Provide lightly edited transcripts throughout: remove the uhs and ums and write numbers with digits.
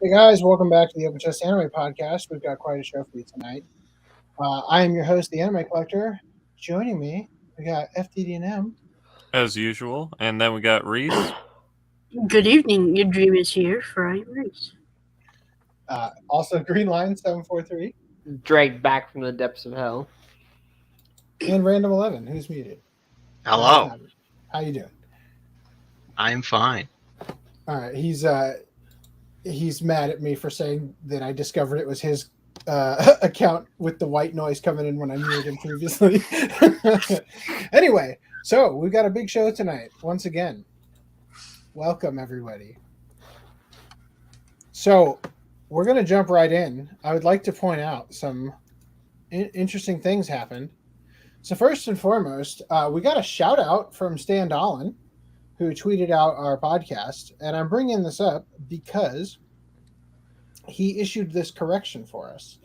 Hey guys, welcome back to the Open Chess Anime Podcast. We've got quite a show for you tonight. I am your host, the Anime Collector. Joining me, we got FDDNM. As usual. And then we got Reese. Good evening, your dream is here for I Reese. Also, Green Line 743. Dragged back from the depths of hell. And Random 11, who's muted. Hello. How you doing? I'm fine. All right, he's mad at me for saying that I discovered it was his account with the white noise coming in when I muted him previously. Anyway, so we've got a big show tonight. Once again, welcome everybody. So we're going to jump right in. I would like to point out some interesting things happened. So first and foremost, we got a shout out from Stan Dahlin, who tweeted out our podcast, and I'm bringing this up because he issued this correction for us,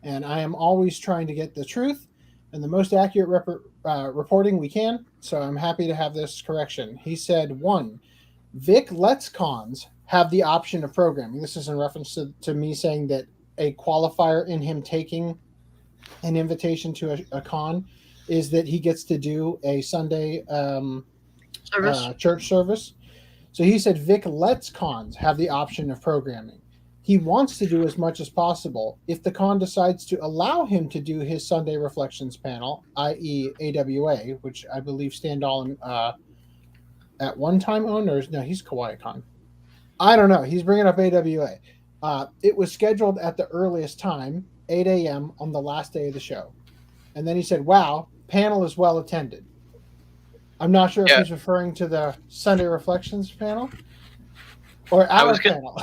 and I am always trying to get the truth and the most accurate reporting we can, so I'm happy to have this correction. He said, 1, VIC Let's Cons have the option of programming. This is in reference to me saying that a qualifier in him taking an invitation to a con is that he gets to do a Sunday church service. So he said VIC Let's Cons have the option of programming. He wants to do as much as possible. If the con decides to allow him to do his Sunday Reflections panel, i.e. AWA, which I believe Stan Dahlin at one time owned, or no, he's Kawaii Con. I don't know. He's bringing up AWA. It was scheduled at the earliest time, 8 a.m. on the last day of the show. And then he said, wow, panel is well attended. I'm not sure if he's referring to the Sunday Reflections panel or our panel.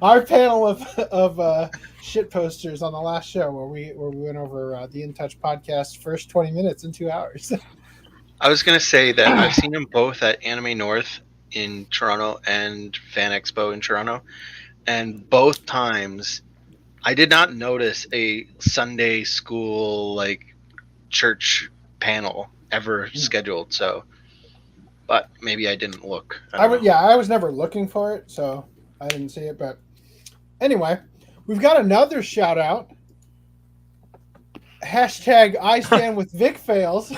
Our panel of shit posters on the last show where we went over the In Touch podcast first 20 minutes in 2 hours. I was going to say that I've seen them both at Anime North in Toronto and Fan Expo in Toronto. And both times I did not notice a Sunday school church panel ever scheduled, so but maybe I didn't look. I was never looking for it, so I didn't see it. But anyway, we've got another shout out. Hashtag I stand with Vic fails.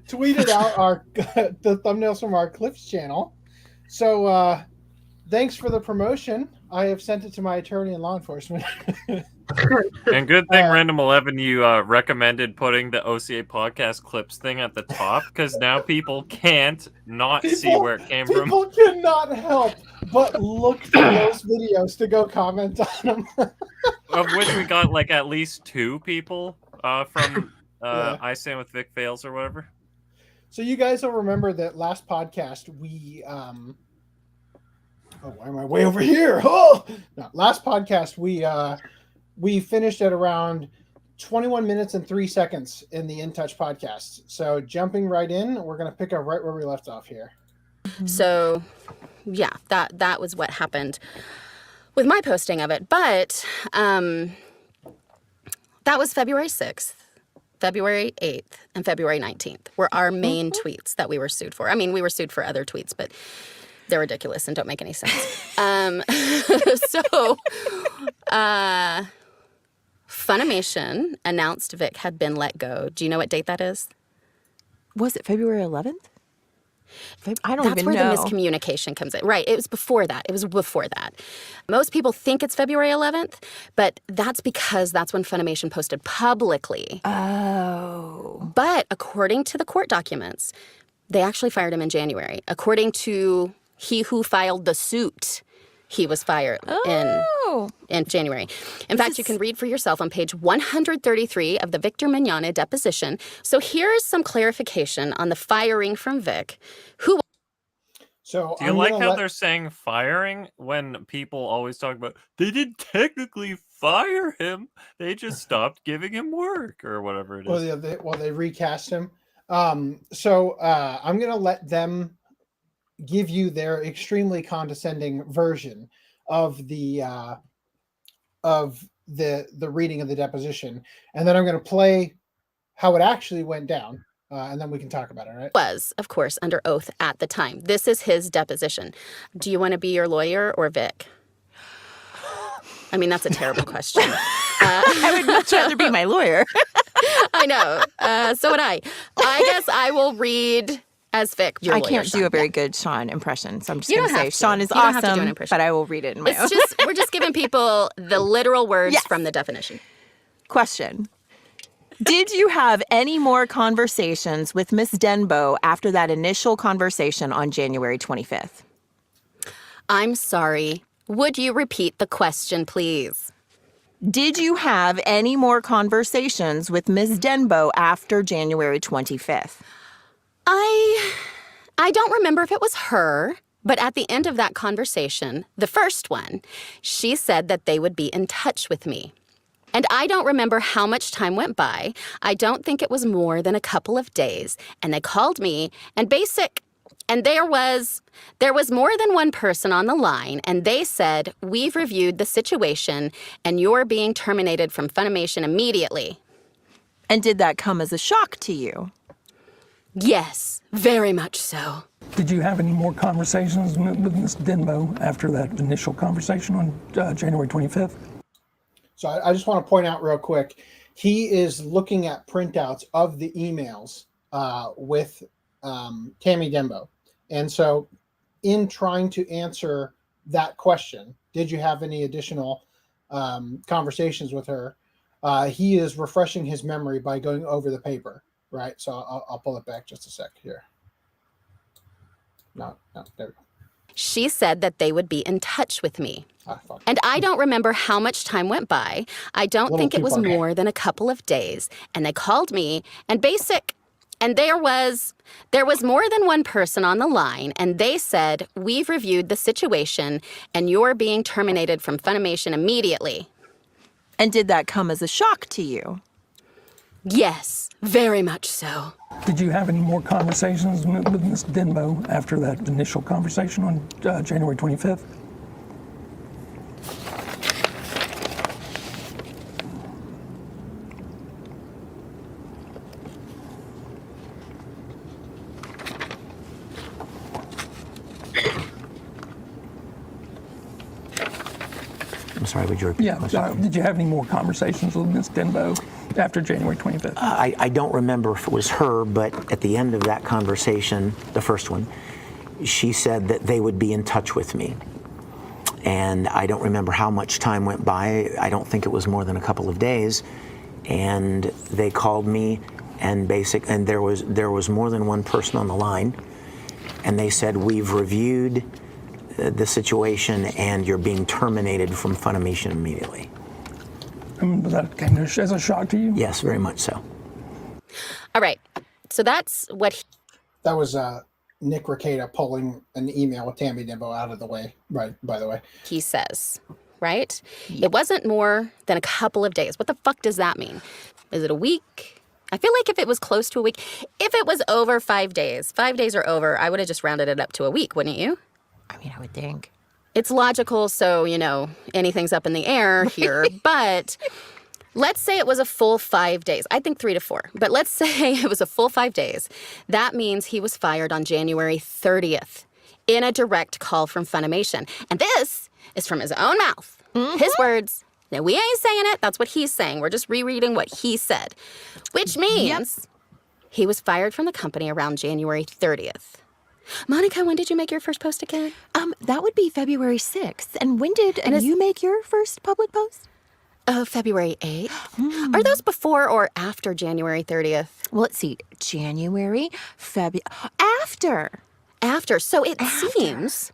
Tweeted out the thumbnails from our Clips channel. So thanks for the promotion. I have sent it to my attorney and law enforcement. And good thing, Random 11, you recommended putting the OCA Podcast Clips thing at the top, because now people can't see where it came from. People cannot help but look for those videos to go comment on them. Of which we got at least 2 people from I Stand With Vic Fails or whatever. So you guys will remember that last podcast we why am I way over here? Last podcast we finished at around 21 minutes and 3 seconds in the In Touch podcast. So jumping right in, we're going to pick up right where we left off here. So, yeah, that was what happened with my posting of it. But that was February 6th, February 8th, and February 19th were our main tweets that we were sued for. I mean, we were sued for other tweets, but they're ridiculous and don't make any sense. Funimation announced Vic had been let go. Do you know what date that is? Was it February 11th? I don't That's even where know. the miscommunication comes in. Right, it was before that. Most people think it's February 11th, but that's because that's when Funimation posted publicly. Oh. But according to the court documents, they actually fired him in January. According to he who filed the suit, he was fired in January. In fact, you can read for yourself on page 133 of the Victor Mignogna deposition. So here's some clarification on the firing from Vic. So do you like how they're saying firing when people always talk about they didn't technically fire him, they just stopped giving him work or whatever it is. They recast him. So I'm going to let them give you their extremely condescending version of the reading of the deposition, and then I'm going to play how it actually went down, and then we can talk about it, right? Was, of course, under oath at the time. This is his deposition. Do you want to be your lawyer or Vic? I mean, that's a terrible question. I would much rather be my lawyer. I know. So would I. I guess I will read as Vic. I can't do a very good Sean impression, so I'm just going to say Sean is You don't have to do an awesome, impression. but I will read it in my own. We're just giving people the literal words from the definition. Question. Did you have any more conversations with Miss Denbo after that initial conversation on January 25th? I'm sorry. Would you repeat the question, please? Did you have any more conversations with Miss Denbo after January 25th? I don't remember if it was her, but at the end of that conversation, the first one, she said that they would be in touch with me. And I don't remember how much time went by. I don't think it was more than a couple of days. And they called me and there was more than one person on the line, and they said, we've reviewed the situation, and you're being terminated from Funimation immediately. And did that come as a shock to you? Yes, very much so. Did you have any more conversations with Ms. Denbo after that initial conversation on January 25th? So I just want to point out real quick, he is looking at printouts of the emails with Tammy Denbo. And so in trying to answer that question, did you have any additional conversations with her? He is refreshing his memory by going over the paper, right? So I'll pull it back just a sec here. No, there we go. She said that they would be in touch with me. And I don't remember how much time went by. I don't think it was more than a couple of days. And they called me and there was more than one person on the line, and they said, we've reviewed the situation, and you're being terminated from Funimation immediately. And did that come as a shock to you? Yes, very much so. Did you have any more conversations with Ms. Denbo after that initial conversation on January 25th? I'm sorry, would you repeat the question? Did you have any more conversations with Ms. Denbo after January 25th? I don't remember if it was her, but at the end of that conversation, the first one, she said that they would be in touch with me. And I don't remember how much time went by. I don't think it was more than a couple of days. And they called me, and there was more than one person on the line. And they said, we've reviewed the situation, and you're being terminated from Funimation immediately. Was that kind of as a shock to you? Yes, very much so. All right. So that's what that was Nick Rekieta pulling an email with Tammy Denbo out of the way, right, by the way. He says, right? It wasn't more than a couple of days. What the fuck does that mean? Is it a week? I feel like if it was close to a week, if it was over 5 days or over, I would have just rounded it up to a week, wouldn't you? I mean, I would think. It's logical, so, anything's up in the air here. But let's say it was a full 5 days. I think 3 to 4. But let's say it was a full 5 days. That means he was fired on January 30th in a direct call from Funimation. And this is from his own mouth. Mm-hmm. His words. Now, we ain't saying it. That's what he's saying. We're just rereading what he said. Which means he was fired from the company around January 30th. Monica, when did you make your first post again? That would be February 6th. And when did you make your first public post? February 8th. Are those before or after January 30th? Well, let's see. January, February... After. So it seems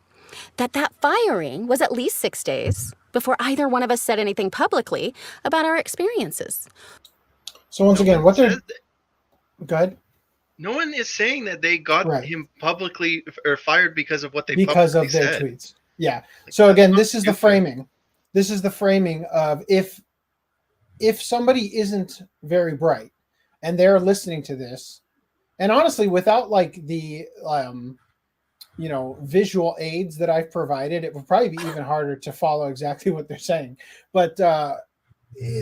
that firing was at least 6 days before either one of us said anything publicly about our experiences. So once again, what they're... Go ahead. No one is saying that they got him publicly or fired because of what they because publicly of their said. tweets. Yeah. So again, this is the framing. This is the framing of if somebody isn't very bright and they're listening to this, and honestly, without like the visual aids that I've provided, it would probably be even harder to follow exactly what they're saying. But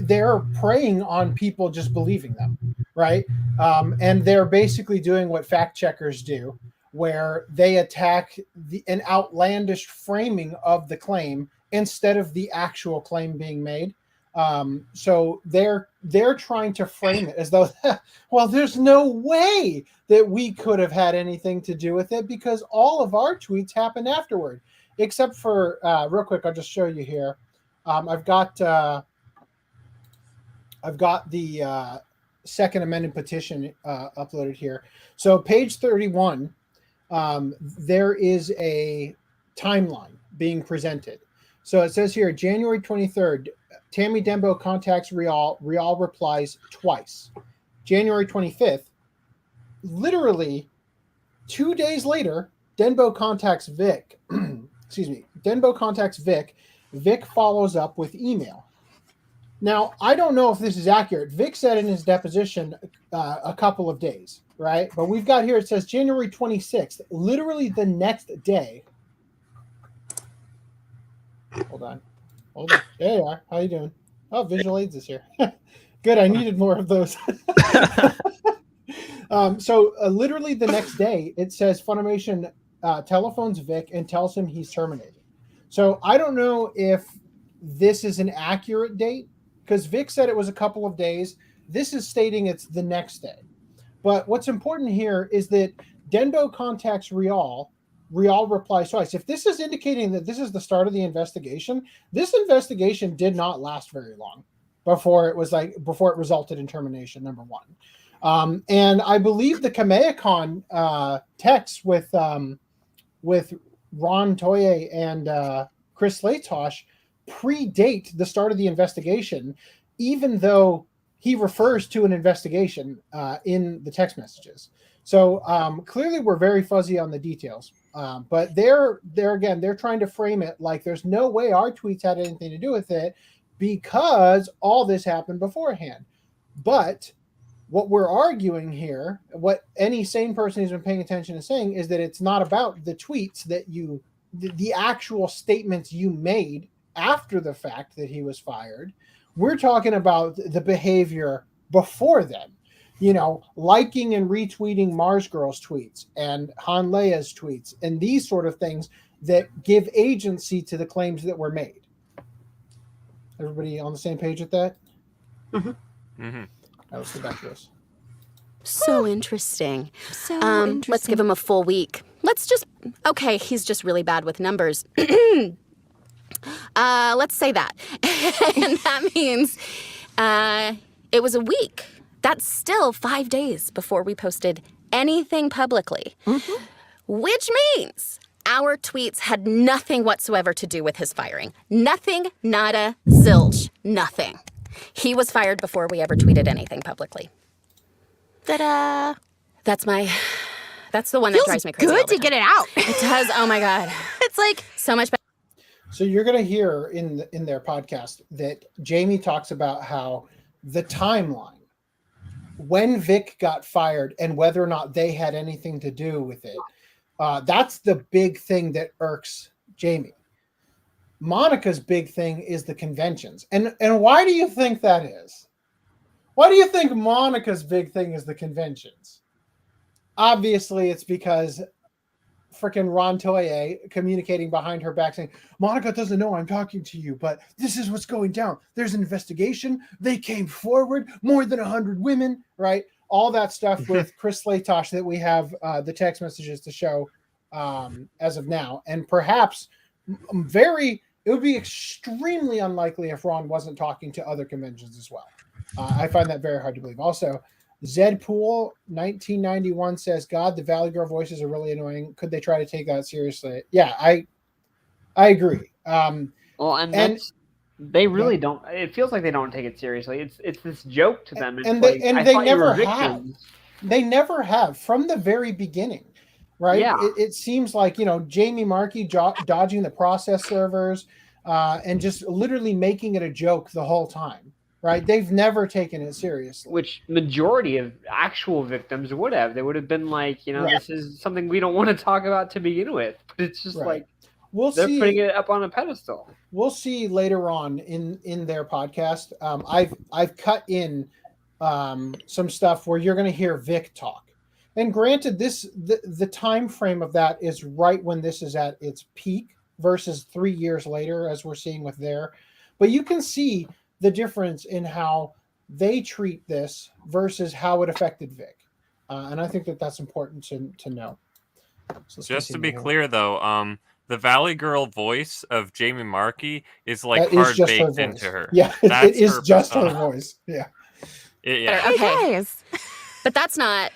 they're preying on people just believing them, right? And they're basically doing what fact checkers do, where they attack an outlandish framing of the claim instead of the actual claim being made. So they're trying to frame it as though, well, there's no way that we could have had anything to do with it because all of our tweets happened afterward, except for real quick. I'll just show you here. I've got the second amended petition uploaded here. So page 31, there is a timeline being presented. So it says here, January 23rd, Tammy Denbo contacts Rial. Rial replies twice. January 25th, literally 2 days later, Denbo contacts Vic. Excuse me. Denbo contacts Vic. Vic follows up with email. Now, I don't know if this is accurate. Vic said in his deposition a couple of days, right? But we've got here, it says January 26th, literally the next day. Hold on. There you are. How you doing? Oh, visual aids is here. Good. I needed more of those. So literally the next day, it says Funimation telephones Vic and tells him he's terminated. So I don't know if this is an accurate date because Vic said it was a couple of days. This is stating it's the next day. But what's important here is that Denbo contacts Rial. Rial replies twice. If this is indicating that this is the start of the investigation, this investigation did not last very long before it resulted in termination, number one. And I believe the Kamehacon text with Ron Toye and Chris Latosh predate the start of the investigation, even though he refers to an investigation in the text messages. So clearly we're very fuzzy on the details. But they're trying to frame it like there's no way our tweets had anything to do with it because all this happened beforehand. But what we're arguing here, what any sane person who's been paying attention is saying, is that it's not about the tweets that the actual statements you made after the fact that he was fired. We're talking about the behavior before then. You know, liking and retweeting Mars Girl's tweets and Han Leia's tweets and these sort of things that give agency to the claims that were made. Everybody on the same page with that? Mm-hmm. Mm-hmm. Let's get back to this. So interesting. Let's give him a full week. Okay, he's just really bad with numbers. Let's say that. And that means it was a week. That's still 5 days before we posted anything publicly, which means our tweets had nothing whatsoever to do with his firing. Nothing, nada, zilch, nothing. He was fired before we ever tweeted anything publicly. Ta-da! That's the one that drives me crazy. Feels good to get it out. It does. Oh my God. It's like so much better. So you're going to hear in their podcast that Jamie talks about how the timeline, when Vic got fired and whether or not they had anything to do with it, that's the big thing that irks Jamie. Monica's big thing is the conventions. And why do you think that is? Why do you think Monica's big thing is the conventions? Obviously, it's because freaking Ron Toye communicating behind her back saying, Monica doesn't know I'm talking to you, but this is what's going down. There's an investigation. They came forward, more than 100 women, right? All that stuff with Chris Latosh that we have the text messages to show as of now. And perhaps it would be extremely unlikely if Ron wasn't talking to other conventions as well. I find that very hard to believe. Also, Zed Pool 1991 says, God, the Valley Girl voices are really annoying. Could they try to take that seriously? Yeah, I agree. They really don't. It feels like they don't take it seriously. It's this joke to them. They never have. They never have from the very beginning, right? Yeah. It seems like Jamie Markey dodging the process servers and just literally making it a joke the whole time. Right, they've never taken it seriously. Which majority of actual victims would have. They would have been like, This is something we don't want to talk about to begin with. But it's just like, They're putting it up on a pedestal. We'll see later on in their podcast. I've cut in some stuff where you're going to hear Vic talk. And granted, the time frame of that is right when this is at its peak versus 3 years later, as we're seeing with there. But you can see the difference in how they treat this versus how it affected Vic. And I think that's important to know. So just to be clear, though, the Valley Girl voice of Jamie Markey is like that hard baked into her. Yeah, it is just her voice. Yeah. Yeah. Okay. But that's not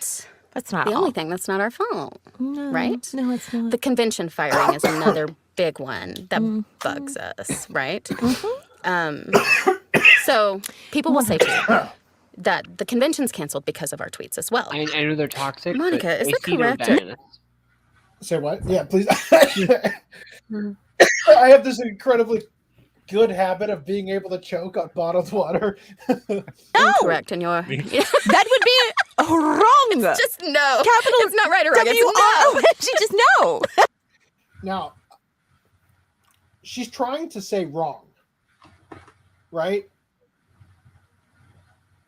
the all. only thing. That's not our fault, right? No, it's not. The convention firing is another big one that bugs us, right? So people will say to you that the convention's canceled because of our tweets as well. I know they're toxic. Monica, is that AC don't correct? die in it. Say what? Yeah, please. I have this incredibly good habit of being able to choke on bottled water. Correct, and you're That would be wrong. It's just no. Capital It's not right or wrong. W-R-O-N-G, It's just no. Now, she's trying to say wrong, right?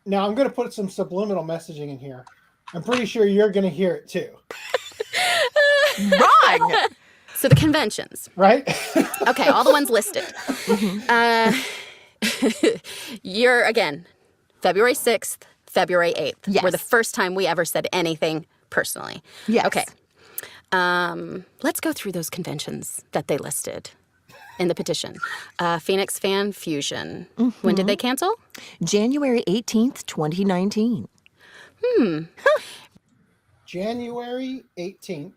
Now, I'm going to put some subliminal messaging in here. I'm pretty sure you're going to hear it too. Wrong. So the conventions. Right? Okay, all the ones listed. You're, again, February 6th, February 8th. Yes. Were the first time we ever said anything personally. Yes. Okay. Let's go through those conventions that they listed in the petition. Phoenix Fan Fusion. When did they cancel? January 18th, 2019. January 18th.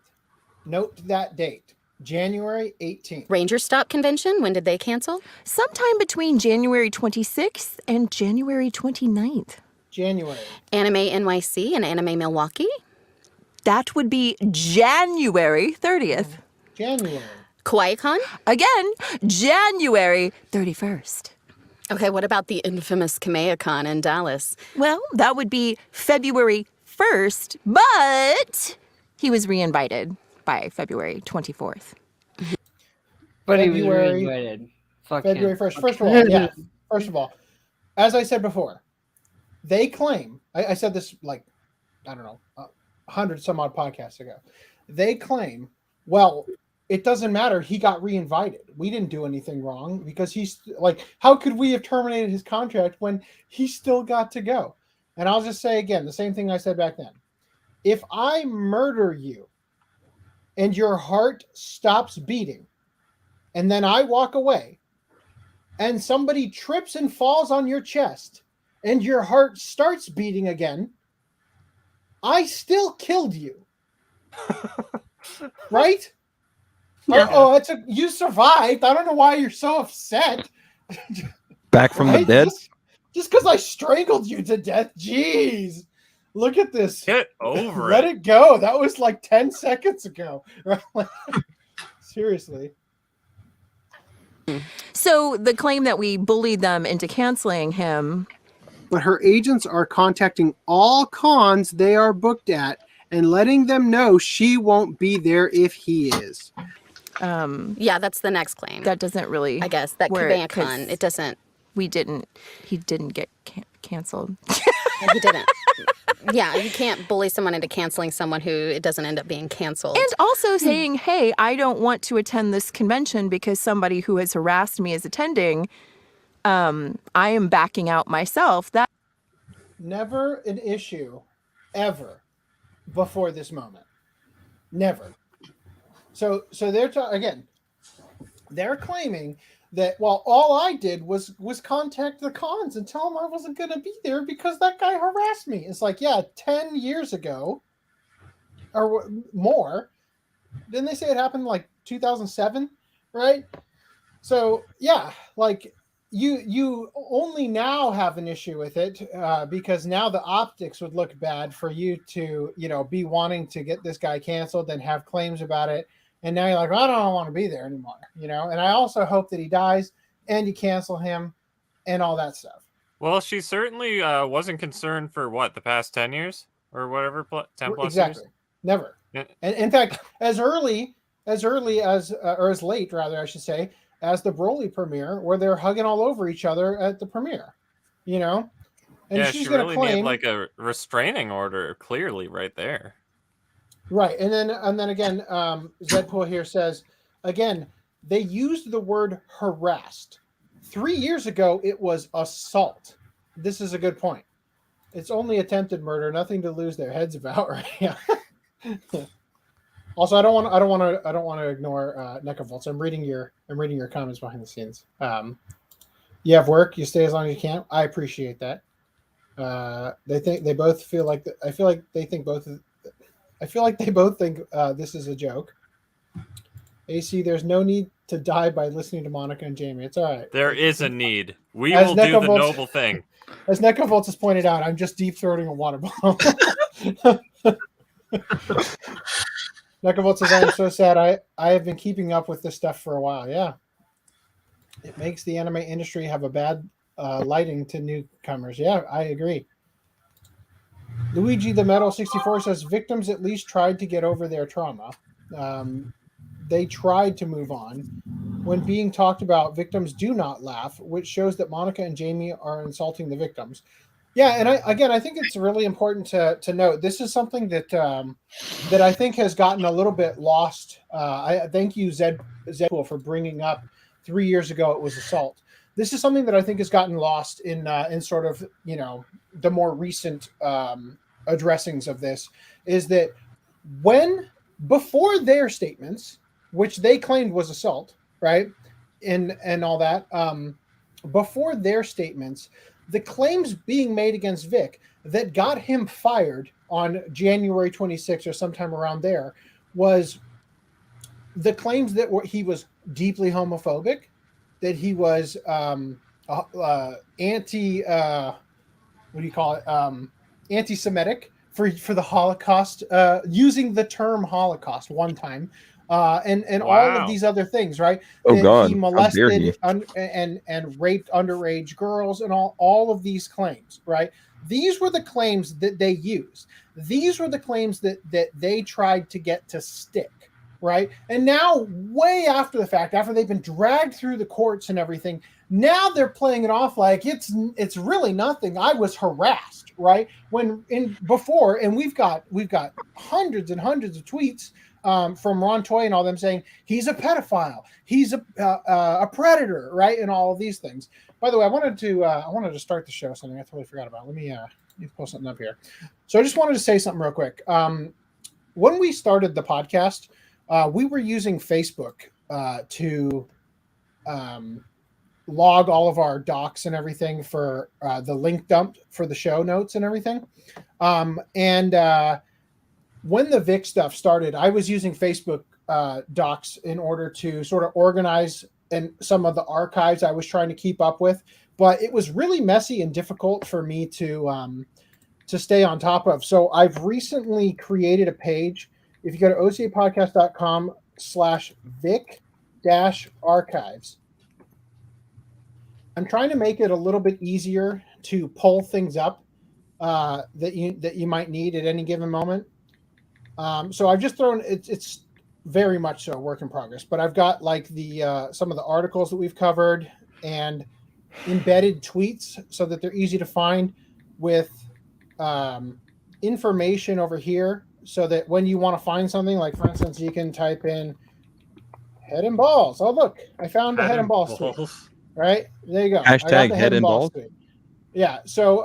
Note that date. January 18th. Ranger Stop Convention. When did they cancel? Sometime between January 26th and January 29th. January. Anime NYC and Anime Milwaukee. That would be January 30th. January. KawaiiCon. Again, January 31st. Okay, what about the infamous KamehaCon in Dallas? Well, that would be February 1st, but he was reinvited by February 24th. But he was February- reinvited. Fuck February him. 1st. First of all, yeah. First of all, as I said before, they claim, I said this like, I don't know, 100 some odd podcasts ago. They claim, well, it doesn't matter. He got reinvited. We didn't do anything wrong because he's like, how could we have terminated his contract when he still got to go? And I'll just say again, the same thing I said back then. If I murder you and your heart stops beating and then I walk away and somebody trips and falls on your chest and your heart starts beating again, I still killed you. Right? No. You survived. I don't know why you're so upset. Back from the Right? dead? Just because I strangled you to death. Jeez. Look at this. Get over Let it. it go. That was like 10 seconds ago. Right? Seriously. So the claim that we bullied them into canceling him. But her agents are contacting all cons they are booked at and letting them know she won't be there if he is. Yeah, that's the next claim. That doesn't really. I guess that work, KamehaCon, 'cause it doesn't. He didn't get canceled. He didn't. Yeah, you can't bully someone into canceling someone who it doesn't end up being canceled. And also saying, hey, I don't want to attend this convention because somebody who has harassed me is attending. I am backing out myself. That Never an issue ever before this moment. Never. So they're again, they're claiming that, well, all I did was contact the cons and tell them I wasn't going to be there because that guy harassed me. It's like, yeah, 10 years ago or more. Didn't they say it happened like 2007, right? So, yeah, like you only now have an issue with it because now the optics would look bad for you to, be wanting to get this guy canceled and have claims about it. And now you're like, well, I don't want to be there anymore, And I also hope that he dies and you cancel him and all that stuff. Well, she certainly wasn't concerned for the past 10 years or whatever, 10 plus Exactly. years. Never. Yeah. And in fact, as early as early as, or as late rather, I should say, as the Broly premiere, where they're hugging all over each other at the premiere. You know, and yeah, she's she gonna really claim need like a restraining order, clearly, right there. Right, and then again, Zedpool here says again they used the word harassed. 3 years ago, it was assault. This is a good point. It's only attempted murder, nothing to lose their heads about, right? Yeah. Also, I don't want to ignore Necavolts. I'm reading your comments behind the scenes. You have work. You stay as long as you can. I appreciate that. They both feel like I feel like they both think this is a joke. AC, there's no need to die by listening to Monica and Jamie. It's all right. There is a need. We will do the noble thing. As Necavolts has pointed out, I'm just deep throating a water bottle. Necavolts says, I'm so sad. I have been keeping up with this stuff for a while. Yeah. It makes the anime industry have a bad lighting to newcomers. Yeah, I agree. Luigi the Metal 64 says victims at least tried to get over their trauma. They tried to move on. When being talked about, victims do not laugh, which shows that Monica and Jamie are insulting the victims. Yeah, and I think it's really important to note this is something that that I think has gotten a little bit lost. I thank you, Zedpool, for bringing up 3 years ago it was assault. This is something that I think has gotten lost in sort of, you know, the more recent addressings of this, is that before their statements, which they claimed was assault, right, and all that, before their statements, the claims being made against Vic that got him fired on January 26th or sometime around there was the claims that he was deeply homophobic, that he was anti-Semitic for the Holocaust, using the term Holocaust one time, and all of these other things, right? Oh that God! He molested and raped underage girls, and all of these claims, right? These were the claims that they used. These were the claims that they tried to get to stick. Right. And now, way after the fact, after they've been dragged through the courts and everything, now they're playing it off like it's really nothing. I was harassed. Right. Before, we've got hundreds and hundreds of tweets from Ron Toy and all them saying he's a pedophile, he's a predator. Right. And all of these things. By the way, I wanted to start the show. Something I totally forgot about. Let me pull something up here. So I just wanted to say something real quick. When we started the podcast, we were using Facebook to log all of our docs and everything for the link dump for the show notes and everything. When the VIC stuff started, I was using Facebook docs in order to sort of organize and some of the archives I was trying to keep up with. But it was really messy and difficult for me to stay on top of. So I've recently created a page. If you go to ocapodcast.com/vic-archives, I'm trying to make it a little bit easier to pull things up that you might need at any given moment. So I've just thrown it's very much so a work in progress, but I've got like the some of the articles that we've covered and embedded tweets so that they're easy to find with information over here. So that when you want to find something, like for instance, you can type in head and balls. Oh, look, I found a head and balls tweet. Right there, you go. Hashtag head and balls. Tweet. Yeah. So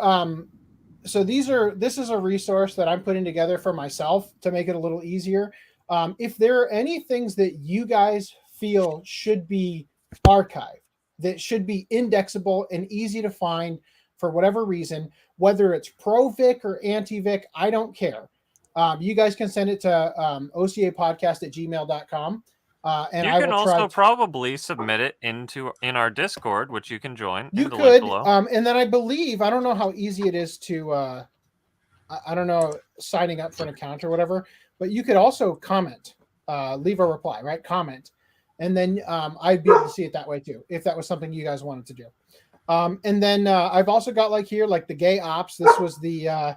so this is a resource that I'm putting together for myself to make it a little easier. If there are any things that you guys feel should be archived, that should be indexable and easy to find for whatever reason, whether it's pro Vic or anti Vic, I don't care. You guys can send it to ocapodcast@gmail.com. And you can also probably submit it in our Discord, which you can join. You could, and then I believe, I don't know how easy it is to, I don't know, signing up for an account or whatever, but you could also comment, leave a reply, right? Comment. And then I'd be able to see it that way too, if that was something you guys wanted to do. And then I've also got like here, like the gay ops. This was the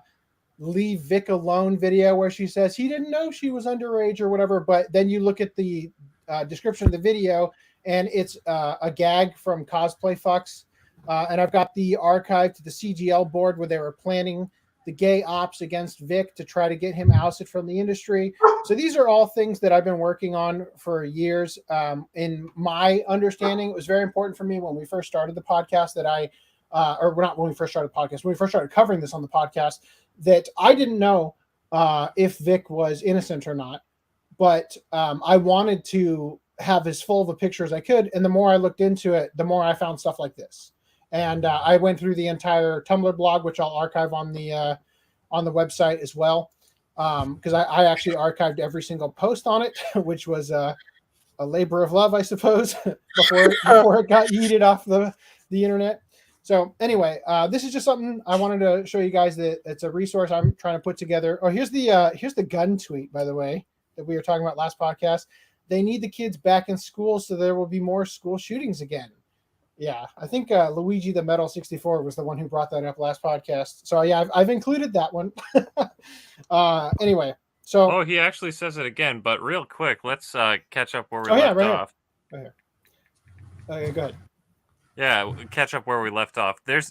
leave Vic alone video where she says he didn't know she was underage or whatever. But then you look at the description of the video, and it's a gag from Cosplay Fucks. And I've got the archive to the CGL board where they were planning the gay ops against Vic to try to get him ousted from the industry. So these are all things that I've been working on for years. In my understanding, it was very important for me when we first started the podcast that or not when we first started the podcast, when we first started covering this on the podcast, that I didn't know if Vic was innocent or not. But I wanted to have as full of a picture as I could. And the more I looked into it, the more I found stuff like this. And I went through the entire Tumblr blog, which I'll archive on the website as well, because I actually archived every single post on it, which was a labor of love, I suppose, before it got yeeted off the internet. So anyway, this is just something I wanted to show you guys that it's a resource I'm trying to put together. Oh, here's the gun tweet, by the way, that we were talking about last podcast. They need the kids back in school so there will be more school shootings again. Yeah, I think Luigi the Metal 64 was the one who brought that up last podcast. So yeah, I've included that one. Anyway, so he actually says it again, but real quick, let's catch up where we left off. Right here. Okay, go ahead. Yeah, catch up where we left off. There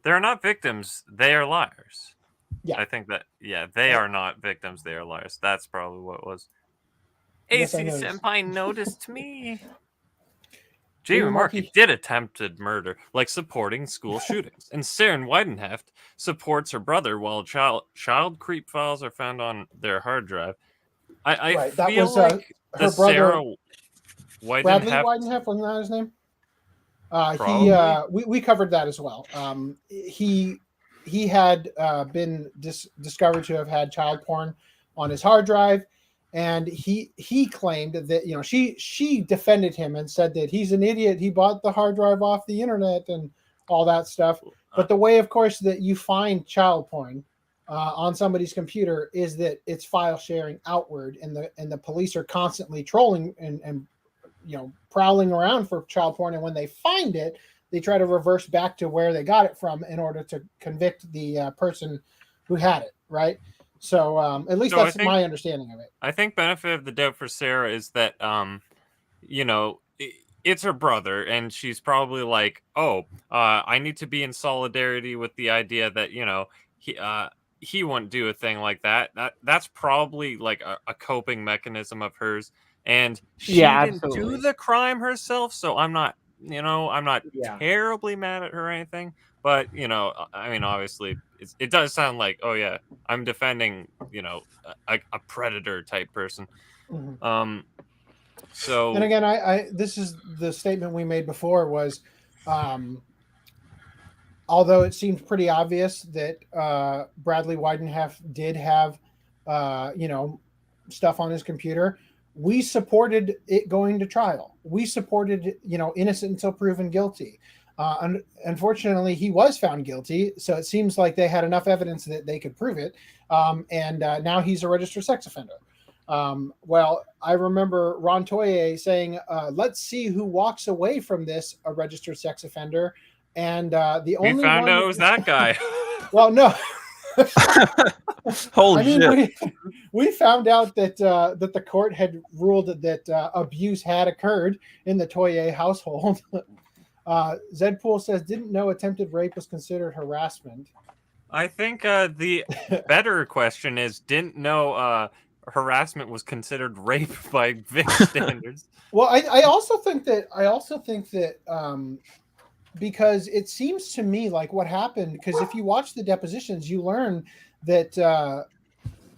are not victims; they are liars. Yeah, I think that. Yeah, they are not victims; they are liars. That's probably what it was. AC Senpai noticed me. Jamie Markey did attempted murder, like supporting school shootings. And Saren Weidenheft supports her brother while child creep files are found on their hard drive. I feel like her brother, Sarah Bradley Weidenheft, wasn't that his name? We covered that as well. He had been discovered to have had child porn on his hard drive. And he claimed that, she defended him and said that he's an idiot. He bought the hard drive off the internet and all that stuff. But the way, of course, that you find child porn on somebody's computer is that it's file sharing outward, and the police are constantly trolling and prowling around for child porn. And when they find it, they try to reverse back to where they got it from in order to convict the person who had it, right? So at least that's my understanding of it. I think benefit of the doubt for Sarah is that, it's her brother, and she's probably like, I need to be in solidarity with the idea that, he wouldn't do a thing like that. That's probably like a coping mechanism of hers. And she didn't do the crime herself, so I'm not terribly mad at her or anything. But, obviously, it does sound like, I'm defending, a predator type person. Mm-hmm. So, and again, this is the statement we made before was, although it seemed pretty obvious that Bradley Weidenheft did have, stuff on his computer, we supported it going to trial. We supported, innocent until proven guilty. Unfortunately, he was found guilty, so it seems like they had enough evidence that they could prove it, and now he's a registered sex offender. Well, I remember Ron Toye saying, let's see who walks away from this a registered sex offender, and we found out it was that guy. Well, no. Holy shit. We found out that the court had ruled that abuse had occurred in the Toye household. Zedpool says, didn't know attempted rape was considered harassment. I think the better question is, didn't know harassment was considered rape by VIC standards. Well, I also think that because it seems to me like what happened, because if you watch the depositions, you learn that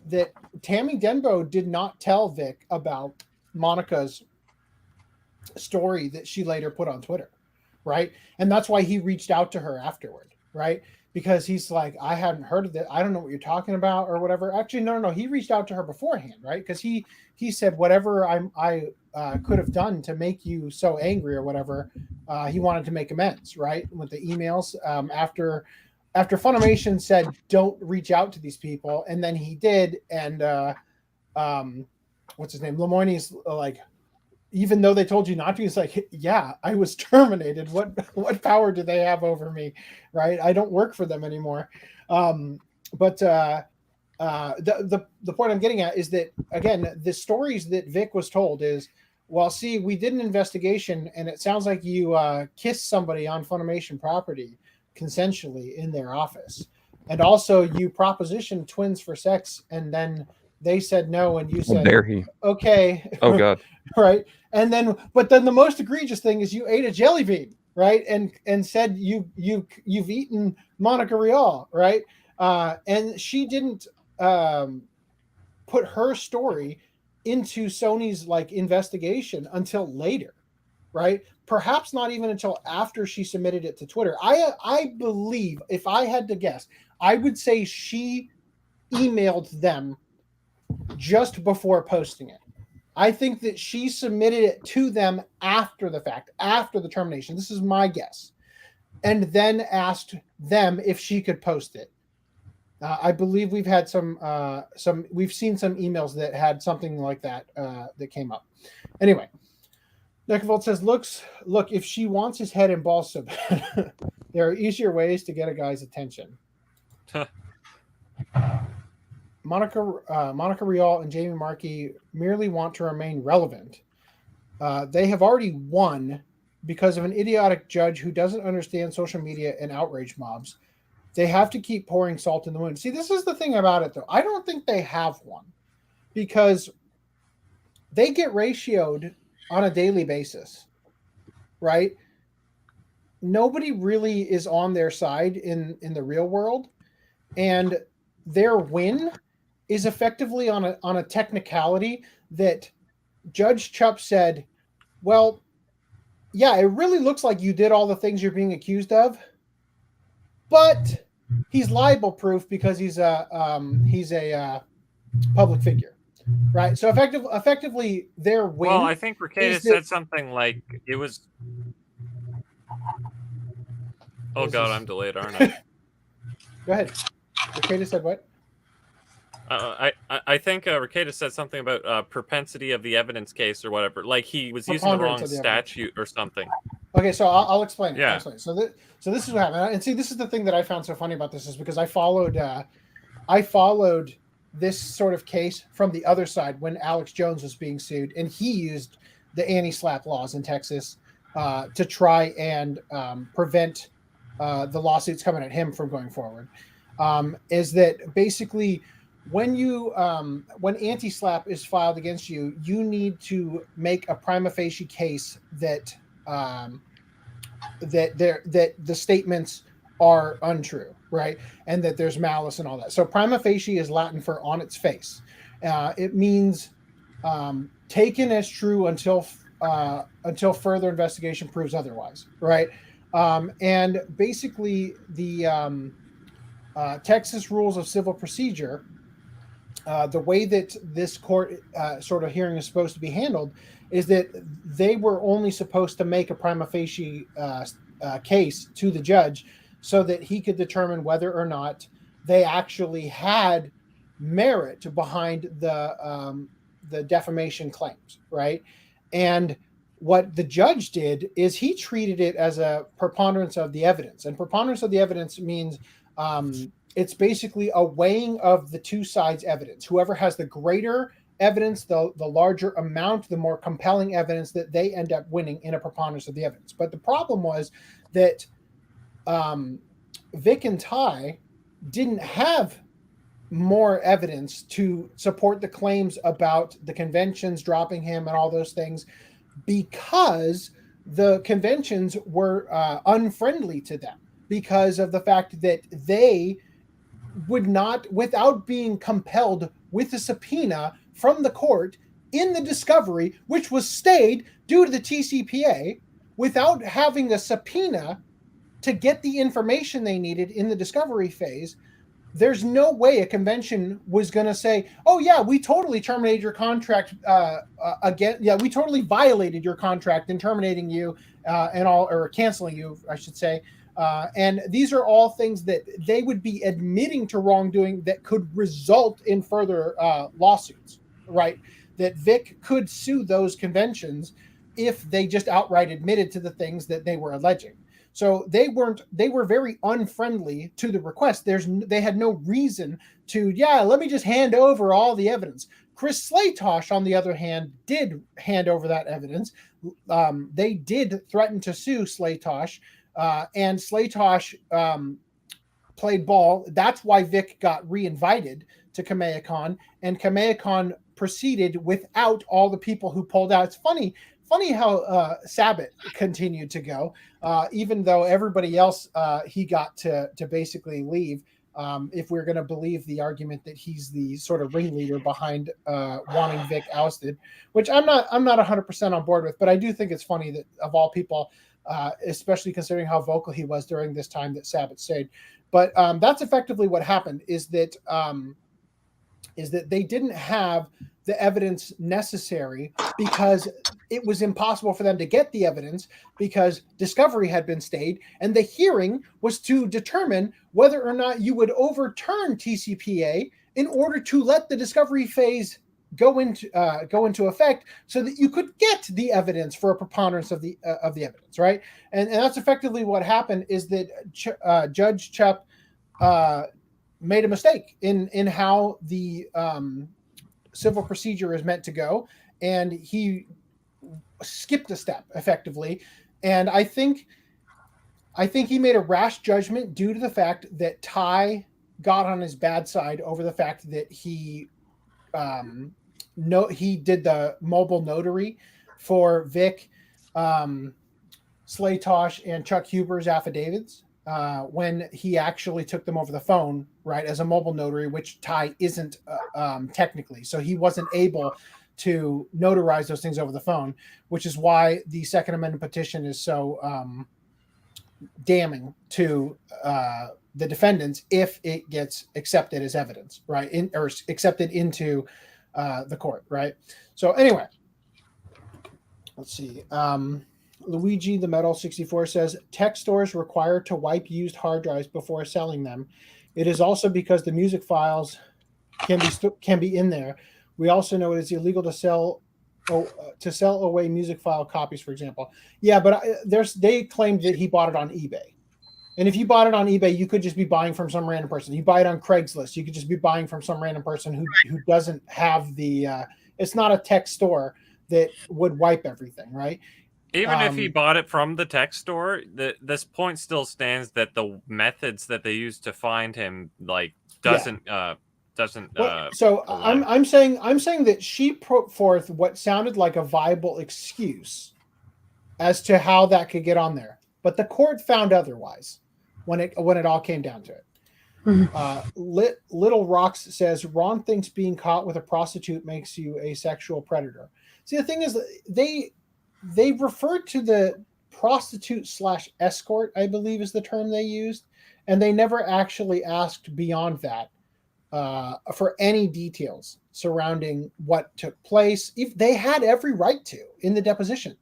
that Tammy Denbo did not tell Vic about Monica's story that she later put on Twitter. Right. And that's why he reached out to her afterward. Right. Because he's like, I hadn't heard of that. I don't know what you're talking about or whatever. Actually, no. He reached out to her beforehand. Right. Because he said whatever I could have done to make you so angry or whatever. He wanted to make amends. Right. With the emails after Funimation said, don't reach out to these people. And then he did. And what's his name? Lemoyne's like, even though they told you not to, it's like, yeah, I was terminated. What power do they have over me? Right. I don't work for them anymore. But the point I'm getting at is that, again, the stories that Vic was told is, well, see, we did an investigation and it sounds like you kissed somebody on Funimation property consensually in their office. And also you propositioned twins for sex and then they said no and you said, dare he? Okay. Oh, God. Right. And then, but then the most egregious thing is you ate a jelly bean, right? And said you've eaten Monica Rial, right? And she didn't put her story into Sony's like investigation until later, right? Perhaps not even until after she submitted it to Twitter. I believe, if I had to guess, I would say she emailed them just before posting it. I think that she submitted it to them after the fact, after the termination. This is my guess. And then asked them if she could post it. I believe we've had we've seen some emails that had something like that that came up. Anyway, Nekavolt says, look, if she wants his head and balls so bad, there are easier ways to get a guy's attention. Monica Rial and Jamie Markey merely want to remain relevant. They have already won because of an idiotic judge who doesn't understand social media and outrage mobs. They have to keep pouring salt in the wound. See, this is the thing about it, though. I don't think they have one because they get ratioed on a daily basis, right? Nobody really is on their side in the real world, and their win is effectively on a technicality that Judge Chupp said, well, yeah, it really looks like you did all the things you're being accused of, but he's libel proof because he's a public figure, right? So effectively their win. Well, I think Rekieta said something like it was. Oh God, I'm delayed, aren't I? Go ahead. Rekieta said what? I think Rekieta said something about propensity of the evidence case or whatever. Like he was using the wrong statute or something. Okay, so I'll explain it. Yeah. I'll explain it. So this is what happened. And see, this is the thing that I found so funny about this is because I followed this sort of case from the other side when Alex Jones was being sued, and he used the anti-slap laws in Texas to try and prevent the lawsuits coming at him from going forward. Is that basically when anti-slap is filed against you, you need to make a prima facie case that the statements are untrue, right? And that there's malice and all that. So prima facie is Latin for on its face. It means taken as true until further investigation proves otherwise, right? And basically the Texas Rules of Civil Procedure, the way that this court sort of hearing is supposed to be handled is that they were only supposed to make a prima facie case to the judge so that he could determine whether or not they actually had merit behind the defamation claims, right? And what the judge did is he treated it as a preponderance of the evidence. And preponderance of the evidence means it's basically a weighing of the two sides' evidence. Whoever has the greater evidence, the larger amount, the more compelling evidence, that they end up winning in a preponderance of the evidence. But the problem was that Vic and Ty didn't have more evidence to support the claims about the conventions dropping him and all those things because the conventions were unfriendly to them because of the fact that they would not, without being compelled with a subpoena from the court in the discovery, which was stayed due to the TCPA, without having a subpoena to get the information they needed in the discovery phase, there's no way a convention was going to say, oh yeah, we totally terminated your contract again. Yeah, we totally violated your contract in terminating you and all, or canceling you, I should say. And these are all things that they would be admitting to wrongdoing that could result in further lawsuits, right? That Vic could sue those conventions if they just outright admitted to the things that they were alleging. So they were very unfriendly to the request. They had no reason to, let me just hand over all the evidence. Chris Slaytosh, on the other hand, did hand over that evidence. They did threaten to sue Slaytosh, and Slaytosh played ball. That's why Vic got re-invited to Kamehacon, and Kamehacon proceeded without all the people who pulled out. It's funny how Sabat continued to go, even though everybody else he got to basically leave. If we're going to believe the argument that he's the sort of ringleader behind wanting Vic ousted, which I'm not 100% on board with, but I do think it's funny that of all people, especially considering how vocal he was during this time that Sabat stayed. But that's effectively what happened, is that they didn't have the evidence necessary because it was impossible for them to get the evidence because discovery had been stayed, and the hearing was to determine whether or not you would overturn TCPA in order to let the discovery phase go into effect so that you could get the evidence for a preponderance of the evidence, right? And that's effectively what happened, is that Judge Chup made a mistake in how the civil procedure is meant to go, and he skipped a step effectively. And I think he made a rash judgment due to the fact that Ty got on his bad side over the fact that he did the mobile notary for Vic, Slaytosh, and Chuck Huber's affidavits when he actually took them over the phone, right, as a mobile notary, which Ty isn't technically. So he wasn't able to notarize those things over the phone, which is why the Second Amendment petition is so damning to the defendants if it gets accepted as evidence, right, or accepted into the court, right? So anyway, let's see. Luigi the Metal 64 says tech stores require to wipe used hard drives before selling them. It is also because the music files can be in there. We also know it is illegal to sell away music file copies, for example. Yeah, but they claimed that he bought it on eBay. And if you bought it on eBay, you could just be buying from some random person. You buy it on Craigslist, you could just be buying from some random person who doesn't have the it's not a tech store that would wipe everything, right? Even if he bought it from the tech store, this point still stands that the methods that they used to find him doesn't. So I'm saying that she put forth what sounded like a viable excuse as to how that could get on there, but the court found otherwise when it all came down to it. Little Rocks says Ron thinks being caught with a prostitute makes you a sexual predator. See, the thing is, they referred to the prostitute / escort, I believe is the term they used, and they never actually asked beyond that for any details surrounding what took place. If they had every right to in the deposition,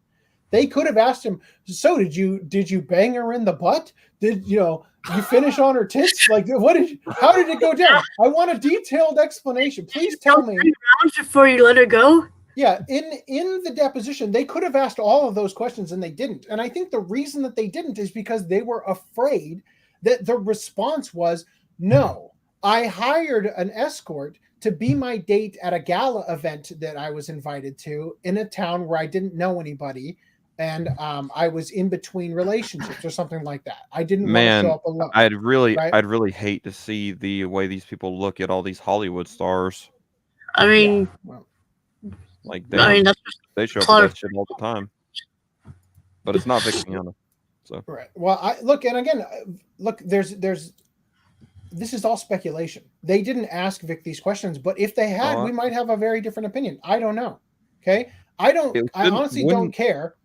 they could have asked him, so did you bang her in the butt? Did you finish on her tits? Like, how did it go down? I want a detailed explanation. Please tell me. 3 rounds before you let her go? Yeah, in the deposition, they could have asked all of those questions, and they didn't. And I think the reason that they didn't is because they were afraid that the response was, no, I hired an escort to be my date at a gala event that I was invited to in a town where I didn't know anybody, and I was in between relationships or something like that. I didn't want to show up alone. I'd really hate to see the way these people look at all these Hollywood stars. I mean... Yeah, well, they show up with that shit all the time, but it's not Victoriana. So right. Well, there's this is all speculation. They didn't ask Vic these questions, but if they had, we might have a very different opinion. I don't know. Okay, I honestly don't care.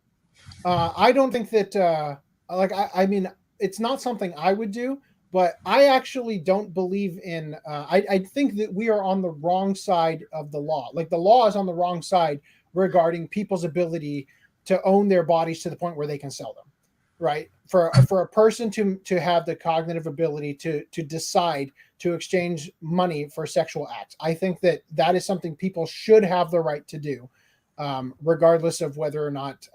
I don't think that I mean, it's not something I would do. But I actually don't believe in. I think that we are on the wrong side of the law. Like, the law is on the wrong side regarding people's ability to own their bodies to the point where they can sell them, right? For a person to have the cognitive ability to decide to exchange money for sexual acts, I think that is something people should have the right to do. regardless of whether or not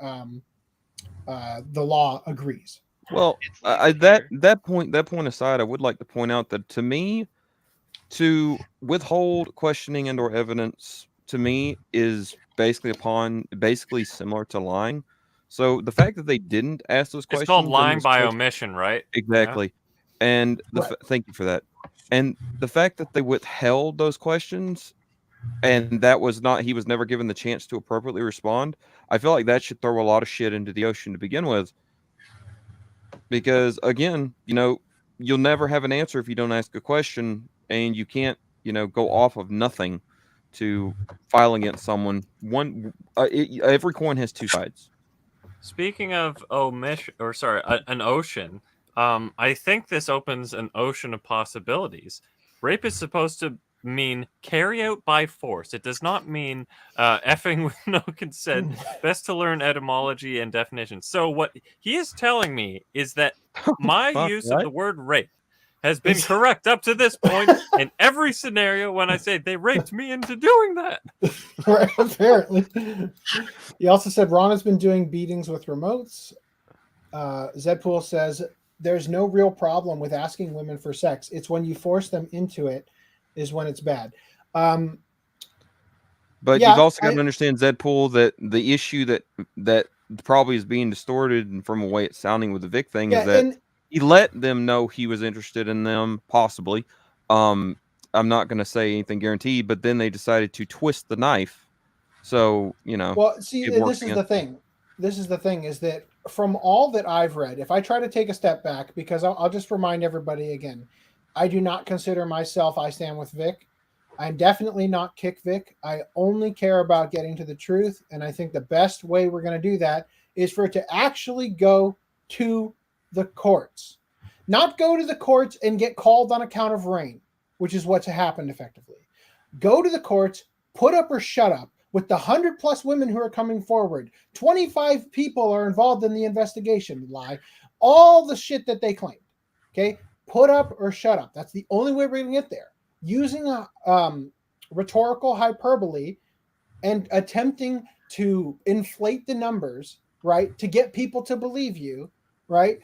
the law agrees. Well, that point aside, I would like to point out that to me, to withhold questioning and/or evidence to me is basically similar to lying. So the fact that they didn't ask those questions, it's called lying by omission, right? Exactly. Yeah. And thank you for that. And the fact that they withheld those questions, and he was never given the chance to appropriately respond, I feel like that should throw a lot of shit into the ocean to begin with. Because again, you'll never have an answer if you don't ask a question, and you can't, go off of nothing to file against someone. Every coin has two sides. Speaking of an ocean, I think this opens an ocean of possibilities. Rape is supposed to mean carry out by force. It does not mean effing with no consent. Best to learn etymology and definitions. So what he is telling me is that my use of the word rape has been correct up to this point in every scenario when I say they raped me into doing that. Right, apparently. He also said Ron has been doing beatings with remotes. Zedpool says there's no real problem with asking women for sex. It's when you force them into it is when it's bad. But you've also got to understand, Zedpool, that the issue that probably is being distorted and from the way it's sounding with the Vic thing is that he let them know he was interested in them, possibly. I'm not going to say anything guaranteed, but then they decided to twist the knife. So, Well, see, this is the thing. This is the thing is that from all that I've read, if I try to take a step back, because I'll just remind everybody again, I do not consider myself I stand with Vic. I'm definitely not KickVic. I only care about getting to the truth, and I think the best way we're going to do that is for it to actually go to the courts. Not go to the courts and get called on account of rain, which is what's happened effectively. Go to the courts, put up or shut up. With the 100+ women who are coming forward, 25 people are involved in the investigation. Lie. All the shit that they claimed. Okay? Put up or shut up. That's the only way we're going to get there. Using a rhetorical hyperbole and attempting to inflate the numbers, right, to get people to believe you, right,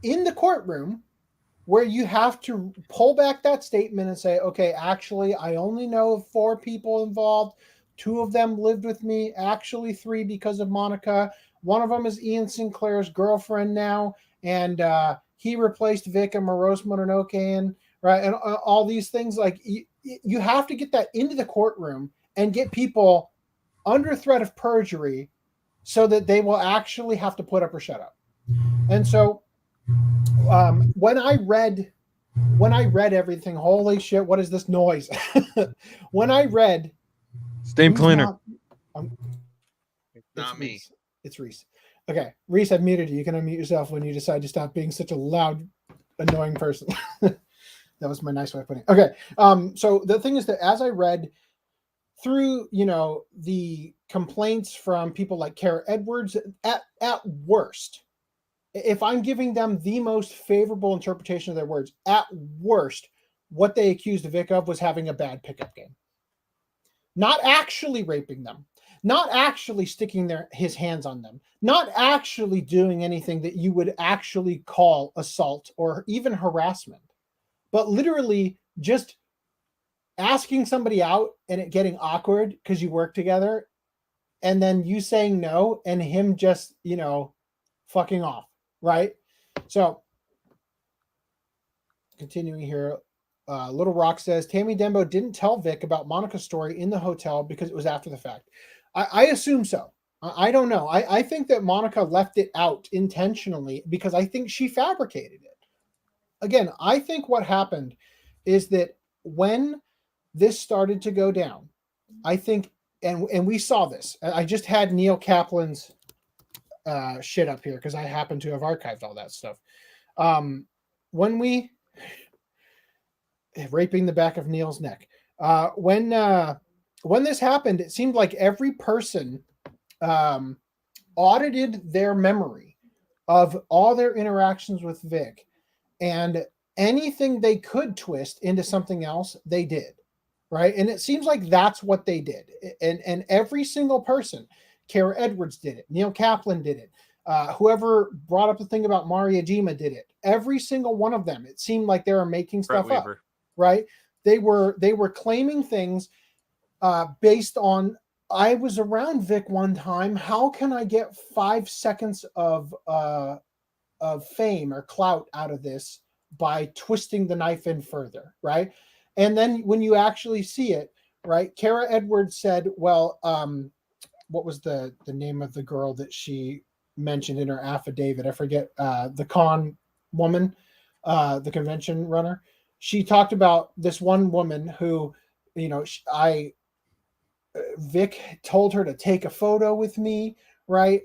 in the courtroom, where you have to pull back that statement and say, okay, actually, I only know of 4 people involved. 2 of them lived with me, actually 3 because of Monica. One of them is Ian Sinclair's girlfriend now, and he replaced Vic and Morose Mononoke, right? And all these things, like you have to get that into the courtroom and get people under threat of perjury so that they will actually have to put up or shut up. And so when I read everything, holy shit, what is this noise? When I read Steam cleaner. Not me. It's Reese. Okay, Reese, I've muted you. You can unmute yourself when you decide to stop being such a loud, annoying person. That was my nice way of putting it. Okay, so the thing is that as I read through, the complaints from people like Kara Edwards, at worst, if I'm giving them the most favorable interpretation of their words, at worst, what they accused Vic of was having a bad pickup game. Not actually raping them, not actually sticking his hands on them, not actually doing anything that you would actually call assault or even harassment, but literally just asking somebody out and it getting awkward because you work together, and then you saying no and him just, fucking off, right? So, continuing here. Little Rock says Tammy Dembo didn't tell Vic about Monica's story in the hotel because it was after the fact. I assume so. I don't know. I think that Monica left it out intentionally because I think she fabricated it. Again, I think what happened is that when this started to go down, I think, and we saw this. I just had Neil Kaplan's shit up here because I happen to have archived all that stuff. When we raping the back of Neil's neck. When this happened, it seemed like every person audited their memory of all their interactions with Vic, and anything they could twist into something else, they did, right? And it seems like that's what they did. And every single person, Kara Edwards did it, Neil Kaplan did it, whoever brought up the thing about Mariajima did it. Every single one of them, it seemed like they were making stuff up, right? They were claiming things based on, I was around Vic one time. How can I get 5 seconds of fame or clout out of this by twisting the knife in further, right? And then when you actually see it, right? Kara Edwards said, well, what was the name of the girl that she mentioned in her affidavit? I forget, the con woman, the convention runner. She talked about this one woman who, you know, Vic told her to take a photo with me, right?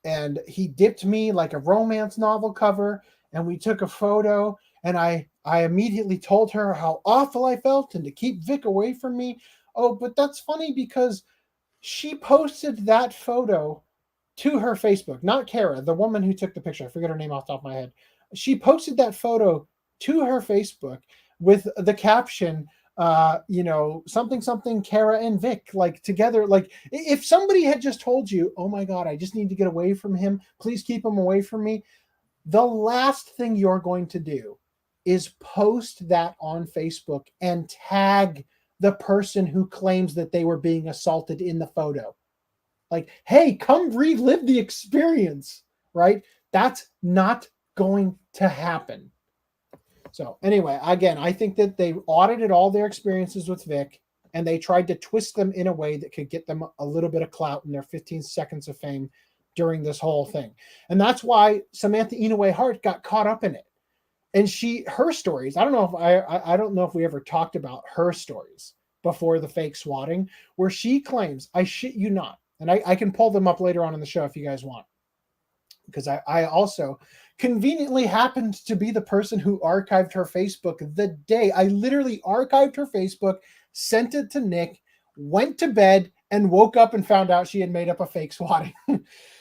And he dipped me like a romance novel cover, and we took a photo, and I immediately told her how awful I felt and to keep Vic away from me. Oh, but that's funny because she posted that photo to her Facebook, not Kara, the woman who took the picture. I forget her name off the top of my head. She posted that photo to her Facebook with the caption, you know, something Kara and Vic, like together. Like if somebody had just told you, oh my God, I just need to get away from him, please keep him away from me, the last thing you're going to do is post that on Facebook and tag the person who claims that they were being assaulted in the photo. Like, hey, come relive the experience, right? That's not going to happen. So anyway, again, I think that they audited all their experiences with Vic, and they tried to twist them in a way that could get them a little bit of clout in their 15 seconds of fame during this whole thing. And that's why Samantha Inoue Hart got caught up in it. And her stories, I don't know if we ever talked about her stories before the fake swatting, where she claims, I shit you not, and I can pull them up later on in the show if you guys want, because I also conveniently happened to be the person who archived her Facebook the day. I literally archived her Facebook, sent it to Nick, went to bed, and woke up and found out she had made up a fake swatting.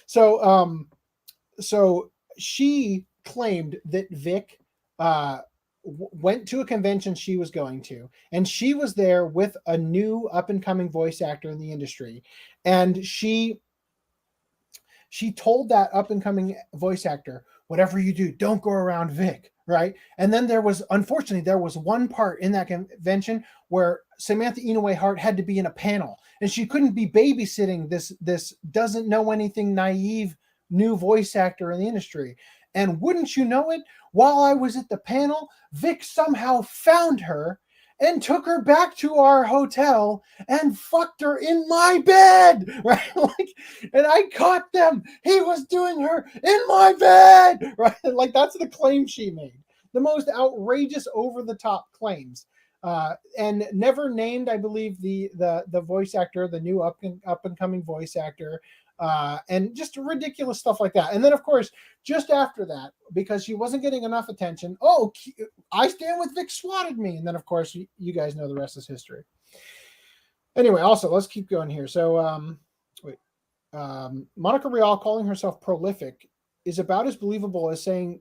So she claimed that Vic went to a convention she was going to, and she was there with a new up-and-coming voice actor in the industry, and she told that up-and-coming voice actor, whatever you do, don't go around Vic, right? And then there was one part in that convention where Samantha Inoue Hart had to be in a panel, and she couldn't be babysitting this doesn't know anything, naive new voice actor in the industry. And wouldn't you know it, while I was at the panel, Vic somehow found her and took her back to our hotel and fucked her in my bed, right? Like, and I caught them. He was doing her in my bed, right? Like, that's the claim she made. The most outrageous, over-the-top claims. And never named, I believe, the voice actor, the new up-and-coming voice actor, and just ridiculous stuff like that. And then, of course, just after that, because she wasn't getting enough attention, oh, I Stand With Vic swatted me. And then, of course, you guys know the rest is history. Anyway, also, let's keep going here. So, Monica Rial calling herself prolific is about as believable as saying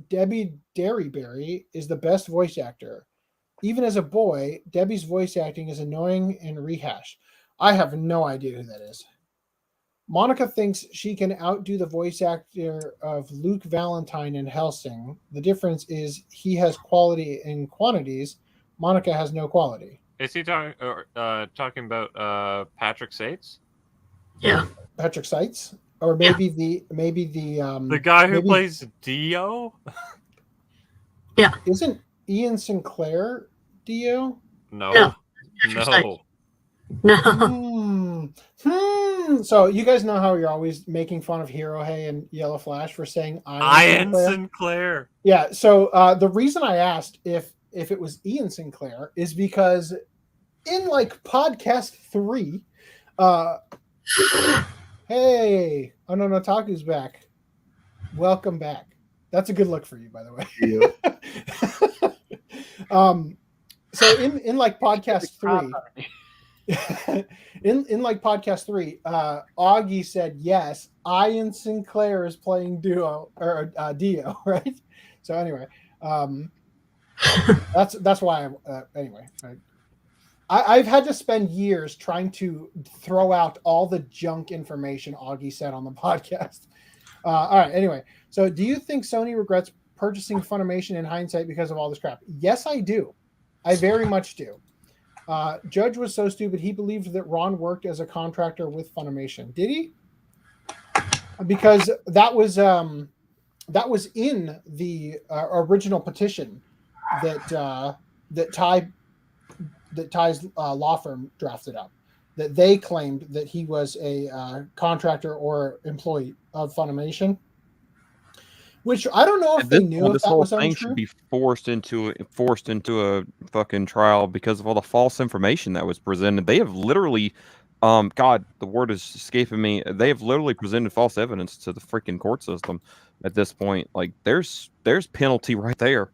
Debbie Derryberry is the best voice actor. Even as a boy, Debbie's voice acting is annoying and rehashed. I have no idea who that is. Monica thinks she can outdo the voice actor of Luke Valentine in Hellsing. The difference is he has quality in quantities. Monica has no quality. Is he talking about Patrick Seitz? Yeah, Patrick Seitz, or maybe the guy who plays Dio. Yeah, isn't Ian Sinclair Dio? No. So you guys know how you're always making fun of Hirohei and Yellow Flash for saying Ian Sinclair. Yeah. So the reason I asked if it was Ian Sinclair is because in like podcast 3, hey, Ononotaku's back. Welcome back. That's a good look for you, by the way. Yeah. So in like podcast 3. in like podcast 3, Augie said yes, Ian Sinclair is playing Dio, right? So anyway, That's why. Anyway, I've had to spend years trying to throw out all the junk information Augie said on the podcast. All right. Anyway, so do you think Sony regrets purchasing Funimation in hindsight because of all this crap? Yes, I do. I very much do. Judge was so stupid he believed that Ron worked as a contractor with Funimation. Did he? Because that was in the original petition that Ty's law firm drafted up. That they claimed that he was a contractor or employee of Funimation. Which I don't know if they knew if that was untrue. This whole thing should be forced into a fucking trial because of all the false information that was presented. They have literally, God, the word is escaping me. They have literally presented false evidence to the freaking court system at this point. Like, there's penalty right there.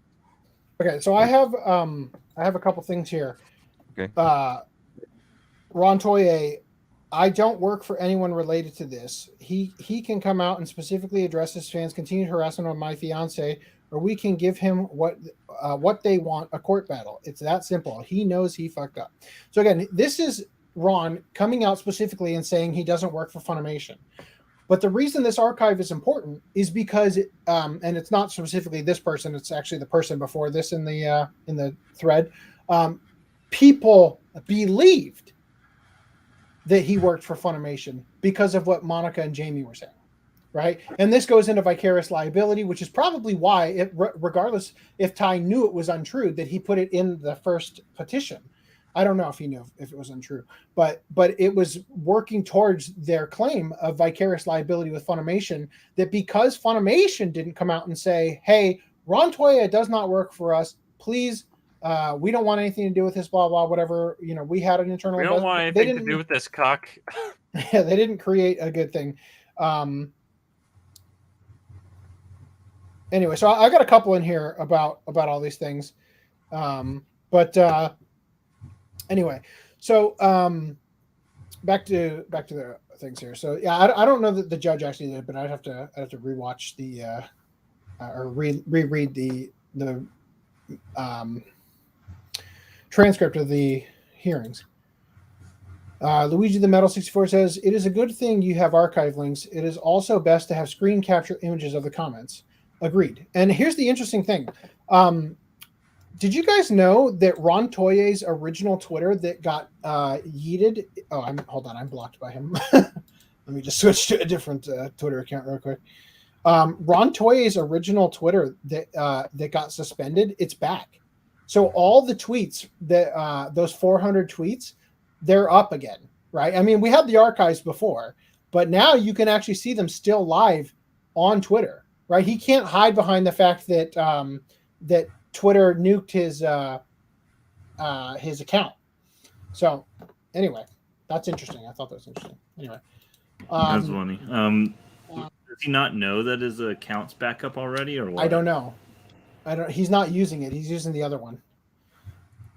Okay, so I have a couple things here. Okay. Ron Toye, I don't work for anyone related to this. He can come out and specifically address his fans' continued harassment of my fiance, or we can give him what they want, a court battle. It's that simple. He knows he fucked up. So again, this is Ron coming out specifically and saying he doesn't work for Funimation. But the reason this archive is important is because, and it's not specifically this person, it's actually the person before this in the thread. People believed that he worked for Funimation because of what Monica and Jamie were saying, right? And this goes into vicarious liability, which is probably why, regardless if Ty knew it was untrue, that he put it in the first petition. I don't know if he knew if it was untrue, but it was working towards their claim of vicarious liability with Funimation, that because Funimation didn't come out and say, hey, Ron Toye does not work for us, please, we don't want anything to do with this, blah, blah, whatever. You know, we had an internal... We don't want anything to do with this cock. Yeah, they didn't create a good thing. Anyway, so I got a couple in here about all these things. Anyway, so back to the things here. So yeah, I don't know that the judge actually did, but I'd have to rewatch the or reread the transcript of the hearings. Luigi the Metal 64 says, it is a good thing you have archive links. It is also best to have screen capture images of the comments. Agreed. And here's the interesting thing. Did you guys know that Ron Toye's original Twitter that got yeeted? Oh, hold on. I'm blocked by him. Let me just switch to a different Twitter account real quick. Ron Toye's original Twitter that got suspended, it's back. So all the tweets that those 400 tweets, they're up again, right? I mean, we had the archives before, but now you can actually see them still live on Twitter, right? He can't hide behind the fact that that Twitter nuked his account. So anyway, that's interesting. I thought that was interesting. Anyway, that's funny. Does he not know that his account's back up already, or what? I don't know. He's not using it. He's using the other one.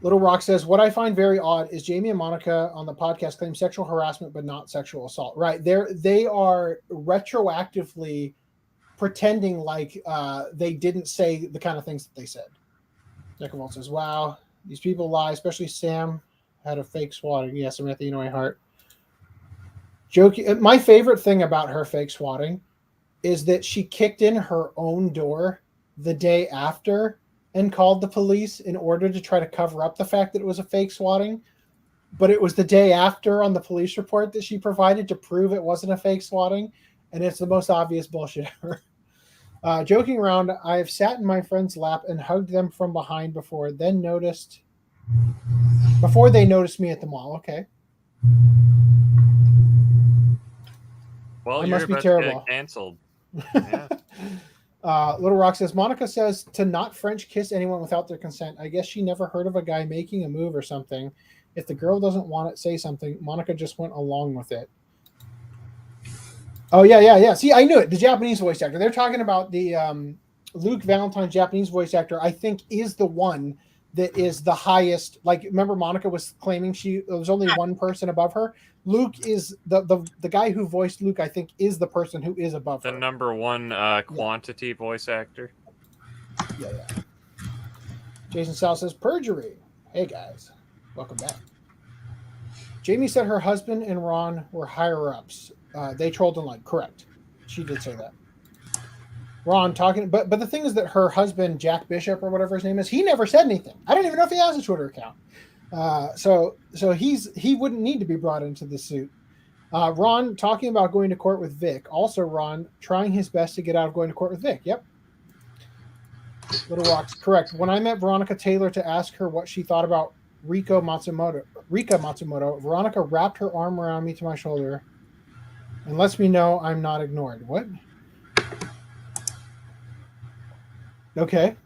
Little Rock says, what I find very odd is Jamie and Monica on the podcast claim sexual harassment, but not sexual assault. Right. They are retroactively pretending like they didn't say the kind of things that they said. Neckervolt says, wow, these people lie, especially Sam had a fake swatting. Yes, Samantha, you know my heart. Joking. My favorite thing about her fake swatting is that she kicked in her own door the day after and called the police in order to try to cover up the fact that it was a fake swatting. But it was the day after on the police report that she provided to prove it wasn't a fake swatting. And it's the most obvious bullshit ever. Joking around, I've sat in my friend's lap and hugged them from behind before they noticed me at the mall. Okay. Well, I you're must be about terrible. to get canceled. Yeah. Little Rock says, Monica says to not French kiss anyone without their consent. I guess she never heard of a guy making a move or something. If the girl doesn't want it, say something. Monica just went along with it. Oh, yeah. See, I knew it. The Japanese voice actor. They're talking about the Luke Valentine Japanese voice actor, I think, is the one that is the highest. Like, remember Monica was claiming there was only one person above her? Luke is the guy who voiced Luke, I think, is the person who is above her. The number one quantity voice actor. Yeah. Jason Sal says perjury. Hey guys, welcome back. Jamie said her husband and Ron were higher ups. They trolled and correct. She did say that. Ron talking, but the thing is that her husband, Jack Bishop or whatever his name is, he never said anything. I don't even know if he has a Twitter account. So he wouldn't need to be brought into the suit. Ron talking about going to court with Vic. Also, Ron trying his best to get out of going to court with Vic. Yep. Little Rocks, correct. When I met Veronica Taylor to ask her what she thought about Rika Matsumoto, Veronica wrapped her arm around me to my shoulder and lets me know I'm not ignored. What? Okay.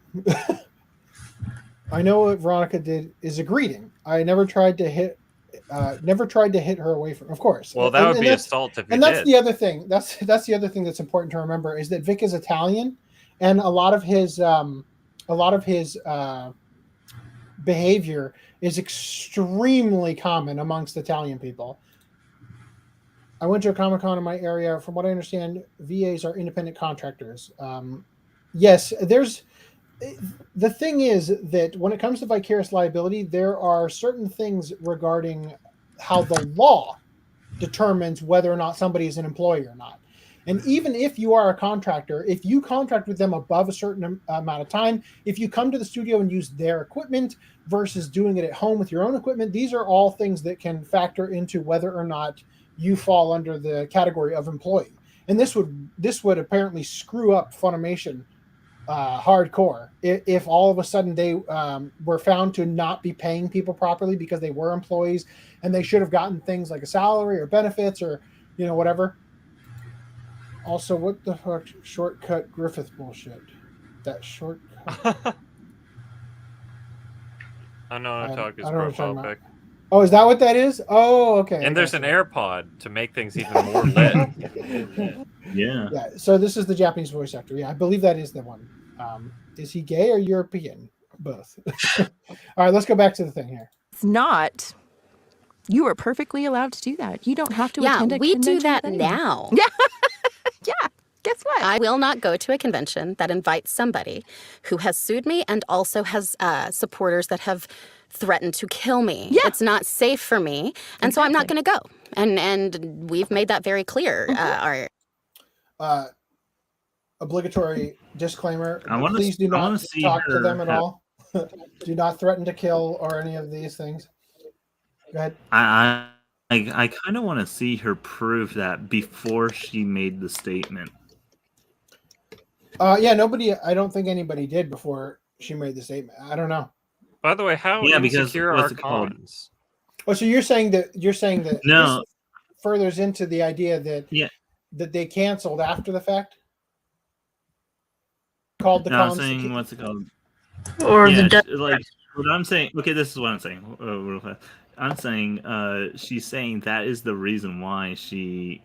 I know what Veronica did is a greeting. I never tried to hit her away from, of course. Well, that would be assault if you did. And that's the other thing. That's the other thing that's important to remember is that Vic is Italian, and a lot of his behavior is extremely common amongst Italian people. I went to a Comic-Con in my area. From what I understand, VAs are independent contractors. Yes, the thing is that when it comes to vicarious liability, there are certain things regarding how the law determines whether or not somebody is an employee or not. And even if you are a contractor, if you contract with them above a certain amount of time, if you come to the studio and use their equipment versus doing it at home with your own equipment, these are all things that can factor into whether or not you fall under the category of employee. And this would apparently screw up Funimation hardcore if all of a sudden they were found to not be paying people properly because they were employees and they should have gotten things like a salary or benefits or whatever. Also, what the fuck shortcut Griffith bullshit? That shortcut. I know to talk his profile pic. Oh, is that what that is? Oh, okay. And there's an AirPod to make things even more lit. Yeah. So this is the Japanese voice actor. Yeah, I believe that is the one. Is he gay or European? Both. All right, let's go back to the thing here. It's not. You are perfectly allowed to do that. You don't have to attend a convention. Yeah, we do that now. Yeah. Yeah. Guess what? I will not go to a convention that invites somebody who has sued me and also has supporters that have threatened to kill me. Yeah. It's not safe for me, and so I'm not going to go. And we've made that very clear. Obligatory disclaimer. Please Please do not talk to them at all. Do not threaten to kill or any of these things. Go ahead. I kind of want to see her prove that before she made the statement. I don't think anybody did before she made the statement. I don't know. By the way, how insecure are cons? Oh, so you're saying that no. This furthers into the idea that that they canceled after the fact? Called the cons. I'm saying, what's it called? Or the what I'm saying. Okay, this is what I'm saying. Real fast. I'm saying she's saying that is the reason why she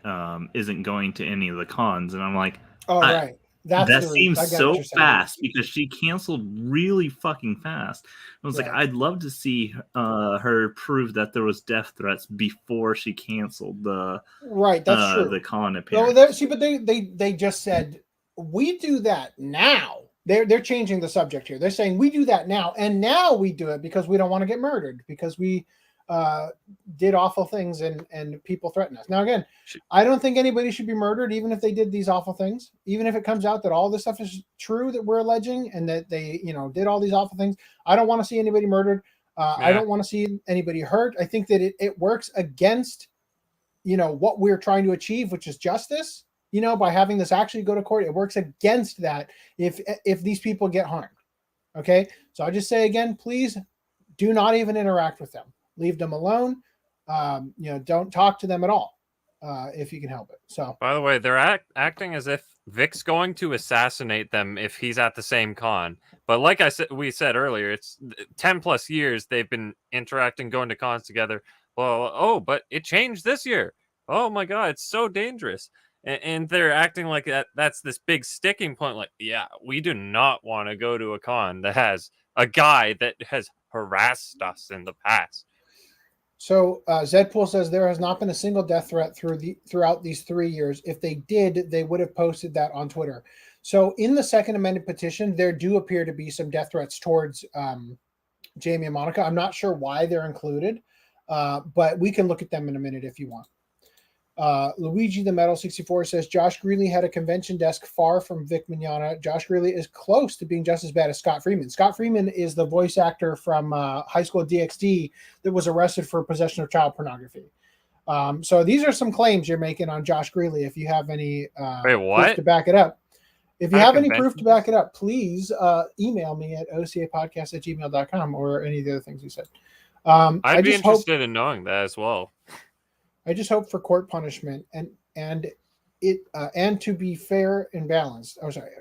isn't going to any of the cons, and I'm like, right. That seems so fast because she canceled really fucking fast. I was like, I'd love to see her prove that there was death threats before she canceled the that's true. The con appearance. But they just said we do that now. They're changing the subject here. They're saying we do that now, and now we do it because we don't want to get murdered because we did awful things and people threaten us. Now again, I don't think anybody should be murdered even if they did these awful things. Even if it comes out that all this stuff is true that we're alleging and that they did all these awful things, I don't want to see anybody murdered. I don't want to see anybody hurt. I think that it works against what we're trying to achieve, which is justice. By having this actually go to court, it works against that if these people get harmed. Okay, so I just say again, please do not even interact with them. Leave them alone. Don't talk to them at all if you can help it. So, by the way, they're acting as if Vic's going to assassinate them if he's at the same con. But like we said earlier, it's 10 plus years they've been interacting, going to cons together. Well, but it changed this year. Oh my God, it's so dangerous. And they're acting like that's this big sticking point. Like, yeah, we do not want to go to a con that has a guy that has harassed us in the past. So Zedpool says there has not been a single death threat throughout these 3 years. If they did, they would have posted that on Twitter. So in the second amended petition, there do appear to be some death threats towards Jamie and Monica. I'm not sure why they're included, but we can look at them in a minute if you want. Luigi the Metal 64 says Josh Greeley had a convention desk far from Vic Mignogna. Josh Greeley is close to being just as bad as Scott Freeman. Scott Freeman is the voice actor from High School DxD that was arrested for possession of child pornography. So these are some claims you're making on Josh Greeley. If you have any proof to back it up. If you have any proof to back it up, please email me at ocapodcast@gmail.com or any of the other things you said. I'd be interested in knowing that as well. I just hope for court punishment and to be fair and balanced. Oh, sorry.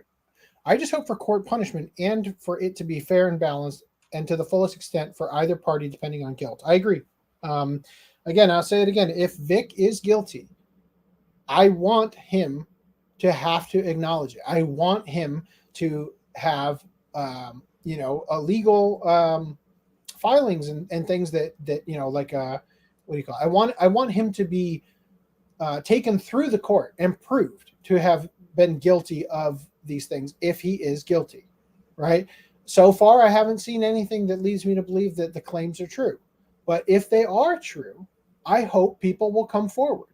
I just hope for court punishment and for it to be fair and balanced and to the fullest extent for either party, depending on guilt. I agree. Again, I'll say it again. If Vic is guilty, I want him to have to acknowledge it. I want him to have, illegal filings and things that like what do you call it? I want him to be taken through the court and proved to have been guilty of these things if he is guilty, right? So far, I haven't seen anything that leads me to believe that the claims are true. But if they are true, I hope people will come forward.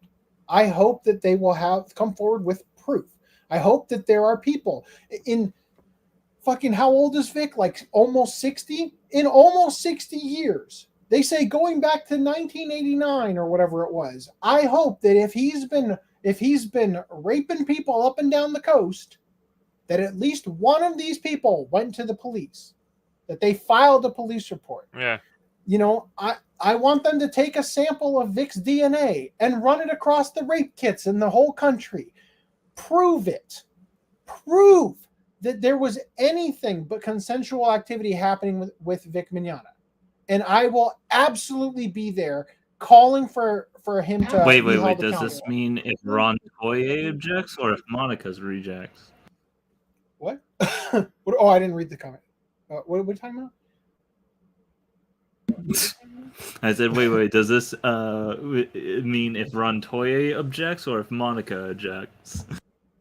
I hope that they will come forward with proof. I hope that there are people in fucking, how old is Vic? Like almost 60? In almost 60 years. They say going back to 1989 or whatever it was. I hope that if he's been raping people up and down the coast, that at least one of these people went to the police, that they filed a police report. Yeah. I want them to take a sample of Vic's DNA and run it across the rape kits in the whole country. Prove it. Prove that there was anything but consensual activity happening with Vic Mignogna. And I will absolutely be there calling for him to. Wait. Does this mean if Ron Toye objects or if Monica's rejects? What? Oh, I didn't read the comment. What are we talking about? I said, wait. Does this mean if Ron Toye objects or if Monica objects?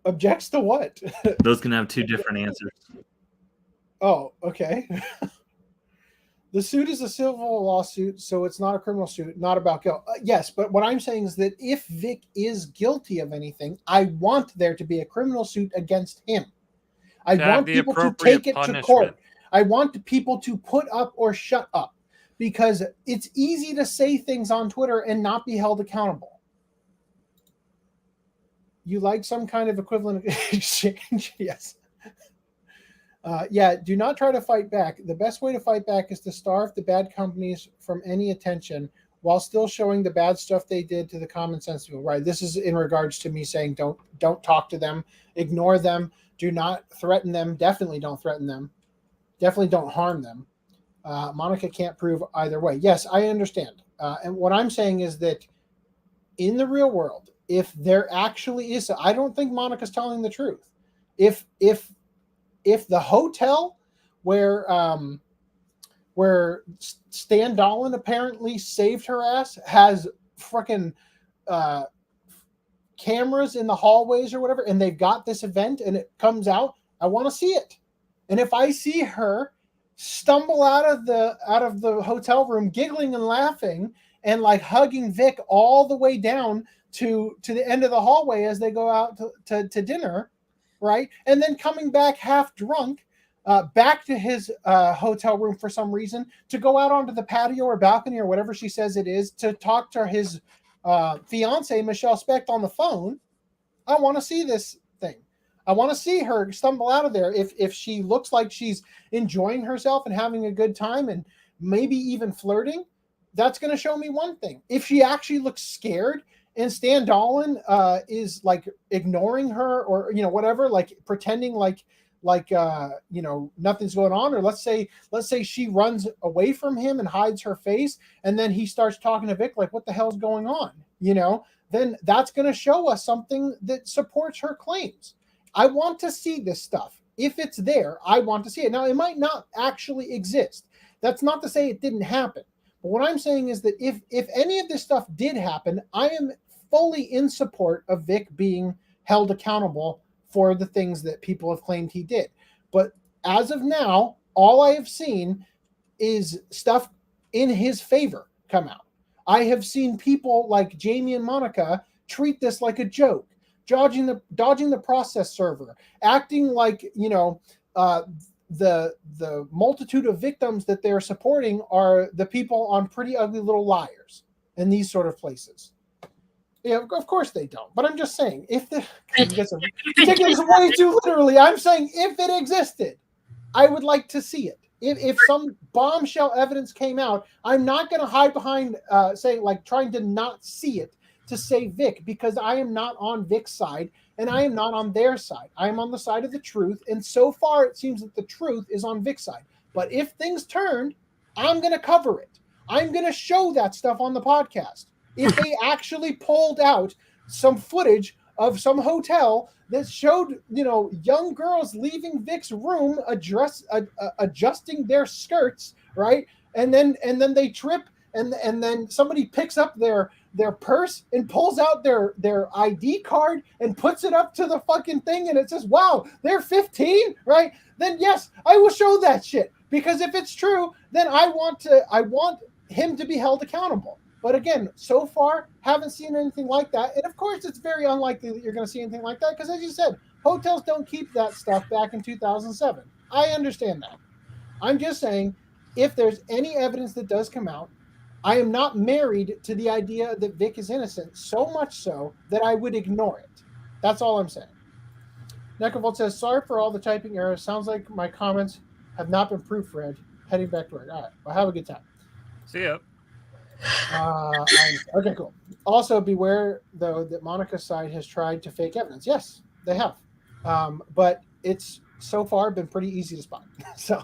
Objects to what? Those can have two different answers. Oh, okay. The suit is a civil lawsuit, so it's not a criminal suit, not about guilt. Yes, but what I'm saying is that if Vic is guilty of anything, I want there to be a criminal suit against him. I want people to take it to court. I want people to put up or shut up because it's easy to say things on Twitter and not be held accountable. You like some kind of equivalent exchange? Yes. Do not try to fight back. The best way to fight back is to starve the bad companies from any attention while still showing the bad stuff they did to the common sense people. Right. This is in regards to me saying don't talk to them, ignore them, do not threaten them. Definitely don't threaten them. Definitely don't harm them. Monica can't prove either way. Yes, I understand. And what I'm saying is that in the real world, if there actually is, I don't think Monica's telling the truth. If the hotel where Stan Dahlin apparently saved her ass has freaking cameras in the hallways or whatever, and they've got this event and it comes out, I want to see it. And if I see her stumble out of the hotel room giggling and laughing and like hugging Vic all the way down to the end of the hallway as they go out to dinner, right? And then coming back half drunk back to his hotel room for some reason to go out onto the patio or balcony or whatever she says it is to talk to his fiance, Michelle Specht, on the phone. I want to see this thing. I want to see her stumble out of there. If she looks like she's enjoying herself and having a good time and maybe even flirting, that's going to show me one thing. If she actually looks scared and Stan Dahlin is like ignoring her or, whatever, like pretending like nothing's going on, or let's say she runs away from him and hides her face, and then he starts talking to Vic like, what the hell's going on? Then that's going to show us something that supports her claims. I want to see this stuff. If it's there, I want to see it. Now, it might not actually exist. That's not to say it didn't happen. But what I'm saying is that if any of this stuff did happen, I am fully in support of Vic being held accountable for the things that people have claimed he did. But as of now, all I have seen is stuff in his favor come out. I have seen people like Jamie and Monica treat this like a joke, dodging the process server, acting like, you know, the multitude of victims that they're supporting are the people on Pretty Ugly Little Liars and these sort of places. Yeah, of course they don't. But I'm just saying, if the taking this way too literally, I'm saying if it existed, I would like to see it. If some bombshell evidence came out, I'm not going to hide behind saying, like, trying to not see it to say Vic, because I am not on Vic's side and I am not on their side. I am on the side of the truth, and so far it seems that the truth is on Vic's side. But if things turned, I'm going to cover it. I'm going to show that stuff on the podcast. If they actually pulled out some footage of some hotel that showed, you know, young girls leaving Vic's room, adjusting their skirts, right? And then they trip, and then somebody picks up their purse and pulls out their ID card and puts it up to the fucking thing, and it says, wow, they're 15, right? Then yes, I will show that shit, because if it's true, then I want him to be held accountable. But again, so far, haven't seen anything like that. And of course, it's very unlikely that you're going to see anything like that, because as you said, hotels don't keep that stuff back in 2007. I understand that. I'm just saying, if there's any evidence that does come out, I am not married to the idea that Vic is innocent, so much so that I would ignore it. That's all I'm saying. Necavolt says, sorry for all the typing errors. Sounds like my comments have not been proofread. Heading back to work. All right. Well, have a good time. See ya. Okay, cool. Also, beware, though, that Monica's side has tried to fake evidence. Yes, they have. But it's so far been pretty easy to spot. So,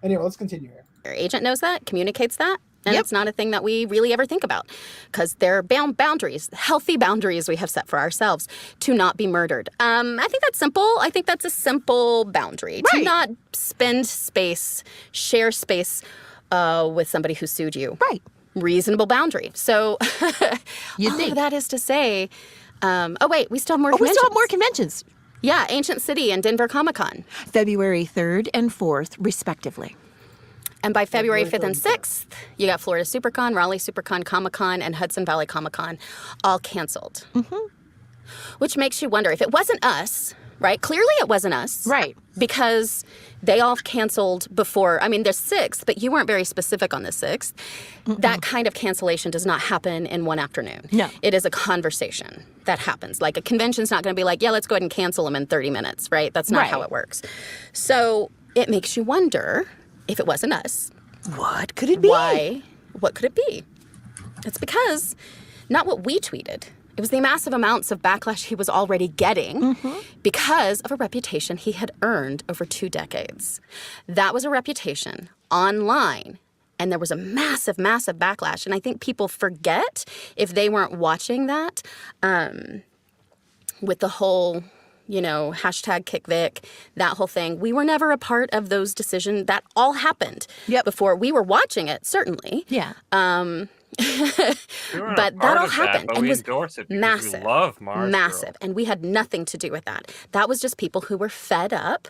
anyway, let's continue here. Your agent knows that, communicates that, and it's not a thing that we really ever think about, because there are boundaries, healthy boundaries we have set for ourselves to not be murdered. I think that's simple. I think that's a simple boundary. Right. To not spend space, share space with somebody who sued you. Right. Reasonable boundary. So you think that is to say, wait, we still have more conventions. We still have more conventions. Yeah, Ancient City and Denver Comic-Con. February 3rd and 4th, respectively. And by February 5th and 6th, you got Florida SuperCon, Raleigh SuperCon, Comic-Con, and Hudson Valley Comic-Con all canceled. Mm-hmm. Which makes you wonder, if it wasn't us, right? Clearly it wasn't us. Right. Because they all canceled before, I mean, there's 6th, but you weren't very specific on the 6th. Mm-mm. That kind of cancellation does not happen in one afternoon. No. It is a conversation that happens. Like, a convention's not going to be like, yeah, let's go ahead and cancel them in 30 minutes, right? That's not how it works. So it makes you wonder, if it wasn't us, what could it be? Why? What could it be? It's because not what we tweeted. It was the massive amounts of backlash he was already getting because of a reputation he had earned over 2 decades. That was a reputation online, and there was a massive, massive backlash. And I think people forget, if they weren't watching that, with the whole, you know, hashtag KickVic, that whole thing. We were never a part of those decisions. That all happened before. We were watching it, certainly. Yeah. But that all happened and was massive. We love Mars massive. Girl. And we had nothing to do with that. That was just people who were fed up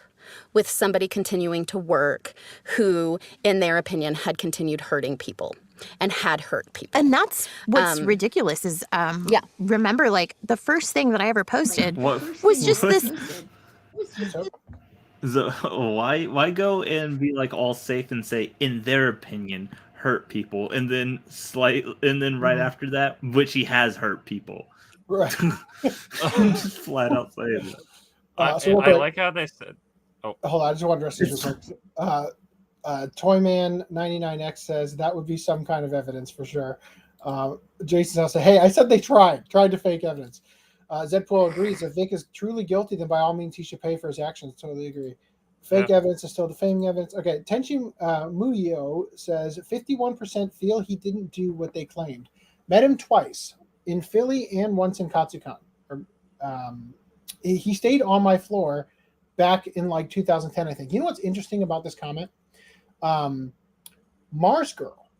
with somebody continuing to work who, in their opinion, had continued hurting people and had hurt people. And that's what's ridiculous is, remember, like, the first thing that I ever posted was just this. So why go and be like all safe and say, in their opinion, hurt people, and then right after that, which he has hurt people. Right. I'm just flat out saying that. I like how they said. Oh, hold on, I just want to address this real quick. Toyman99X says that would be some kind of evidence for sure. Jason also said, hey, I said they tried to fake evidence. Zedpool agrees. If Vic is truly guilty, then by all means he should pay for his actions. Totally agree. Fake evidence is still defaming evidence. Okay, Tenchi Muyo says 51% feel he didn't do what they claimed. Met him twice, in Philly and once in Katsukan. He stayed on my floor back in like 2010, I think. You know what's interesting about this comment? Mars Girl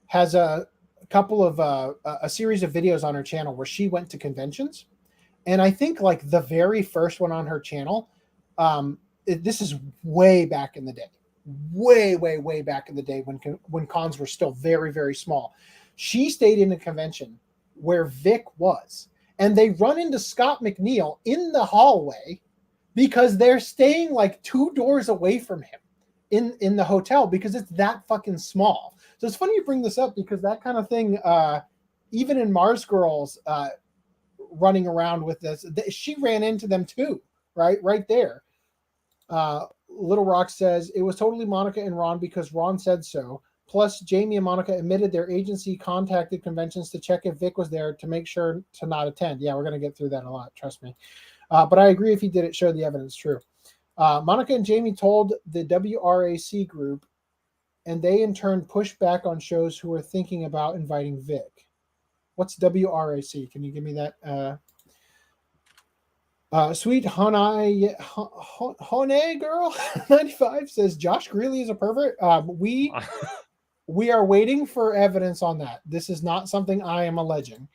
has a couple of a series of videos on her channel where she went to conventions, And I think like the very first one on her channel, this is way back in the day, way back in the day when cons were still very, very small. She stayed in a convention where Vic was, and they run into Scott McNeil in the hallway because they're staying like 2 doors away from him in the hotel because it's that fucking small. So it's funny you bring this up because that kind of thing, even in Mars Girls, running around with this, she ran into them too, right there. Little Rock says it was totally Monica and Ron because Ron said so. Plus, Jamie and Monica admitted their agency contacted conventions to check if Vic was there to make sure to not attend. Yeah, we're going to get through that a lot, trust me. But I agree if he did it, show the evidence true. Monica and Jamie told the WRAC group, and they in turn pushed back on shows who were thinking about inviting Vic. What's WRAC? Can you give me that? Sweet Hone girl 95 says Josh Greeley is a pervert. We are waiting for evidence on that. This is not something I am alleging.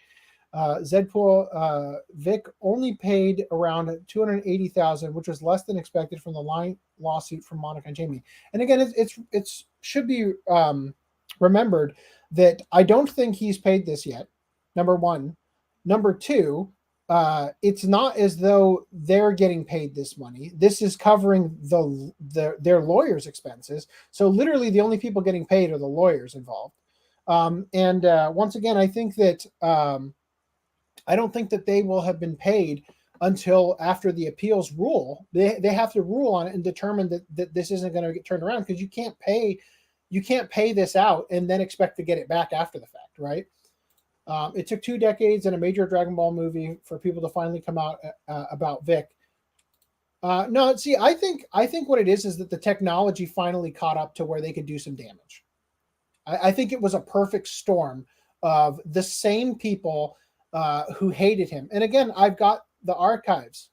Zedpool Vic only paid around $280,000, which was less than expected from the lawsuit from Monica and Jamie. And again, it should be remembered that I don't think he's paid this yet. Number one. Number two, it's not as though they're getting paid this money. This is covering their lawyers' expenses. So literally the only people getting paid are the lawyers involved. Once again, I think that I don't think that they will have been paid until after the appeals rule. They have to rule on it and determine that this isn't going to get turned around, because you can't pay this out and then expect to get it back after the fact, right? It took 2 decades and a major Dragon Ball movie for people to finally come out about Vic. No, see, I think what it is that the technology finally caught up to where they could do some damage. I think it was a perfect storm of the same people who hated him. And again, I've got the archives.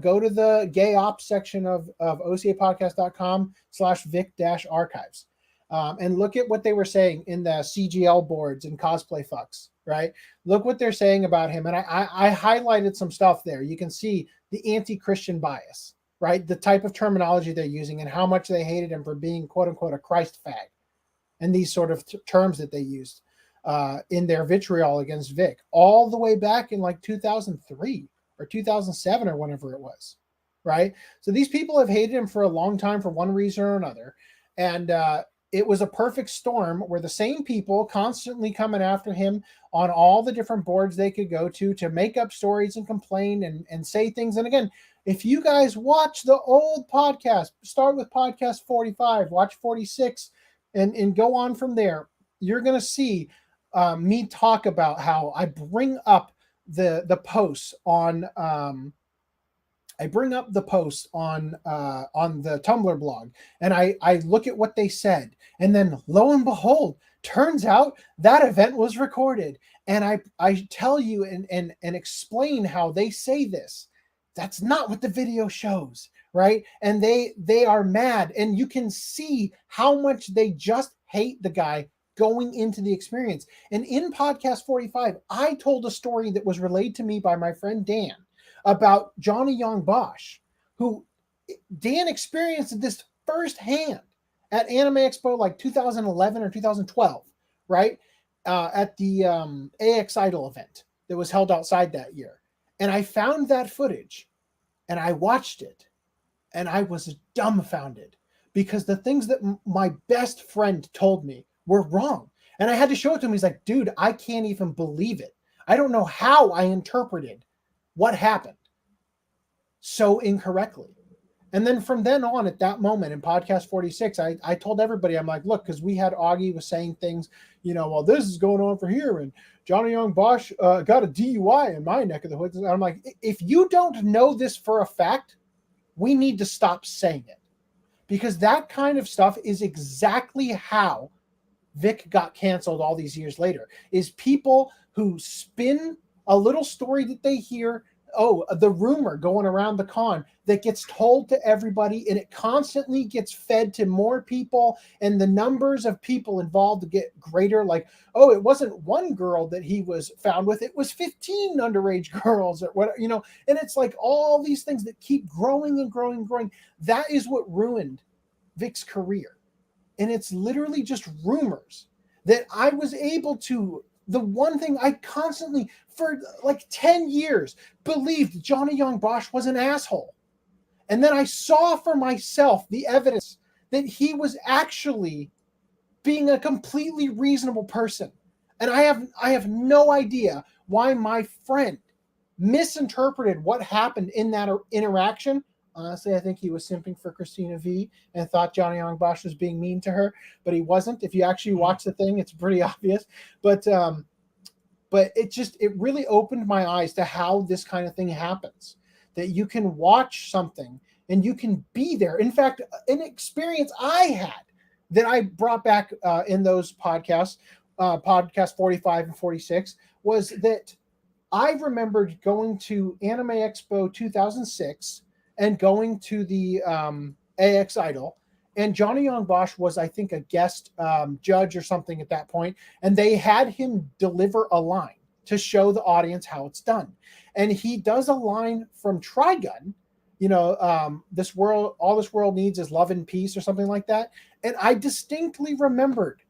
Go to the gay ops section of OCAPodcast.com/Vic-archives. And look at what they were saying in the CGL boards and cosplay fucks, right? Look what they're saying about him. And I highlighted some stuff there. You can see the anti-Christian bias, right? The type of terminology they're using and how much they hated him for being, quote unquote, a Christ fag. And these sort of terms that they used in their vitriol against Vic all the way back in like 2003 or 2007 or whenever it was, right? So these people have hated him for a long time for one reason or another. And it was a perfect storm where the same people constantly coming after him on all the different boards they could go to make up stories and complain and say things. And again, if you guys watch the old podcast, start with podcast 45, watch 46, and go on from there, you're going to see me talk about how I bring up the posts on the Tumblr blog, and I look at what they said, and then lo and behold, turns out that event was recorded, and I tell you and explain how they say this. That's not what the video shows, right? And they are mad, and you can see how much they just hate the guy going into the experience. And in podcast 45, I told a story that was relayed to me by my friend Dan about Johnny Young Bosch, who Dan experienced this firsthand at Anime Expo like 2011 or 2012, right? At the AX Idol event that was held outside that year. And I found that footage and I watched it and I was dumbfounded because the things that my best friend told me were wrong. And I had to show it to him. He's like, dude, I can't even believe it. I don't know how I interpreted what happened so incorrectly. And then from then on, at that moment in podcast 46, I told everybody, I'm like, look, because we had Augie was saying things, well, this is going on for here, and Johnny Young Bosch got a DUI in my neck of the woods. And I'm like, if you don't know this for a fact, we need to stop saying it, because that kind of stuff is exactly how Vic got canceled all these years later, is people who spin a little story that they hear, the rumor going around the con that gets told to everybody, and it constantly gets fed to more people, and the numbers of people involved get greater. Like, oh, it wasn't one girl that he was found with, it was 15 underage girls, or what, and it's like all these things that keep growing and growing and growing. That is what ruined Vic's career. And it's literally just rumors that I was able to. The one thing I constantly, for like 10 years, believed Johnny Young Bosch was an asshole. And then I saw for myself the evidence that he was actually being a completely reasonable person. And I have no idea why my friend misinterpreted what happened in that interaction. Honestly, I think he was simping for Christina V and thought Johnny Young Bosch was being mean to her, but he wasn't. If you actually watch the thing, it's pretty obvious. But it really opened my eyes to how this kind of thing happens. That you can watch something and you can be there. In fact, an experience I had that I brought back in those podcasts, podcast 45 and 46, was that I remembered going to Anime Expo 2006 and going to the AX Idol, and Johnny Young Bosch was, I think, a guest judge or something at that point, and they had him deliver a line to show the audience how it's done. And he does a line from Trigun, all this world needs is love and peace, or something like that. And I distinctly remembered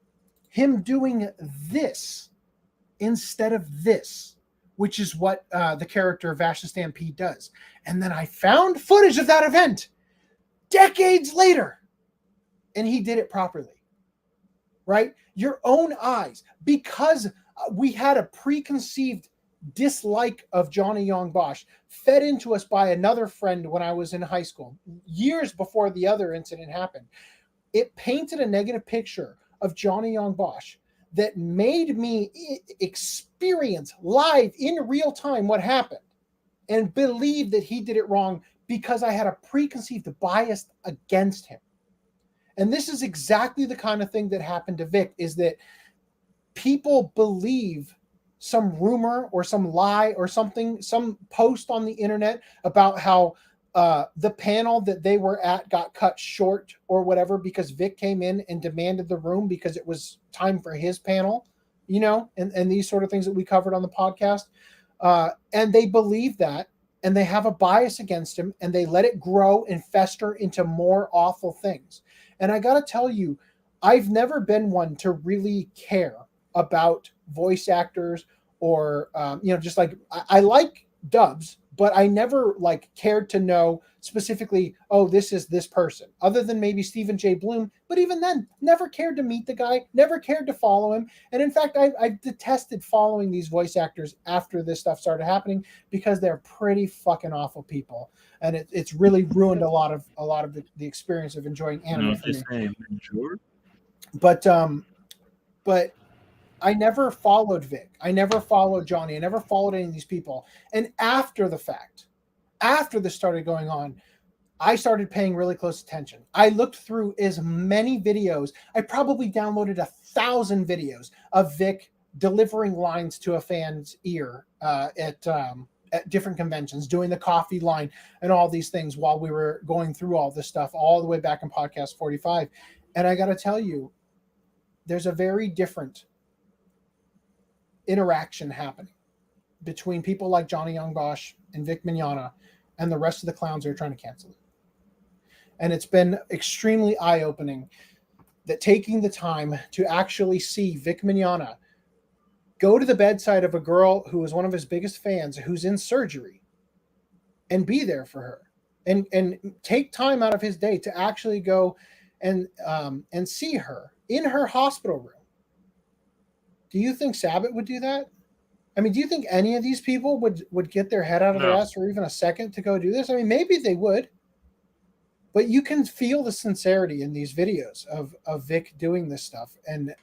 him doing this instead of this, which is what the character Vasha Stampede does. And then I found footage of that event decades later, and he did it properly, right? Your own eyes, because we had a preconceived dislike of Johnny Young Bosch fed into us by another friend when I was in high school, years before the other incident happened. It painted a negative picture of Johnny Young Bosch that made me experience live in real time what happened and believe that he did it wrong because I had a preconceived bias against him. And this is exactly the kind of thing that happened to Vic, is that people believe some rumor or some lie or something, some post on the internet about how the panel that they were at got cut short or whatever because Vic came in and demanded the room because it was time for his panel, and these sort of things that we covered on the podcast. And they believe that, and they have a bias against him, and they let it grow and fester into more awful things. And I got to tell you, I've never been one to really care about voice actors or, just like I like dubs, but I never cared to know specifically, oh, this is this person, other than maybe Stephen J. Bloom. But even then, never cared to meet the guy, never cared to follow him. And in fact, I detested following these voice actors after this stuff started happening because they're pretty fucking awful people. And it's really ruined a lot of the experience of enjoying anime for me. But I never followed Vic. I never followed Johnny. I never followed any of these people. And after the fact, after this started going on, I started paying really close attention. I looked through as many videos. I probably downloaded 1,000 videos of Vic delivering lines to a fan's ear at different conventions, doing the coffee line and all these things while we were going through all this stuff all the way back in podcast 45. And I got to tell you, there's a very different interaction happening between people like Johnny Young Bosch and Vic Mignogna and the rest of the clowns who are trying to cancel it. And it's been extremely eye-opening that taking the time to actually see Vic Mignogna go to the bedside of a girl who is one of his biggest fans who's in surgery and be there for her and take time out of his day to actually go and see her in her hospital room. Do you think Sabbath would do that? I mean, do you think any of these people would get their head out of their ass for even a second to go do this? I mean, maybe they would, but you can feel the sincerity in these videos of Vic doing this stuff. And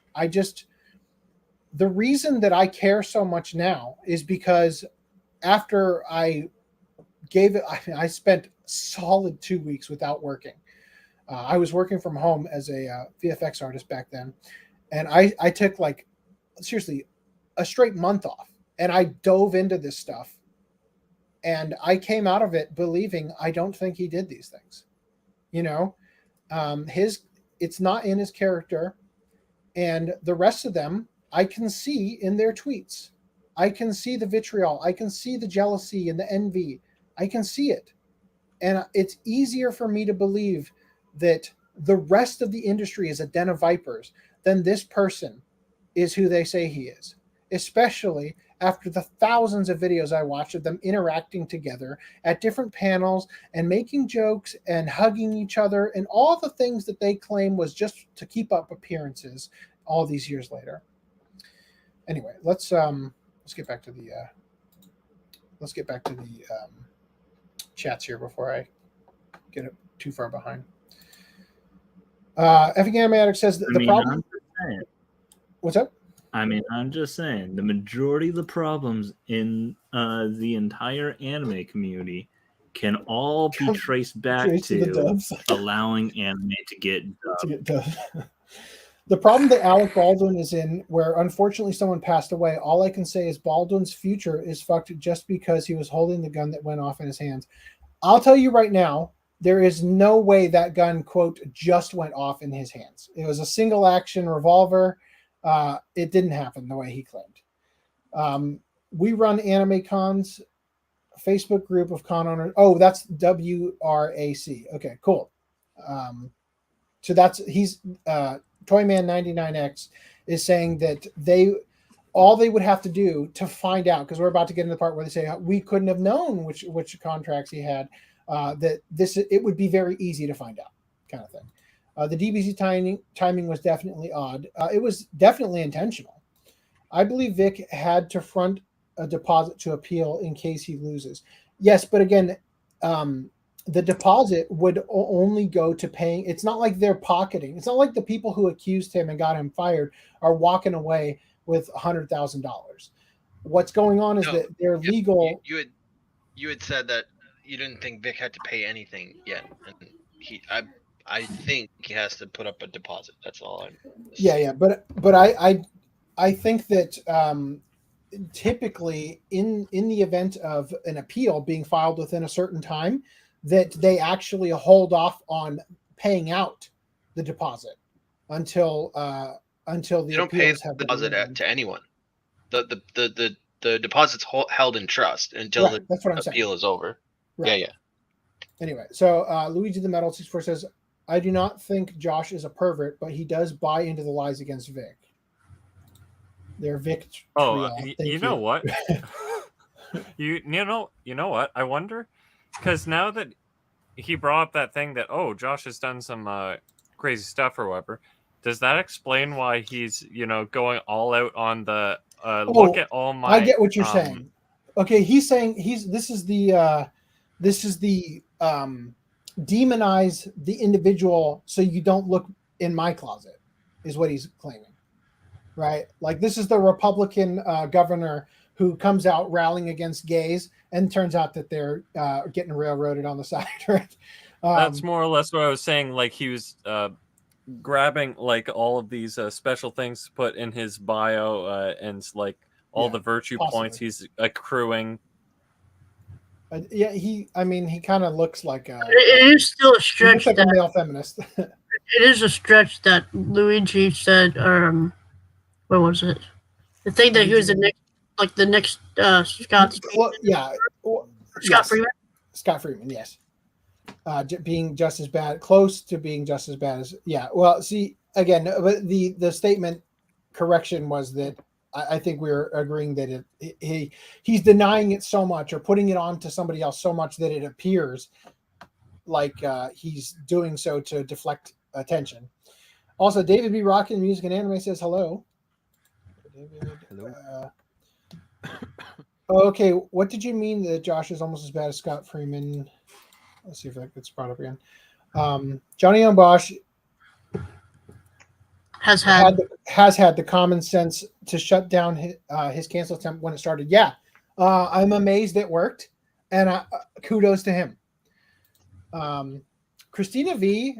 the reason that I care so much now is because after I spent solid 2 weeks without working. I was working from home as a VFX artist back then. And I took seriously a straight month off, and I dove into this stuff And I came out of it believing I don't think he did these things. It's not in his character, and the rest of them I can see in their tweets. I can see the vitriol. I can see the jealousy and the envy. I can see it. And it's easier for me to believe that the rest of the industry is a den of vipers than this person is who they say he is, especially after the thousands of videos I watched of them interacting together at different panels and making jokes and hugging each other and all the things that they claim was just to keep up appearances all these years later. Anyway, let's get back to the chats here before I get it too far behind. Effing Anime Addict says that the problem. What's up? I mean, I'm just saying the majority of the problems in the entire anime community can all be traced back to allowing anime to get dubbed. The problem that Alec Baldwin is in, where unfortunately someone passed away, all I can say is Baldwin's future is fucked just because he was holding the gun that went off in his hands. I'll tell you right now, there is no way that gun, quote, just went off in his hands. It was a single action revolver. It didn't happen the way he claimed. We run Anime Cons, Facebook group of con owners. Oh, that's WRAC. Okay, cool. So he's Toyman99X is saying that all they would have to do to find out, because we're about to get in the part where they say we couldn't have known which contracts he had, that it would be very easy to find out, kind of thing. The DBZ timing was definitely odd. It was definitely intentional. I believe Vic had to front a deposit to appeal in case he loses. Yes, but again, the deposit would only go to paying. It's not like they're pocketing. It's not like the people who accused him and got him fired are walking away with $100,000. What's going on is that they're legal. You had said that you didn't think Vic had to pay anything yet, and I think he has to put up a deposit. That's all. But I think that typically in the event of an appeal being filed within a certain time, that they actually hold off on paying out the deposit until the you don't pay the deposit to anyone. The deposit's held in trust until the appeal is over. Right. Yeah. Anyway, so Luigi the Metal 64 says, I do not think Josh is a pervert, but he does buy into the lies against Vic. They're Vic. You know what? you know what? I wonder, because now that he brought up that thing that Josh has done some crazy stuff or whatever, does that explain why he's going all out on the look at all my? I get what you're saying. Okay, he's saying this is the demonize the individual so you don't look in my closet is what he's claiming, right? Like this is the Republican governor who comes out rallying against gays and turns out that they're getting railroaded on the side, right? That's more or less what I was saying. Like he was grabbing like all of these special things to put in his bio and like all the virtue points he's accruing. He kind of looks like it is still a stretch. Like a male feminist. It is a stretch that Luigi said. What was it? The thing that he was the next Scott. Scott Freeman. Scott Freeman, yes. Being just as bad, close to being just as bad as Well, see again, but the statement correction was that. I think we're agreeing that he's denying it so much or putting it on to somebody else so much that it appears like he's doing so to deflect attention. Also, David B. Rockin' Music and Anime says hello. David, hello. Okay, what did you mean that Josh is almost as bad as Scott Freeman? Let's see if that gets brought up again. Johnny on Bosch has had the common sense to shut down his cancel attempt when it started. Yeah, I'm amazed it worked, and kudos to him. Christina V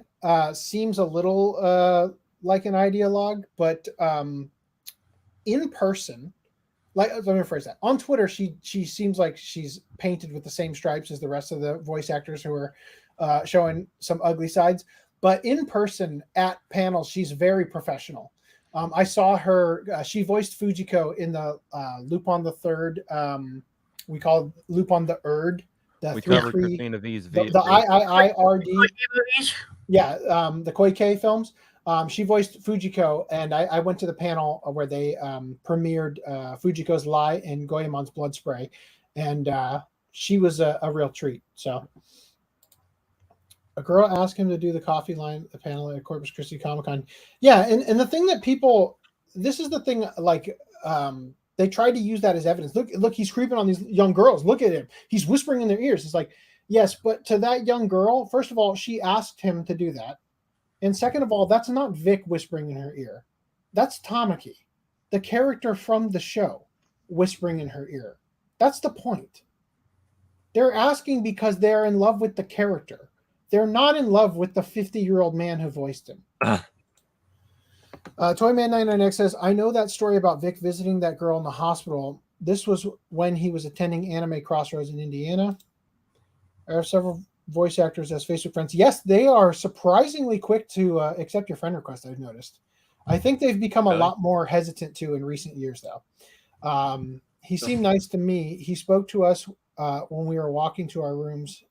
seems a little like an ideologue, but in person, let me rephrase that. On Twitter, she seems like she's painted with the same stripes as the rest of the voice actors who are showing some ugly sides. But in person at panels, she's very professional. I saw her. She voiced Fujiko in the Lupin the Third. We call it Lupin the Erd. We covered Christina V's the IIRD. Yeah, the Koike films. She voiced Fujiko, and I went to the panel where they premiered Fujiko's Lie and Goemon's Blood Spray, and she was a real treat. So, a girl asked him to do the coffee line at the panel at Corpus Christi Comic Con. Yeah, and the thing that people, this is the thing, like, they tried to use that as evidence. Look, he's creeping on these young girls. Look at him. He's whispering in their ears. It's like, yes, but to that young girl, first of all, she asked him to do that. And second of all, that's not Vic whispering in her ear. That's Tamaki, the character from the show, whispering in her ear. That's the point. They're asking because they're in love with the character. They're not in love with the 50-year-old man who voiced him. Toyman99X says, I know that story about Vic visiting that girl in the hospital. This was when he was attending Anime Crossroads in Indiana. There are several voice actors as Facebook friends. Yes, they are surprisingly quick to accept your friend request, I've noticed. I think they've become a lot more hesitant to in recent years, though. He seemed nice to me. He spoke to us when we were walking into our rooms.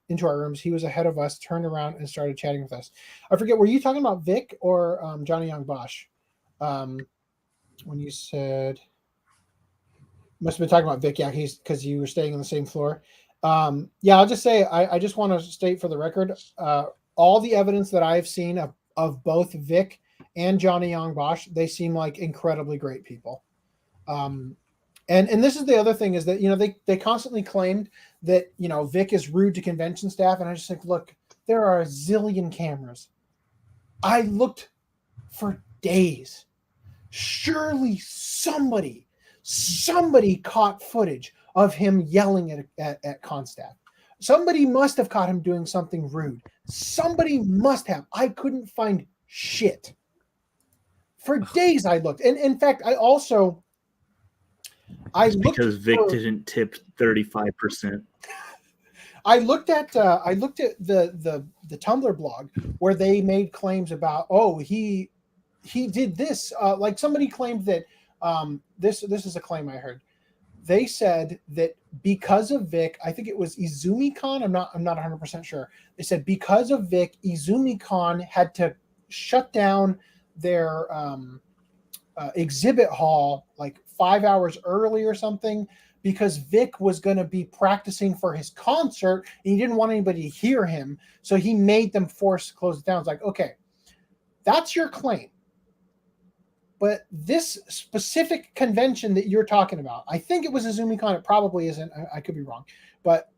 He was ahead of us, turned around, and started chatting with us. I forget, were you talking about Vic or Johnny Young Bosch? When you said, must have been talking about Vic, yeah, he's because you were staying on the same floor. Yeah, I'll just say, I just want to state for the record, all the evidence that I've seen of both Vic and Johnny Young Bosch, they seem like incredibly great people. And this is the other thing is that, you know, they constantly claimed that, you know, Vic is rude to convention staff. And I just think, look, there are a zillion cameras. I looked for days. Surely somebody caught footage of him yelling at con staff. Somebody must have caught him doing something rude. Somebody must have. I couldn't find shit. For days I looked. And in fact, it's because Vic didn't tip 35%. I looked at the Tumblr blog where they made claims about, oh, he did this. Like somebody claimed that this is a claim I heard. They said that because of Vic, I think it was Izumi-Con. I'm not 100% sure. They said because of Vic, Izumi-Con had to shut down their exhibit hall like 5 hours early or something because Vic was going to be practicing for his concert and he didn't want anybody to hear him. So he made them force to close it down. It's like, okay, that's your claim. But this specific convention that you're talking about, I think it was Izumi-Con. It probably isn't. I could be wrong. But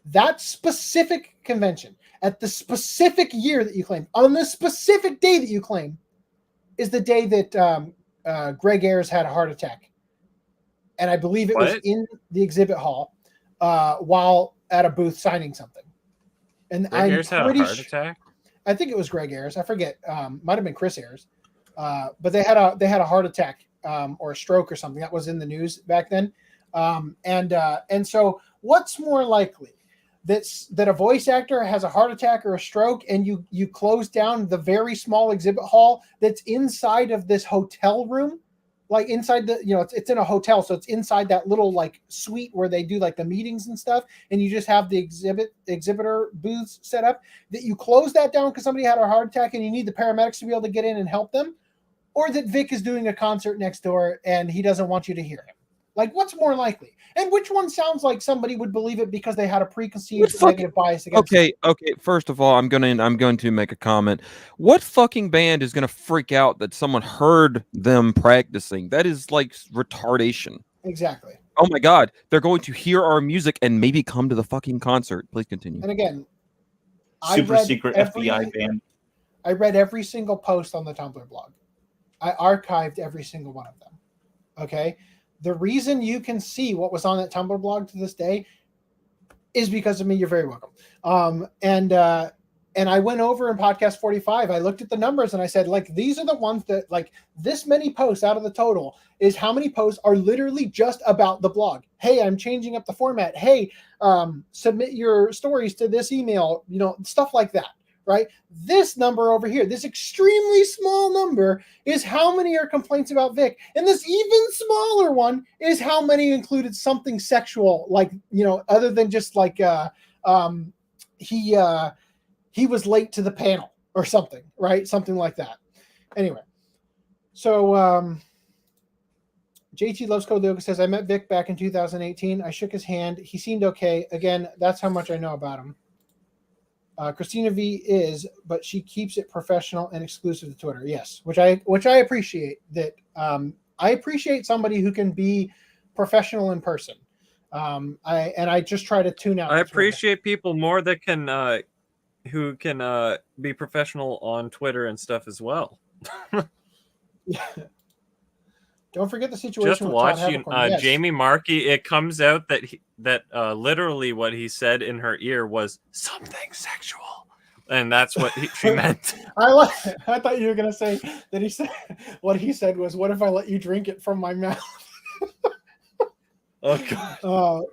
that specific convention at the specific year that you claim, on the specific day that you claim, is the day that Greg Ayres had a heart attack. And I believe it was in the exhibit hall while at a booth signing something. And Greg Ayres had a heart attack? I think it was Greg Ayres. I forget. Might have been Chris Ayres. But they had a heart attack or a stroke or something that was in the news back then. And so what's more likely that a voice actor has a heart attack or a stroke and you close down the very small exhibit hall that's inside of this hotel room, like inside the, you know, it's in a hotel. So it's inside that little like suite where they do like the meetings and stuff. And you just have the exhibitor booths set up, that you close that down because somebody had a heart attack and you need the paramedics to be able to get in and help them. Or that Vic is doing a concert next door and he doesn't want you to hear him. Like, what's more likely? And which one sounds like somebody would believe it because they had a preconceived negative bias against Okay. First of all, I'm going to make a comment. What fucking band is going to freak out that someone heard them practicing? That is like retardation. Exactly. Oh my God. They're going to hear our music and maybe come to the fucking concert. Please continue. And again, super secret FBI band. I read every single post on the Tumblr blog. I archived every single one of them. Okay. The reason you can see what was on that Tumblr blog to this day is because of me. You're very welcome. And And I went over in podcast 45. I looked at the numbers and I said, like, these are the ones that, like, this many posts out of the total is how many posts are literally just about the blog. Hey, I'm changing up the format. Hey, submit your stories to this email, stuff like that, right? This number over here, this extremely small number is how many are complaints about Vic. And this even smaller one is how many included something sexual, like, other than just like, he was late to the panel or something, right? Something like that. Anyway, so JT Loves Code Yoga says, I met Vic back in 2018. I shook his hand. He seemed okay. Again, that's how much I know about him. Christina V is, but she keeps it professional and exclusive to Twitter. Yes, which I appreciate. That I appreciate somebody who can be professional in person. I just try to tune out. I appreciate people more that can who can be professional on Twitter and stuff as well. Yeah. Don't forget the situation. Just watch Jamie Markey. It comes out that literally what he said in her ear was something sexual, and that's what she meant. I thought you were gonna say that he said what he said was, "What if I let you drink it from my mouth?" Oh God.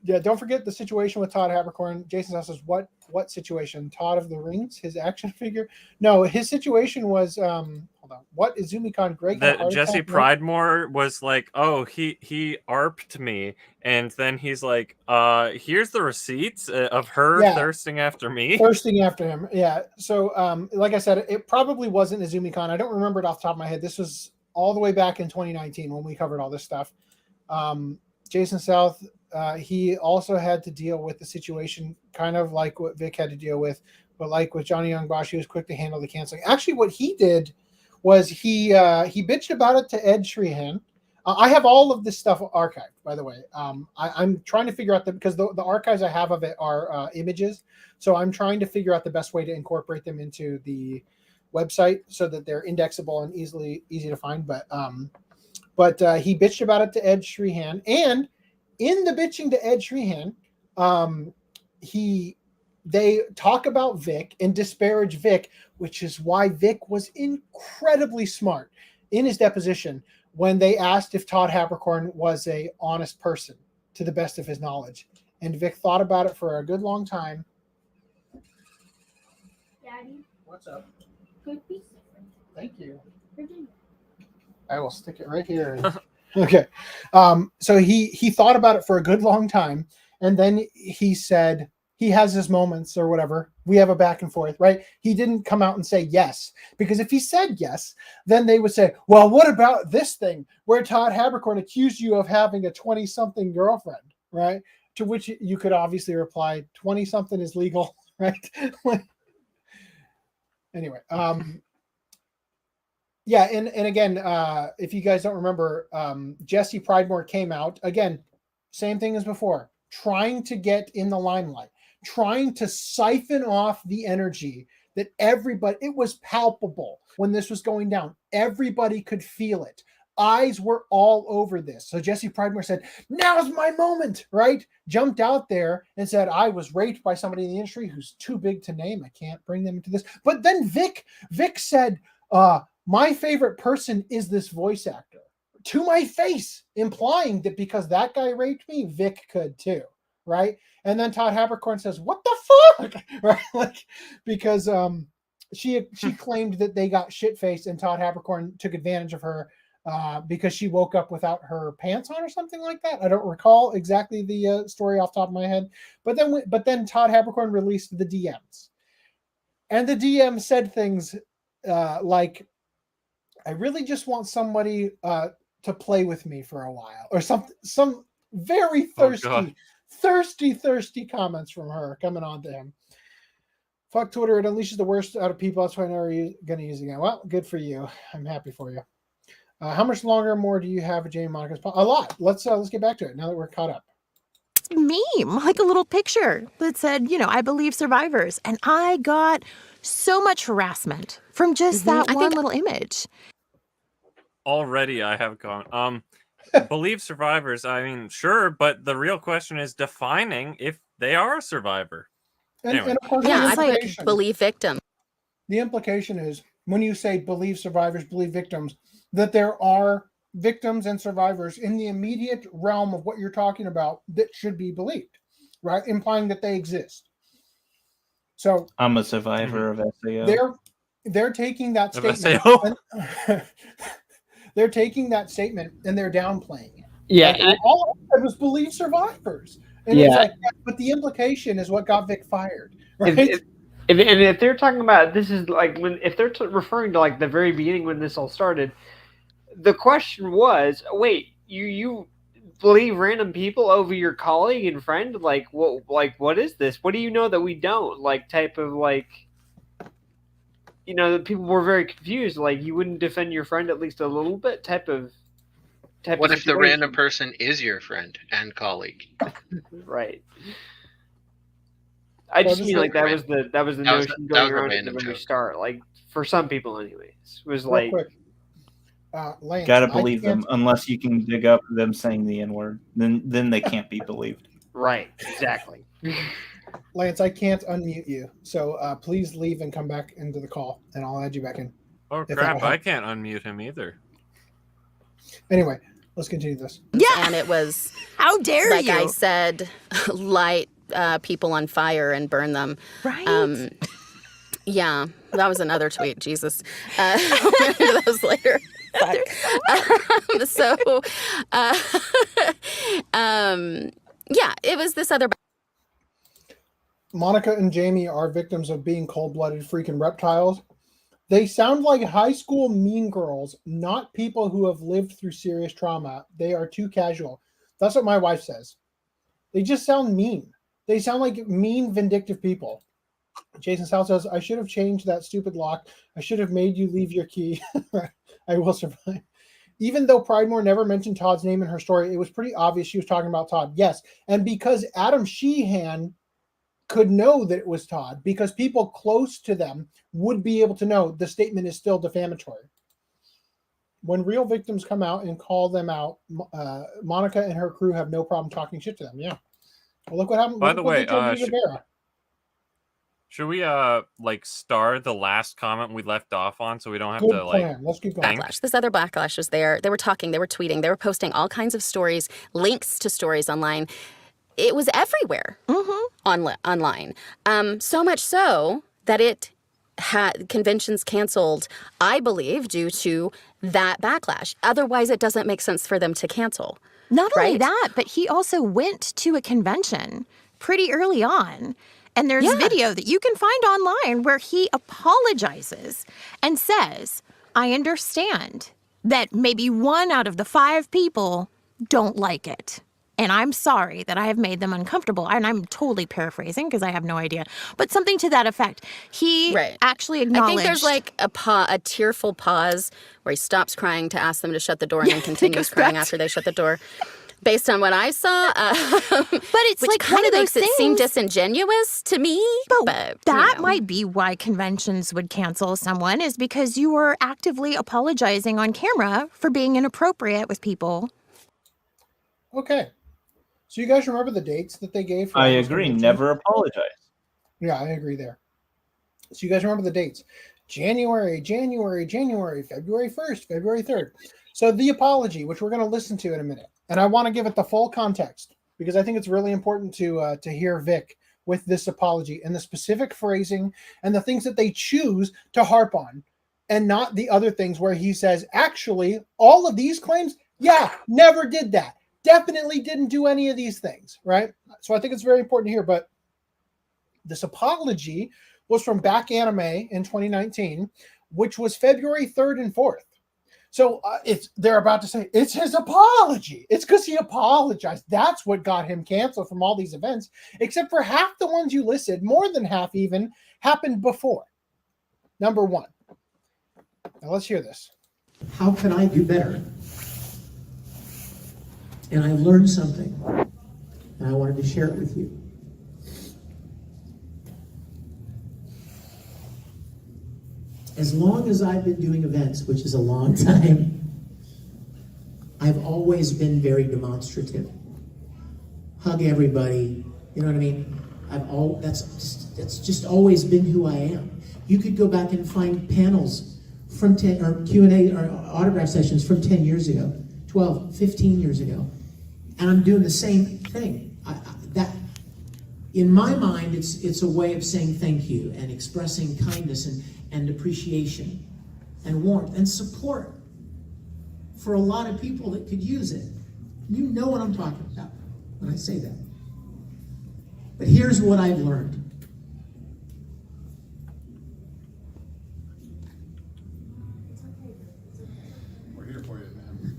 Yeah, don't forget the situation with Todd Habercorn. Jason says, what situation? Todd of the Rings, his action figure? No, his situation was hold on. What Izumi-con Greg? That Jesse Pridemore was like, oh, he arped me, and then he's like, here's the receipts of her thirsting after me. Thirsting after him. Yeah. So like I said, it probably wasn't Izumi-con. I don't remember it off the top of my head. This was all the way back in 2019 when we covered all this stuff. Jason South, he also had to deal with the situation kind of like what Vic had to deal with, but like with Johnny Young Bosch, he was quick to handle the canceling. Actually, what he did was he bitched about it to Ed Shrehan. I have all of this stuff archived, by the way. I'm trying to figure out because the archives I have of it are images, so I'm trying to figure out the best way to incorporate them into the website so that they're indexable and easy to find. But he bitched about it to Ed Shrehan, and in the bitching to Ed Shrehan, they talk about Vic and disparage Vic, which is why Vic was incredibly smart in his deposition when they asked if Todd Habercorn was a honest person to the best of his knowledge. And Vic thought about it for a good long time. Daddy. What's up? Good piece. Thank you. Virginia. I will stick it right here. Okay. So he thought about it for a good long time. And then he said, he has his moments or whatever. We have a back and forth, right? He didn't come out and say yes, because if he said yes, then they would say, well, what about this thing where Todd Habercorn accused you of having a 20-something girlfriend, right? To which you could obviously reply, 20-something is legal, right? Anyway, yeah, and again, if you guys don't remember, Jesse Pridemore came out again, same thing as before, trying to get in the limelight, trying to siphon off the energy that everybody, it was palpable when this was going down. Everybody could feel it. Eyes were all over this. So Jesse Pridemore said, now's my moment, right? Jumped out there and said, I was raped by somebody in the industry who's too big to name. I can't bring them into this. But then Vic said, my favorite person is this voice actor, to my face, implying that because that guy raped me, Vic could too, right? And then Todd Habercorn says, what the fuck? Right? Like, because she claimed that they got shit-faced and Todd Habercorn took advantage of her because she woke up without her pants on or something like that. I don't recall exactly the story off the top of my head. But then Todd Habercorn released the DMs. And the DM said things like, I really just want somebody to play with me for a while, or some very thirsty comments from her coming on to him. Fuck Twitter. It unleashes the worst out of people. That's why I'm never going to use it again. Well, good for you. I'm happy for you. How much longer more do you have of Jamie Monica's? A lot. Let's get back to it now that we're caught up. Meme, like a little picture that said, I believe survivors. And I got so much harassment from just that one little image. Already I have gone. Believe survivors, I mean, sure, but the real question is defining if they are a survivor. And of course, I put believe victim. The implication is when you say believe survivors, believe victims, that there are victims and survivors in the immediate realm of what you're talking about that should be believed, right? Implying that they exist. So I'm a survivor of SAO. They're taking that statement. They're taking that statement and they're downplaying it. Yeah, like, all I said was believe survivors, and it's like, but the implication is what got Vic fired, right? If they're talking about this is like if they're referring to like the very beginning when this all started, the question was, wait, you believe random people over your colleague and friend? Like what is this? What do you know that we don't? Like type of like, you know, the people were very confused. Like you wouldn't defend your friend at least a little bit type of what if the random person is your friend and colleague? Right. I just mean like that was the notion going around at the very start. Like for some people, anyways, was like. Lance, gotta believe them unless you can dig up them saying the N-word. Then they can't be believed. Right. Exactly. Lance, I can't unmute you, so please leave and come back into the call, and I'll add you back in. Oh crap! I can't unmute him either. Anyway, let's continue this. Yeah, and it was how dare like you? I said, light people on fire and burn them. Right. Yeah, that was another tweet. Jesus, I'll get into those later. Yeah, it was this other. Monica and Jamie are victims of being cold-blooded freaking reptiles. They sound like high school mean girls, not people who have lived through serious trauma. They are too casual. That's what my wife says. They just sound mean. They sound like mean, vindictive people. Jason South says, I should have changed that stupid lock. I should have made you leave your key. I will survive. Even though Pridemore never mentioned Todd's name in her story, it was pretty obvious she was talking about Todd. Yes, and because Adam Sheehan could know that it was Todd, because people close to them would be able to know the statement is still defamatory. When real victims come out and call them out, Monica and her crew have no problem talking shit to them. Yeah. Well, look what happened. By the way, should we like star the last comment we left off on so we don't have Good to plan. Let's keep going. Backlash. This other backlash was there. They were talking, they were tweeting, they were posting all kinds of stories, links to stories online. It was everywhere online. So much so that it had conventions canceled, I believe, due to that backlash. Otherwise, it doesn't make sense for them to cancel. Not only that, but he also went to a convention pretty early on. And there's video that you can find online where he apologizes and says, I understand that maybe 1 out of the 5 people don't like it. And I'm sorry that I have made them uncomfortable. And I'm totally paraphrasing because I have no idea. But something to that effect. He actually acknowledged. I think there's like a tearful pause where he stops crying to ask them to shut the door and then continues crying after they shut the door. Based on what I saw, but it's which like kind of makes things. It seem disingenuous to me. But that might be why conventions would cancel someone, is because you were actively apologizing on camera for being inappropriate with people. Okay, so you guys remember the dates that they gave? For I agree. Never apologize. Yeah, I agree there. So you guys remember the dates? January, February 1st, February 3rd. So the apology, which we're going to listen to in a minute. And I want to give it the full context because I think it's really important to hear Vic with this apology and the specific phrasing and the things that they choose to harp on, and not the other things where he says, actually, all of these claims, never did that. Definitely didn't do any of these things, right? So I think it's very important to hear. But this apology was from Back Anime in 2019, which was February 3rd and 4th. So they're about to say it's his apology. It's because he apologized. That's what got him canceled from all these events, except for half the ones you listed, more than half even, happened before. Number 1. Now let's hear this. How can I do better? And I learned something, and I wanted to share it with you. As long as I've been doing events, which is a long time, I've always been very demonstrative. Hug everybody, you know what I mean? That's just always been who I am. You could go back and find panels from or Q&A or autograph sessions from 10 years ago, 12, 15 years ago, and I'm doing the same thing. That, in my mind, it's a way of saying thank you and expressing kindness and appreciation and warmth and support for a lot of people that could use it. You know what I'm talking about when I say that. But here's what I've learned. We're here for you, man.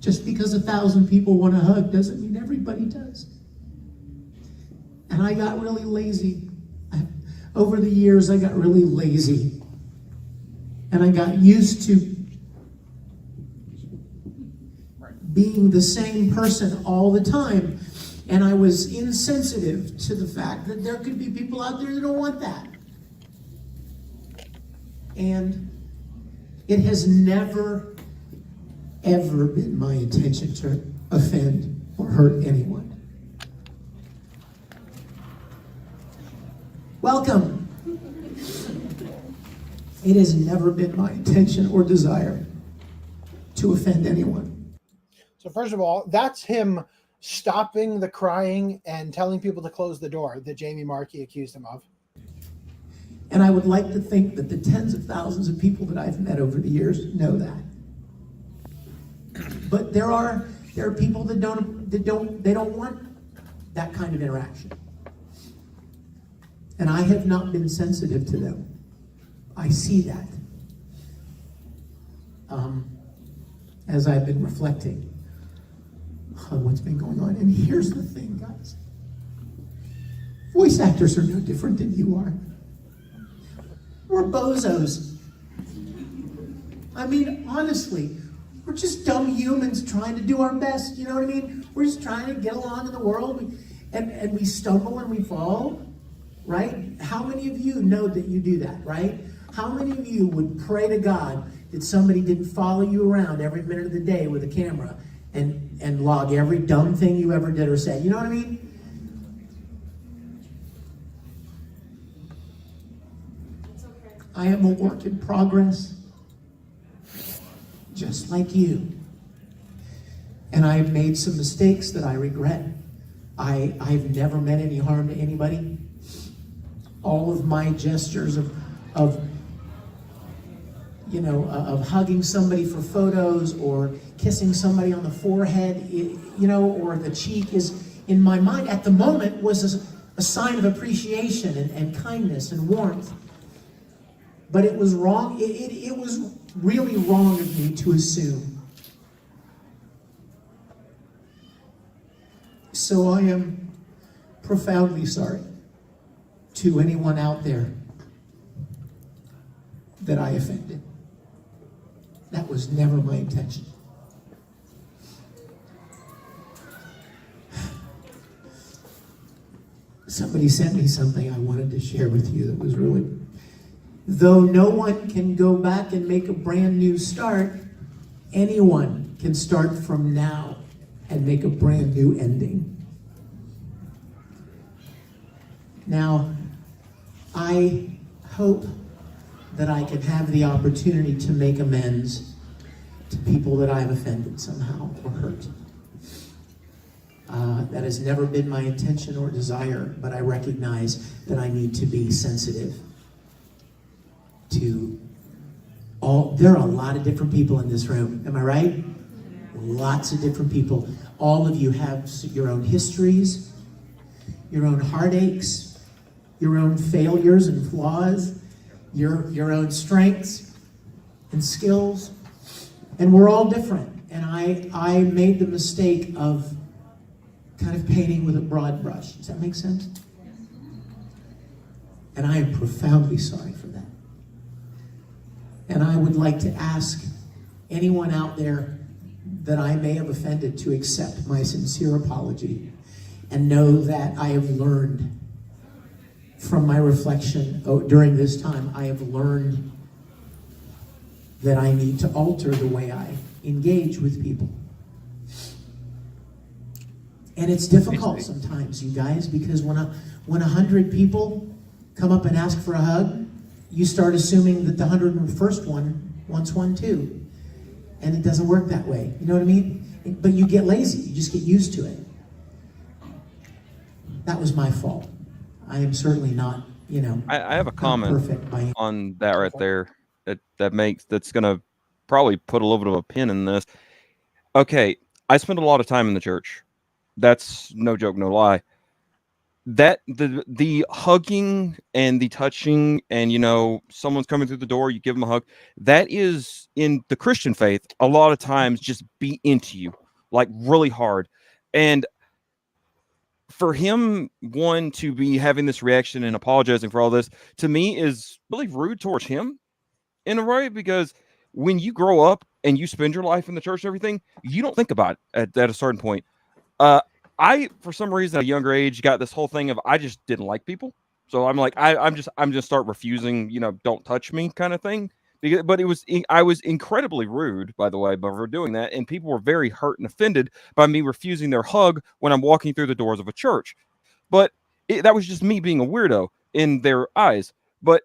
Just because 1,000 people want a hug doesn't mean everybody does. And I got really lazy. Over the years, I got really lazy. And I got used to being the same person all the time. And I was insensitive to the fact that there could be people out there that don't want that. And it has never, ever been my intention to offend or hurt anyone. Welcome. It has never been my intention or desire to offend anyone. So first of all, that's him stopping the crying and telling people to close the door that Jamie Markey accused him of. And I would like to think that the tens of thousands of people that I've met over the years know that. But there are people that don't want that kind of interaction. And I have not been sensitive to them. I see that as I've been reflecting on what's been going on. And here's the thing, guys. Voice actors are no different than you are. We're bozos. I mean, honestly, we're just dumb humans trying to do our best, you know what I mean? We're just trying to get along in the world, and we stumble and we fall, right? How many of you know that you do that, right? How many of you would pray to God that somebody didn't follow you around every minute of the day with a camera and log every dumb thing you ever did or said? You know what I mean? I am a work in progress, just like you. And I have made some mistakes that I regret. I've never meant any harm to anybody. All of my gestures of hugging somebody for photos or kissing somebody on the forehead, or the cheek is, in my mind at the moment, was a sign of appreciation and kindness and warmth. But it was wrong. It was really wrong of me to assume. So I am profoundly sorry to anyone out there that I offended. That was never my intention. Somebody sent me something I wanted to share with you that was really... Though no one can go back and make a brand new start, anyone can start from now and make a brand new ending. Now, I hope that I can have the opportunity to make amends to people that I've offended somehow or hurt. That has never been my intention or desire, but I recognize that I need to be sensitive to all. There are a lot of different people in this room, am I right? Lots of different people. All of you have your own histories, your own heartaches, your own failures and flaws, your own strengths and skills, and we're all different. And I made the mistake of kind of painting with a broad brush. Does that make sense? And I am profoundly sorry for that. And I would like to ask anyone out there that I may have offended to accept my sincere apology and know that I have learned from my reflection during this time, I have learned that I need to alter the way I engage with people. And it's difficult sometimes, you guys, because when 100 people come up and ask for a hug, you start assuming that the 101st one wants one too. And it doesn't work that way. You know what I mean? But you get lazy. You just get used to it. That was my fault. I am certainly not, you know. I have a comment on that right there. That's gonna probably put a little bit of a pin in this. Okay, I spent a lot of time in the church. That's no joke, no lie. That the hugging and the touching, and you know, someone's coming through the door, you give them a hug. That is in the Christian faith. A lot of times, just beat into you like really hard, and for him, one, to be having this reaction and apologizing for all this, to me is really rude towards him in a way, because when you grow up and you spend your life in the church and everything, you don't think about it at a certain point. I, for some reason, at a younger age, got this whole thing of I just didn't like people. So I'm like, I'm just start refusing, you know, don't touch me kind of thing. But I was incredibly rude, by the way, for doing that. And people were very hurt and offended by me refusing their hug when I'm walking through the doors of a church. But that was just me being a weirdo in their eyes. But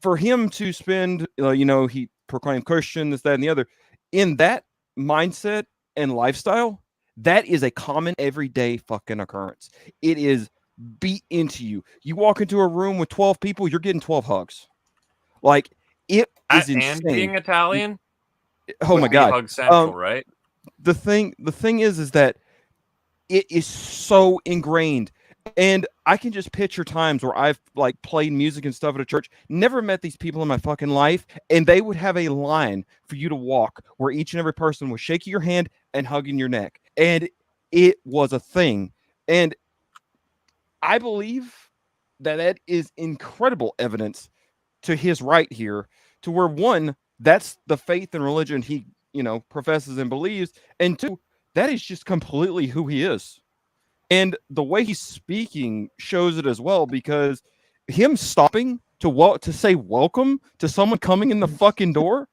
for him to spend, you know, he proclaimed Christian, this, that, and the other, in that mindset and lifestyle, that is a common everyday fucking occurrence. It is beat into you. You walk into a room with 12 people, you're getting 12 hugs. Like, it is insane. And being Italian? Oh my God. Hug central, right? The thing is that it is so ingrained. And I can just picture times where I've like played music and stuff at a church, never met these people in my fucking life, and they would have a line for you to walk where each and every person was shaking your hand and hugging your neck. And it was a thing. And I believe that is incredible evidence to his right here, to where one, that's the faith and religion he, you know, professes and believes, and two, that is just completely who he is. And the way he's speaking shows it as well, because him stopping to say welcome to someone coming in the fucking door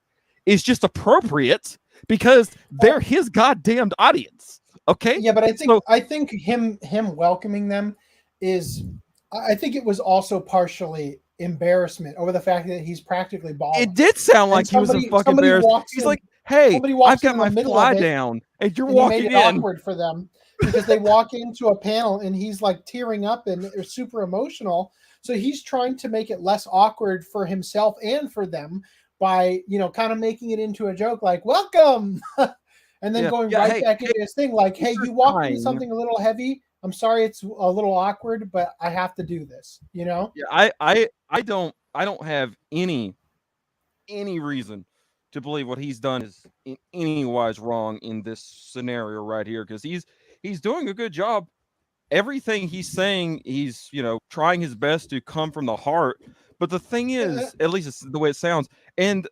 is just appropriate because they're his goddamned audience. Okay? Yeah, but I think him welcoming them is, I think it was also partially embarrassment over the fact that he's practically bald. It did sound like he was fucking embarrassed. He's like, "Hey, I've got my fly down, and you're walking in." Made it awkward for them because they walk into a panel and he's like tearing up and they're super emotional. So he's trying to make it less awkward for himself and for them by, you know, kind of making it into a joke like "welcome," and then going right back into his thing like, "Hey, you walked into something a little heavy. I'm sorry, it's a little awkward, but I have to do this." You know? Yeah, I don't have any reason to believe what he's done is in any wise wrong in this scenario right here, because he's doing a good job. Everything he's saying, he's, you know, trying his best to come from the heart. But the thing is, at least it's the way it sounds. And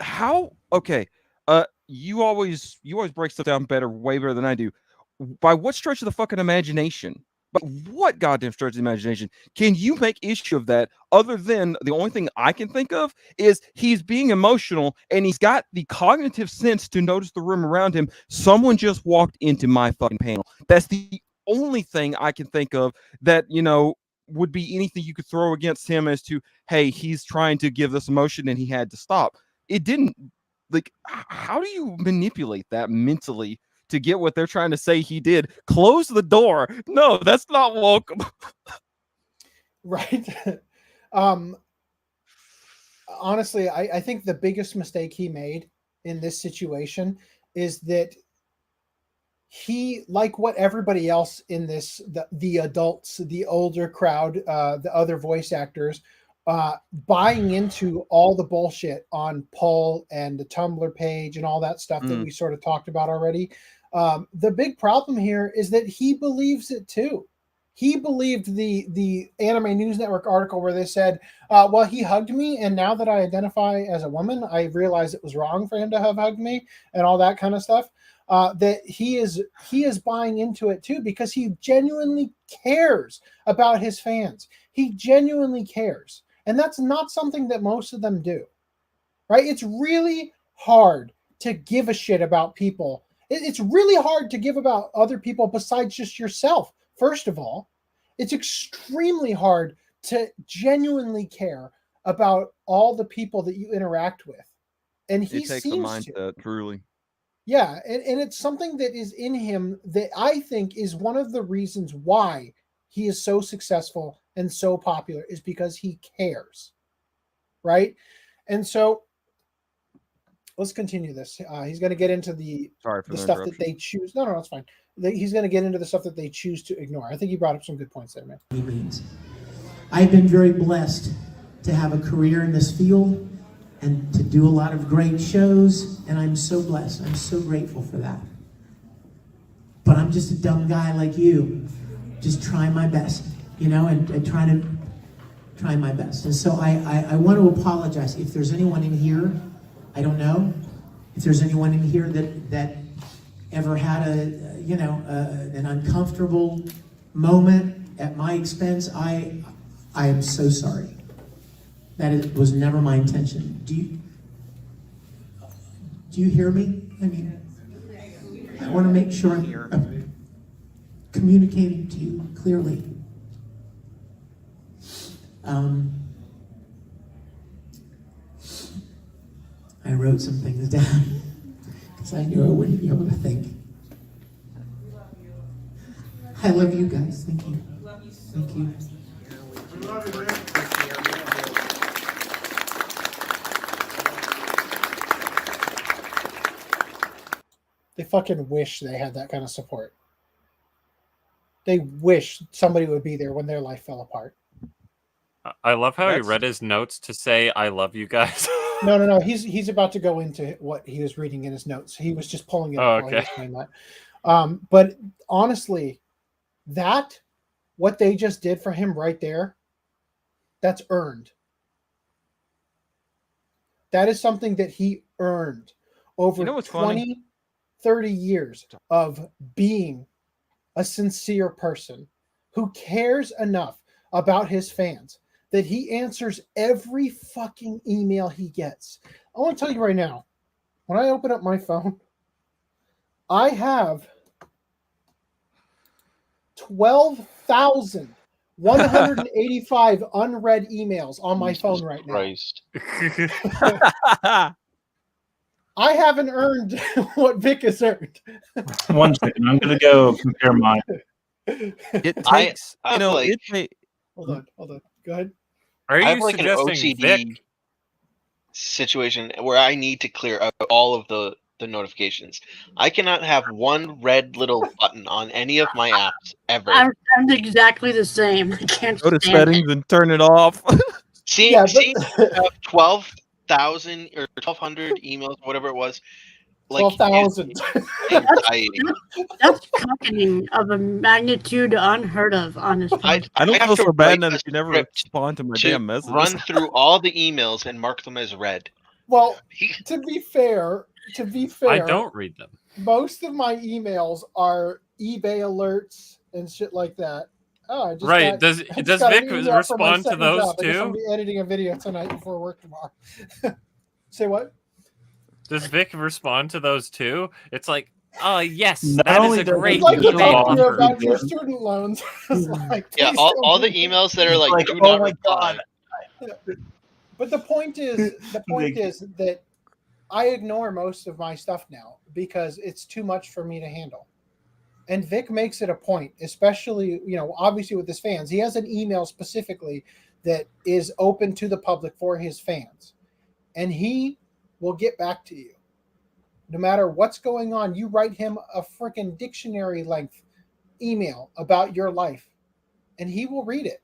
how, okay, you always break stuff down way better than I do. By what stretch of the fucking imagination? But what goddamn stretch of the imagination can you make issue of that, other than the only thing I can think of is he's being emotional and he's got the cognitive sense to notice the room around him. Someone just walked into my fucking panel. That's the only thing I can think of that, you know, would be anything you could throw against him as to, hey, he's trying to give this emotion and he had to stop. It didn't, like, how do you manipulate that mentally to get what they're trying to say he did? Close the door. No, that's not welcome. Right. Honestly, I think the biggest mistake he made in this situation is that he, like what everybody else in this, the adults, the older crowd, the other voice actors, buying into all the bullshit on Poll and the Tumblr page and all that stuff that we sort of talked about already. The big problem here is that he believes it too. He believed the Anime News Network article where they said, well, he hugged me, and now that I identify as a woman, I realize it was wrong for him to have hugged me and all that kind of stuff. That he is buying into it too, because he genuinely cares about his fans. He genuinely cares. And that's not something that most of them do, right? It's really hard to give a shit about people. It's really hard to give about other people besides just yourself. First of all, it's extremely hard to genuinely care about all the people that you interact with. And he takes seems a mindset, truly. Yeah, and it's something that is in him that I think is one of the reasons why he is so successful and so popular, is because he cares, right? And so let's continue this. He's going to get into the stuff that they choose. No, it's fine. He's going to get into the stuff that they choose to ignore. I think you brought up some good points there, man. I've been very blessed to have a career in this field and to do a lot of great shows, and I'm so blessed. I'm so grateful for that. But I'm just a dumb guy like you, just trying my best, and trying my best. And so I want to apologize if there's anyone in here, I don't know, if there's anyone in here that ever had an uncomfortable moment at my expense. I am so sorry. That was never my intention. Do you hear me? I mean, I want to make sure I'm communicating to you clearly. I wrote some things down because I knew I wouldn't be able to think. I love you guys. Thank you. Thank you. They fucking wish they had that kind of support. They wish somebody would be there when their life fell apart. I love how he read his notes to say, "I love you guys." No. He's about to go into what he was reading in his notes. He was just pulling it up while he was saying that. But honestly, what they just did for him right there, that's earned. That is something that he earned over 20, 30 years of being a sincere person who cares enough about his fans that he answers every fucking email he gets. I want to tell you right now, when I open up my phone, I have 12,185 unread emails on my phone right now. I haven't earned what Vic has earned. 1 second, I'm gonna go compare mine. It takes, Hold on. Go ahead. Are you I have like an suggesting OCD Vic? situation where I need to clear out all of the notifications. I cannot have one red little button on any of my apps ever. I'm exactly the same. I can't go to stand settings and turn it off. Seeing you have 12,000 or 1,200 emails, whatever it was. 12,000. That's cocketing of a magnitude unheard of, honestly. I don't feel so bad now that you never respond to my damn messages. Run through all the emails and mark them as read. Well, to be fair, I don't read them. Most of my emails are eBay alerts and shit like that. Oh, I just right. Does Vic respond to those too? I'll be editing a video tonight before work tomorrow. Say what? Does Vic respond to those too? It's like, oh yes, Not that is only a does great I'd like to eBay talk to you offer. about your student loans. Yeah, all the emails that are like do not reply. But the point is that I ignore most of my stuff now because it's too much for me to handle. And Vic makes it a point, especially, obviously with his fans. He has an email specifically that is open to the public for his fans. And he will get back to you. No matter what's going on, you write him a freaking dictionary length email about your life. And he will read it.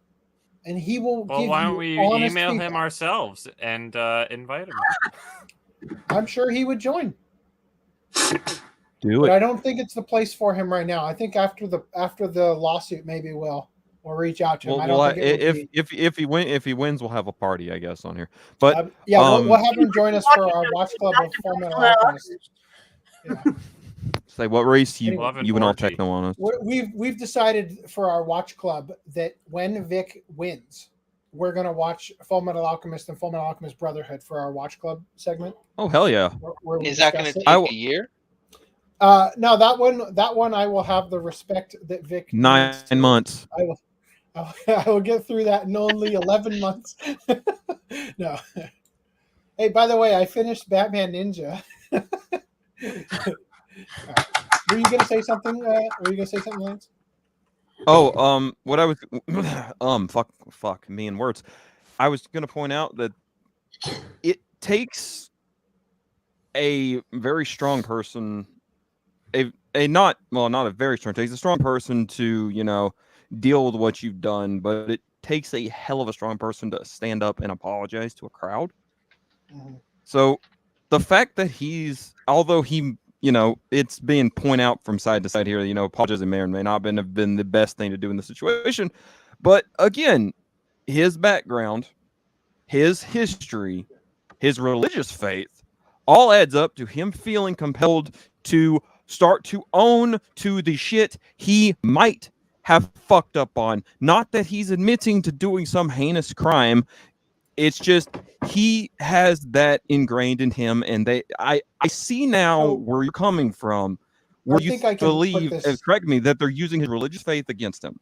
And he will give you why don't we honest email feedback. him ourselves and invite him? I'm sure he would join. Do But it. I don't think it's the place for him right now. I think after the lawsuit, maybe we'll reach out to him. If he wins, we'll have a party, I guess, on here. But we'll have him join us for our watch club of Fullmetal Alchemist. Yeah. Say what race you Love and went all orgy. techno on us. We've decided for our watch club that when Vic wins, we're gonna watch Fullmetal Alchemist and Fullmetal Alchemist Brotherhood for our watch club segment. Oh hell yeah! Where we Is that going discuss to it. take a year? No, that one I will have the respect that Vic 9 months. I will get through that in only 11 months. No. Hey, by the way, I finished Batman Ninja. Right. Were you gonna say something? Lance? Oh, what I was fuck me in words. I was gonna point out that it takes a very strong person, not a very strong, it takes a strong person to, deal with what you've done, but it takes a hell of a strong person to stand up and apologize to a crowd. Mm-hmm. So the fact that although he, it's being pointed out from side to side here, apologizing may or may not have been the best thing to do in the situation. But again, his background, his history, his religious faith, all adds up to him feeling compelled to start to own to the shit he might have fucked up on. Not that he's admitting to doing some heinous crime. It's just he has that ingrained in him, and I see now where you're coming from, where you believe, correct me, that they're using his religious faith against him.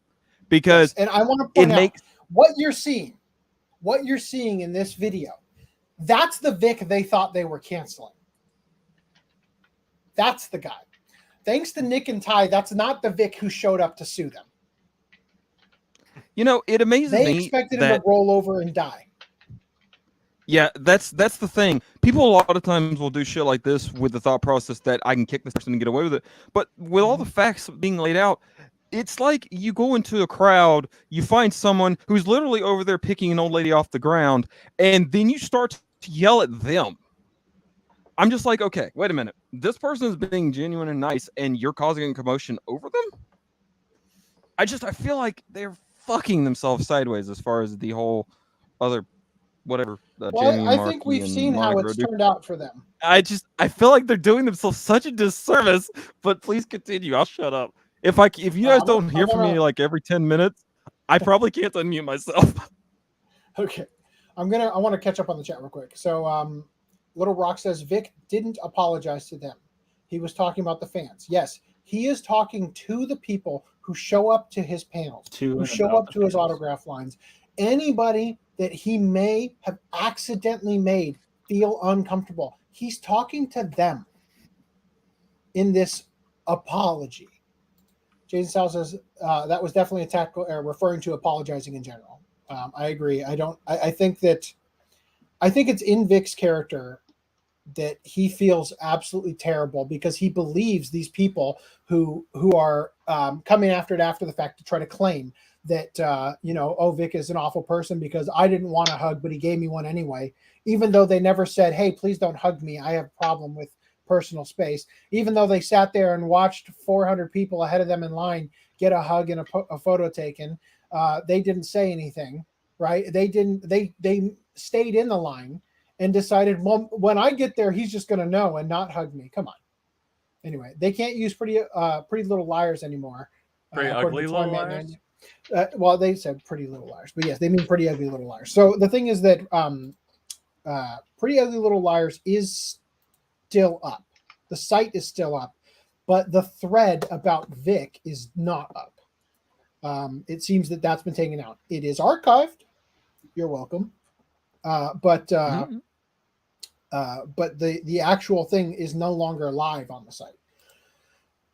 Because and I want to point out what you're seeing in this video. That's the Vic they thought they were canceling. That's the guy. Thanks to Nick and Ty, that's not the Vic who showed up to sue them. It amazes me. They expected him to roll over and die. Yeah, that's the thing. People a lot of times will do shit like this with the thought process that I can kick this person and get away with it. But with all the facts being laid out, it's like you go into a crowd, you find someone who's literally over there picking an old lady off the ground, and then you start to yell at them. I'm just like, okay, wait a minute. This person is being genuine and nice, and you're causing a commotion over them? I feel like they're fucking themselves sideways as far as the whole other whatever. I think we've seen how it's turned out for them. I feel like they're doing themselves such a disservice. But please continue. I'll shut up. If you guys don't hear from me like every 10 minutes, I probably can't unmute myself. Okay, I want to catch up on the chat real quick. So, Little Rock says Vic didn't apologize to them. He was talking about the fans. Yes, he is talking to the people who show up to his panels, who show up to his autograph lines. Anybody that he may have accidentally made feel uncomfortable, he's talking to them in this apology. Jason Sal says that was definitely a tactical error, referring to apologizing in general. I agree. I think it's in Vic's character that he feels absolutely terrible because he believes these people who are coming after it after the fact to try to claim that Vic is an awful person because I didn't want a hug, but he gave me one anyway, even though they never said, hey, please don't hug me. I have a problem with personal space. Even though they sat there and watched 400 people ahead of them in line get a hug and a photo taken, they didn't say anything, right? They stayed in the line and decided, well, when I get there, he's just going to know and not hug me. Come on. Anyway, they can't use Pretty Little Liars anymore. Pretty Ugly Little Liars? Well, they said Pretty Little Liars, but yes, they mean Pretty Ugly Little Liars. So the thing is that Pretty Ugly Little Liars is still up. The site is still up, but the thread about Vic is not up. It seems that that's been taken out. It is archived. You're welcome. But the actual thing is no longer live on the site.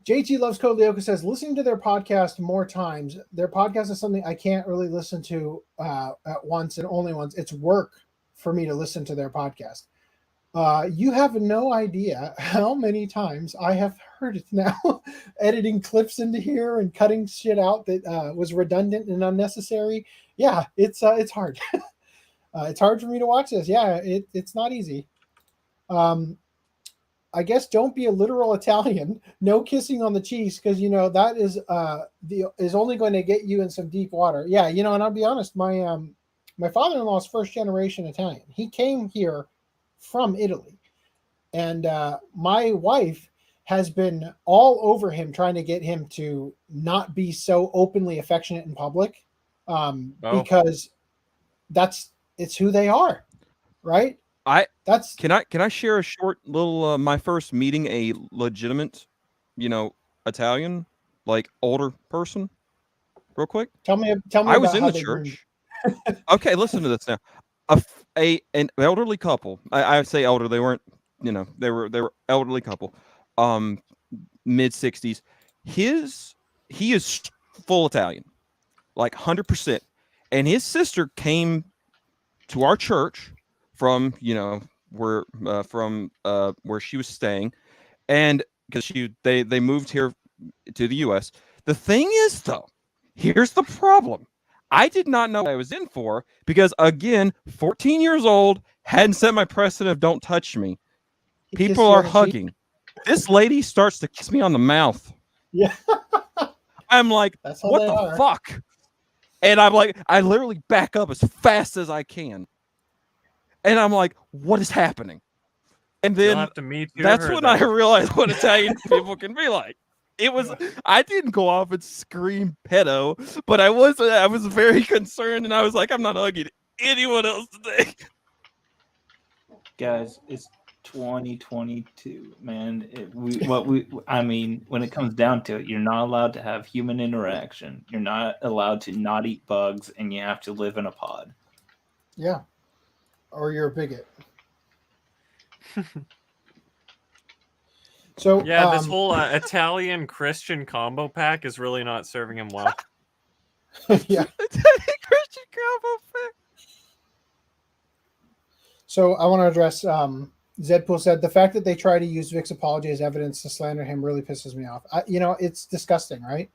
JT Loves Code Leoka says, listening to their podcast more times. Their podcast is something I can't really listen to at once and only once. It's work for me to listen to their podcast. You have no idea how many times I have heard it now, editing clips into here and cutting shit out that was redundant and unnecessary. Yeah, it's hard. It's hard for me to watch this. Yeah, it's not easy. I guess don't be a literal Italian. No kissing on the cheeks, because that is only going to get you in some deep water. Yeah, and I'll be honest, my father-in-law is first generation Italian. He came here from Italy, and my wife has been all over him trying to get him to not be so openly affectionate in public, because it's who they are, right? Can I share a short little my first meeting a legitimate Italian, like older person, real quick. Tell me. I was in the church. Okay, listen to this now. An elderly couple. I say elder. They weren't. They were elderly couple. Mid 60s. He is full Italian, like 100%. And his sister came to our church from where she was staying, and because they moved here to the U.S. The thing is, though, here's the problem. I did not know what I was in for because, again, 14 years old, hadn't set my precedent of don't touch me. People are hugging. This lady starts to kiss me on the mouth. Yeah. I'm like, what the fuck? And I'm like, I literally back up as fast as I can. And I'm like, what is happening? And then that's when I realized what Italian people can be like. I didn't go off and scream pedo, but I was very concerned, and I was like, I'm not hugging anyone else today. Guys, it's 2022, man. When it comes down to it, you're not allowed to have human interaction. You're not allowed to not eat bugs, and you have to live in a pod. Yeah. Or you're a bigot. So yeah, this whole Italian Christian combo pack is really not serving him well. Yeah. Italian Christian combo pack. So I want to address Zedpool said the fact that they try to use Vic's apology as evidence to slander him really pisses me off. It's disgusting, right?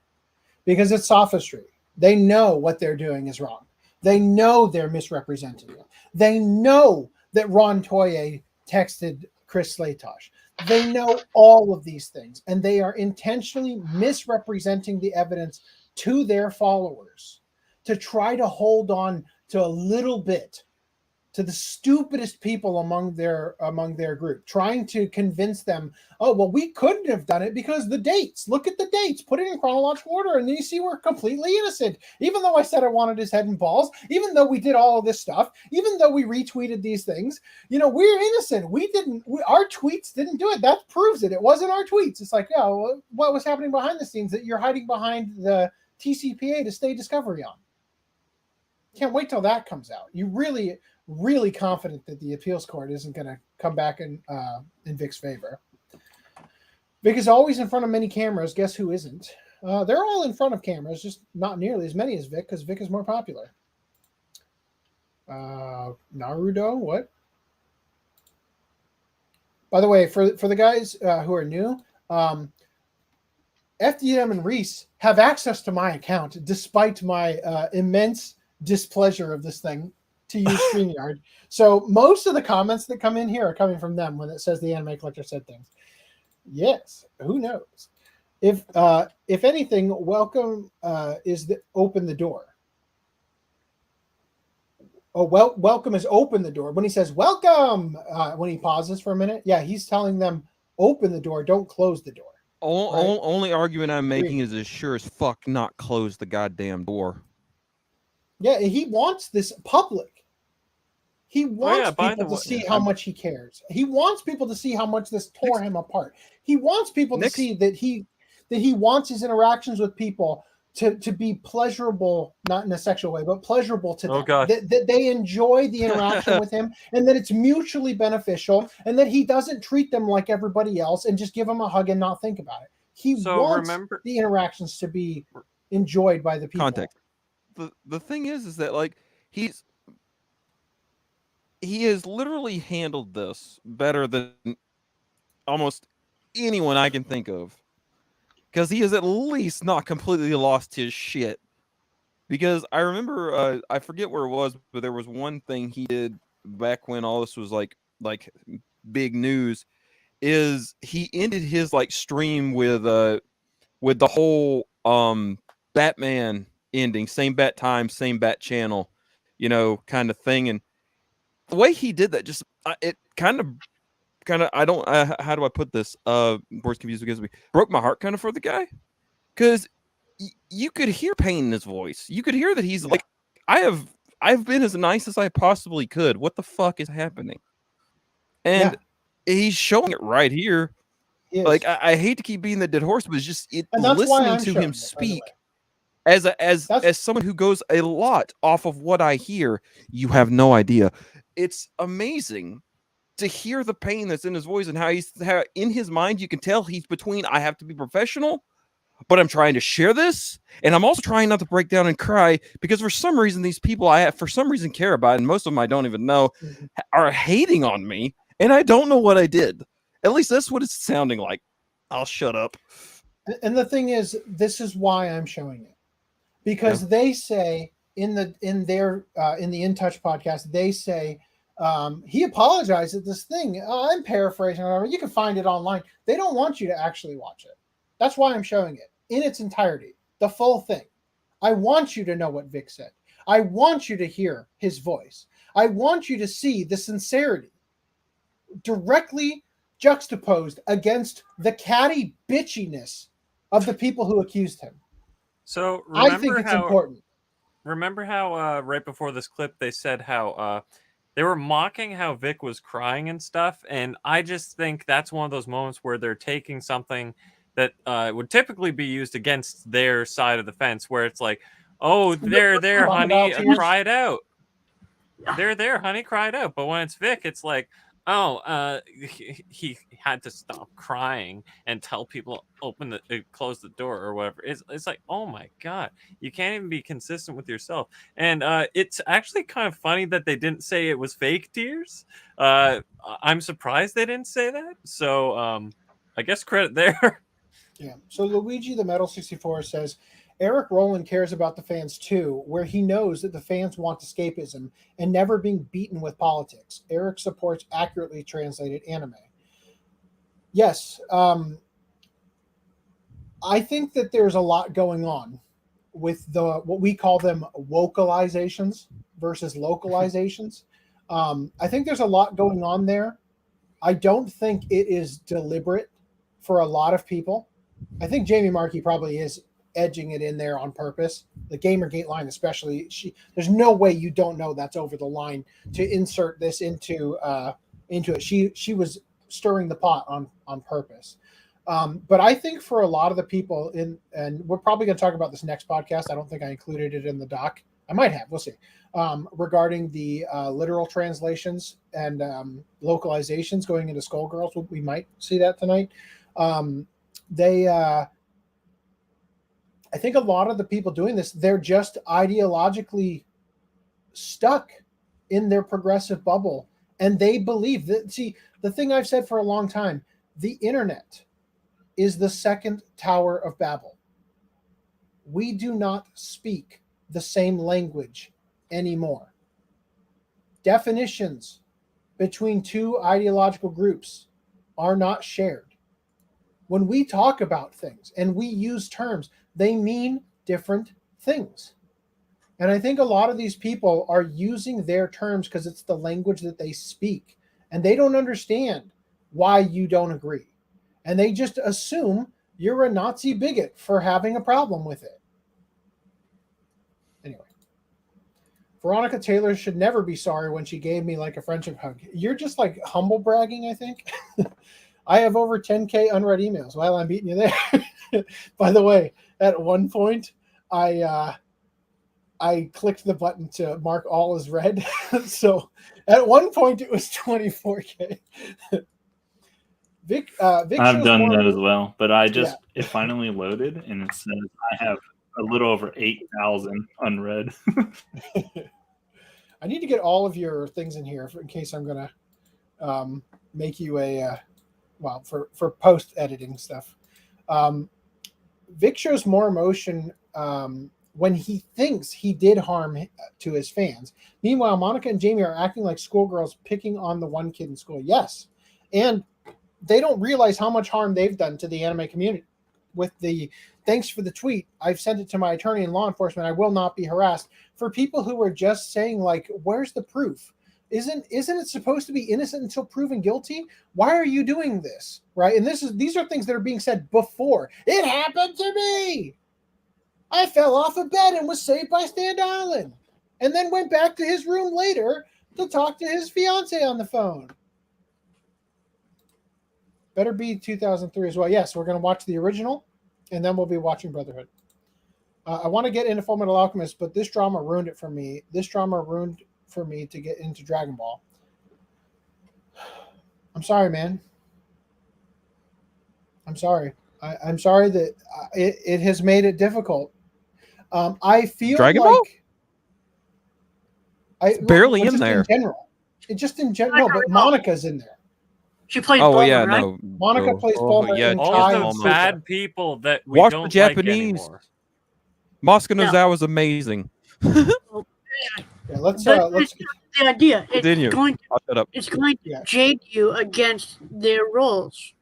Because it's sophistry. They know what they're doing is wrong. They know they're misrepresenting you. They know that Ron Toye texted Chris Slatosh. They know all of these things, and they are intentionally misrepresenting the evidence to their followers to try to hold on to a little bit to the stupidest people among their group, trying to convince them, oh, well, we couldn't have done it because the dates. Look at the dates. Put it in chronological order, and then you see we're completely innocent. Even though I said I wanted his head and balls, even though we did all of this stuff, even though we retweeted these things, we're innocent. Our tweets didn't do it. That proves it. It wasn't our tweets. It's like, what was happening behind the scenes that you're hiding behind the TCPA to stay discovery on? Can't wait till that comes out. You really confident that the appeals court isn't going to come back in Vic's favor. Vic is always in front of many cameras. Guess who isn't? They're all in front of cameras, just not nearly as many as Vic, because Vic is more popular. Naruto, what? By the way, for the guys who are new, FDDNM and Reese have access to my account, despite my immense displeasure of this thing, to use StreamYard. So most of the comments that come in here are coming from them when it says the anime collector said things. Yes, who knows? If anything, welcome is open the door. Oh, well, welcome is open the door. When he says welcome, when he pauses for a minute, yeah, he's telling them open the door, don't close the door. Only argument I'm making is as sure as fuck not close the goddamn door. Yeah, he wants this public. He wants people to see how much he cares. He wants people to see how much this tore him apart. He wants people to see that he wants his interactions with people to be pleasurable, not in a sexual way, but pleasurable to them. Oh, God. That they enjoy the interaction with him, and that it's mutually beneficial, and that he doesn't treat them like everybody else and just give them a hug and not think about it. He wants the interactions to be enjoyed by the people. Context. The thing is that like he has literally handled this better than almost anyone I can think of, because he has at least not completely lost his shit. Because I remember, I forget where it was, but there was one thing he did back when all this was like big news. Is he ended his like stream with the whole Batman ending, same bat time, same bat channel, kind of thing. And the way he did that, just it kind of I don't how do I put this? Words confused because we broke my heart kind of for the guy, because you could hear pain in his voice. You could hear that he's like, I've been as nice as I possibly could. What the fuck is happening? And he's showing it right here. Like I hate to keep beating the dead horse, but it's just listening to him speak as someone who goes a lot off of what I hear. You have no idea. It's amazing to hear the pain that's in his voice and how in his mind you can tell he's between I have to be professional, but I'm trying to share this, and I'm also trying not to break down and cry because for some reason these people for some reason care about, and most of them I don't even know, are hating on me, and I don't know what I did. At least that's what it's sounding like. I'll shut up. And the thing is, this is why I'm showing it, because they say in the In Touch podcast, they say he apologized at this thing. I'm paraphrasing, or whatever. You can find it online. They don't want you to actually watch it. That's why I'm showing it in its entirety, the full thing. I want you to know what Vic said. I want you to hear his voice. I want you to see the sincerity directly juxtaposed against the catty bitchiness of the people who accused him. So I think it's important. Remember how right before this clip they said how they were mocking how Vic was crying and stuff, and I just think that's one of those moments where they're taking something that would typically be used against their side of the fence, where it's like, oh, there, honey, cry it out. There, honey, cry it out. But when it's Vic, it's like, oh, he had to stop crying and tell people close the door or whatever. It's like, oh my god, you can't even be consistent with yourself. And it's actually kind of funny that they didn't say it was fake tears. I'm surprised they didn't say that. So I guess credit there. Yeah. So Luigi the Metal 64 says Eric Rowland cares about the fans too, where he knows that the fans want escapism and never being beaten with politics. Eric supports accurately translated anime. Yes. I think that there's a lot going on with what we call them vocalizations versus localizations. I think there's a lot going on there. I don't think it is deliberate for a lot of people. I think Jamie Markey probably is edging it in there on purpose. The Gamergate line especially, there's no way you don't know that's over the line to insert this into it. She was stirring the pot on purpose. But I think for a lot of the people and we're probably going to talk about this next podcast. I don't think I included it in the doc. I might have, we'll see. Regarding the literal translations and localizations going into Skullgirls, we might see that tonight. I think a lot of the people doing this, they're just ideologically stuck in their progressive bubble. And they believe that, see, the thing I've said for a long time, the internet is the second Tower of Babel. We do not speak the same language anymore. Definitions between two ideological groups are not shared. When we talk about things and we use terms, they mean different things. And I think a lot of these people are using their terms because it's the language that they speak. And they don't understand why you don't agree. And they just assume you're a Nazi bigot for having a problem with it. Anyway. Veronica Taylor should never be sorry when she gave me like a friendship hug. You're just like humble bragging, I think. I have over 10K unread emails. Well, I'm beating you there. By the way, at one point, I clicked the button to mark all as read. So at one point, it was 24K. Vic I've done that as well, but it finally loaded, and it says I have a little over 8,000 unread. I need to get all of your things in here in case I'm going to make you for post editing stuff. Vic shows more emotion when he thinks he did harm to his fans. Meanwhile, Monica and Jamie are acting like schoolgirls picking on the one kid in school. Yes. And they don't realize how much harm they've done to the anime community. With the thanks for the tweet, I've sent it to my attorney and law enforcement. I will not be harassed. For people who are just saying like, where's the proof? Isn't it supposed to be innocent until proven guilty? Why are you doing this? Right? And these are things that are being said before. It happened to me. I fell off a bed and was saved by Stan Dahlin. And then went back to his room later to talk to his fiance on the phone. Better be 2003 as well. Yes, we're going to watch the original, and then we'll be watching Brotherhood. I want to get into Full Metal Alchemist, but this drama ruined it for me. This drama ruined for me to get into Dragon Ball. I'm sorry, man. I'm sorry. I'm sorry that it has made it difficult. I feel Dragon like Ball? It's barely in there. Just in general, but Monica's in there. She plays Bulma, right? no. Monica plays Bulma. Yeah, and All Kai of those and bad Super. people that we Watch don't the Japanese. like anymore. Mosca Nozawa was amazing. Yeah, let's the idea. Continue. I'll shut up. It's going to jade you against their roles,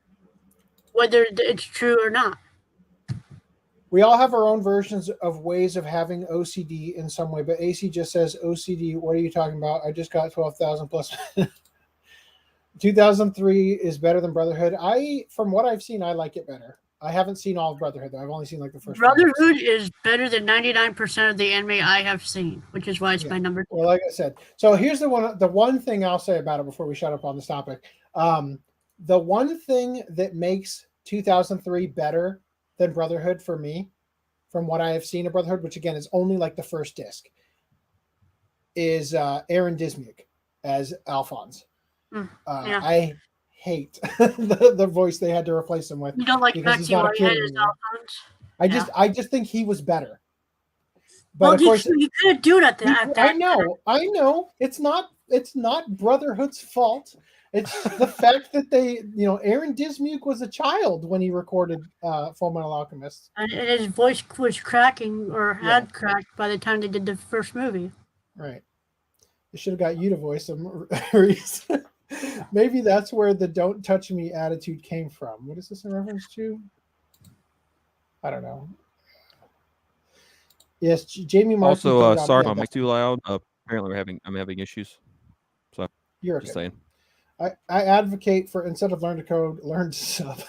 whether it's true or not. We all have our own versions of ways of having OCD in some way, but AC just says OCD. What are you talking about? I just got 12,000 plus. 2003 is better than Brotherhood. From what I've seen, I like it better. I haven't seen all of Brotherhood though. I've only seen like the first. Brotherhood is better than 99% of the anime I have seen, which is why it's my number 2. Well, like I said, so here's the one thing I'll say about it before we shut up on this topic. The one thing that makes 2003 better than Brotherhood for me, from what I have seen of Brotherhood, which again is only like the first disc, is Aaron Dismuke as Alphonse. I hate the voice they had to replace him with. You don't like because Maxi Whitehead as Alphonse? I just think he was better. But of course, you couldn't do it I know. It's not Brotherhood's fault. It's the fact that Aaron Dismuke was a child when he recorded Full Metal Alchemist. And his voice was cracking or had cracked by the time they did the first movie. Right. They should have got you to voice him, Reese. Maybe that's where the "don't touch me" attitude came from. What is this in reference to? I don't know. Yes, Jamie Martin. Also, sorry if I'm too loud. Apparently, I'm having issues. So You're just okay. saying. I advocate for instead of learn to code, learn to sub.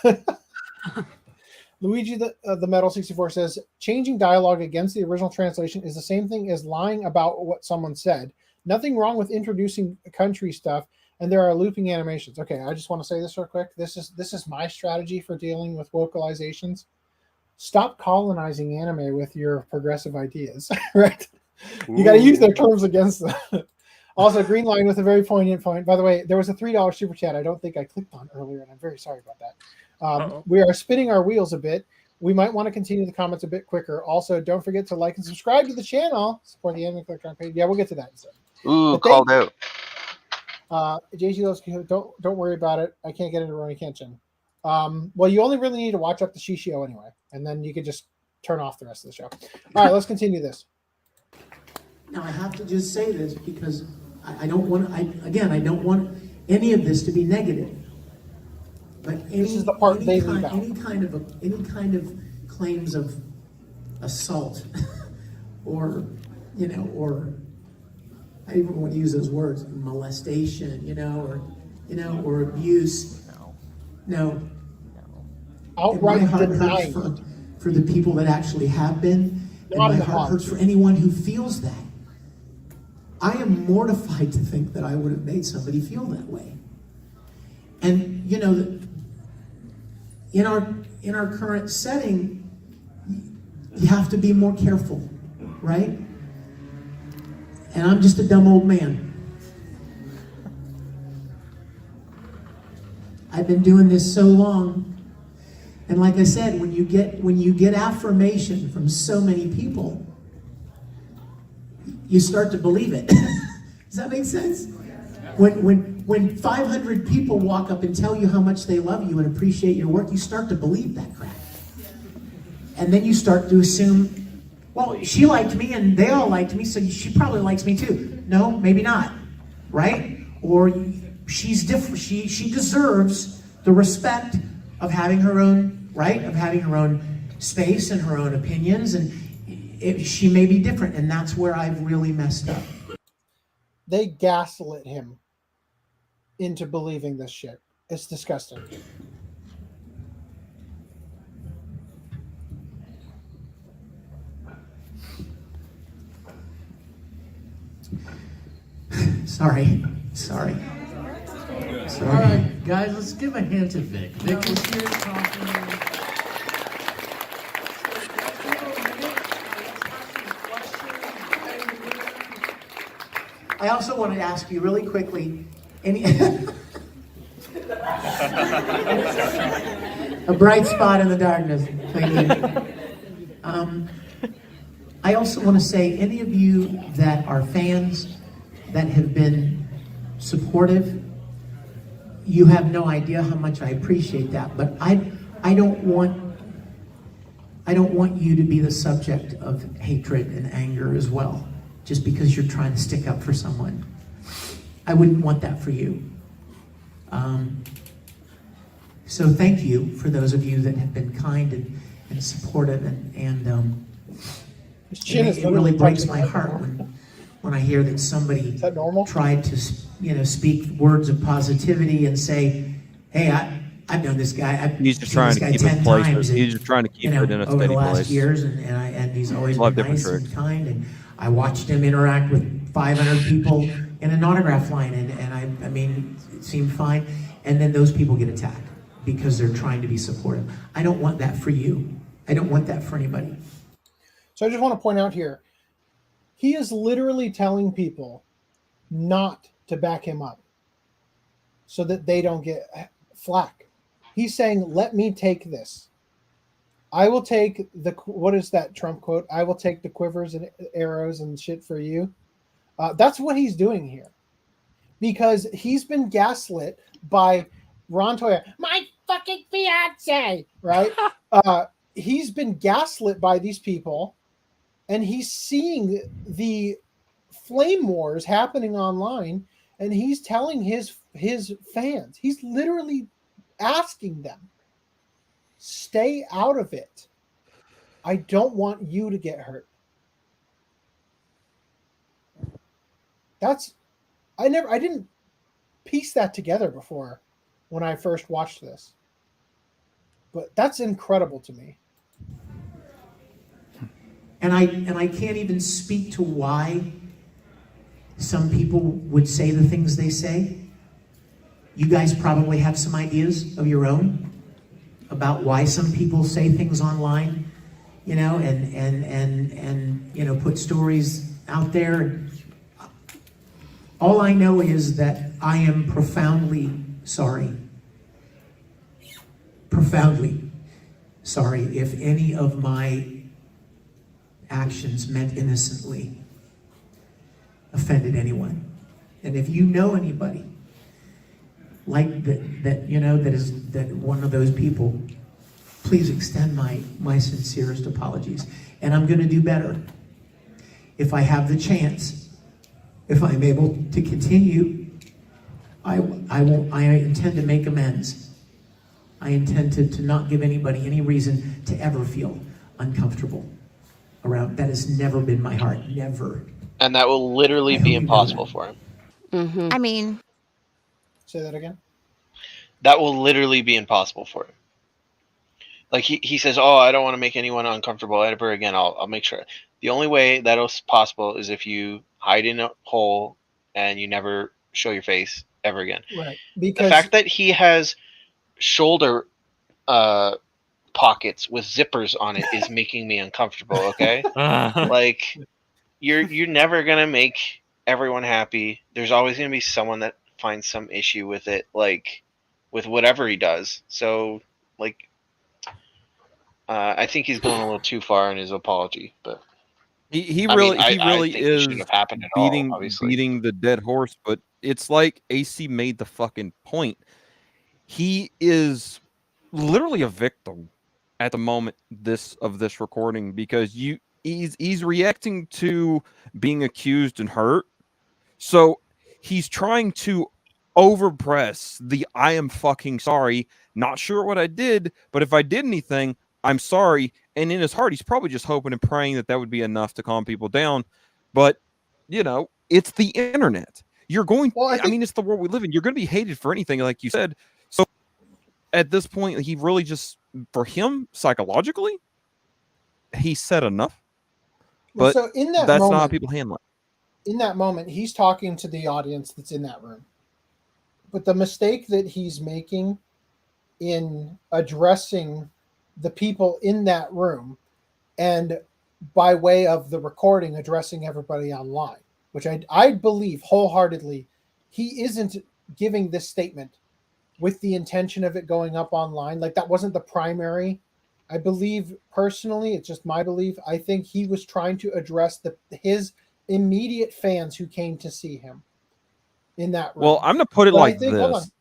Luigi the Metal 64 says changing dialogue against the original translation is the same thing as lying about what someone said. Nothing wrong with introducing country stuff, and there are looping animations. Okay, I just want to say this real quick. This is my strategy for dealing with vocalizations. Stop colonizing anime with your progressive ideas, right? You got to use their terms against them. Also, Green Line with a very poignant point. By the way, there was a $3 super chat I don't think I clicked on earlier, and I'm very sorry about that. We are spinning our wheels a bit. We might want to continue the comments a bit quicker. Also, don't forget to like and subscribe to the channel. Support the Anime Collector page. Yeah, we'll get to that in a second. Ooh, called out. JG Loves, don't worry about it. I can't get into Rurouni Kenshin. Well, you only really need to watch up the Shishio anyway, and then you can just turn off the rest of the show. All right, let's continue this. Now I have to just say this because I don't want any of this to be negative. But this is the part they leave out. Any kind of claims of assault, or I even want to use those words, molestation, or abuse. No. Outright my heart hurts for the people that actually have been, and my heart hurts for anyone who feels that. I am mortified to think that I would have made somebody feel that way. And in our current setting, you have to be more careful, right? And I'm just a dumb old man. I've been doing this so long, and like I said, when you get affirmation from so many people, you start to believe it. Does that make sense? When 500 people walk up and tell you how much they love you and appreciate your work, you start to believe that crap. And then you start to assume, well, she liked me and they all liked me, so she probably likes me too. No, maybe not, right? Or she's different. She deserves the respect of having her own, right? Of having her own space and her own opinions, and she may be different, and that's where I've really messed up. They gaslit him into believing this shit. It's disgusting. Sorry. All right, guys, let's give a hand to Vic. Vic was here talking. I also want to ask you really quickly, a bright spot in the darkness. I also want to say, any of you that are fans that have been supportive, you have no idea how much I appreciate that. But I don't want you to be the subject of hatred and anger as well, just because you're trying to stick up for someone. I wouldn't want that for you. So thank you for those of you that have been kind and supportive, and it really breaks my heart when I hear that somebody tried to speak words of positivity and say, hey, I've known this guy. He's just trying to keep it in place. He's just trying to keep it in a steady place. Over the last years, and he's always been nice and kind. And I watched him interact with 500 people in an autograph line, and I mean, it seemed fine. And then those people get attacked because they're trying to be supportive. I don't want that for you. I don't want that for anybody. So I just want to point out here, he is literally telling people not to back him up so that they don't get flack. He's saying, let me take this. I will take what is that Trump quote? I will take the quivers and arrows and shit for you. That's what he's doing here. Because he's been gaslit by Ron Toya, my fucking fiance, right? He's been gaslit by these people, and he's seeing the flame wars happening online, and he's telling his fans, he's literally asking them, stay out of it. I don't want you to get hurt. I didn't piece that together before when I first watched this. But that's incredible to me. And I can't even speak to why some people would say the things they say. You guys probably have some ideas of your own about why some people say things online, and put stories out there. All I know is that I am profoundly sorry. Profoundly sorry if any of my actions meant innocently offended anyone. And if you know anybody like that one of those people, please extend my sincerest apologies. And I'm going to do better. If I have the chance, if I'm able to continue, I intend to make amends. I intend to not give anybody any reason to ever feel uncomfortable around. That has never been my heart. Never. And that will literally be impossible for him. Mm-hmm. I mean, say that again. That will literally be impossible for him. Like he says, oh, I don't want to make anyone uncomfortable ever again. I'll make sure. The only way that is possible is if you hide in a hole and you never show your face ever again. Right. Because the fact that he has shoulder pockets with zippers on it is making me uncomfortable. Okay, like you're never gonna make everyone happy. There's always gonna be someone that finds some issue with it, like with whatever he does. So, like, I think he's going a little too far in his apology, but he really is beating the dead horse. But it's like AC made the fucking point. He is literally a victim at the moment of this recording, because he's reacting to being accused and hurt. So he's trying to overpress the I am fucking sorry, not sure what I did, but if I did anything, I'm sorry. And in his heart, he's probably just hoping and praying that would be enough to calm people down. But, it's the internet. You're going, it's the world we live in. You're going to be hated for anything, like you said. So at this point, he really just, for him, psychologically, he said enough. But so in that that's moment, not how people handle it. In that moment, he's talking to the audience that's in that room. the mistake that he's making in addressing the people in that room, and by way of the recording addressing everybody online, which I believe wholeheartedly he isn't giving this statement with the intention of it going up online. Like, that wasn't the primary. I believe personally, it's just my belief, I think he was trying to address his immediate fans who came to see him in that room. Well, I'm going to put it like this.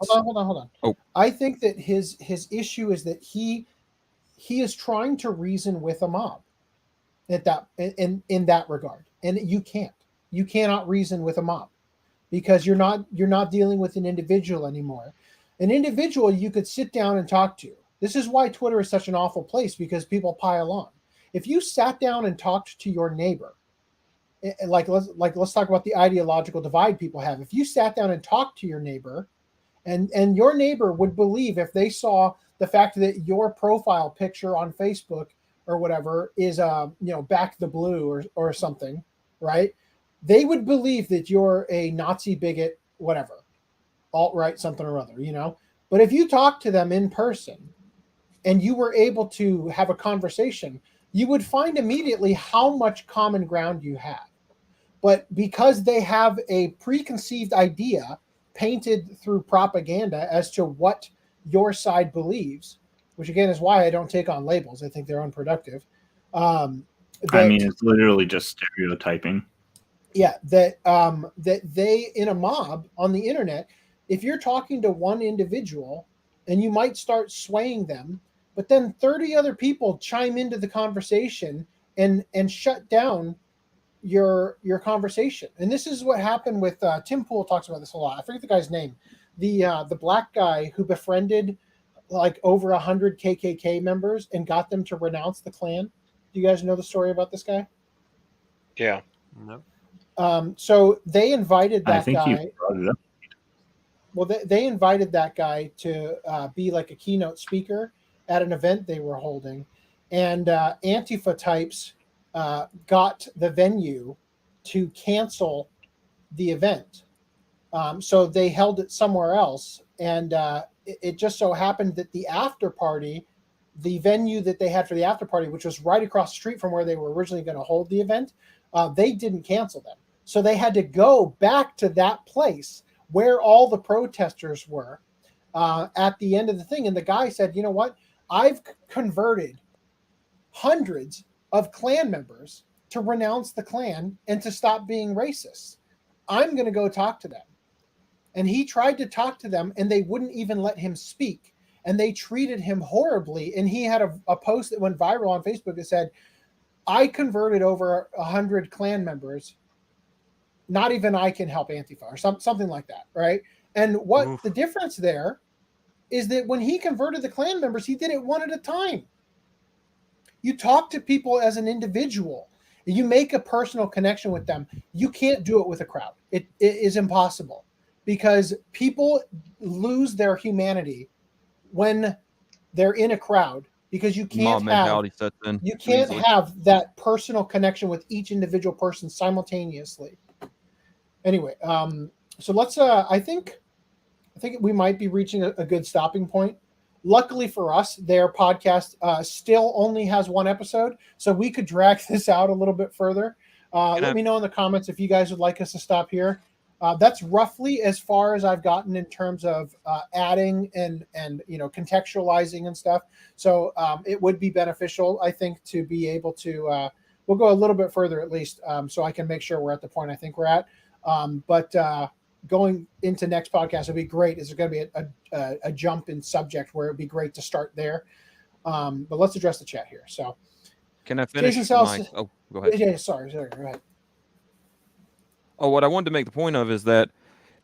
Hold on. Oh. I think that his issue is that he is trying to reason with a mob in that regard. And you cannot reason with a mob, because you're not dealing with an individual anymore. An individual you could sit down and talk to. This is why Twitter is such an awful place, because people pile on. If you sat down and talked to your neighbor, let's talk about the ideological divide people have. If you sat down and talked to your neighbor, and your neighbor would believe, if they saw the fact that your profile picture on Facebook or whatever is back the blue or something, right? They would believe that you're a Nazi bigot, whatever, alt-right something or other, But if you talk to them in person and you were able to have a conversation, you would find immediately how much common ground you have. But because they have a preconceived idea painted through propaganda as to what your side believes, which again is why I don't take on labels. I think they're unproductive. It's literally just stereotyping. Yeah, that they, in a mob on the internet, if you're talking to one individual and you might start swaying them, but then 30 other people chime into the conversation and shut down your conversation. And this is what happened with Tim Pool talks about this a lot. I forget the guy's name. The black guy who befriended like over 100 KKK members and got them to renounce the Klan. Do you guys know the story about this guy? Yeah. No. So they invited that guy. I think you brought it up. Well, they invited that guy to be like a keynote speaker at an event they were holding. And Antifa types got the venue to cancel the event. So they held it somewhere else. And it just so happened that the after party, the venue that they had for the after party, which was right across the street from where they were originally going to hold the event, they didn't cancel them. So they had to go back to that place where all the protesters were at the end of the thing. And the guy said, you know what? I've converted hundreds of Klan members to renounce the Klan and to stop being racist. I'm going to go talk to them. And he tried to talk to them, and they wouldn't even let him speak. And they treated him horribly. And he had a post that went viral on Facebook that said, I converted over 100 Klan members. Not even I can help Antifa, or something like that, right? And what the difference there is that when he converted the Klan members, he did it one at a time. You talk to people as an individual. You make a personal connection with them. You can't do it with a crowd. It is impossible, because people lose their humanity when they're in a crowd, because you can't have that personal connection with each individual person simultaneously. Anyway, so let's I think we might be reaching a good stopping point. Luckily for us, their podcast still only has one episode, so we could drag this out a little bit further. Let me know in the comments if you guys would like us to stop here. That's roughly as far as I've gotten in terms of adding and contextualizing and stuff. So it would be beneficial, I think, to be able to we'll go a little bit further at least, so I can make sure we're at the point I think we're at. But going into next podcast would be great. Is there going to be a jump in subject where it would be great to start there? But let's address the chat here. So can I finish? Oh, go ahead. Yeah, sorry, go ahead. Oh, what I wanted to make the point of is that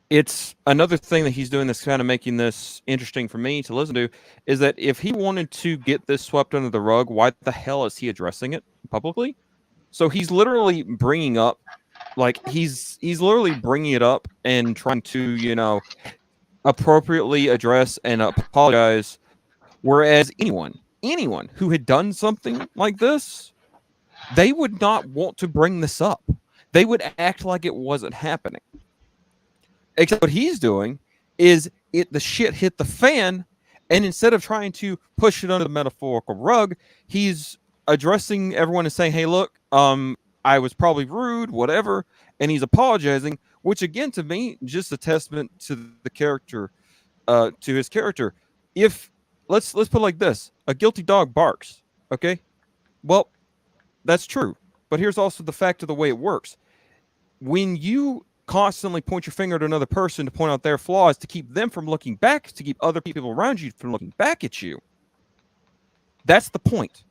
it's another thing that he's doing that's kind of making this interesting for me to listen to, is that if he wanted to get this swept under the rug, why the hell is he addressing it publicly? So he's literally bringing up, he's literally bringing it up and trying to, appropriately address and apologize. Whereas anyone who had done something like this, they would not want to bring this up. They would act like it wasn't happening. Except what he's doing is the shit hit the fan, and instead of trying to push it under the metaphorical rug, he's addressing everyone and saying, hey, look, I was probably rude, whatever, and he's apologizing, which again, to me, just a testament to the character, to his character. If let's put it like this, a guilty dog barks, okay? Well, that's true, but here's also the fact of the way it works. When you constantly point your finger at another person to point out their flaws, to keep them from looking back, to keep other people around you from looking back at you, that's the point.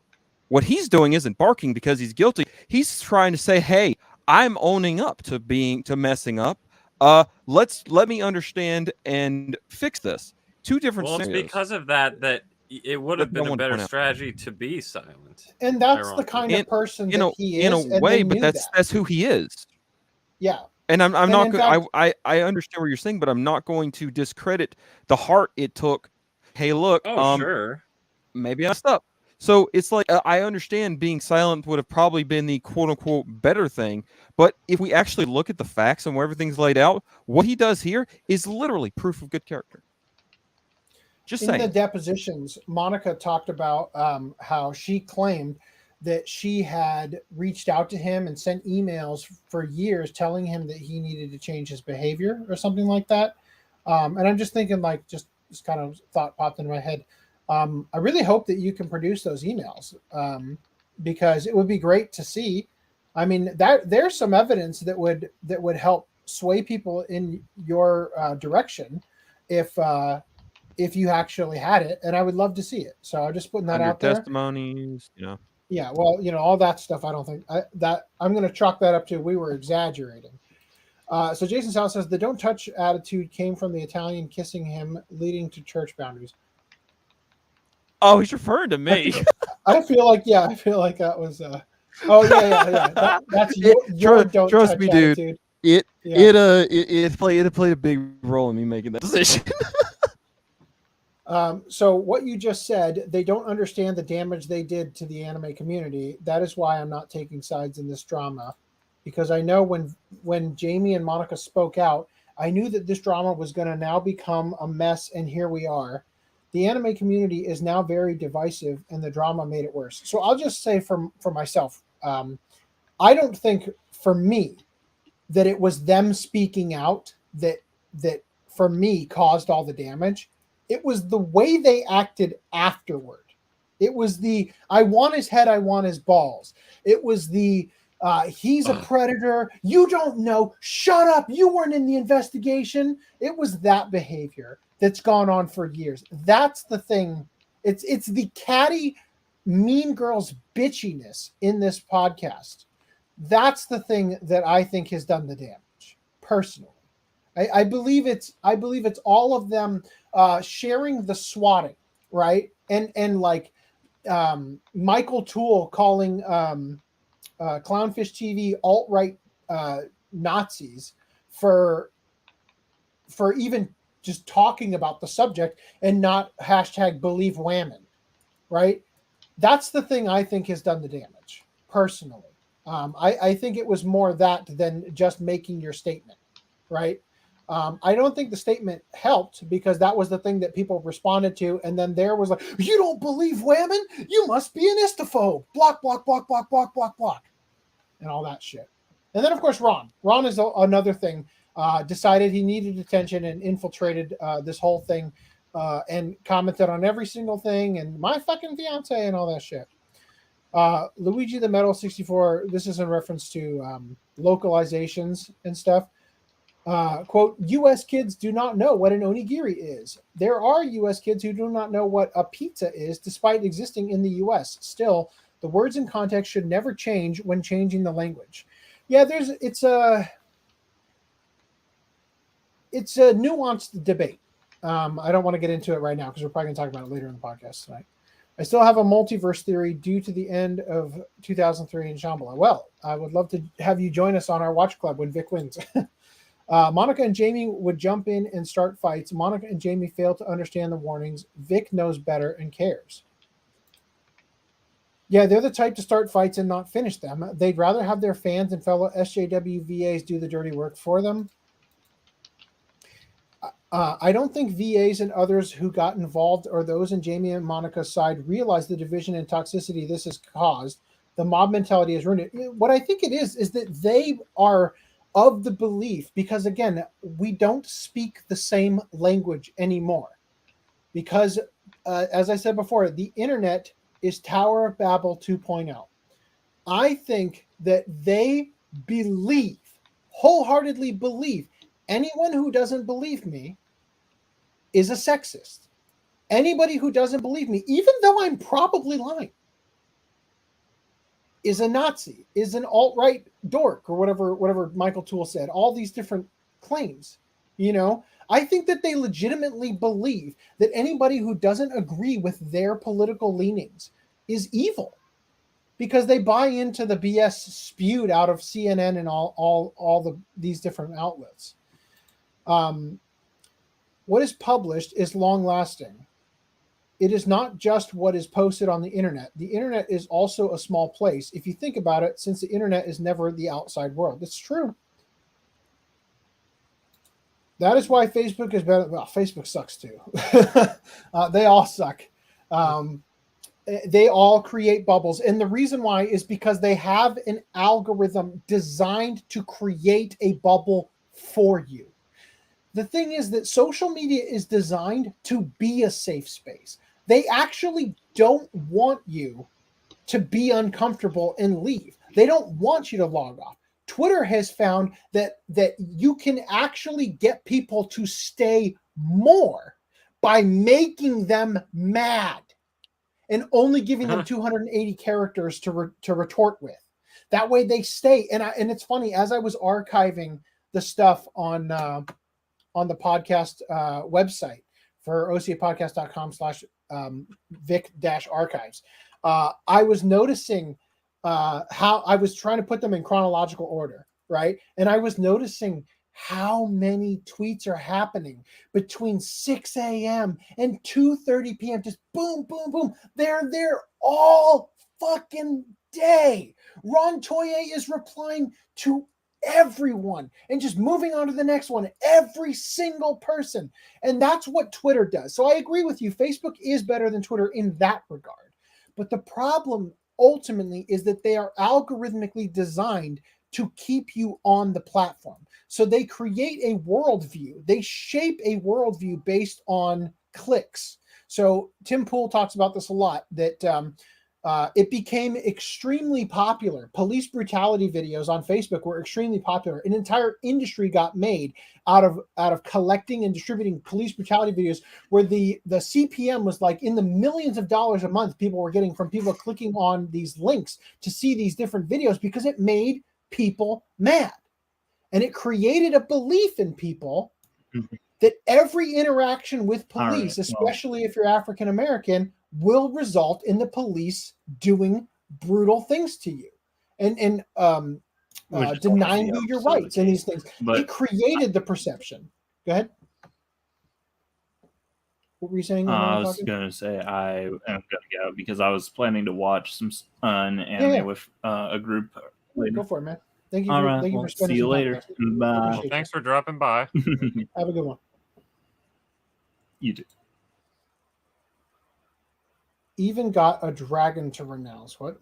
What he's doing isn't barking because he's guilty. He's trying to say, hey, I'm owning up to messing up. Let me understand and fix this. Two different scenarios. It's because of that it would have been a better strategy to be silent. And that's the kind of person that he is. In a way, but that's who he is. Yeah. And I'm not going. I understand what you're saying, but I'm not going to discredit the heart it took. Hey, look. Sure. Maybe I messed up. So it's like, I understand being silent would have probably been the quote unquote better thing. But if we actually look at the facts and where everything's laid out, what he does here is literally proof of good character. Just saying. In the depositions, Monica talked about how she claimed that she had reached out to him and sent emails for years telling him that he needed to change his behavior or something like that. And I'm just thinking, like, just kind of thought popped into my head. I really hope that you can produce those emails because it would be great to see. I mean, there's some evidence that would help sway people in your direction if you actually had it, and I would love to see it. So I'm just putting that out there. Testimonies, Yeah, well, all that stuff. I don't think that I'm going to chalk that up to we were exaggerating. So Jason Sal says the "don't touch" attitude came from the Italian kissing him, leading to church boundaries. Oh, he's referring to me. I feel like that was. Oh yeah. That's your don't trust touch me, attitude. Dude. It played a big role in me making that decision. So what you just said, they don't understand the damage they did to the anime community. That is why I'm not taking sides in this drama, because I know when Jamie and Monica spoke out, I knew that this drama was going to now become a mess, and here we are. The anime community is now very divisive, and the drama made it worse. So I'll just say for myself, I don't think for me that it was them speaking out that for me caused all the damage. It was the way they acted afterward. It was the I want his head, I want his balls. It was the he's a predator. You don't know. Shut up. You weren't in the investigation. It was that behavior that's gone on for years. That's the thing. It's the catty, mean girls bitchiness in this podcast. That's the thing that I think has done the damage. Personally, I believe it's all of them sharing the swatting, right? And like Michael Toole calling Clownfish TV alt-right Nazis for even just talking about the subject and not #believe Whammon, right? That's the thing I think has done the damage, personally. I think it was more that than just making your statement, right? I don't think the statement helped because that was the thing that people responded to. And then there was like, you don't believe Whammon? You must be an istophobe. Block, block, block, block, block, block, block. And all that shit. And then, of course, Ron. Ron is another thing. Decided he needed attention and infiltrated this whole thing and commented on every single thing and my fucking fiance and all that shit. Luigi the Metal 64, this is in reference to localizations and stuff. Quote, U.S. kids do not know what an onigiri is. There are U.S. kids who do not know what a pizza is, despite existing in the U.S. Still, the words and context should never change when changing the language. Yeah, it's a nuanced debate. I don't want to get into it right now because we're probably going to talk about it later in the podcast tonight. I still have a multiverse theory due to the end of 2003 in Shambhala. Well, I would love to have you join us on our watch club when Vic wins. Monica and Jamie would jump in and start fights. Monica and Jamie fail to understand the warnings. Vic knows better and cares. Yeah, they're the type to start fights and not finish them. They'd rather have their fans and fellow SJW VAs do the dirty work for them. I don't think VAs and others who got involved or those in Jamie and Monica's side realize the division and toxicity this has caused. The mob mentality has ruined it. What I think it is that they are of the belief, because again, we don't speak the same language anymore. Because as I said before, the internet is Tower of Babel 2.0. I think that they wholeheartedly believe, anyone who doesn't believe me is a sexist. Anybody who doesn't believe me, even though I'm probably lying, is a Nazi, is an alt-right dork, or whatever Michael Toole said. All these different claims, I think that they legitimately believe that anybody who doesn't agree with their political leanings is evil, because they buy into the BS spewed out of CNN and all these different outlets. What is published is long-lasting. It is not just what is posted on the internet. The internet is also a small place, if you think about it, since the internet is never the outside world. It's true. That is why Facebook is better. Well, Facebook sucks too. They all suck. They all create bubbles. And the reason why is because they have an algorithm designed to create a bubble for you. The thing is that social media is designed to be a safe space. They actually don't want you to be uncomfortable and leave. They don't want you to log off. Twitter has found that you can actually get people to stay more by making them mad and only giving them 280 characters to retort with. That way they stay. And it's funny, as I was archiving the stuff on the podcast website for OCAPodcast.com/Vic-archives, I was noticing how I was trying to put them in chronological order, right? And I was noticing how many tweets are happening between 6 a.m. and 2:30 p.m. Just boom, boom, boom. They're there all fucking day. Ron Toye is replying to everyone and just moving on to the next one, every single person. And that's what Twitter does. So I agree with you. Facebook is better than Twitter in that regard. But the problem ultimately is that they are algorithmically designed to keep you on the platform. So they create a worldview. They shape a worldview based on clicks. So Tim Pool talks about this a lot, that it became extremely popular. Police brutality videos on Facebook were extremely popular. An entire industry got made out of collecting and distributing police brutality videos, where the CPM was like in the millions of dollars a month people were getting from people clicking on these links to see these different videos, because it made people mad. And it created a belief in people that every interaction with police, especially if you're African American, will result in the police doing brutal things to you and denying you your rights and these things. But it created the perception. Go ahead. What were you saying? I was going to say I am going to go because I was planning to watch some anime with a group later. Go for it, man. Thank you. Thank you for spending. See you later. Bye. Well, thanks for dropping by. Have a good one. You do. Even got a dragon to renounce. What?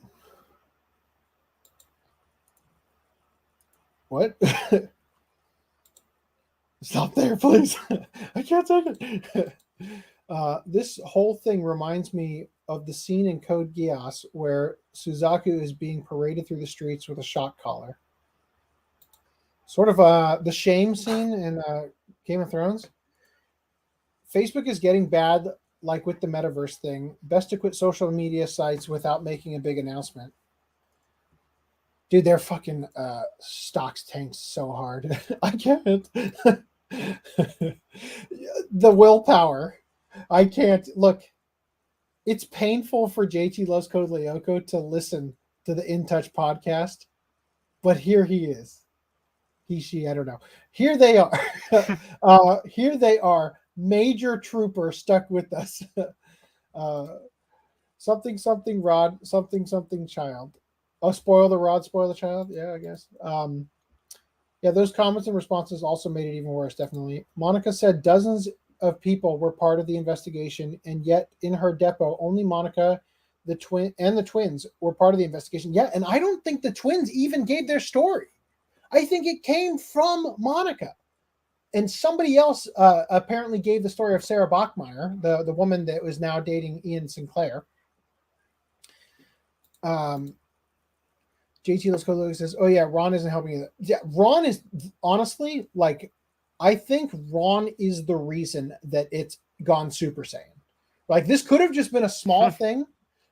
Stop there, please. I can't take it. This whole thing reminds me of the scene in Code Geass where Suzaku is being paraded through the streets with a shock collar. Sort of the shame scene in Game of Thrones. Facebook is getting bad, like with the metaverse thing. Best to quit social media sites without making a big announcement. Dude, their fucking stocks tanked so hard. I can't. The willpower. I can't. Look, it's painful for JT Loves Code Lyoko to listen to the In Touch podcast, but here he is. He, she, I don't know. Here they are. Here they are. Major trooper stuck with us. Something rod, something child. Oh, spoil the rod, spoil the child. Yeah, I guess. Yeah, those comments and responses also made it even worse, definitely. Monica said dozens of people were part of the investigation, and yet in her depot, only Monica, the twins were part of the investigation. Yeah, and I don't think the twins even gave their story. I think it came from Monica. And somebody else apparently gave the story of Sarah Bachmeyer, the woman that was now dating Ian Sinclair. JT Let's Go says, oh yeah, Ron isn't helping you. Yeah, Ron is honestly, like, I think Ron is the reason that it's gone Super Saiyan. Like, this could have just been a small thing,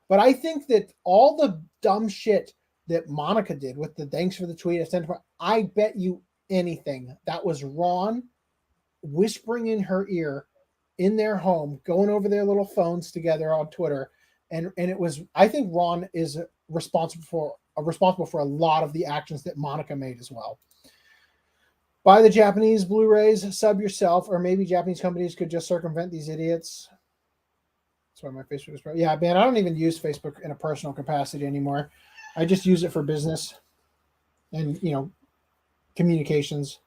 but I think that all the dumb shit that Monica did with the thanks for the tweet, I bet you anything that was Ron whispering in her ear in their home, going over their little phones together on Twitter. And it was, I think Ron is responsible for a lot of the actions that Monica made as well. Buy the Japanese Blu-rays, sub yourself, or maybe Japanese companies could just circumvent these idiots. That's why my Facebook is probably, yeah, man, I don't even use Facebook in a personal capacity anymore. I just use it for business and, communications.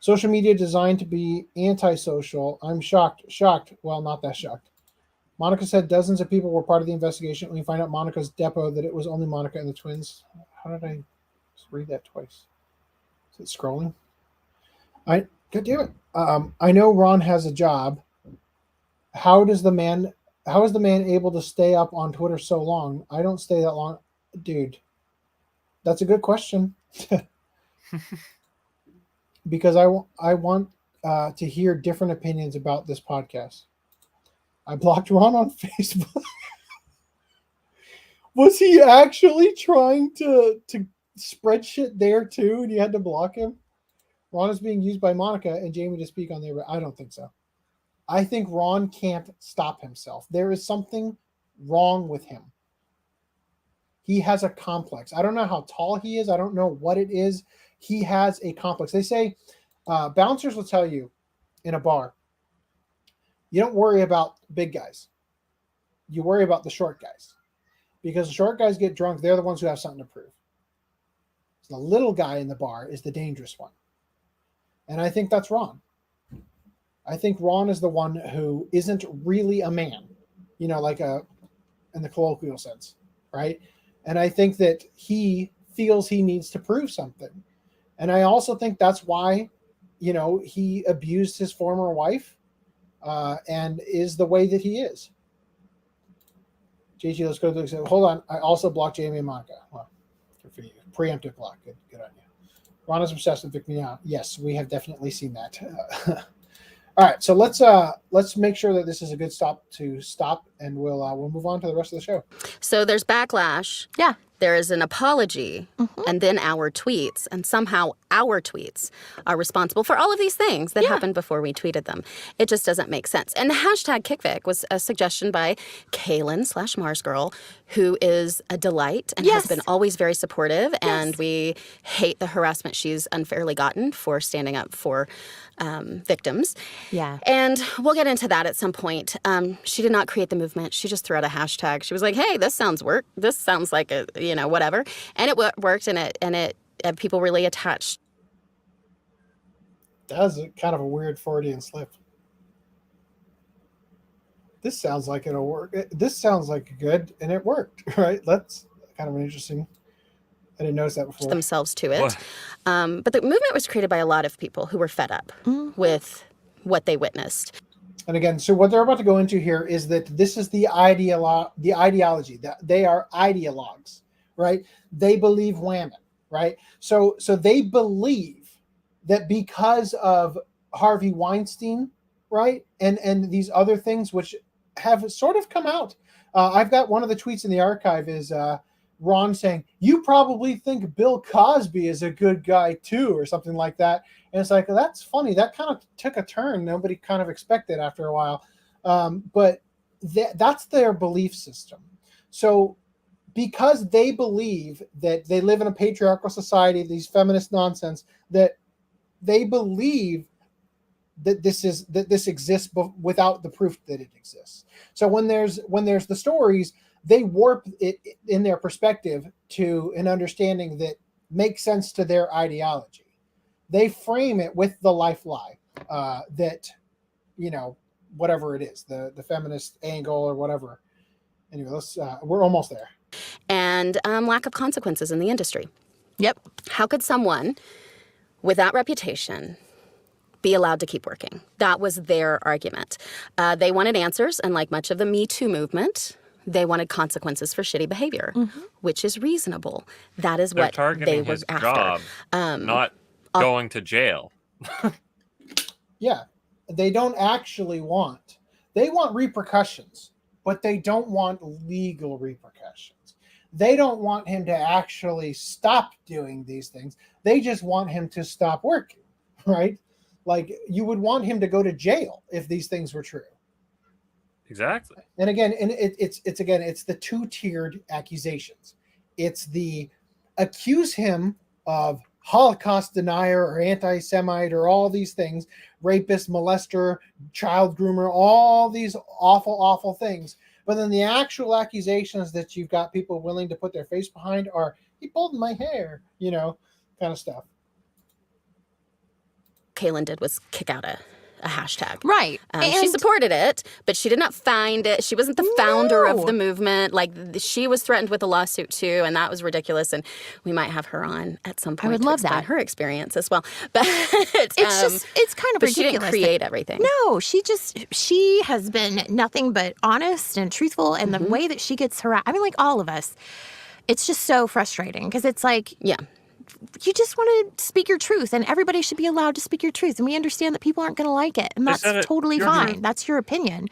Social media designed to be antisocial. I'm shocked. Well, not that shocked. Monica said dozens of people were part of the investigation. When you find out Monica's depot that it was only Monica and the twins. How did I just read that twice? Is it scrolling? God damn it. I know Ron has a job. How is the man able to stay up on Twitter so long? I don't stay that long. Dude, that's a good question. Because I want to hear different opinions about this podcast. I blocked Ron on Facebook. Was he actually trying to spread shit there too, and you had to block him? Ron is being used by Monica and Jamie to speak on their... I don't think so. I think Ron can't stop himself. There is something wrong with him. He has a complex. I don't know how tall he is. I don't know what it is. He has a complex. They say bouncers will tell you in a bar, you don't worry about big guys. You worry about the short guys. Because the short guys get drunk, they're the ones who have something to prove. So the little guy in the bar is the dangerous one. And I think that's Ron. I think Ron is the one who isn't really a man, in the colloquial sense, right? And I think that he feels he needs to prove something. And I also think that's why, he abused his former wife and is the way that he is. JG, let's go through. So, hold on. I also blocked Jamie and Monica. Well, good for you. Preemptive block. Good on you. Ron is obsessed with Vic Mignogna. Yes, we have definitely seen that. All right, so let's make sure that this is a good stop, and we'll move on to the rest of the show. So there's backlash. Yeah. There is an apology, and then our tweets, and somehow our tweets are responsible for all of these things that happened before we tweeted them. It just doesn't make sense. And the hashtag KickVic was a suggestion by Kaylin/MarsGirl, who is a delight and has been always very supportive, and we hate the harassment she's unfairly gotten for standing up for victims. Yeah. And we'll get into that at some point. She did not create the movement. She just threw out a hashtag. She was like, hey, this sounds like a, whatever. And it worked, and it people really attached. That was kind of a weird Freudian slip. This sounds like it'll work. This sounds like good, and it worked, right? That's kind of an interesting... I didn't notice that before. Themselves to it. But the movement was created by a lot of people who were fed up with what they witnessed. And again, so what they're about to go into here is that this is the ideology. That they are ideologues, right? They believe whammon, right? So they believe that because of Harvey Weinstein, right, and these other things which have sort of come out. I've got one of the tweets in the archive is Ron saying, you probably think Bill Cosby is a good guy too, or something like that. And it's like, that's funny. That kind of took a turn nobody kind of expected after a while. But that's their belief system. So because they believe that they live in a patriarchal society, these feminist nonsense, that they believe that this exists without the proof that it exists. So when there's the stories, they warp it in their perspective to an understanding that makes sense to their ideology. they frame it with the life lie that, whatever it is, the feminist angle or whatever. Anyway, we're almost there. And lack of consequences in the industry. Yep. How could someone with that reputation be allowed to keep working? That was their argument. They wanted answers, and like much of the Me Too movement, they wanted consequences for shitty behavior, which is reasonable. That is what they were after. Job, not going to jail. Yeah, they don't actually want. They want repercussions, but they don't want legal repercussions. They don't want him to actually stop doing these things. They just want him to stop working, right? Like, you would want him to go to jail if these things were true. Exactly. And again, it's the two-tiered accusations. It's the accuse him of Holocaust denier or anti-Semite or all these things, rapist, molester, child groomer, all these awful, awful things. But then the actual accusations that you've got people willing to put their face behind are, he pulled my hair, kind of stuff. Kaylin did was kick out a hashtag. Right. She supported it, but she did not find it. She wasn't the founder of the movement. Like, she was threatened with a lawsuit too, and that was ridiculous. And we might have her on at some point. I would love that. Her experience as well. But it's kind of ridiculous. She didn't create everything. No, she has been nothing but honest and truthful, and the way that she gets harassed. I mean, like all of us, it's just so frustrating because it's like, you just want to speak your truth, and everybody should be allowed to speak your truth. And we understand that people aren't going to like it, and that's totally fine. That's your opinion.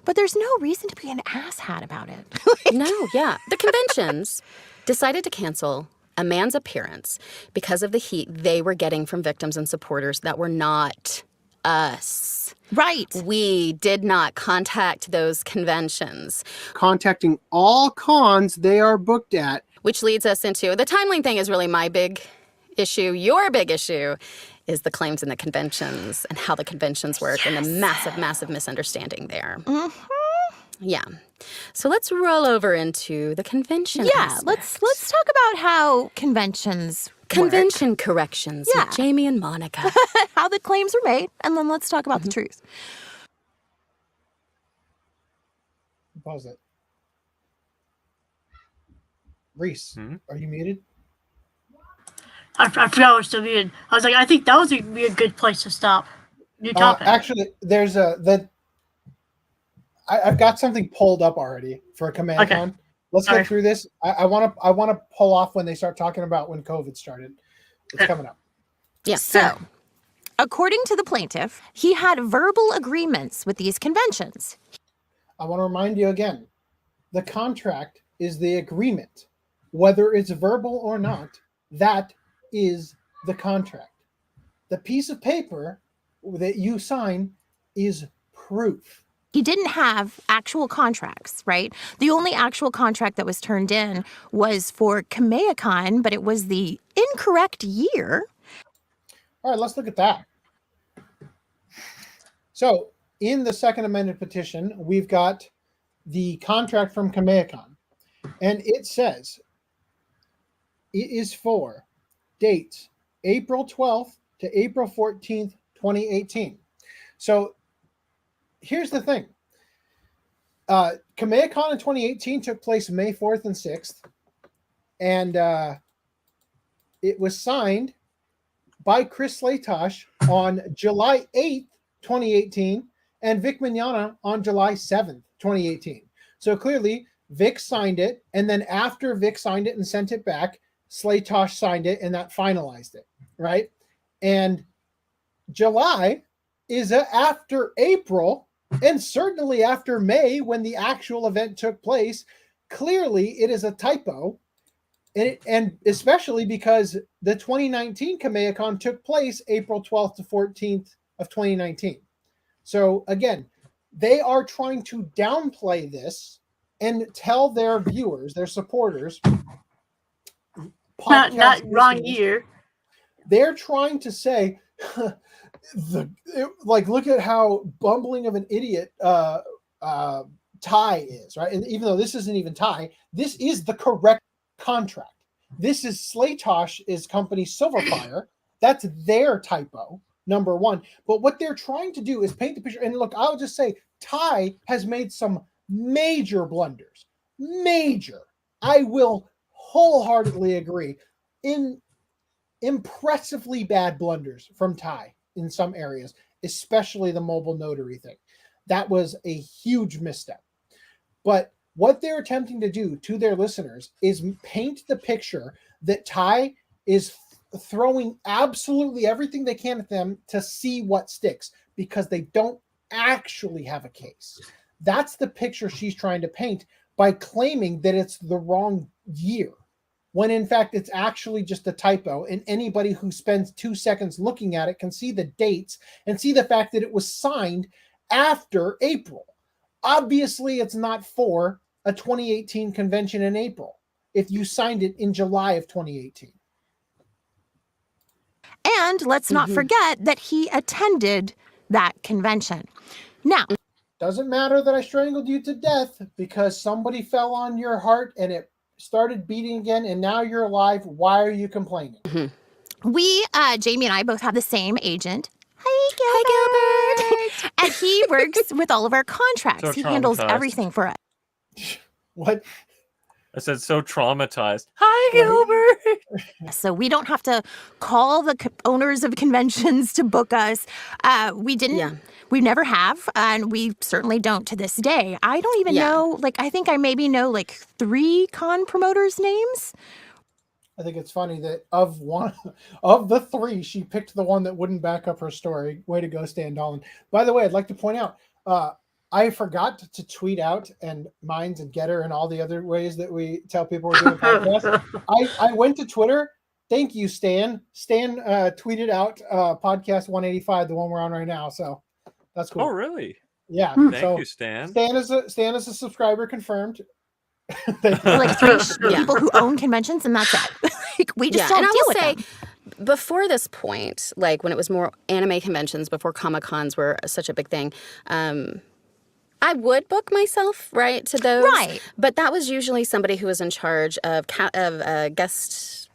But there's no reason to be an asshat about it. The conventions decided to cancel a man's appearance because of the heat they were getting from victims and supporters that were not us. Right. We did not contact those conventions. Contacting all cons they are booked at. Which leads us into the timeline thing is really my big issue. Your big issue is the claims in the conventions and how the conventions work and the massive, massive misunderstanding there. Yeah. So let's roll over into the convention. Yeah, let's talk about how conventions Convention corrections with Jamie and Monica. How the claims were made, and then let's talk about the truth. Pause it. Reese, are you muted? I forgot I was still muted. I was like, I think that would be a good place to stop. New topic. Actually, there's I've got something pulled up already for a command con. Let's go through this. I want to pull off when they start talking about when COVID started. It's coming up. Yes. So, according to the plaintiff, he had verbal agreements with these conventions. I want to remind you again, the contract is the agreement. Whether it's verbal or not, that is the contract. The piece of paper that you sign is proof. He didn't have actual contracts, right? The only actual contract that was turned in was for Kamehacon, but it was the incorrect year. All right, let's look at that. So, in the second amended petition, we've got the contract from Kamehacon, and it says it is for dates April 12th to April 14th, 2018. So, here's the thing. Kamehacon in 2018 took place May 4th and 6th, and it was signed by Chris Slatosh on July 8th, 2018, and Vic Mignogna on July 7th, 2018. So clearly, Vic signed it, and then after Vic signed it and sent it back, Slatosh signed it, and that finalized it, right? And July is after April, and certainly after May, when the actual event took place. Clearly, it is a typo, and especially because the 2019 Kamehacon took place April 12th to 14th of 2019. So again, they are trying to downplay this and tell their viewers, their supporters, not wrong year. They're trying to say, look at how bumbling of an idiot Ty is, right? And even though this isn't even Ty, this is the correct contract. This is Slatosh's company, Silverfire. That's their typo, number one. But what they're trying to do is paint the picture. And look, I'll just say Tai has made some major blunders. Major. I will wholeheartedly agree. Impressively bad blunders from Tai in some areas, especially the mobile notary thing. That was a huge misstep. But what they're attempting to do to their listeners is paint the picture that Tai is throwing absolutely everything they can at them to see what sticks, because they don't actually have a case. That's the picture she's trying to paint by claiming that it's the wrong year, when in fact it's actually just a typo, and anybody who spends 2 seconds looking at it can see the dates and see the fact that it was signed after April. Obviously, it's not for a 2018 convention in April if you signed it in July of 2018. And let's not forget that he attended that convention. Now, doesn't matter that I strangled you to death because somebody fell on your heart and it started beating again, and now you're alive. Why are you complaining? We, Jamie and I, both have the same agent. Hi, Gilbert. And he works with all of our contracts. So he handles traumatized. everything for us. What? I said so traumatized. Hi, Gilbert. So we don't have to call the owners of conventions to book us. We didn't. Yeah. We never have, and we certainly don't to this day. I don't even know. Like, I think I maybe know like 3 con promoters' names. I think it's funny that of the 3, she picked the one that wouldn't back up her story. Way to go, Stan Dahlin. By the way, I'd like to point out, I forgot to tweet out and Minds and Getter and all the other ways that we tell people we're doing podcasts. I went to Twitter. Thank you, Stan. Stan tweeted out podcast 185, the one we're on right now. So that's cool. Oh, really? Yeah. Thank you, Stan. Stan is a subscriber confirmed. Like 3 people who own conventions, and that's it. Like, we just don't deal with them. Before this point, like when it was more anime conventions, before Comic-Cons were such a big thing, I would book myself, right, to those. Right. But that was usually somebody who was in charge of guest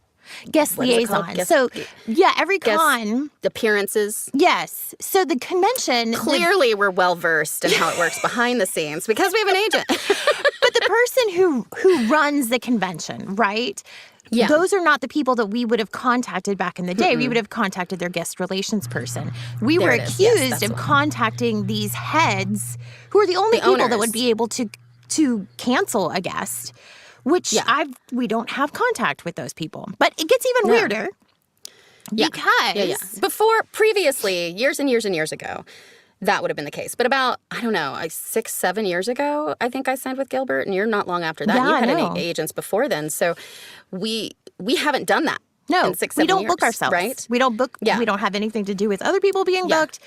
liaison. So, yeah, every con appearances. Yes. So the convention Clearly we're well versed in how it works behind the scenes because we have an agent. But the person who runs the convention, right? Yeah. Those are not the people that we would have contacted back in the day. We would have contacted their guest relations person. We were accused of contacting these heads who are the only people that would be able to cancel a guest, which we don't have contact with those people. But it gets even weirder because previously, years and years and years ago, that would have been the case. But about, I don't know, 6-7 years ago, I think I signed with Gilbert, and you're not long after that. You had any agents before then. So we haven't done that. No, in 6-7 years, we don't book ourselves. Right? We don't book. Yeah. We don't have anything to do with other people being booked.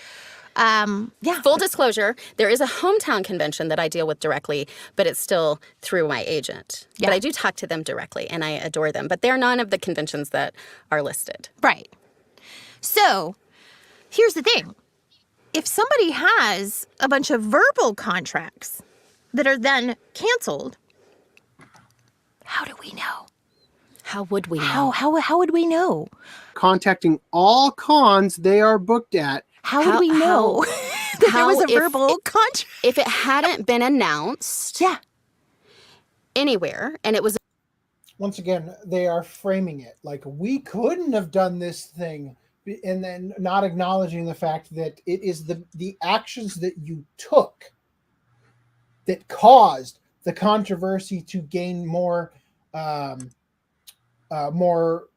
Full disclosure, there is a hometown convention that I deal with directly, but it's still through my agent. Yeah. But I do talk to them directly, and I adore them. But they're none of the conventions that are listed. Right. So here's the thing. If somebody has a bunch of verbal contracts that are then canceled, how do we know? How would we know? How would we know? Contacting all cons they are booked at. How would we know that there was a verbal contract? If it hadn't been announced anywhere, and it was... Once again, they are framing it like we couldn't have done this thing, and then not acknowledging the fact that it is the actions that you took that caused the controversy to gain more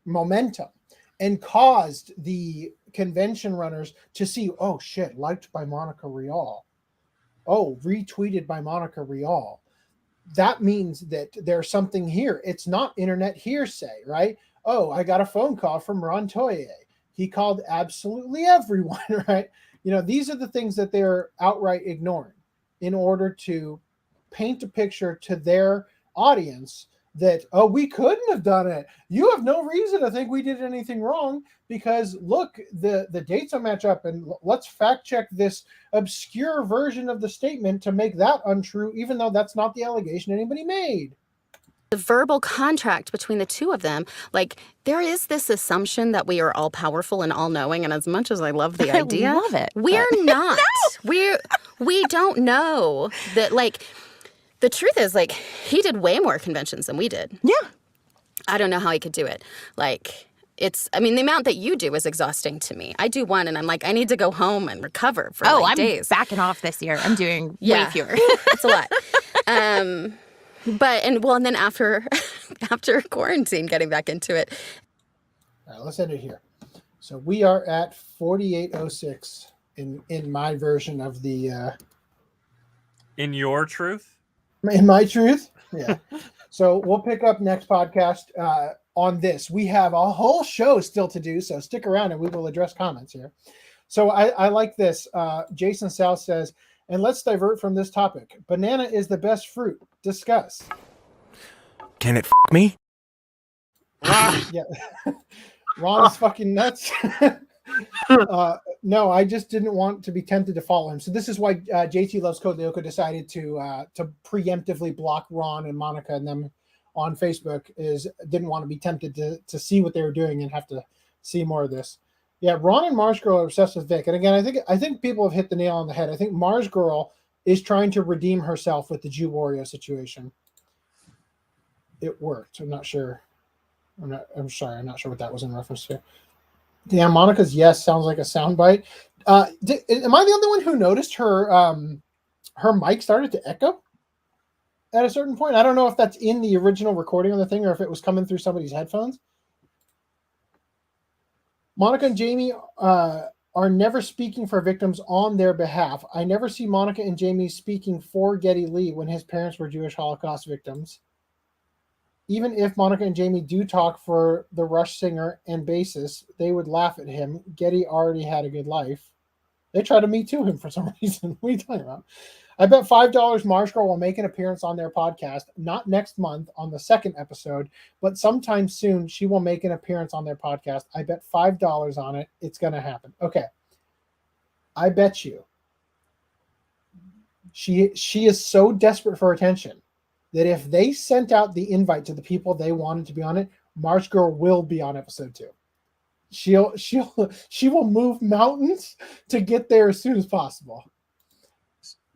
momentum and caused the convention runners to see, oh shit, liked by Monica Rial. Oh, retweeted by Monica Rial. That means that there's something here. It's not internet hearsay, right? Oh, I got a phone call from Ron Toye. He called absolutely everyone, right? You know, these are the things that they're outright ignoring in order to paint a picture to their audience that, oh, we couldn't have done it. You have no reason to think we did anything wrong because, look, the dates don't match up, and let's fact check this obscure version of the statement to make that untrue, even though that's not the allegation anybody made. the verbal contract between the two of them, like there is this assumption that we are all powerful and all knowing. And as much as I love the idea, I love it, we're not. No! We don't know that. Like the truth is, like he did way more conventions than we did. Yeah. I don't know how he could do it. Like I mean, the amount that you do is exhausting to me. I do one and I'm like, I need to go home and recover for I'm days. Backing off this year. I'm doing way fewer. It's a lot. And then after quarantine, getting back into it. All right, let's end it here. So we are at 4806 in my version of the. In your truth. In my truth, yeah. So we'll pick up next podcast on this. We have a whole show still to do, so stick around and we will address comments here. So I like this. Jason South says, and let's divert from this topic. Banana is the best fruit. Discuss. Can it me? Yeah. Ron is fucking nuts. No, I just didn't want to be tempted to follow him. So this is why JT Loves Code Lyoko decided to preemptively block Ron and Monica and them on Facebook. Didn't want to be tempted to see what they were doing and have to see more of this. Yeah, Ron and Mars Girl are obsessed with Vic. And again, I think people have hit the nail on the head. I think Mars Girl is trying to redeem herself with the Jew Wario situation. It worked. I'm not sure. I'm sorry. I'm not sure what that was in reference to. Damn, Monica's yes sounds like a soundbite. Am I the only one who noticed her mic started to echo at a certain point? I don't know if that's in the original recording of the thing or if it was coming through somebody's headphones. Monica and Jamie are never speaking for victims on their behalf. I never see Monica and Jamie speaking for Geddy Lee when his parents were Jewish Holocaust victims. Even if Monica and Jamie do talk for the Rush singer and bassist, they would laugh at him. Geddy already had a good life. They try to Me Too him for some reason. What are you talking about? I bet $5 Marshall will make an appearance on their podcast, not next month on the second episode, but sometime soon she will make an appearance on their podcast. I bet $5 on it. It's going to happen. Okay. I bet you. She is so desperate for attention that if they sent out the invite to the people they wanted to be on it, Marsh Girl will be on episode 2. She will move mountains to get there as soon as possible.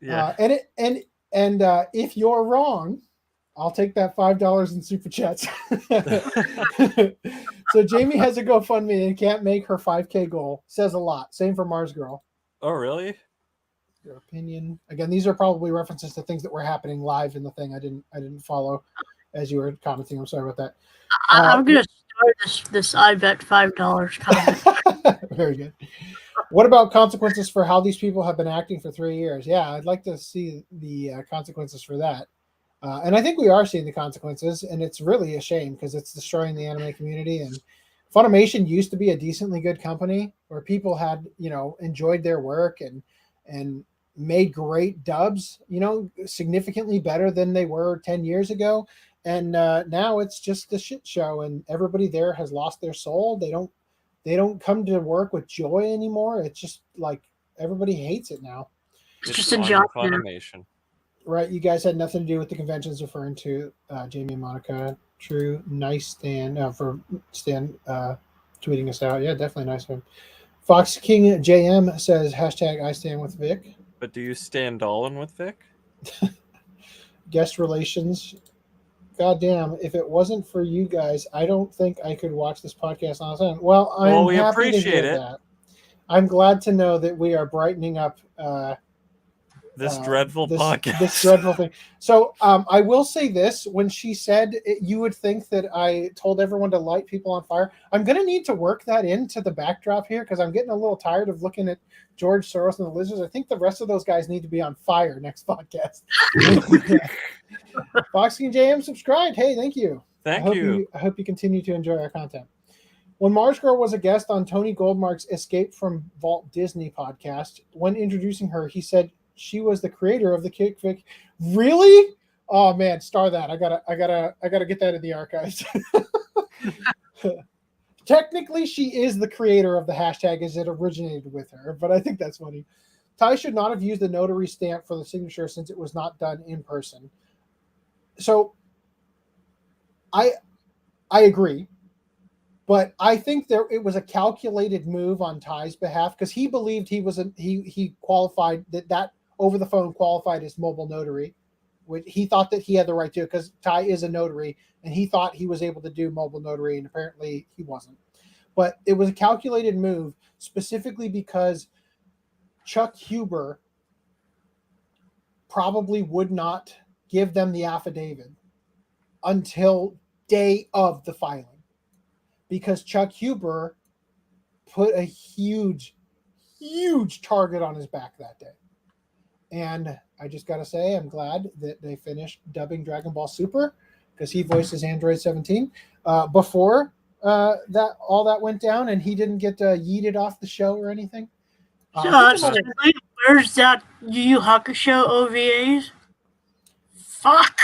Yeah. And if you're wrong, I'll take that $5 in super chats. So Jamie has a GoFundMe and can't make her 5K goal. Says a lot. Same for Mars Girl. Oh, really? Your opinion. Again, these are probably references to things that were happening live in the thing. I didn't follow as you were commenting. I'm sorry about that. I'm gonna start this I bet $5 comment. Very good. What about consequences for how these people have been acting for 3 years? Yeah, I'd like to see the consequences for that. And I think we are seeing the consequences, and it's really a shame because it's destroying the anime community. And Funimation used to be a decently good company where people had, enjoyed their work and made great dubs, significantly better than they were 10 years ago. And now it's just a shit show, and everybody there has lost their soul. They don't come to work with joy anymore. It's just like everybody hates it now. It's just a job. Funimation. Right, you guys had nothing to do with the conventions referring to Jamie and Monica. True, nice Stan for Stan tweeting us out. Yeah, definitely nice of him. Fox King JM says hashtag I stand with Vic. But do you stand Dahlin with Vic? Guest relations. Goddamn, if it wasn't for you guys, I don't think I could watch this podcast on its own. Well, we happy appreciate to hear it. That. I'm glad to know that we are brightening up this dreadful podcast. This dreadful thing. So I will say this. When she said you would think that I told everyone to light people on fire, I'm going to need to work that into the backdrop here because I'm getting a little tired of looking at George Soros and the Lizards. I think the rest of those guys need to be on fire next podcast. Fox King JM subscribed. Hey, thank you. I hope you continue to enjoy our content. When Mars Girl was a guest on Tony Goldmark's Escape from Walt Disney podcast, when introducing her, he said she was the creator of the KickVic. Really? Oh man, star that. I gotta get that in the archives. Technically, she is the creator of the hashtag as it originated with her, but I think that's funny. Ty should not have used the notary stamp for the signature since it was not done in person. So I agree, but I think it was a calculated move on Ty's behalf because he believed he qualified that over the phone qualified as mobile notary. He thought that he had the right to, because Ty is a notary, and he thought he was able to do mobile notary, and apparently he wasn't. But it was a calculated move specifically because Chuck Huber probably would not give them the affidavit until day of the filing, because Chuck Huber put a huge target on his back that day. And I just got to say, I'm glad that they finished dubbing Dragon Ball Super, because he voices Android 17 before that went down, and he didn't get yeeted off the show or anything. Where's that Yu Yu Hakusho OVAs? Fuck.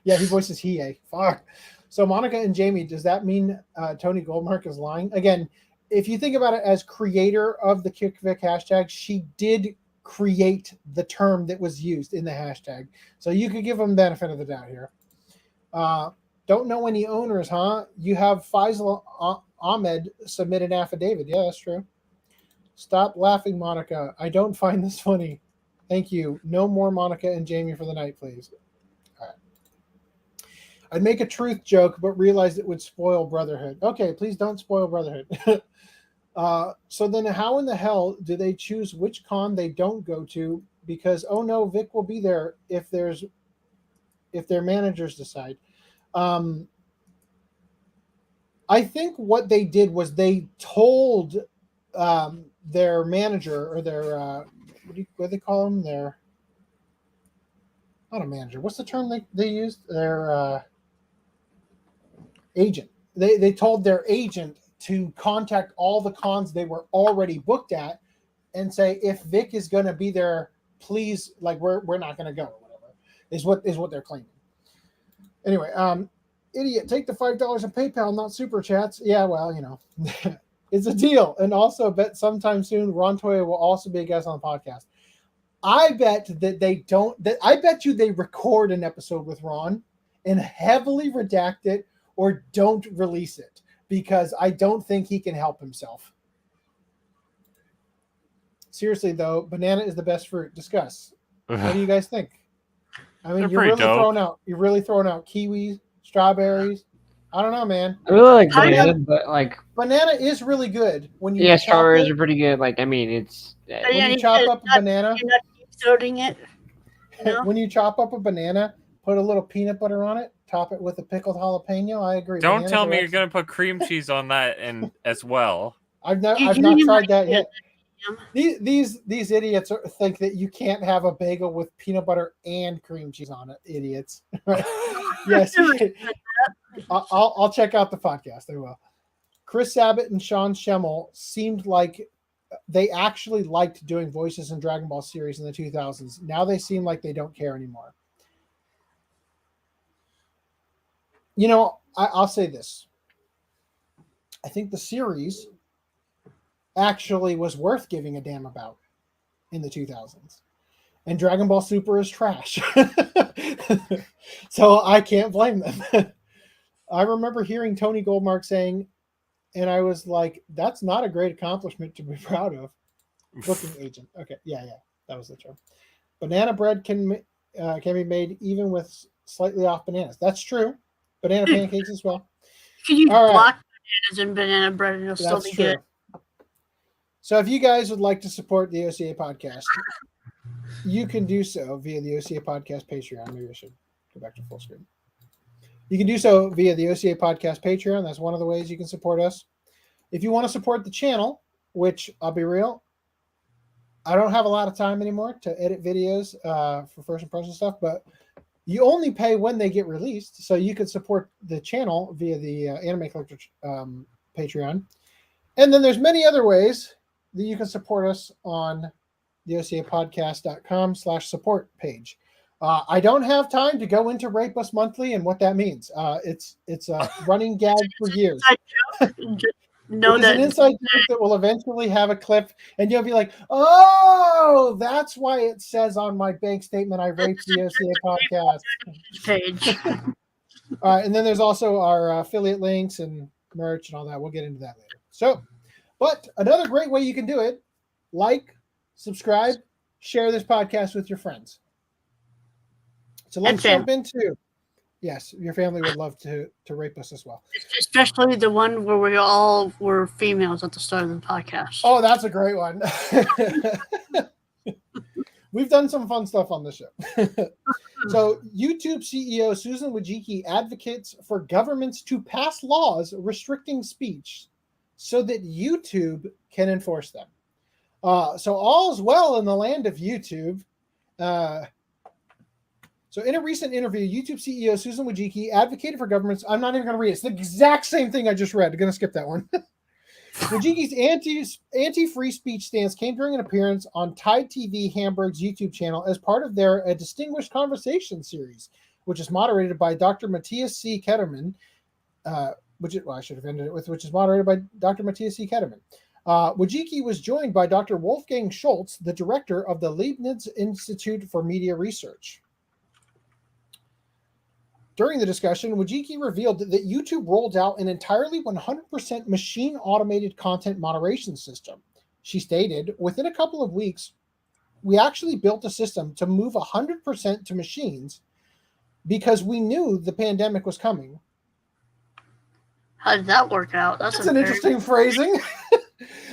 Yeah, he voices Hiei. Fuck. So Monica and Jamie, does that mean Tony Goldmark is lying? Again, if you think about it as creator of the KickVic hashtag, she did create the term that was used in the hashtag. So you could give him benefit of the doubt here. Don't know any owners, huh? You have Faisal Ahmed submit an affidavit. Yeah, that's true. Stop laughing, Monica. I don't find this funny. Thank you. No more Monica and Jamie for the night, please. All right. I'd make a truth joke, but realized it would spoil Brotherhood. Okay, please don't spoil Brotherhood. So then how in the hell do they choose which con they don't go to? Because, oh no, Vic will be there if their managers decide. I think what they did was they told their manager, or their what do they call them? Their, not a manager. What's the term they used? Their agent. They told their agent to contact all the cons they were already booked at and say, if Vic is going to be there, please, like, we're not going to go, or whatever is what they're claiming. Anyway, idiot, take the $5 in PayPal, not super chats. Yeah, well, you know, it's a deal. And also bet sometime soon Ron Toya will also be a guest on the podcast. I bet that I bet you they record an episode with Ron and heavily redact it or don't release it, because I don't think he can help himself. Seriously, though, banana is the best fruit. Discuss. What do you guys think? I mean, you're really throwing out kiwis, strawberries. I don't know, man. I really like banana, but like banana is really good when you. Yeah, strawberries are pretty good. Like, I mean, it's when you chop up a banana. You're not throwing it. No? When you chop up a banana, put a little peanut butter on it. Top it with a pickled jalapeno. I agree. Don't tell me you're gonna put cream cheese on that and as well. I've not tried that yet. These idiots think that you can't have a bagel with peanut butter and cream cheese on it. Idiots. Yes. I'll check out the podcast. I will. Chris Sabat and Sean Schemmel seemed like they actually liked doing voices in Dragon Ball series in the 2000s. Now they seem like they don't care anymore. You know, I'll say this. I think the series actually was worth giving a damn about in the 2000s. And Dragon Ball Super is trash. So I can't blame them. I remember hearing Tony Goldmark saying, and I was like, that's not a great accomplishment to be proud of. Booking agent. Okay, yeah, that was the term. Banana bread can be made even with slightly off bananas. That's true. Banana pancakes as well. You can use black bananas and banana bread and it'll still be good. So if you guys would like to support the OCA podcast, you can do so via the OCA Podcast Patreon. Maybe I should go back to full screen. You can do so via the OCA Podcast Patreon. That's one of the ways you can support us. If you want to support the channel, which I'll be real, I don't have a lot of time anymore to edit videos for first impression stuff, but you only pay when they get released. So you can support the channel via the Anime Collector Patreon. And then there's many other ways that you can support us on the OCApodcast.com/support page. I don't have time to go into Rape Us Monthly and what that means. It's a running gag for years. It's an inside joke that will eventually have a clip, and you'll be like, "Oh, that's why it says on my bank statement I raped the OCA podcast." Page. And then there's also our affiliate links and merch and all that. We'll get into that later. So, but another great way you can do it, like, subscribe, share this podcast with your friends. So let's jump into, yes, your family would love to rape us as well. Especially the one where we all were females at the start of the podcast. Oh, that's a great one. We've done some fun stuff on the show. So YouTube CEO Susan Wojcicki advocates for governments to pass laws restricting speech so that YouTube can enforce them. So all's well in the land of YouTube. So in a recent interview, YouTube CEO Susan Wojcicki advocated for governments. I'm not even going to read it. It's the exact same thing I just read. I'm going to skip that one. Wojcicki's anti-free speech stance came during an appearance on Tide TV Hamburg's YouTube channel as part of their A Distinguished Conversation series, which is moderated by Dr. Matthias C. Ketterman, I should have ended it with, which is moderated by Dr. Matthias C. Ketterman. Wojcicki was joined by Dr. Wolfgang Schultz, the director of the Leibniz Institute for Media Research. During the discussion, Wojcicki revealed that YouTube rolled out an entirely 100% machine-automated content moderation system. She stated, within a couple of weeks, we actually built a system to move 100% to machines because we knew the pandemic was coming. How did that work out? That's an interesting phrasing.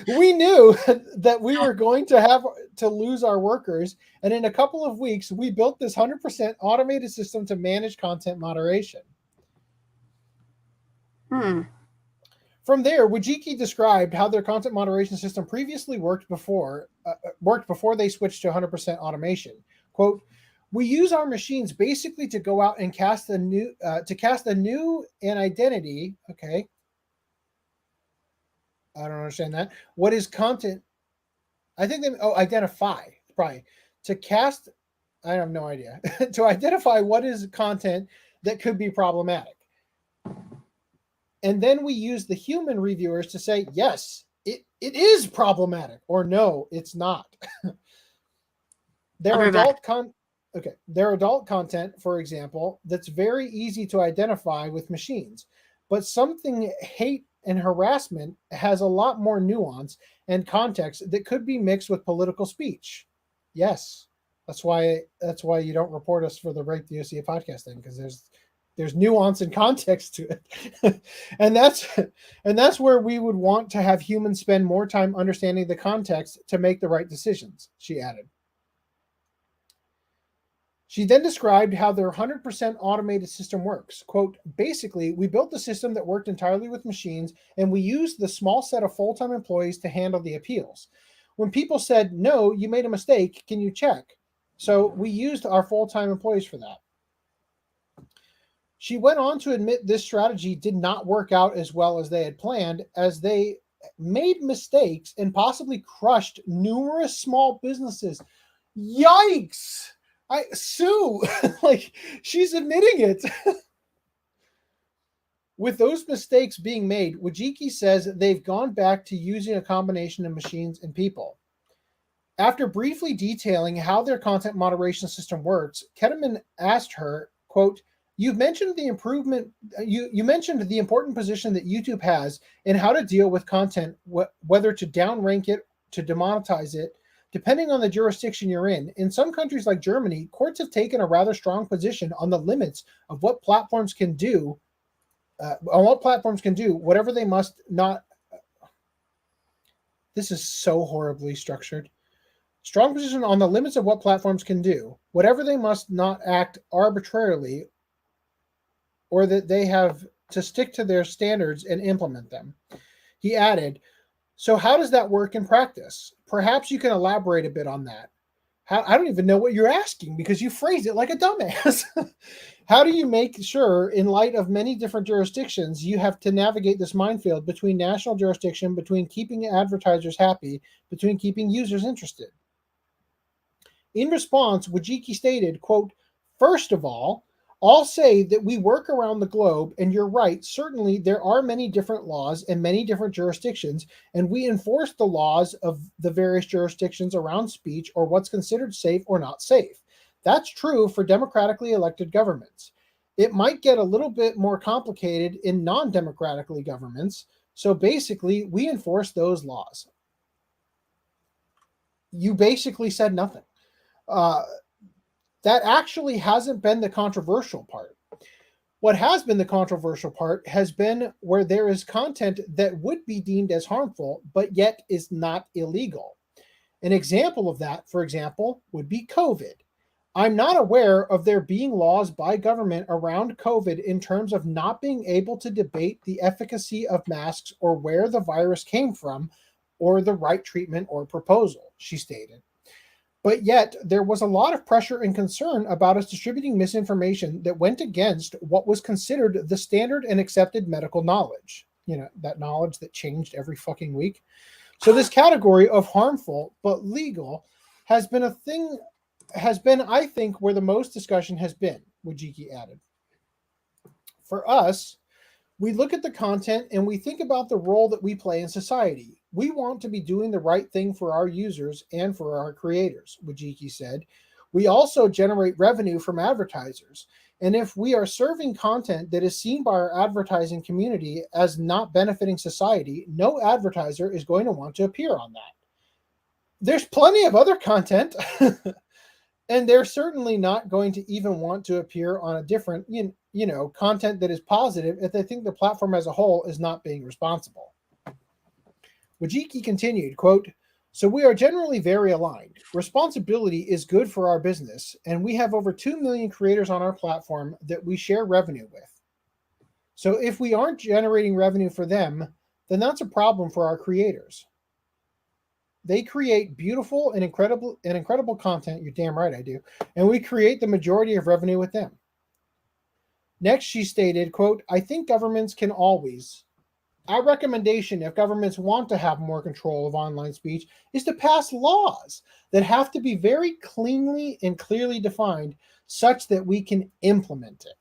We knew that we were going to have to lose our workers, and in a couple of weeks, we built this 100% automated system to manage content moderation. From there, Wojcicki described how their content moderation system previously worked before they switched to 100% automation. Quote, "We use our machines basically to go out and cast a new identity." Okay. I don't understand that. What is content? I think identify, probably. To cast, I have no idea. To identify what is content that could be problematic. And then we use the human reviewers to say, yes, it is problematic, or no, it's not. Their adult content, for example, that's very easy to identify with machines. But something hate and harassment has a lot more nuance and context that could be mixed with political speech. Yes, that's why you don't report us for the Rape the OCA podcast thing, because there's nuance and context to it. and that's where we would want to have humans spend more time understanding the context to make the right decisions, she added. She then described how their 100% automated system works. Quote, basically, we built the system that worked entirely with machines, and we used the small set of full-time employees to handle the appeals. When people said, no, you made a mistake, can you check? So we used our full-time employees for that. She went on to admit this strategy did not work out as well as they had planned, as they made mistakes and possibly crushed numerous small businesses. Yikes! Sue, like, she's admitting it. With those mistakes being made, Wojcicki says they've gone back to using a combination of machines and people. After briefly detailing how their content moderation system works, Ketterman asked her, quote, you mentioned the important position that YouTube has in how to deal with content, whether to downrank it, to demonetize it, depending on the jurisdiction you're in. In some countries like Germany, courts have taken a rather strong position on the limits of what platforms can do, whatever they must not. This is so horribly structured. Strong position on the limits of what platforms can do, whatever they must not act arbitrarily, or that they have to stick to their standards and implement them. He added, so how does that work in practice? Perhaps you can elaborate a bit on that. I don't even know what you're asking because you phrased it like a dumbass. How do you make sure, in light of many different jurisdictions, you have to navigate this minefield between national jurisdiction, between keeping advertisers happy, between keeping users interested? In response, Wojcicki stated, quote, first of all, I'll say that we work around the globe, and you're right, certainly there are many different laws and many different jurisdictions, and we enforce the laws of the various jurisdictions around speech or what's considered safe or not safe. That's true for democratically elected governments. It might get a little bit more complicated in non-democratically governments. So basically, we enforce those laws. You basically said nothing. That actually hasn't been the controversial part. What has been the controversial part has been where there is content that would be deemed as harmful, but yet is not illegal. An example of that, for example, would be COVID. I'm not aware of there being laws by government around COVID in terms of not being able to debate the efficacy of masks or where the virus came from or the right treatment or proposal, she stated. But yet, there was a lot of pressure and concern about us distributing misinformation that went against what was considered the standard and accepted medical knowledge. You know, that knowledge that changed every fucking week. So this category of harmful but legal has been, I think, where the most discussion has been, Wojcicki added. For us, we look at the content and we think about the role that we play in society. We want to be doing the right thing for our users and for our creators, Wojcicki said. We also generate revenue from advertisers. And if we are serving content that is seen by our advertising community as not benefiting society, no advertiser is going to want to appear on that. There's plenty of other content, and they're certainly not going to even want to appear on a different, content that is positive if they think the platform as a whole is not being responsible. Wojcicki continued, quote, "So we are generally very aligned. Responsibility is good for our business, and we have over 2 million creators on our platform that we share revenue with. So if we aren't generating revenue for them, then that's a problem for our creators. They create beautiful and incredible content, you're damn right I do, and we create the majority of revenue with them." Next, she stated, quote, "I think governments can always... Our recommendation, if governments want to have more control of online speech, is to pass laws that have to be very cleanly and clearly defined such that we can implement it.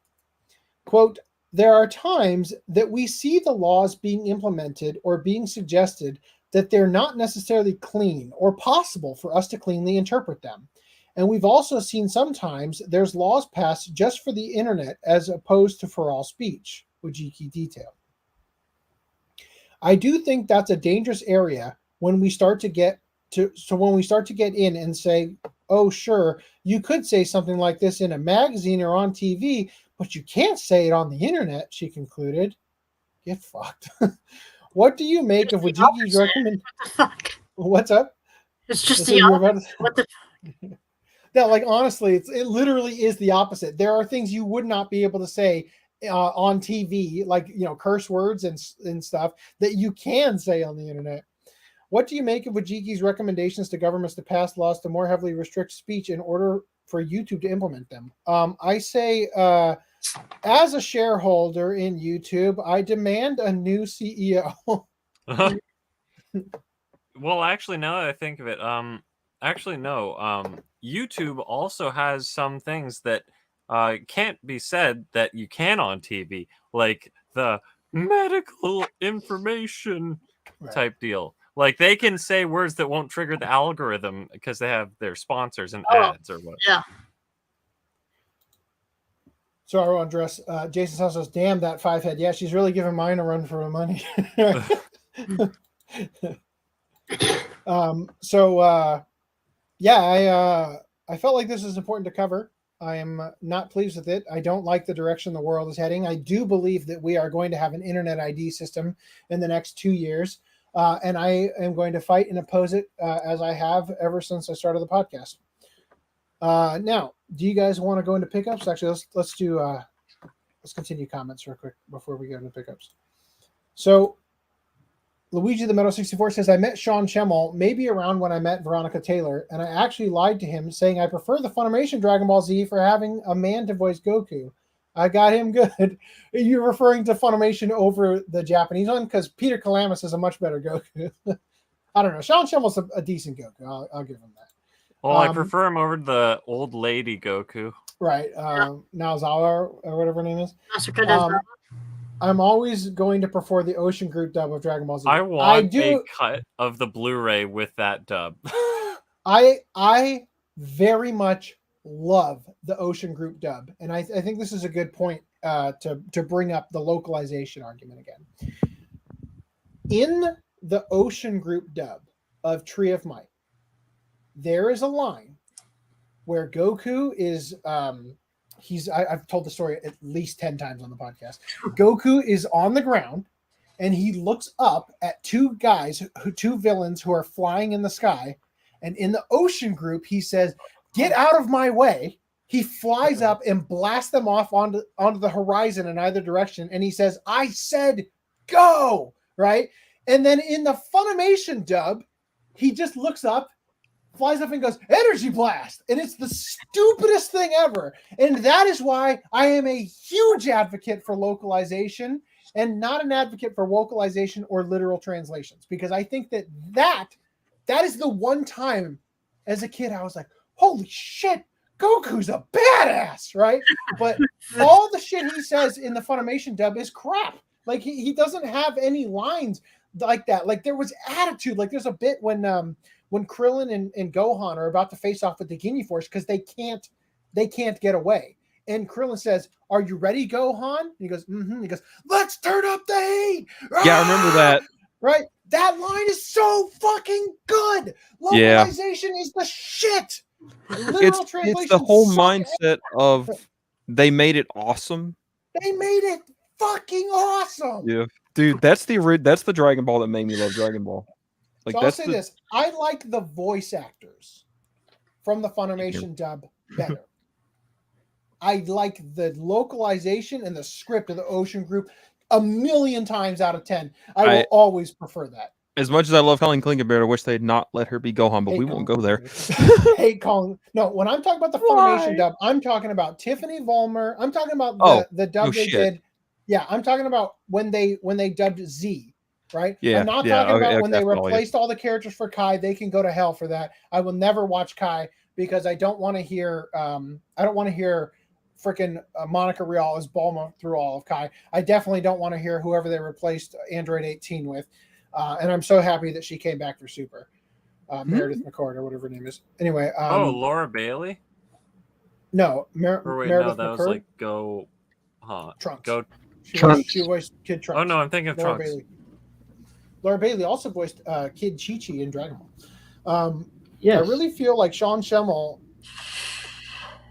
Quote, there are times that we see the laws being implemented or being suggested that they're not necessarily clean or possible for us to cleanly interpret them. And we've also seen sometimes there's laws passed just for the internet as opposed to for all speech," Wojcicki detailed. "I do think that's a dangerous area when we start to get in and say, oh, sure, you could say something like this in a magazine or on TV, but you can't say it on the internet," she concluded. Get fucked. What do you make of Wojcicki's recommendation? What's up? It's just the opposite. What the Yeah, like honestly, it literally is the opposite. There are things you would not be able to say on TV, like curse words and stuff that you can say on the internet. What do you make of Wojcicki's recommendations to governments to pass laws to more heavily restrict speech in order for YouTube to implement them? I say, as a shareholder in YouTube, I demand a new CEO. Well, actually, now that I think of it, YouTube also has some things that can't be said that you can on TV, like the medical information type deal. Like they can say words that won't trigger the algorithm because they have their sponsors and ads or what. Yeah. So I want to address Jason House says, "Damn that 5-head. Yeah, she's really giving mine a run for her money." I felt like this is important to cover. I am not pleased with it. I don't like the direction the world is heading. I do believe that we are going to have an internet ID system in the next 2 years, and I am going to fight and oppose it as I have ever since I started the podcast. Now, do you guys want to go into pickups? Actually, let's continue comments real quick before we go into pickups. So, Luigi the Metal 64 says, "I met Sean Schemmel maybe around when I met Veronica Taylor, and I actually lied to him saying I prefer the Funimation Dragon Ball Z for having a man to voice Goku. I got him good." You're referring to Funimation over the Japanese one? Because Peter Kalamis is a much better Goku. I don't know. Sean Schemmel's a decent Goku. I'll give him that. Well, I prefer him over the old lady Goku. Right. Naozawa or whatever her name is. I'm always going to prefer the Ocean Group dub of Dragon Ball Z. I want a cut of the Blu-ray with that dub. I very much love the Ocean Group dub, and I think this is a good point to bring up the localization argument again. In the Ocean Group dub of Tree of Might, there is a line where Goku is I've told the story at least 10 times on the podcast. Goku is on the ground and he looks up at two villains who are flying in the sky, and in the Ocean Group he says, "Get out of my way." He flies up and blasts them off onto the horizon in either direction, and he says, "I said go," right? And then in the Funimation dub, he just looks up, flies up and goes, "Energy blast." And it's the stupidest thing ever. And that is why I am a huge advocate for localization and not an advocate for vocalization or literal translations, because I think that is the one time as a kid I was like, holy shit, Goku's a badass, right? But all the shit he says in the Funimation dub is crap. Like he doesn't have any lines like that. Like there was attitude. Like there's a bit when Krillin and Gohan are about to face off with the Ginyu Force because they can't get away. And Krillin says, "Are you ready, Gohan?" And he goes, "Mm-hmm." He goes, "Let's turn up the heat." Yeah, I remember that. Right? That line is so fucking good. Localization is the shit. It's the whole mindset of they made it awesome. They made it fucking awesome. Yeah, dude, that's the Dragon Ball that made me love Dragon Ball. Like, so I'll say this: I like the voice actors from the Funimation dub better. I like the localization and the script of the Ocean Group a million times out of 10. I will always prefer that. As much as I love Colleen Klinkenberg, I wish they'd not let her be Gohan, but we won't go there. Hate Colleen. No, when I'm talking about the Funimation dub, I'm talking about Tiffany Vollmer. I'm talking about the dub they did. Yeah, I'm talking about when they dubbed Z, right? Yeah, I'm not talking about when they replaced all the characters for Kai. They can go to hell for that. I will never watch Kai because I don't want to hear freaking Monica Rial as Bulma through all of Kai. I definitely don't want to hear whoever they replaced Android 18 with. And I'm so happy that she came back for Super. Meredith McCord or whatever her name is. Anyway. Laura Bailey? No. Meredith McCord? That was like Trunks. Trunks. She voiced Kid Trunks. Oh, no, I'm thinking of Laura Trunks. Bailey. Laura Bailey also voiced Kid Chi-Chi in Dragon Ball. Yes. I really feel like Sean Schemmel,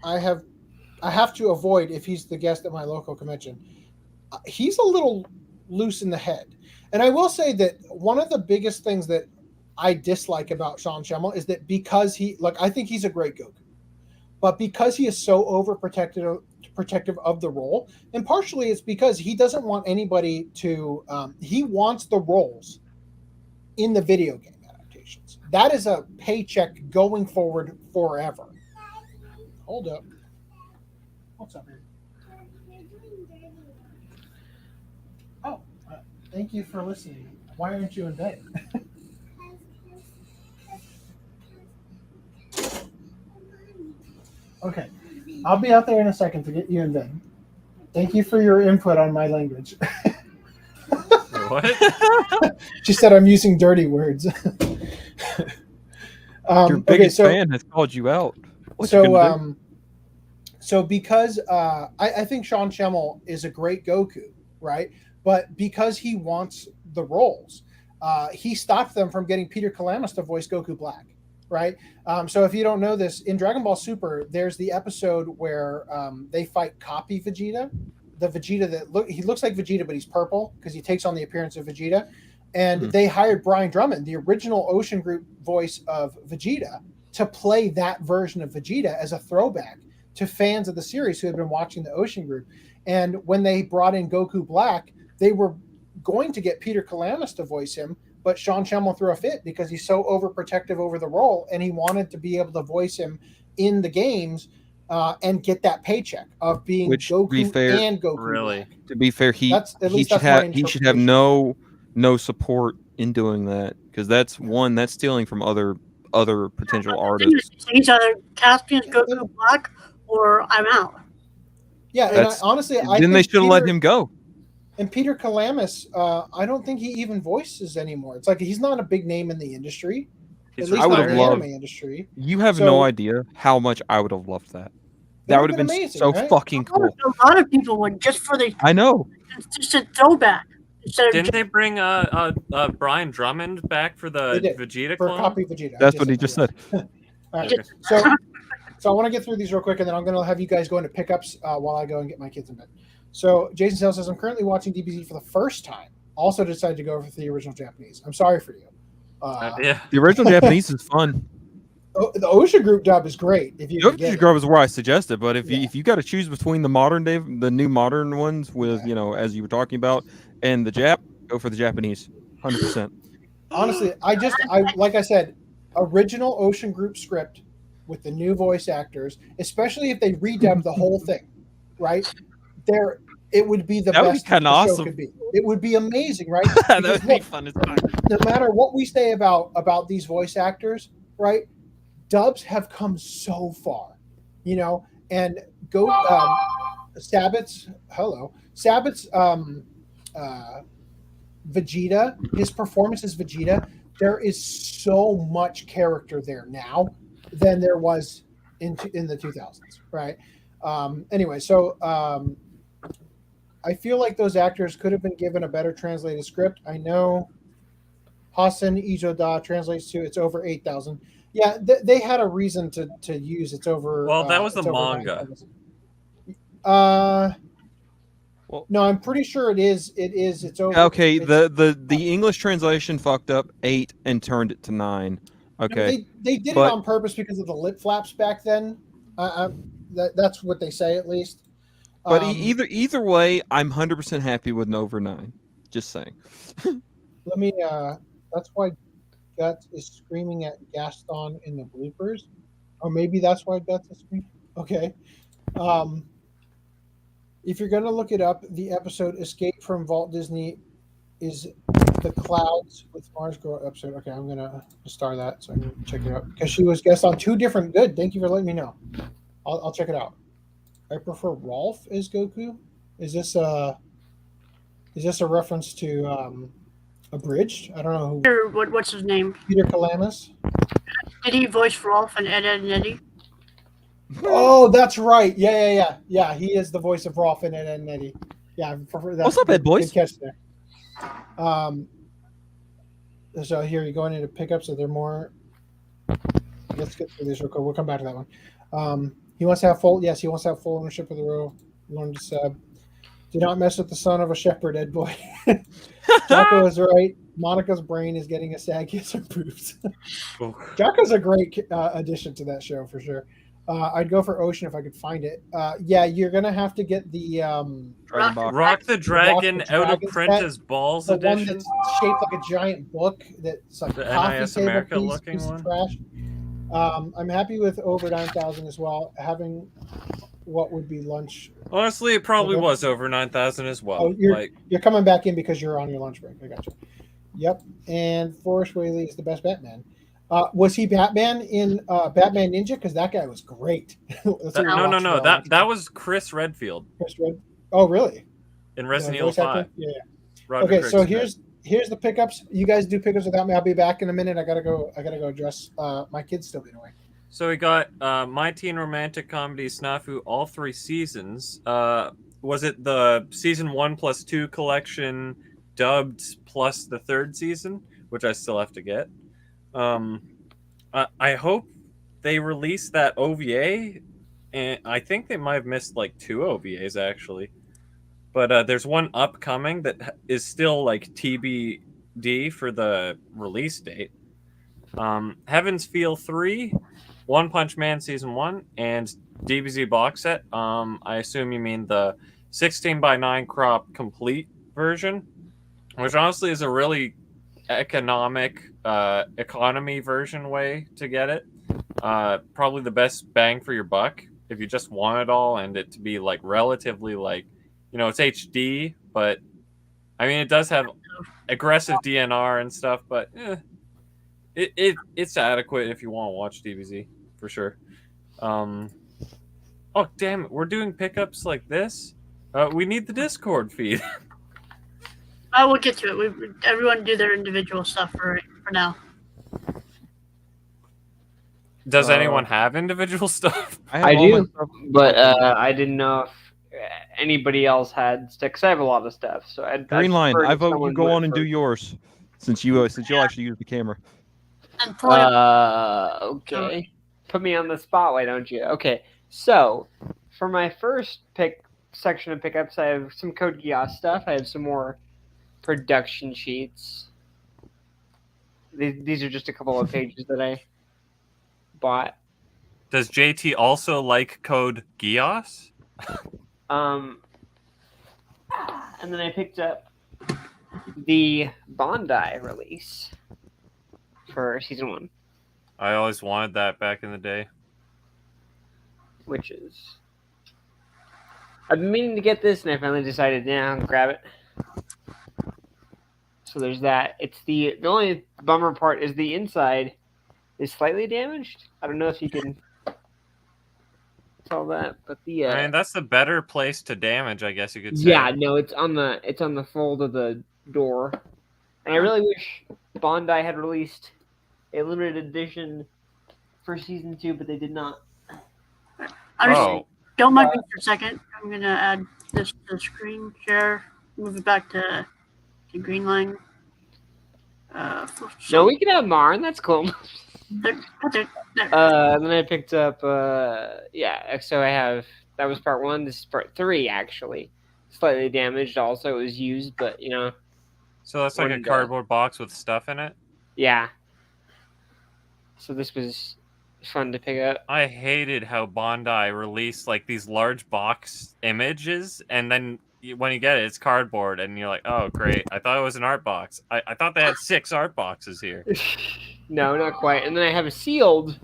I have to avoid if he's the guest at my local convention. He's a little loose in the head. And I will say that one of the biggest things that I dislike about Sean Schemmel is that because I think he's a great Goku, but because he is so protective of the role, and partially it's because he doesn't want anybody to, he wants the roles in the video game adaptations. That is a paycheck going forward forever. Hold up. What's up, man? Oh, thank you for listening. Why aren't you in bed? Okay, I'll be out there in a second to get you in bed. Thank you for your input on my language. What? She said I'm using dirty words. Your biggest fan has called you out. So because I think Sean Schemmel is a great Goku, right? But because he wants the roles, he stopped them from getting Peter Kalamis to voice Goku Black, right? So if you don't know this, in Dragon Ball Super, there's the episode where they fight Copy Vegeta, the Vegeta that he looks like Vegeta, but he's purple because he takes on the appearance of Vegeta. And they hired Brian Drummond, the original Ocean Group voice of Vegeta, to play that version of Vegeta as a throwback to fans of the series who had been watching the Ocean Group. And when they brought in Goku Black, they were going to get Peter Kalamis to voice him, but Sean Schemmel threw a fit because he's so overprotective over the role, and he wanted to be able to voice him in the games and get that paycheck of being Goku and Goku Black. To be fair, he should have no support in doing that, because that's stealing from other potential artists. He's either Caspian's Goku Black or I'm out. Yeah, and honestly, I then they should have let him go. And Peter Kalamis, I don't think he even voices anymore. It's like he's not a big name in the industry. at least in the anime industry. You have no idea how much I would have loved that. That would have been amazing, so right? fucking cool. A lot of people would just for the. I know. Just a throwback. Didn't they bring Brian Drummond back for the Vegeta for clone? Copy Vegeta? That's what he just said. All right. So I want to get through these real quick, and then I'm going to have you guys go into pickups while I go and get my kids in bed. So Jason Sales says, I'm currently watching DBZ for the first time. Also decided to go for the original Japanese. I'm sorry for you. Yeah. The original Japanese is fun. The Ocean Group dub is great. If you the Ocean Group is where I suggested, but if you got to choose between the new modern ones with as you were talking about, and the Jap, go for the Japanese, 100%. Honestly, I like I said, original Ocean Group script with the new voice actors, especially if they redub the whole thing, right? It would be the that best would be kind of awesome. Could be. It would be amazing, right? That would be fun as fuck. No matter what we say about these voice actors, right? Dubs have come so far, and Sabbath's Vegeta, his performance as Vegeta, there is so much character there now than there was in the 2000s, right? Anyway, so I feel like those actors could have been given a better translated script. I know Hasan Ijoda translates to it's over 8,000. Yeah, they had a reason to use it's over. Well, that was the manga. No, I'm pretty sure it is. It's over. Okay, the English translation fucked up 8 and turned it to 9. Okay, they did it on purpose because of the lip flaps back then. That's what they say at least. But either way, I'm 100% happy with an over 9. Just saying. Let me. That's why Guts is screaming at Gaston in the bloopers, or maybe that's why Guts is screaming. Okay. If you're gonna look it up, the episode "Escape from Walt Disney" is the Clouds with Mars Girl episode. Okay, I'm gonna star that so I can check it out because she was guest on 2 different. Good, thank you for letting me know. I'll check it out. I prefer Rolf as Goku. Is this a reference to Abridged? I don't know who. What's his name? Peter Kalamis. Did he voice Rolf and Ed, Edd and Eddy? Oh, that's right. Yeah. He is the voice of Rolf and Ed, Edd and Eddy. Yeah, I prefer that. What's up, Ed boys? Good catch there. So here you're going into pickups. Are there more? Let's get through this real quick. We'll come back to that one. He wants to have full. Yes, he wants to have full ownership of the row. Learn to sub. Do not mess with the son of a shepherd, Ed boy. Jocko is right. Monica's brain is getting a sag kiss and boobs. Jocko's a great addition to that show for sure. I'd go for Ocean if I could find it. Yeah, you're gonna have to get the Rock the Dragon out of print as balls the edition. one that's shaped like a giant book that's like the coffee NIS table America piece looking of one. trash. I'm happy with over 9,000 as well. Having what would be lunch. Honestly, it probably was over 9,000 as well. Oh, you're coming back in because you're on your lunch break. I got you. Yep. And Forrest Whaley is the best Batman. Was he Batman in Batman Ninja? Because that guy was great. No. That was Chris Redfield. Oh, really? In Resident Evil 5. Yeah. Roger Okay, so Craig's here's the pickups. You guys do pickups without me. I'll be back in a minute. I gotta go address my kids still being away. So we got My Teen Romantic Comedy Snafu all 3 seasons. Was it the season 1+2 collection dubbed plus the 3rd season, which I still have to get? I hope they release that OVA, and I think they might have missed like 2 OVAs actually. But there's one upcoming that is still like TBD for the release date. Heaven's Feel 3, One Punch Man Season 1, and DBZ box set. I assume you mean the 16:9 crop complete version, which honestly is a really economy version way to get it. Probably the best bang for your buck if you just want it all and it to be like relatively like, it's HD, but I mean it does have aggressive DNR and stuff, but it's adequate if you want to watch DBZ for sure. Oh damn it, we're doing pickups like this. We need the Discord feed. I will get to it. Everyone do their individual stuff for now. Does anyone have individual stuff? I do, but I didn't know if anybody else had stuff. Cause I have a lot of stuff, so Green Line, I vote you someone go went on and do first. yours, since you'll actually use the camera. Okay. Put me on the spot, why don't you? Okay, so for my first section of pickups, I have some Code Geass stuff. I have some more production sheets. These are just a couple of pages that I bought. Does JT also like Code Geass? And then I picked up the Bandai release for season 1. I always wanted that back in the day. Which is... I've been meaning to get this, and I finally decided, I'll grab it. So there's that. It's the only bummer part is the inside is slightly damaged. I don't know if you can tell that, but the I mean, that's the better place to damage, I guess you could say. yeah, no, it's on the fold of the door, and I really wish Bandai had released a limited edition for season 2, but they did not. Don't mind me for a second. I'm gonna add this to the screen share. Move it back to green line. No, we can have Marn. That's cool. There. Then I picked up. So I have that was part 1. This is part 3, actually. Slightly damaged. Also, it was used, but So that's like a cardboard box with stuff in it. Yeah. So this was fun to pick up. I hated how Bandai released like these large box images, and then when you get it, it's cardboard, and you're like, oh great, I thought it was an art box. I thought they had 6 art boxes here. No, not quite. And then I have a sealed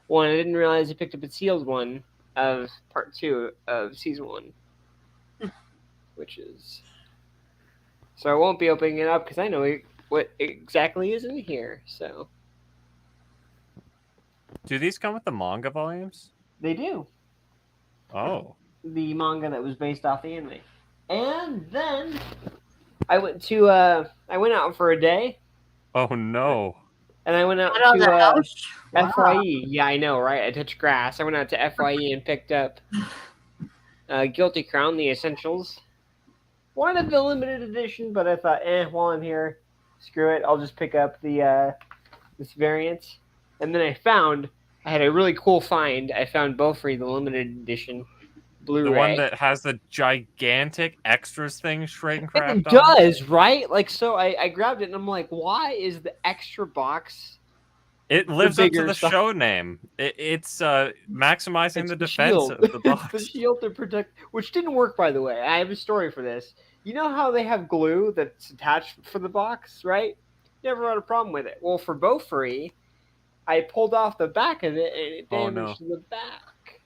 one. I didn't realize I picked up a sealed one of part 2 of season 1, which is so I won't be opening it up because I know what exactly is in here. So. Do these come with the manga volumes? They do. Oh. The manga that was based off the anime. And then I went out for a day. Oh no. And I went out to FYE. Yeah, I know, right? I touched grass. I went out to FYE and picked up Guilty Crown, the Essentials. Wanted the limited edition, but I thought, while I'm here, screw it. I'll just pick up the this variant. And then I had a really cool find. I found Bofree, the limited edition Blu-ray. The one that has the gigantic extras thing shrink wrapped It does, right? Like, so I grabbed it and I'm like, why is the extra box? It lives up to the show name. It's maximizing the defense of the box. It's the shield to protect, which didn't work, by the way. I have a story for this. You know how they have glue that's attached for the box, right? Never had a problem with it. Well, for Bofree, I pulled off the back of it and it damaged the back.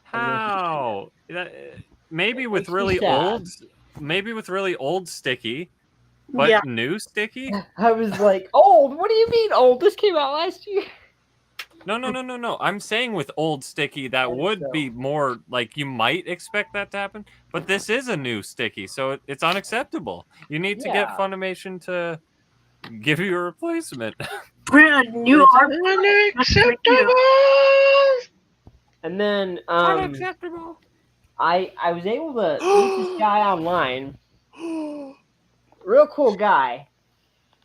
How? Maybe with really old sticky, but new sticky? I was like, old? What do you mean old? This came out last year. No. I'm saying with old sticky, that would be more like you might expect that to happen. But this is a new sticky, so it's unacceptable. You need to get Funimation to give you a replacement. Brand new unacceptable. And then unacceptable. I was able to meet this guy online. Real cool guy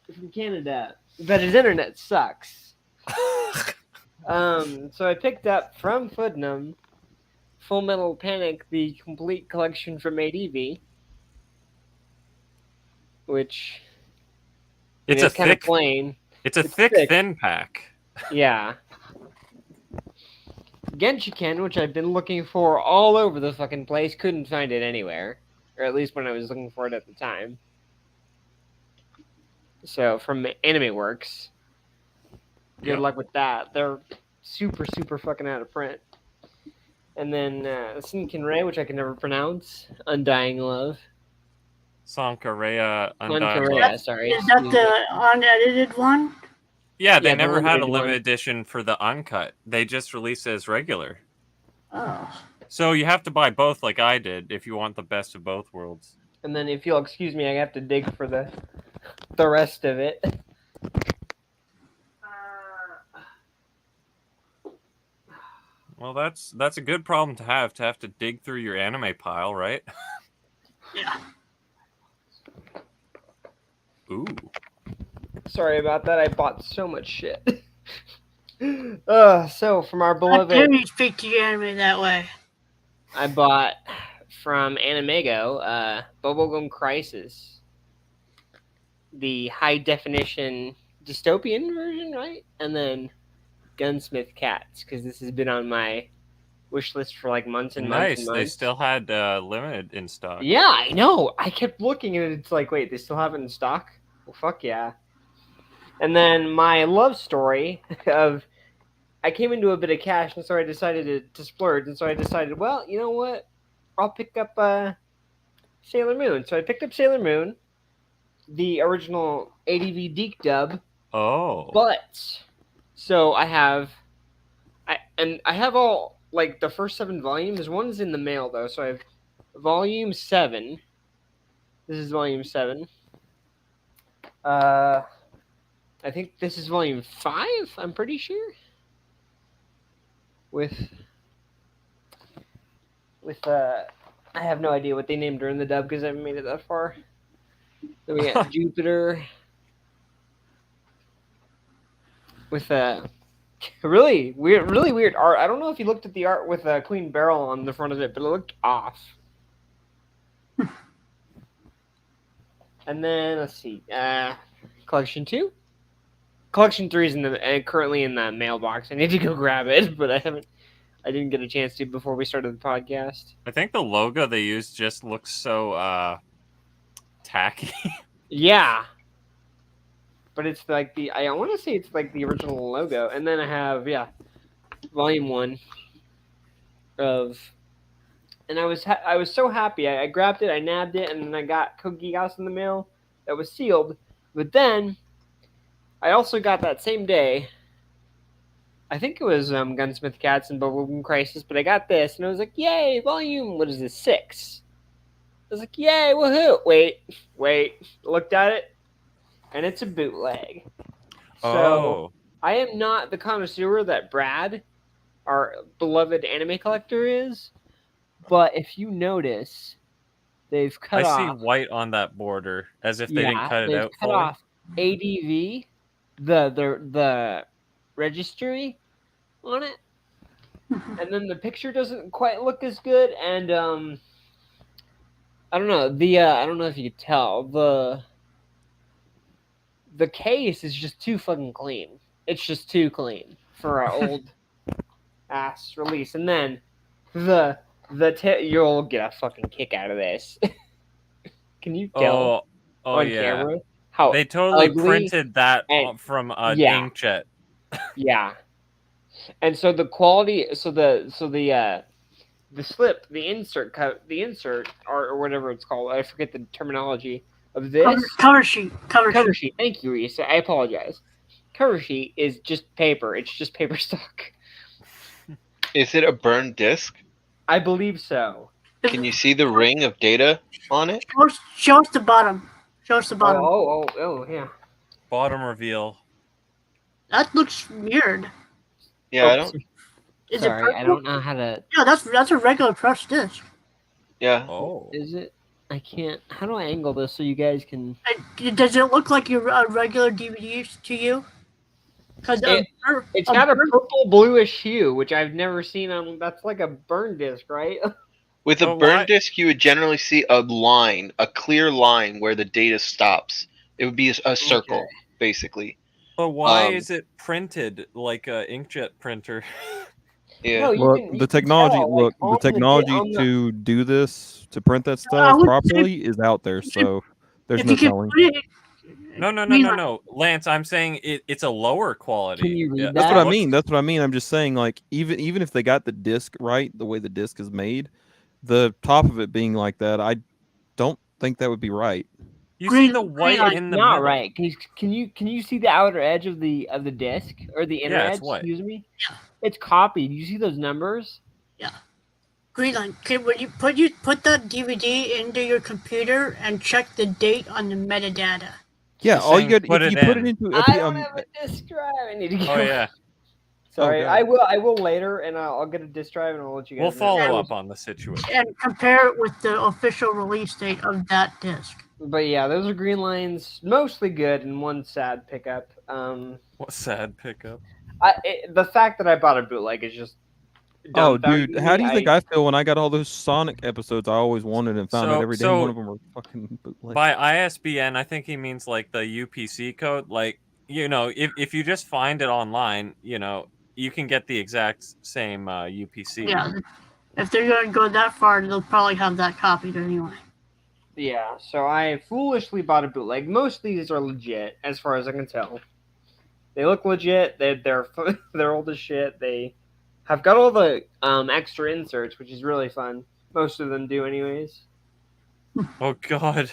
from Canada, but his internet sucks. So I picked up from Footnum Full Metal Panic, the complete collection from ADV, which it's a kind of plain. It's a thick, thin pack. Yeah. Genshiken, which I've been looking for all over the fucking place, couldn't find it anywhere, or at least when I was looking for it at the time. So from Anime Works, good luck with that. They're super fucking out of print. And then Sinkinrei, which I can never pronounce, Undying Love. Sankareya Undying Love. Sorry. Is that the unedited one? Yeah, they never had a limited edition for the uncut. They just released it as regular. Oh. So you have to buy both like I did if you want the best of both worlds. And then if you'll excuse me, I have to dig for the rest of it. Well, that's a good problem to have to dig through your anime pile, right? Yeah. Ooh. Sorry about that. I bought so much shit. So from our beloved. How dare you speak to your anime that way? I bought from Animego, Bubblegum Crisis, the high definition dystopian version, right? And then Gunsmith Cats, because this has been on my wish list for like months and months and months. They still had limited in stock. Yeah, I know. I kept looking and it's like, wait, they still have it in stock? Well, fuck yeah. And then my love story of, I came into a bit of cash, and so I decided to splurge, and so I decided, well, you know what? I'll pick up Sailor Moon. So I picked up Sailor Moon, the original ADV Deke dub. Oh. But, so I have all, like, the first 7 volumes. One's in the mail, though, so I have volume 7. This is volume 7. I think this is volume 5, I'm pretty sure. With I have no idea what they named her in the dub because I haven't made it that far. Then we got Jupiter. With really weird art. I don't know if you looked at the art with Queen Beryl on the front of it, but it looked off. And then let's see, collection 2. Collection 3 is currently in the mailbox. I need to go grab it, but I didn't get a chance to before we started the podcast. I think the logo they used just looks so tacky. Yeah. But it's like I want to say it's like the original logo. And then I have, volume 1 of, and I was so happy. I grabbed it, I nabbed it, and then I got Code Geass in the mail that was sealed. But then I also got that same day, I think it was Gunsmith Cats and Bubblegum Crisis, but I got this, and I was like, yay, volume, what is this, 6? I was like, yay, woohoo. Wait, looked at it, and it's a bootleg. So I am not the connoisseur that Brad, our beloved anime collector, is, but if you notice, they've cut off. I see white on that border, as if they didn't cut it out. Cut off ADV, the registry on it, and then the picture doesn't quite look as good. And I don't know I don't know if you could tell the case is just too fucking clean. It's just too clean for an old ass release. And then you'll get a fucking kick out of this. Can you tell? On camera? How they totally ugly printed that from inkjet. Yeah. And so the quality, so the slip, the insert or whatever it's called, I forget the terminology of this. Cover sheet. Thank you, Reese. I apologize. Cover sheet is just paper. It's just paper stock. Is it a burned disc? I believe so. Can you see the ring of data on it? Show us the bottom. Oh, yeah. Bottom reveal. That looks weird. Yeah, I don't. Is Sorry, it I don't know how to. Yeah, that's a regular crushed disc. Yeah. Oh. Is it? I can't. How do I angle this so you guys can? Does it look like a regular DVD to you? Because it's got a purple bluish hue, which I've never seen on. That's like a burn disc, right? With a burn disc, you would generally see a clear line where the data stops. It would be a circle, basically. But why is it printed like an inkjet printer? Yeah. Well, the technology to do this, to print that stuff properly is out there, so there's no telling. No. Lance, I'm saying it's a lower quality. Can you read that? That's what I mean. I'm just saying, like, even if they got the disc right, the way the disc is made, the top of it being like that, I don't think that would be right. You see the white in the not middle. Right. Can you see the outer edge of the disc or the inner edge? It's white. Excuse me. Yeah. It's copied. You see those numbers? Yeah. Greenline, when you put the DVD into your computer and check the date on the metadata. Yeah, all you got if you put it into. I don't have a disk drive. I need to go. Oh yeah. Sorry, I will later, and I'll get a disk drive, and I'll let you guys. We'll follow up on the situation and compare it with the official release date of that disc. But yeah, those are green lines, mostly good, and one sad pickup. What sad pickup? The fact that I bought a bootleg is just. Oh, dude, how do you think I feel when I got all those Sonic episodes I always wanted and found out every day one of them were fucking bootleg? By ISBN, I think he means like the UPC code. Like, you know, if you just find it online, you know, you can get the exact same UPC. Yeah, if they're going to go that far, they'll probably have that copied anyway. Yeah, so I foolishly bought a bootleg. Most of these are legit, as far as I can tell. They look legit. They're old as shit. They have got all the extra inserts, which is really fun. Most of them do, anyways. Oh God.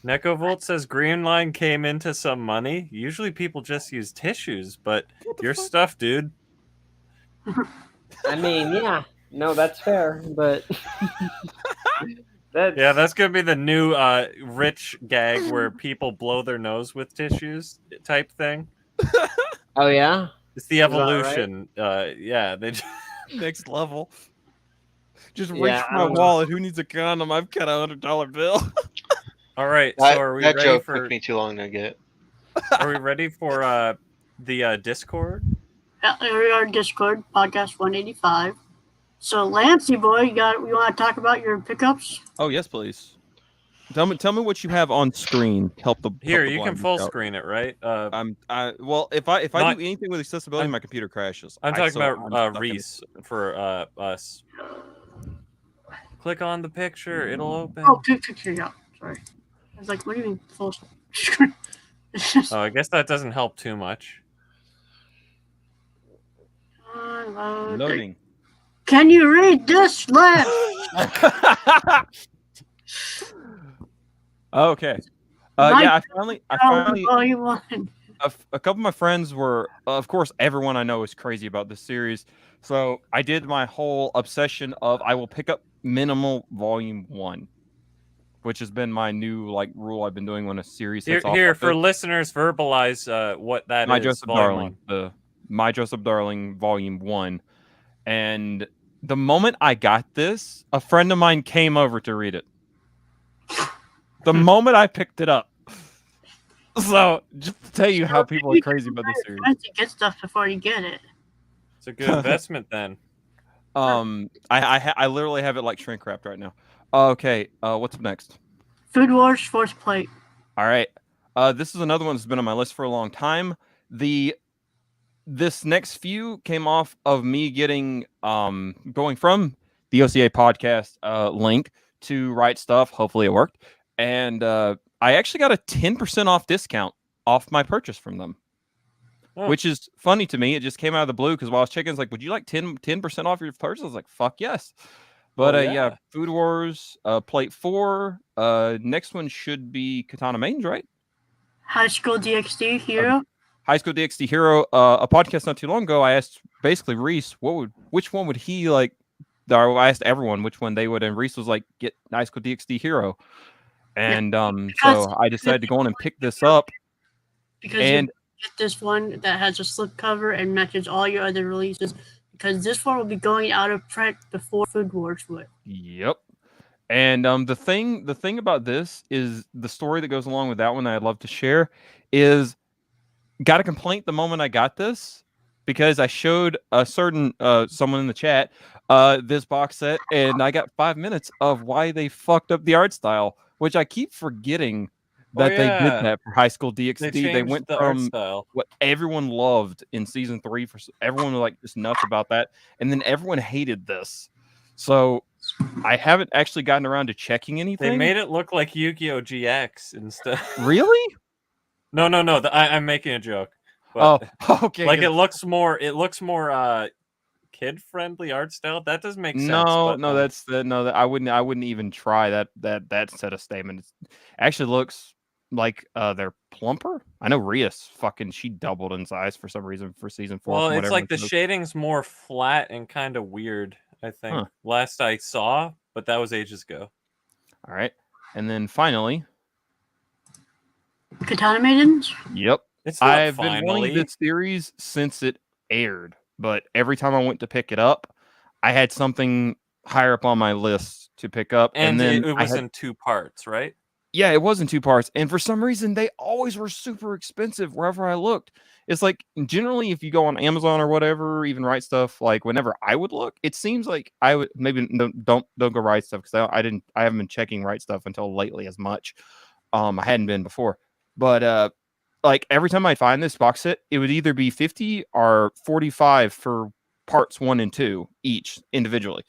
Necovolt says Green Line came into some money. Usually people just use tissues, but your stuff, dude. I mean, yeah. No, that's fair, but yeah, that's gonna be the new rich gag where people blow their nose with tissues type thing. Oh yeah? It's the evolution. Right? Yeah, they next level. Just reach for my wallet. Who needs a condom? I've got $100 bill. All right, so are we that ready joke for? took me too long to get. Are we ready for the Discord? Yeah, here we are, Discord podcast 185. So, Lancey boy, you want to talk about your pickups? Oh yes, please. Tell me what you have on screen. Help the you can full screen it, right? Well, if I do anything with accessibility, my computer crashes. I'm talking about Reese for us. Click on the picture; it'll open. Oh, picture, yeah. Sorry, I was like, what do you mean full screen? Oh, I guess that doesn't help too much. Loading. Can you read this list? Okay. Yeah, I finally a couple of my friends were, of course, everyone I know is crazy about this series. So I did my whole obsession of I will pick up minimal volume 1, which has been my new rule I've been doing when a series hits off. Here for listeners, verbalize what that My is. Joseph Darling, My Joseph Darling volume 1, and the moment I got this, a friend of mine came over to read it. The moment I picked it up. So, just to tell you how people are crazy about this series. You get stuff before you get it. It's a good investment then. I literally have it like shrink wrapped right now. Okay, what's up next? Food Wars Fourth Plate. All right. This is another one that's been on my list for a long time. This next few came off of me getting going from the OCA podcast link to Right Stuff. Hopefully it worked. And I actually got a 10% off discount off my purchase from them, which is funny to me. It just came out of the blue because while I was checking, it's like, would you like 10% off your purchase? I was like, fuck yes. But yeah, Food Wars, Plate 4. Next one should be Katana Mains, right? High School DxD Hero. High School DxD Hero. A podcast not too long ago, I asked basically Reese, which one would he like? I asked everyone which one they would, and Reese was like, get High School DxD Hero. And so I decided to go on and pick this up. Because you get this one that has a slipcover and matches all your other releases. Because this one will be going out of print before Food Wars would. Yep. And the thing about this is the story that goes along with that one that I'd love to share is got a complaint the moment I got this because I showed a certain someone in the chat this box set and I got 5 minutes of why they fucked up the art style, which I keep forgetting that they did that for High School DxD. They went from what everyone loved in season 3 for everyone was like just nuts about that, and then everyone hated this. So I haven't actually gotten around to checking anything. They made it look like Yu-Gi-Oh! GX instead. Really? No. I'm making a joke. But, okay. Like it looks more kid-friendly art style. That doesn't make sense. I wouldn't even try that set of statements. It actually looks like they're plumper. I know Rias she doubled in size for some reason for season 4. Well, it's like the shading's more flat and kind of weird, I think. Last I saw, but that was ages ago. All right. And then finally, Katana Maidens? Yep. I've been wanting this series since it aired, but every time I went to pick it up, I had something higher up on my list to pick up, and then it was in 2 parts, right? Yeah, it was in 2 parts, and for some reason they always were super expensive wherever I looked. It's like generally if you go on Amazon or whatever, even Right Stuff, like whenever I would look, it seems like I would maybe don't go Right Stuff because I haven't been checking Right Stuff until lately as much. I hadn't been before, but like every time I find this box set, it would either be 50 or 45 for parts 1 and 2 each individually.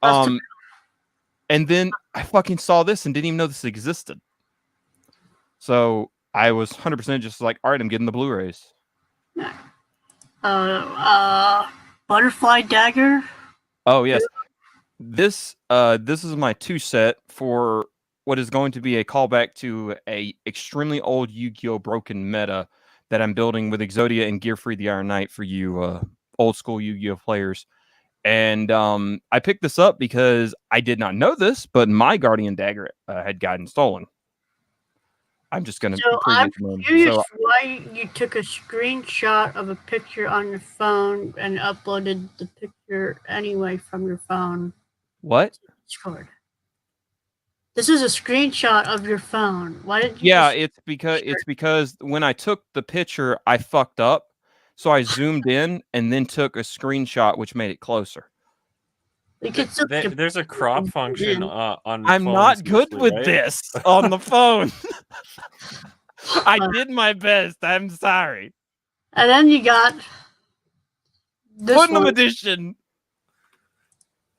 And then I fucking saw this and didn't even know this existed. So I was 100% just like, all right, I'm getting the Blu-rays. Butterfly dagger. Oh yes, this is my 2 set for what is going to be a callback to a extremely old Yu-Gi-Oh! Broken meta that I'm building with Exodia and Gearfree the Iron Knight for you old school Yu-Gi-Oh! Players. And I picked this up because I did not know this, but my Guardian Dagger had gotten stolen. I'm just going to. So I'm curious why you took a screenshot of a picture on your phone and uploaded the picture anyway from your phone. What? Discord. This is a screenshot of your phone. Why did you? Yeah, it's because when I took the picture, I fucked up. So I zoomed in and then took a screenshot, which made it closer. There's a crop function on. I'm not good with this on the phone. I did my best. I'm sorry. And then you got this Platinum edition.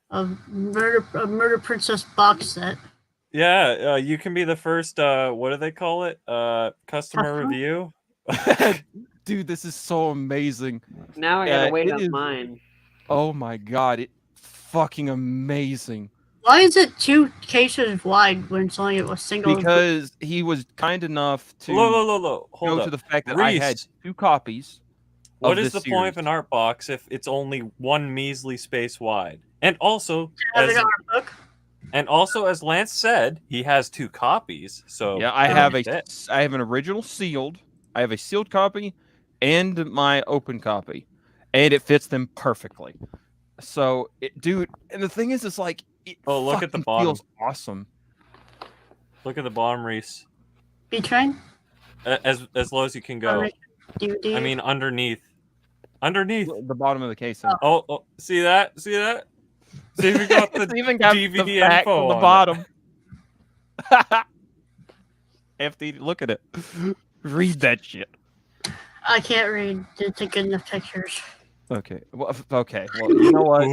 A Murder Princess box set. Yeah, you can be the first. What do they call it? Customer review. Dude, this is so amazing. Now I gotta wait on mine. Oh my god, it's fucking amazing. Why is it 2 cases wide when it's only a single? Because he was kind enough to Hold up. to the fact that Reese, I had 2 copies. What is the point of an art box if it's only 1 measly space wide? And also, as Lance said, he has 2 copies. So yeah, I have an original sealed. I have a sealed copy and my open copy, and it fits them perfectly. So, dude, and the thing is, it's like, look at the bottom. Feels awesome. Look at the bottom, Reese. B-Train? As low as you can go. I mean, underneath. The bottom of the case. Oh, see that? See if you got the even got DVD the fact info on the bottom. FD, look at it. Read that shit. I can't read. Didn't take good enough pictures. Okay. Well, you know what?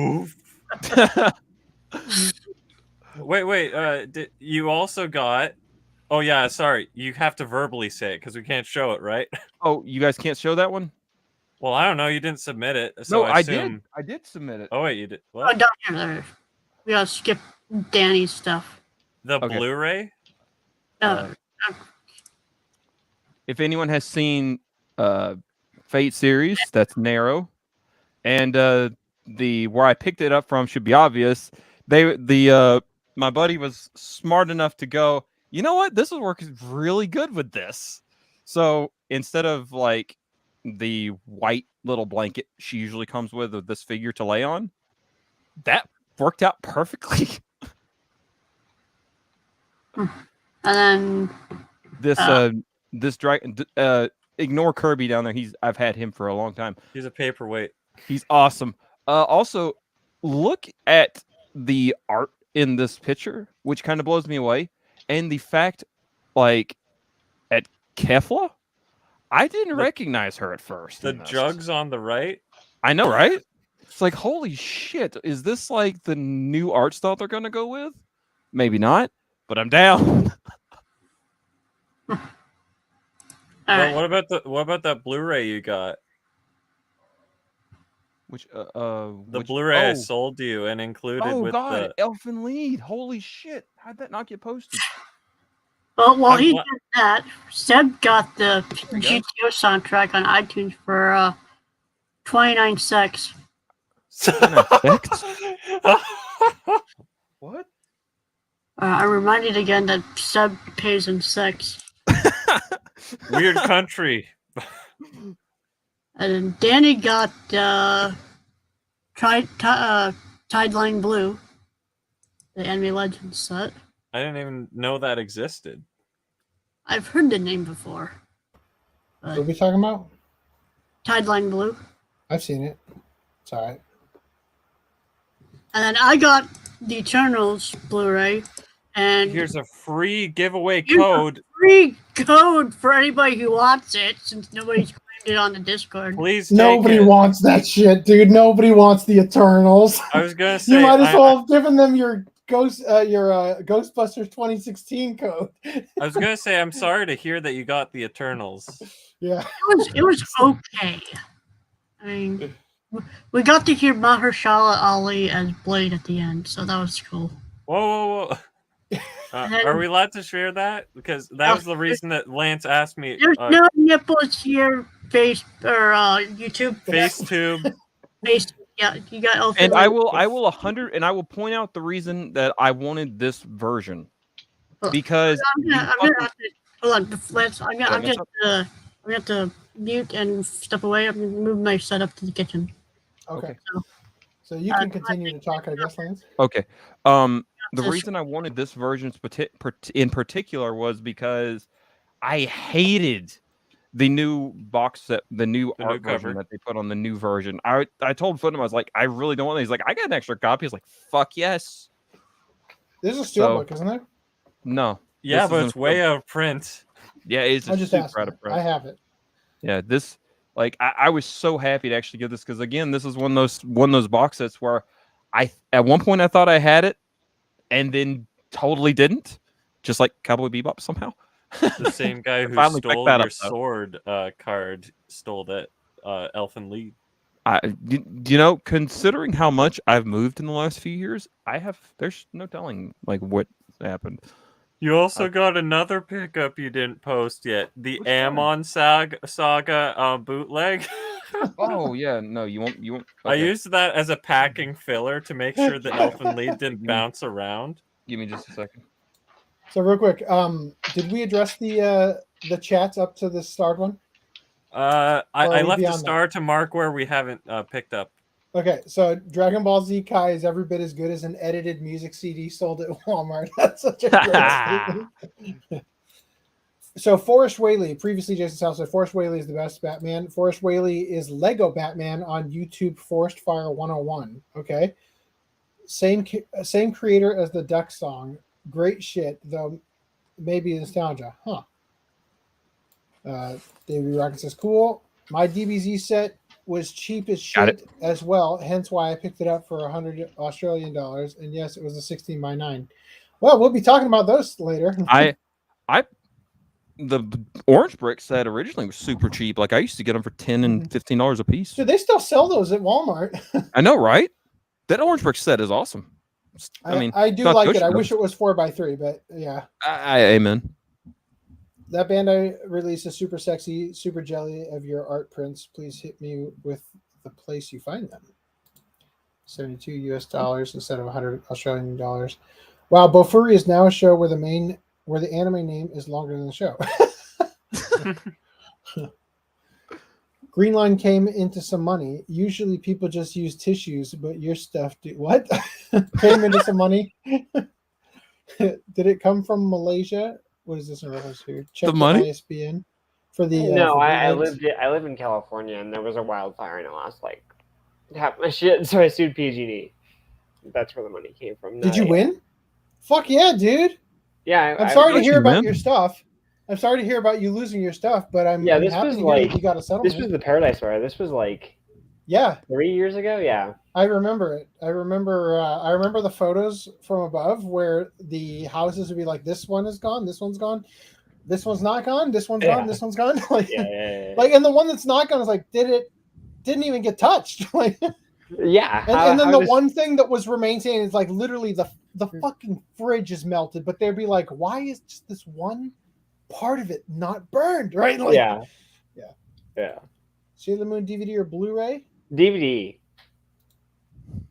Wait. You also got? Oh yeah. Sorry. You have to verbally say it because we can't show it, right? Oh, you guys can't show that one? Well, I don't know. You didn't submit it. So no, I did. I did submit it. Oh wait, you did. What? Oh, down here. We gotta skip Danny's stuff. The Blu-ray. No. If anyone has seen Fate series, that's Narrow, and where I picked it up from should be obvious. My buddy was smart enough to go, you know what, this will work really good with this. So instead of like the white little blanket she usually comes with this figure to lay on, that worked out perfectly. And then this dragon, ignore Kirby down there. I've had him for a long time. He's a paperweight. He's awesome. Also, look at the art in this picture, which kind of blows me away, and the fact, like, at Kefla, I didn't recognize her at first. The jugs on the right. I know, right? It's like, holy shit! Is this like the new art style they're gonna go with? Maybe not, but I'm down. Well, what about that Blu-ray you got? The Blu-ray I sold to you and included with the Elfin Lead. Holy shit! How'd that not get posted? Well, while he did that, Seb got the GTO soundtrack on iTunes for 29 cents. What? I'm reminded again that Seb pays in sex. Weird country. And Danny got Tideline Blue, the Anime Legends set. I didn't even know that existed. I've heard the name before. What are we talking about? Tideline Blue. I've seen it. It's all right. And then I got the Eternals Blu-ray. And here's a free giveaway code. Free code for anybody who wants it, since nobody's claimed it on the Discord. Please, nobody wants that shit, dude. Nobody wants the Eternals. I was gonna say you might as well have given them your Ghostbusters 2016 code. I was gonna say I'm sorry to hear that you got the Eternals. Yeah, it was okay. I mean, we got to hear Mahershala Ali as Blade at the end, so that was cool. Whoa. Are we allowed to share that? Because that was the reason that Lance asked me. There's no nipples here, YouTube. FaceTube. Yeah, you got all. And I will 100, and I will point out the reason that I wanted this version because I'm gonna have to, hold on, Lance. I'm gonna have to mute and step away. I'm gonna move my setup to the kitchen. Okay. So you can continue to talk, I guess, Lance. Okay. The reason I wanted this version in particular was because I hated the new box set, the new art version that they put on the new version. I told Footnum, I was like, I really don't want it. He's like, I got an extra copy. He's like, fuck yes. There's a steelbook, isn't there? No. Yeah, but it's way out of print. Yeah, it's super out of print. I have it. Yeah, this I was so happy to actually get this because again, this is one of those box sets where at one point I thought I had it. And then totally didn't, just like Cowboy Bebop somehow. The same guy who stole your sword card stole that Elfin Lead. Considering how much I've moved in the last few years, there's no telling what happened. You also got another pickup you didn't post yet. The Amon Saga bootleg. Oh yeah, no, you won't. Okay. I used that as a packing filler to make sure the Elfin Lead didn't bounce around. Give me just a second. So real quick, did we address the chats up to the starred one? I left the star to mark where we haven't picked up. Okay, so Dragon Ball Z Kai is every bit as good as an edited music CD sold at Walmart. That's such a great statement. So Forrest Whaley, previously Jason South said Forrest Whaley is the best Batman. Forrest Whaley is Lego Batman on YouTube Forest Fire 101. Okay. Same creator as the Duck song. Great shit, though maybe nostalgia. Huh. David Rocket says, cool. My DBZ set was cheap as shit as well, hence why I picked it up for $100 Australian dollars. And yes, it was a 16:9. Well, we'll be talking about those later. The orange brick set originally was super cheap. Like I used to get them for $10 and $15 a piece. Do they still sell those at Walmart? I know, right? That orange brick set is awesome. I do like it. I wish it was 4x3, but yeah. Amen. That Bandai releases super sexy, super jelly of your art prints. Please hit me with the place you find them. $72 US instead of $100 Australian dollars. Wow, Bofuri is now a show where the anime name is longer than the show. Green Line came into some money. Usually people just use tissues, but your stuff what? Came into some money? Did it come from Malaysia? What is this in reference to? Check the money? ISBN for the No, I live in California and there was a wildfire and I lost like half my shit, so I sued PG&E. That's where the money came from. Did you win? Fuck yeah, dude. Yeah, I'm sorry to hear about your stuff. I'm sorry to hear about you losing your stuff, but I'm happy to hear that you got a settlement. This was the Paradise Fire. This was like 3 years ago. Yeah, I remember it. I remember the photos from above where the houses would be like, this one is gone, this one's gone, this one's not gone, this one's gone, this one's gone. Like, like, and the one that's not gone is like, didn't even get touched. Like, yeah. And then the one thing that was remaining is like literally the fucking fridge is melted, but they'd be like, why is just this one part of it not burned? Right? Like, yeah. Sailor Moon DVD or Blu-ray? DVD.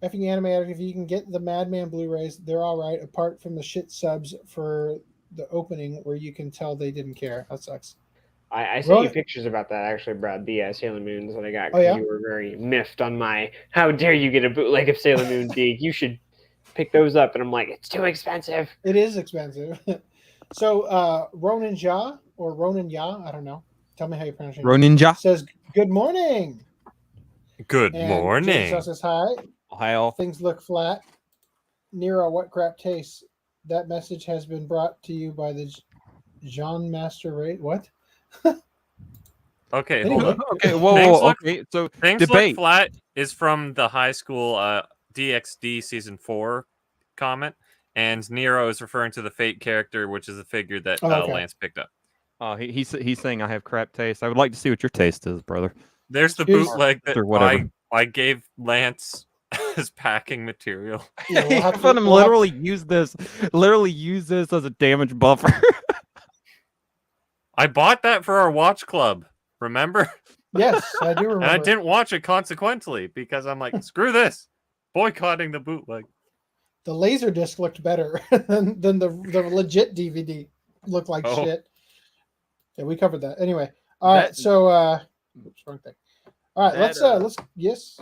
Effing Anime Addict, if you can get the Madman Blu-rays, they're all right, apart from the shit subs for the opening where you can tell they didn't care. That sucks. I sent you pictures about that, actually, Brad, the Sailor Moons that I got. Oh, yeah? You were very miffed on my, how dare you get a bootleg of Sailor Moon Dig? You should pick those up. And I'm like, it's too expensive. It is expensive. So Ronin Ja, or Ronin Ya, I don't know. Tell me how you pronounce it. Ronin Ja says, good morning. Good morning. James says, hi. Hi all. Things look flat. Nero, what crap tastes? That message has been brought to you by the Jean Master Rate. What? Okay, hold on. Okay, whoa. Okay, so Things debate. Look Flat is from the high school DxD season 4 comment, and Nero is referring to the Fate character, which is a figure that Lance picked up. He's saying I have crap taste. I would like to see what your taste is, brother. There's the bootleg that I gave Lance as packing material. Yeah, we'll have him literally use this as a damage buffer. I bought that for our watch club. Remember? Yes, I do remember. And I didn't watch it consequently because I'm like, screw this, boycotting the bootleg. The laser disc looked better than the legit DVD. Looked like shit. Yeah, we covered that. Anyway, all right. So, oops, wrong thing. All right, let's. Yes.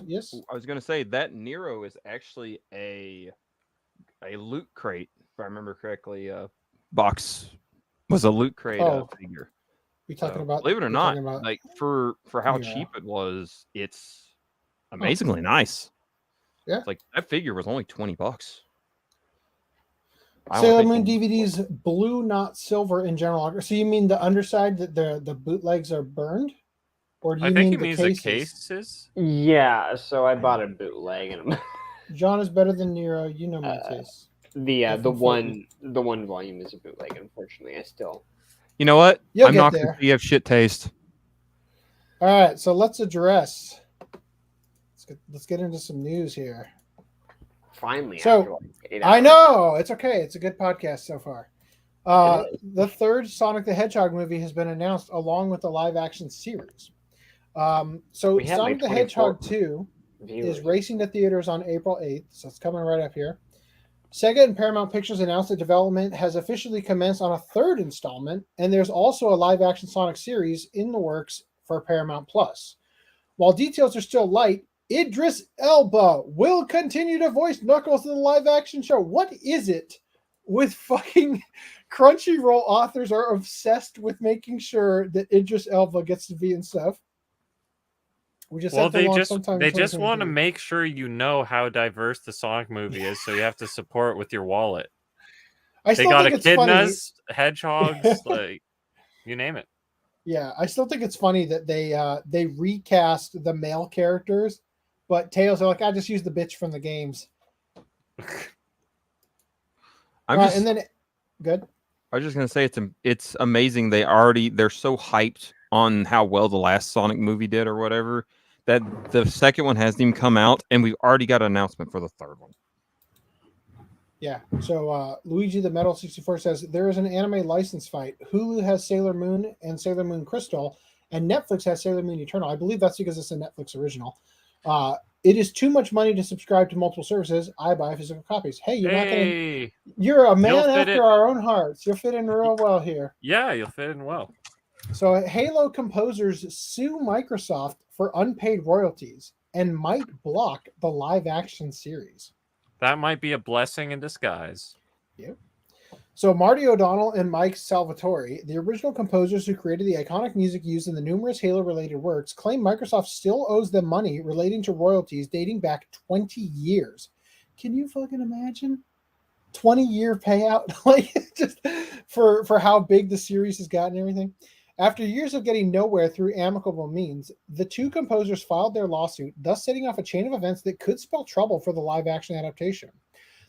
I was gonna say that Nero is actually a loot crate, if I remember correctly. Box was a loot crate figure. We talking about? Believe it or not, like for how cheap it was, it's amazingly nice. Yeah, it's like that figure was only $20. Sailor Moon DVDs, blue, not silver in general. So you mean the underside that the bootlegs are burned, or do you mean the cases? The cases? Yeah. So I bought a bootleg, and John is better than Nero. You know my taste. The one volume is a bootleg. Unfortunately, I still. You know what? You'll I'm get not there. going to have shit taste. All right, so let's address. Let's get into some news here. Finally, so I know it's okay. It's a good podcast so far. The third Sonic the Hedgehog movie has been announced along with the live-action series. So Sonic the Hedgehog 2 is racing to theaters on April 8th, so it's coming right up here. Sega and Paramount Pictures announced that development has officially commenced on a third installment, and there's also a live-action Sonic series in the works for Paramount Plus. While details are still light, Idris Elba will continue to voice Knuckles in the live-action show. What is it with fucking Crunchyroll authors are obsessed with making sure that Idris Elba gets to be in stuff? We just they just want to make sure you know how diverse the Sonic movie is, so you have to support with your wallet. They got echidnas, hedgehogs, like you name it. Yeah, I still think it's funny that they recast the male characters, but Tails are like, I just use the bitch from the games. And then good. I was just gonna say it's amazing. They're so hyped on how well the last Sonic movie did or whatever, that the second one hasn't even come out, and we've already got an announcement for the third one. Yeah. So Luigi the Metal 64 says there is an anime license fight. Hulu has Sailor Moon and Sailor Moon Crystal, and Netflix has Sailor Moon Eternal. I believe that's because it's a Netflix original. It is too much money to subscribe to multiple services. I buy physical copies. Hey, you're a man after our own hearts. You'll fit in real well here. Yeah, you'll fit in well. So Halo composers sue Microsoft for unpaid royalties and might block the live-action series. That might be a blessing in disguise. Yep. So Marty O'Donnell and Mike Salvatore, the original composers who created the iconic music used in the numerous Halo-related works, claim Microsoft still owes them money relating to royalties dating back 20 years. Can you fucking imagine? 20-year payout, like just for how big the series has gotten and everything. After years of getting nowhere through amicable means, the two composers filed their lawsuit, thus setting off a chain of events that could spell trouble for the live-action adaptation.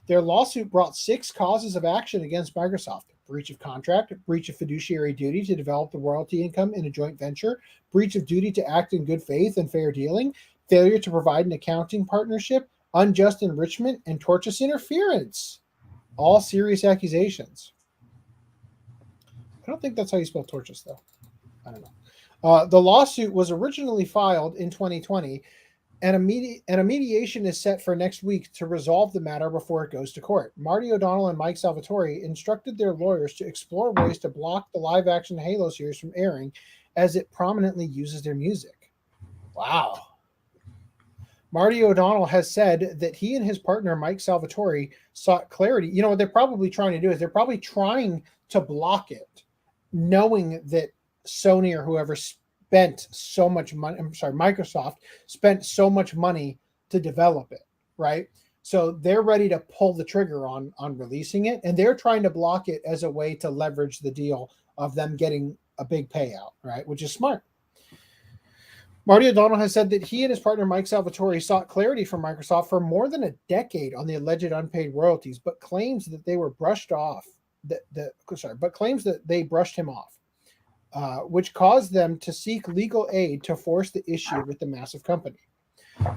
Their lawsuit brought 6 causes of action against Microsoft: breach of contract, breach of fiduciary duty to develop the royalty income in a joint venture, breach of duty to act in good faith and fair dealing, failure to provide an accounting partnership, unjust enrichment, and tortious interference. All serious accusations. I don't think that's how you spell tortious, though. I don't know. The lawsuit was originally filed in 2020, and a mediation is set for next week to resolve the matter before it goes to court. Marty O'Donnell and Mike Salvatore instructed their lawyers to explore ways to block the live-action Halo series from airing, as it prominently uses their music. Wow. Marty O'Donnell has said that he and his partner, Mike Salvatore, sought clarity. You know, what they're probably trying to do is they're probably trying to block it, knowing that Sony or whoever spent so much money, Microsoft spent so much money to develop it, right? So they're ready to pull the trigger on releasing it, and they're trying to block it as a way to leverage the deal of them getting a big payout, right? Which is smart. Marty O'Donnell has said that he and his partner Mike Salvatore sought clarity from Microsoft for more than a decade on the alleged unpaid royalties, but claims that they were brushed off. But claims that they brushed him off, which caused them to seek legal aid to force the issue with the massive company.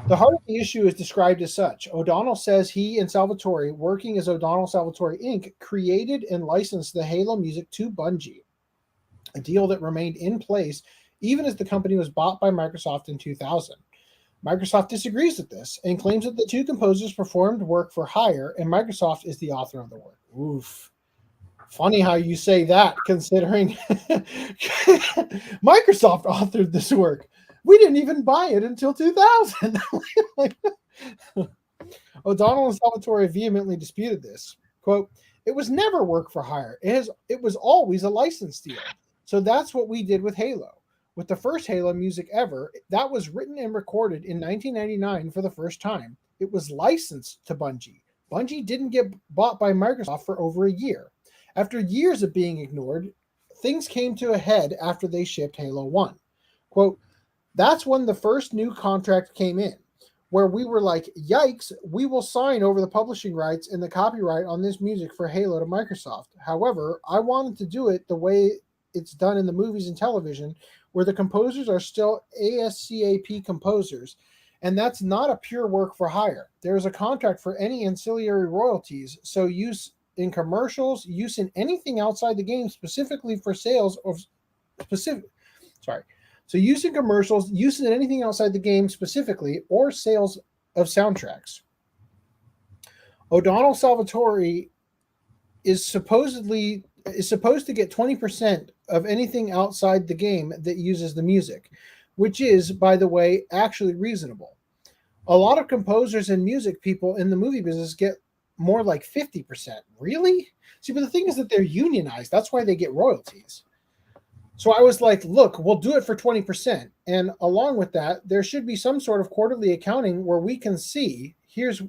The heart of the issue is described as such. O'Donnell says he and Salvatore, working as O'Donnell Salvatore Inc., created and licensed the Halo music to Bungie, a deal that remained in place even as the company was bought by Microsoft in 2000. Microsoft disagrees with this and claims that the two composers performed work for hire and Microsoft is the author of the work. Oof. Funny how you say that, considering Microsoft authored this work. We didn't even buy it until 2000. O'Donnell and Salvatore vehemently disputed this. Quote, "It was never work for hire. It was always a license deal. So that's what we did with Halo. With the first Halo music ever, that was written and recorded in 1999 for the first time. It was licensed to Bungie. Bungie didn't get bought by Microsoft for over a year. After years of being ignored, things came to a head after they shipped Halo 1. Quote, that's when the first new contract came in, where we were like, yikes, we will sign over the publishing rights and the copyright on this music for Halo to Microsoft. However, I wanted to do it the way it's done in the movies and television, where the composers are still ASCAP composers, and that's not a pure work for hire. There is a contract for any ancillary royalties, so use in commercials, use in anything outside the game, specifically for sales of So use in commercials, use in anything outside the game specifically, or sales of soundtracks. O'Donnell Salvatore is supposed to get 20% of anything outside the game that uses the music, which is, by the way, actually reasonable. A lot of composers and music people in the movie business get more like 50%. Really? See, but the thing is that they're unionized. That's why they get royalties. So I was like, look, we'll do it for 20%. And along with that, there should be some sort of quarterly accounting where we can see, here's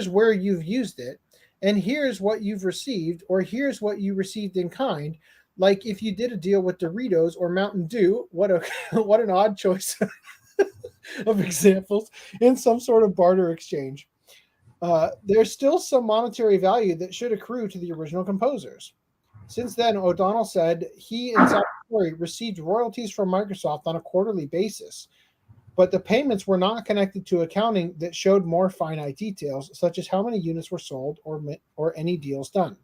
where you've used it, and here's what you've received, or here's what you received in kind. Like if you did a deal with Doritos or Mountain Dew, what an odd choice of examples in some sort of barter exchange. There's still some monetary value that should accrue to the original composers. Since then, O'Donnell said he and Salvatore received royalties from Microsoft on a quarterly basis, but the payments were not connected to accounting that showed more finite details, such as how many units were sold or any deals done.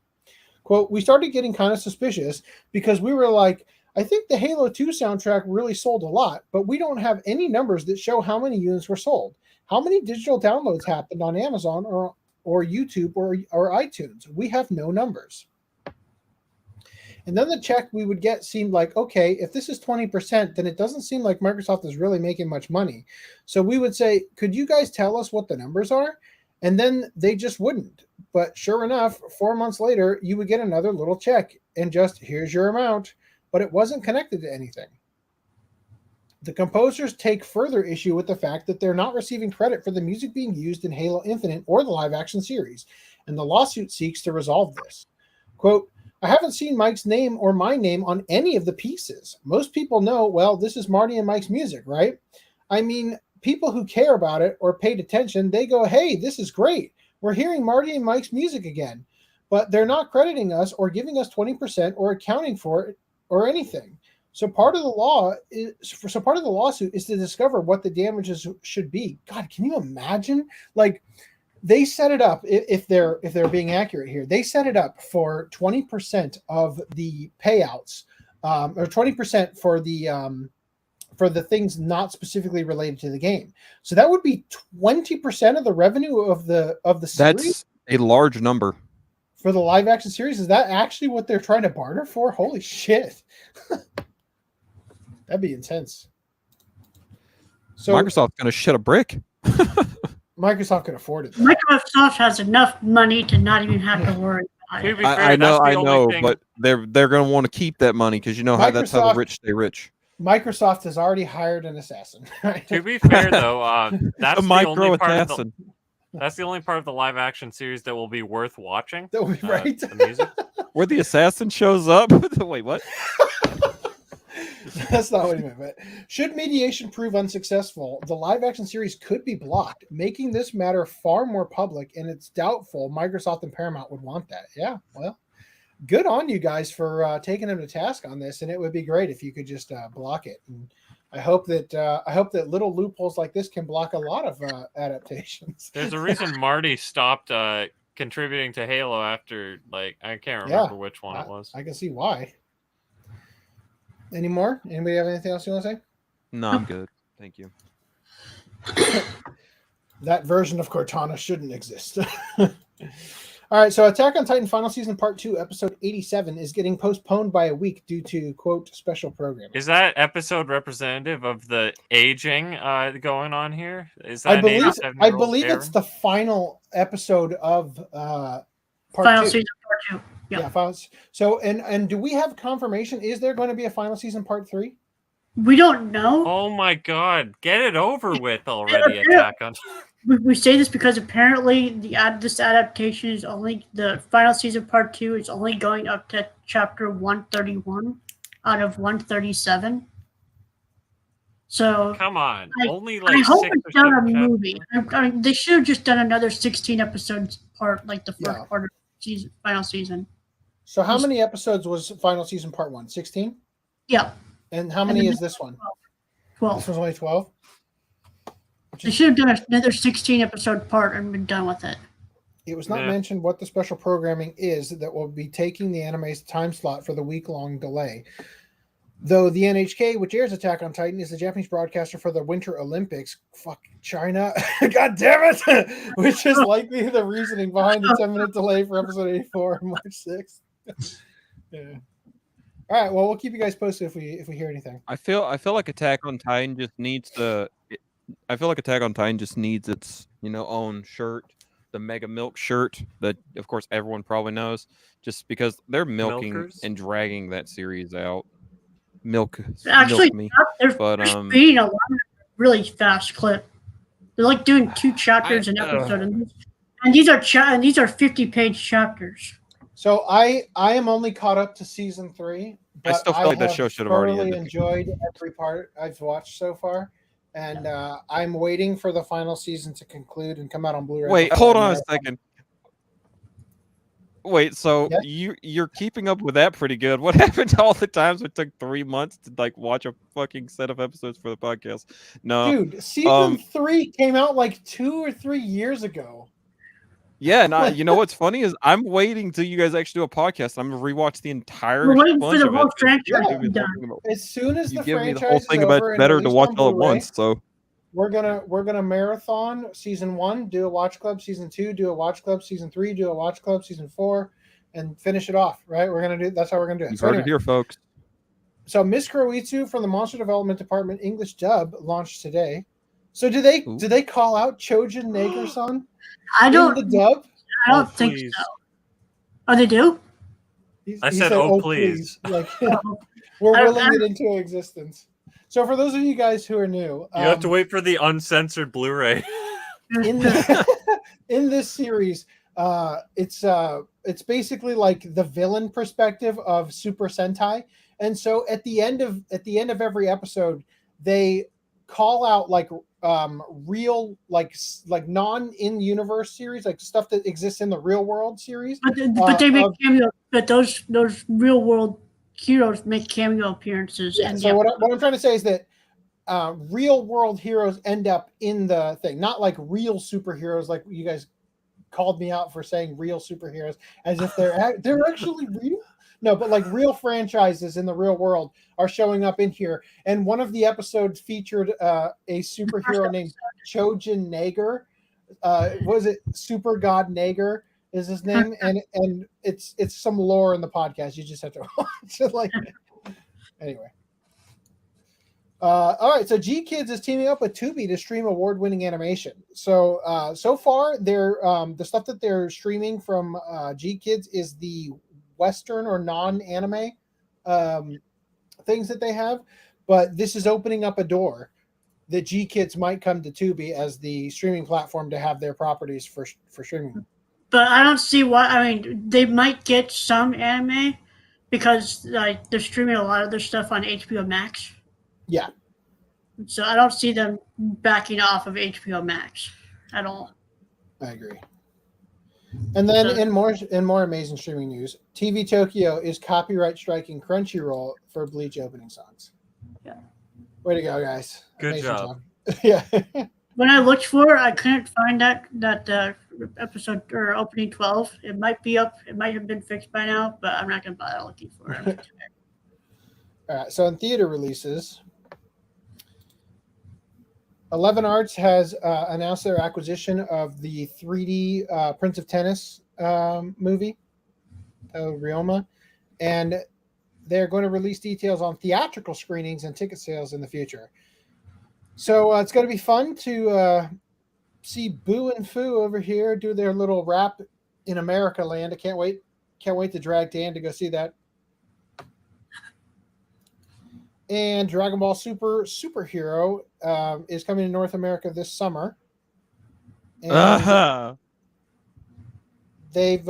Quote, we started getting kind of suspicious because we were like, I think the Halo 2 soundtrack really sold a lot, but we don't have any numbers that show how many units were sold. How many digital downloads happened on Amazon or YouTube or iTunes? We have no numbers. And then the check we would get seemed like, okay, if this is 20%, then it doesn't seem like Microsoft is really making much money. So we would say, could you guys tell us what the numbers are? And then they just wouldn't. But sure enough, 4 months later, you would get another little check and just, here's your amount. But it wasn't connected to anything. The composers take further issue with the fact that they're not receiving credit for the music being used in Halo Infinite or the live-action series, and the lawsuit seeks to resolve this. Quote, I haven't seen Mike's name or my name on any of the pieces. Most people know, well, this is Marty and Mike's music, right? I mean, people who care about it or paid attention, they go, hey, this is great. We're hearing Marty and Mike's music again. But they're not crediting us or giving us 20% or accounting for it or anything. So part of the lawsuit is to discover what the damages should be. God, can you imagine? Like, they set it up, if they're being accurate here, they set it up for 20% of the payouts, or 20% for the things not specifically related to the game. So that would be 20% of the revenue of the series. That's a large number for the live action series. Is that actually what they're trying to barter for? Holy shit! That'd be intense. So Microsoft's gonna shit a brick. Microsoft could afford it. Microsoft has enough money to not even have to worry about it. I know, but they're gonna want to keep that money because you know how that's how the rich stay rich. Microsoft has already hired an assassin. To be fair, though, that's a micro assassin. That's the only part of the live action series that will be worth watching. That will be right. The music. Where the assassin shows up. Wait, what? That's not what he meant. But should mediation prove unsuccessful, the live-action series could be blocked, making this matter far more public, and it's doubtful Microsoft and Paramount would want that. Yeah, well, good on you guys for taking them to task on this, and it would be great if you could just block it. And I hope that little loopholes like this can block a lot of adaptations. There's a reason Marty stopped contributing to Halo after, like, I can't remember which one it was. I can see why. Any more? Anybody have anything else you want to say? No, I'm good. Thank you. That version of Cortana shouldn't exist. All right, so Attack on Titan Final Season Part 2, Episode 87 is getting postponed by a week due to, quote, special programming. Is that episode representative of the aging going on here? Is that I believe it's the final episode of Part Final 2. Season Part 2. Yeah. So, and do we have confirmation? Is there going to be a Final Season Part 3? We don't know. Oh my God! Get it over with already, Attack on. We say this because apparently this adaptation is only the Final Season Part 2 is only going up to chapter 131 out of 137. So come on, only I hope it's done a movie. I mean, they should have just done another 16 episodes part, like the first part of the final season. So how many episodes was Final Season Part 1? 16? Yeah. And how many is this one? 12. This one's only 12? They should have done another 16 episode part and been done with it. It was not mentioned what the special programming is that will be taking the anime's time slot for the week-long delay. Though the NHK, which airs Attack on Titan, is the Japanese broadcaster for the Winter Olympics. Fuck China. God damn it! Which is likely the reasoning behind the 10-minute delay for episode 84 on March 6th. Yeah. All right. Well, we'll keep you guys posted if we hear anything. I feel like Attack on Titan just needs its own shirt, the Mega Milk shirt that of course everyone probably knows, just because they're milking and dragging that series out. Actually, milk me. They're speeding a lot really fast clip. They're like doing 2 chapters an episode, and these are 50-page chapters. So I am only caught up to season 3. I still feel like that show should have already ended. Enjoyed every part I've watched so far, and I'm waiting for the final season to conclude and come out on Blu-ray. Wait, hold on a second. Wait, so you're keeping up with that pretty good. What happened to all the times it took 3 months to like watch a fucking set of episodes for the podcast? No, dude, season 3 came out like 2 or 3 years ago. Yeah, and you know what's funny is I'm waiting till you guys actually do a podcast. I'm gonna rewatch the entire. We're waiting for the whole franchise to be done. As soon as you the give franchise me the whole thing is about over better and to watch on all at Blu-ray, once. So we're gonna marathon season 1, do a watch club. Season 2, do a watch club. Season 3, do a watch club. Season 4, and finish it off. Right? That's how we're gonna do it. You heard it here, folks. So Miss Kuroitsu from the Monster Development Department English dub launched today. So do they call out Chojin Nager-san? I don't. In the dub? I don't think so. Oh, they do? I said, oh, please. Like, we're willing it into existence. So for those of you guys who are new... You have to wait for the uncensored Blu-ray. In this series, it's basically like the villain perspective of Super Sentai. And so at the end of every episode, they call out like real like non in-universe series, like stuff that exists in the real world series. But they make cameo. But those real world heroes make cameo appearances. Yeah, so what I'm trying to say is that real world heroes end up in the thing, not like real superheroes. Like you guys called me out for saying real superheroes as if they're actually real. No, but like real franchises in the real world are showing up in here. And one of the episodes featured a superhero named Chojin Nager. Was it Super God Nager is his name? And it's some lore in the podcast. You just have to watch it. Like, anyway. All right, so GKids is teaming up with Tubi to stream award-winning animation. So so far, they're the stuff that they're streaming from GKids is the Western or non-anime things that they have, but this is opening up a door that GKids might come to Tubi as the streaming platform to have their properties for streaming. But I don't see why. I mean, they might get some anime because like they're streaming a lot of their stuff on HBO Max. Yeah. So I don't see them backing off of HBO Max at all. I agree. And then in more amazing streaming news, TV Tokyo is copyright striking Crunchyroll for Bleach opening songs. Yeah. Way to go, guys. Good amazing job. Yeah. When I looked for it, I couldn't find that episode or opening 12. It might be up. It might have been fixed by now, but I'm not going to bother looking for it. All right. So in theater releases, 11 Arts has announced their acquisition of the 3D Prince of Tennis movie, Ryoma, and they're going to release details on theatrical screenings and ticket sales in the future. So it's going to be fun to see Boo and Foo over here do their little rap in America land. I can't wait to drag Dan to go see that. And Dragon Ball Superhero is coming to North America this summer. And they've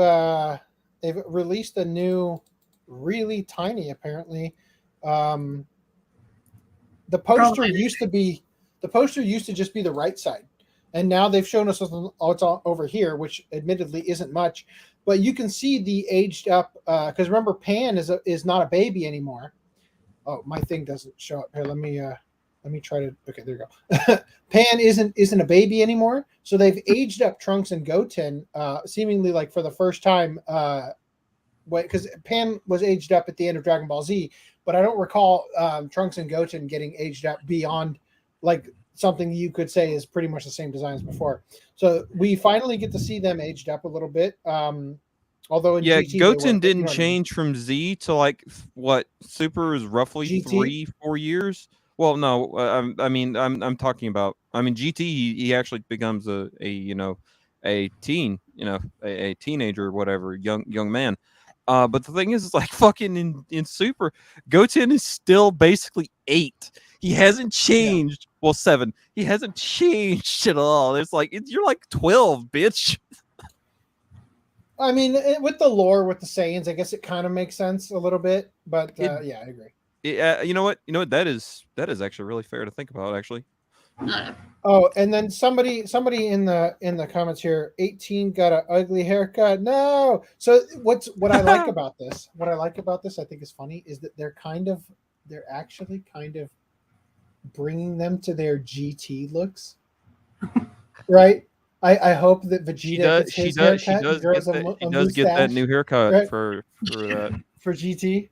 released a new, really tiny, apparently. The poster used to just be the right side, and now they've shown us it's all over here, which admittedly isn't much, but you can see the aged up. Because remember, Pan is not a baby anymore. Oh, my thing doesn't show up here. Let me try to. Okay, there you go. Pan isn't a baby anymore, so they've aged up Trunks and Goten, seemingly like for the first time. Because Pan was aged up at the end of Dragon Ball Z, but I don't recall Trunks and Goten getting aged up beyond like something you could say is pretty much the same design as before. So we finally get to see them aged up a little bit. Although in GT, Goten didn't change from Z to like what Super is roughly GT? 3-4 years. Well, no, I'm talking about. I mean, GT he actually becomes a teen, a teenager or whatever, young man. But the thing is like fucking in Super, Goten is still basically 8. He hasn't changed. Yeah. Well, 7. He hasn't changed at all. It's like you're like 12, bitch. I mean, with the lore, with the Saiyans, I guess it kind of makes sense a little bit. But yeah, I agree. You know what? That is actually really fair to think about. Actually. Oh, and then somebody in the comments here, 18 got an ugly haircut. No. So what I like about this, I think is funny, is that they're actually kind of bringing them to their GT looks, right? I hope that Vegeta she does get that new haircut, right? for that for GT.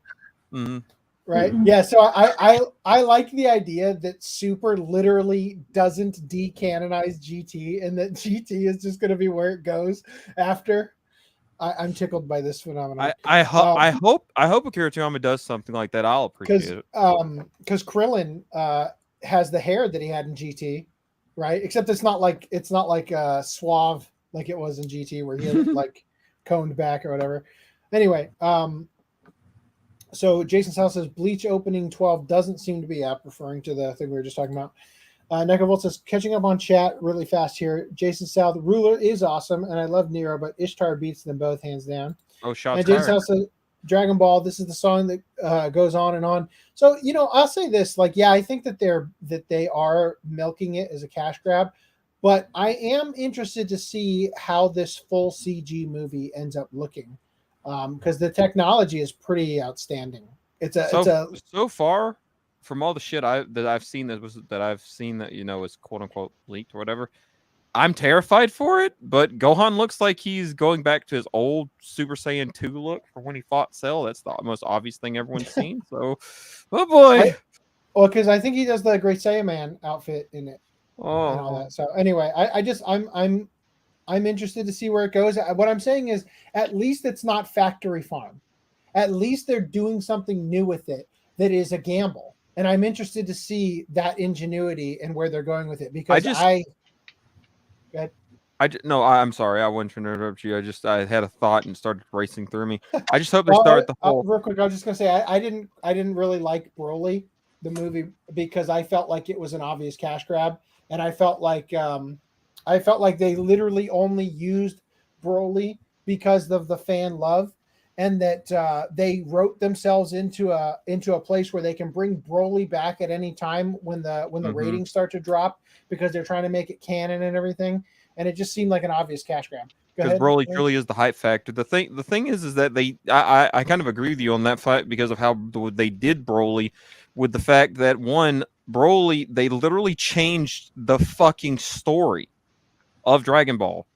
Mm-hmm. Right. Yeah. So I like the idea that Super literally doesn't decanonize GT and that GT is just going to be where it goes after. I'm tickled by this phenomenon. I hope Akira Toriyama does something like that. I'll appreciate it. Because Krillin has the hair that he had in GT, right? Except it's not like suave like it was in GT where he had like coned back or whatever. Anyway, so Jason South says Bleach opening 12 doesn't seem to be up, referring to the thing we were just talking about. Nekavolt says, catching up on chat really fast here. Jason South, Ruler is awesome, and I love Nero, but Ishtar beats them both hands down. Oh, shots and Jason South says, Dragon Ball, this is the song that goes on and on. So, I'll say this, I think that they are milking it as a cash grab, but I am interested to see how this full CG movie ends up looking. Because the technology is pretty outstanding. So far from all the shit I've seen that was quote unquote leaked or whatever, I'm terrified for it. But Gohan looks like he's going back to his old Super Saiyan 2 look from when he fought Cell. That's the most obvious thing everyone's seen. So, oh boy. Because I think he does the Great Saiyaman outfit in it. Oh, and all that. So anyway, I'm interested to see where it goes. What I'm saying is, at least it's not factory farm. At least they're doing something new with it that is a gamble. and I'm interested to see that ingenuity and where they're going with it because I'm sorry. I wanted to interrupt you. I had a thought and started racing through me. I just hope they start the whole. Real quick, I was just gonna say I didn't really like Broly the movie because I felt like it was an obvious cash grab, and I felt like they literally only used Broly because of the fan love, and that they wrote themselves into a place where they can bring Broly back at any time when the ratings start to drop because they're trying to make it canon and everything, and it just seemed like an obvious cash grab. Because Broly truly is the hype factor. The thing is that I kind of agree with you on that fight because of how they did Broly, with the fact that Broly, they literally changed the fucking story of Dragon Ball.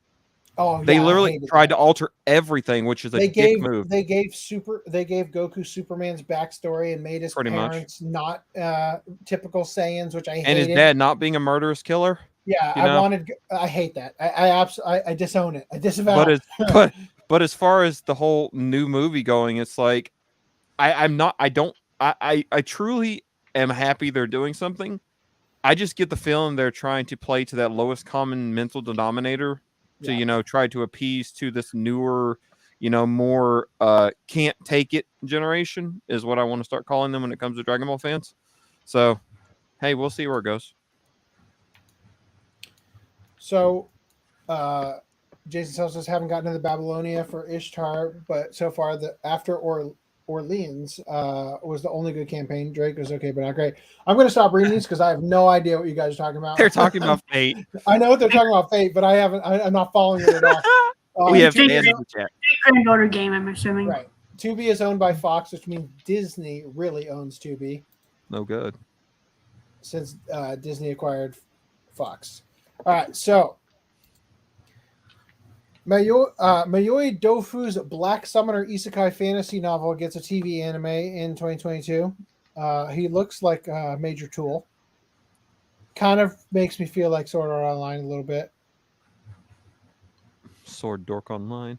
Oh, they literally tried to alter everything, which is a dick move. They gave Goku Superman's backstory and made his parents not typical Saiyans, which I hated. And his dad not being a murderous killer. Yeah, I hate that. I disown it. I disavow it. But as far as the whole new movie going, it's like I truly am happy they're doing something. I just get the feeling they're trying to play to that lowest common mental denominator to, try to appease to this newer, more can't take it generation is what I want to start calling them when it comes to Dragon Ball fans. So, hey, we'll see where it goes. So, Jason tells us haven't gotten to the Babylonia for Ishtar, but so far after Orleans was the only good campaign. Drake was okay, but not great. I'm going to stop reading these because I have no idea what you guys are talking about. They're talking about Fate. I know what they're talking about Fate, but I'm not following it at all. We have Grand Order game, I'm assuming. Right. Tubi is owned by Fox, which means Disney really owns Tubi. No good. Since Disney acquired Fox. All right, so Mayoi Dofu's Black Summoner Isekai fantasy novel gets a TV anime in 2022. He looks like a major tool. Kind of makes me feel like Sword Art Online a little bit. Sword Dork Online.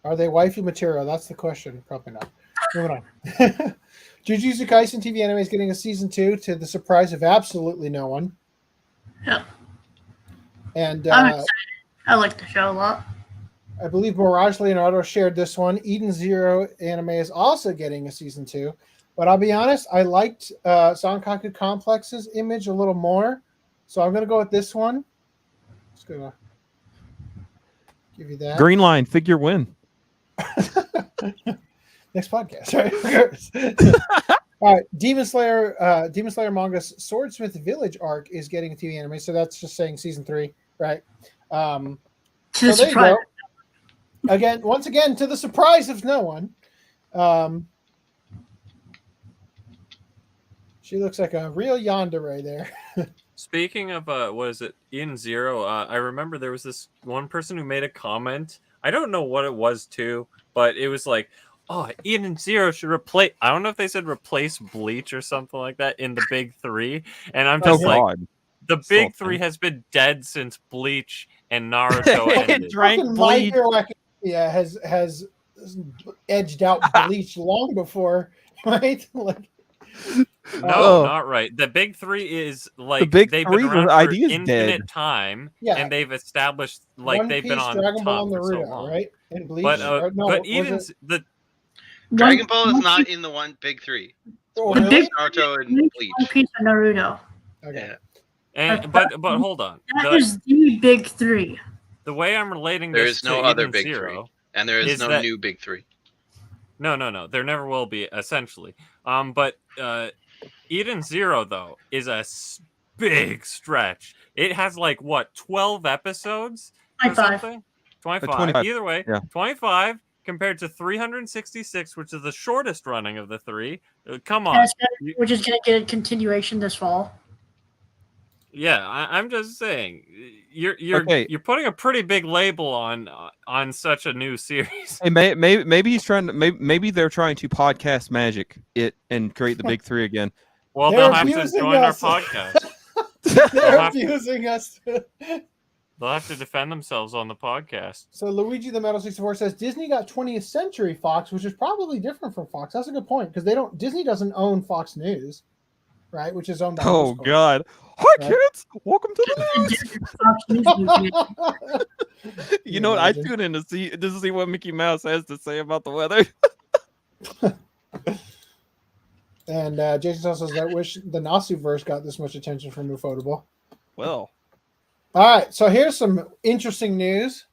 Are they waifu material? That's the question. Probably not. Moving on. Jujutsu Kaisen TV anime is getting a season 2 to the surprise of absolutely no one. Yeah. And I'm excited. I like the show a lot. I believe Mirage Leonardo shared this one. Eden Zero anime is also getting a season 2. But I'll be honest, I liked Sankaku Complex's image a little more. So I'm going to go with this one. Just going to give you that. Green line, figure win. Next podcast, right? All right, Demon Slayer manga's Swordsmith Village arc is getting a TV anime, so that's just saying season 3, right? So there you go. Once again, to the surprise of no one. She looks like a real yandere there. Speaking of, what is it, Eden Zero, I remember there was this one person who made a comment. I don't know what it was too, but it was like, oh, Eden Zero should replace, I don't know if they said replace Bleach or something like that in the big 3. And I'm just the big 3 has been dead since Bleach and Naruto ended. Drank Bleach. Yeah, has edged out Bleach long before, right? No, not right. The big 3 is like the big they've 3. been around The for idea's infinite dead. time, yeah, and they've established like One they've Piece, been on Dragon Ball, top and for so Naruto, long, right? And Bleach. But even the Dragon Ball is not in the one big 3. Oh, One really? Piece, Naruto, and Bleach. One Piece and Naruto. Okay. and but hold on. That is the big 3. The way I'm relating There this is no to other Eden big Zero 3, and there is no new big 3. No. There never will be, essentially. But Eden Zero though is a big stretch. It has like what 12 episodes? 25. 25. Either way, yeah. 25 compared to 366, which is the shortest running of the 3. Come on, which is going to get a continuation this fall. Yeah, I'm just saying, you're putting a pretty big label on such a new series. Hey, maybe he's trying to maybe they're trying to podcast magic it and create the big 3 again. Well, they'll have to join our podcast. They're abusing us. They'll have to defend themselves on the podcast. So Luigi the Metal 64 says Disney got 20th Century Fox, which is probably different from Fox. That's a good point because Disney doesn't own Fox News, right? Which is owned by. Oh God! Hi kids, welcome to the news. You know what? I tune in to see what Mickey Mouse has to say about the weather. And Jason also says, I wish the Nasu-verse got this much attention from Ufotable. Well. All right, so here's some interesting news.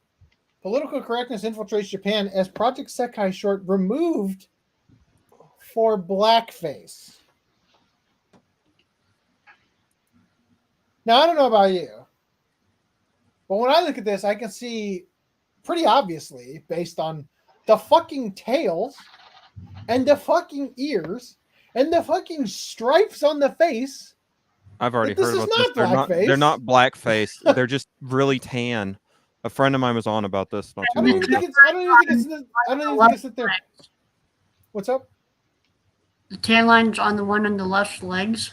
Political correctness infiltrates Japan as Project Sekai short removed for blackface. Now, I don't know about you, but when I look at this, I can see pretty obviously, based on the fucking tails and the fucking ears and the fucking stripes on the face. I've already heard about this. They're not blackface. They're just really tan. A friend of mine was on about this. I don't even think it's there. What's up? The tan line's on the one on the left legs.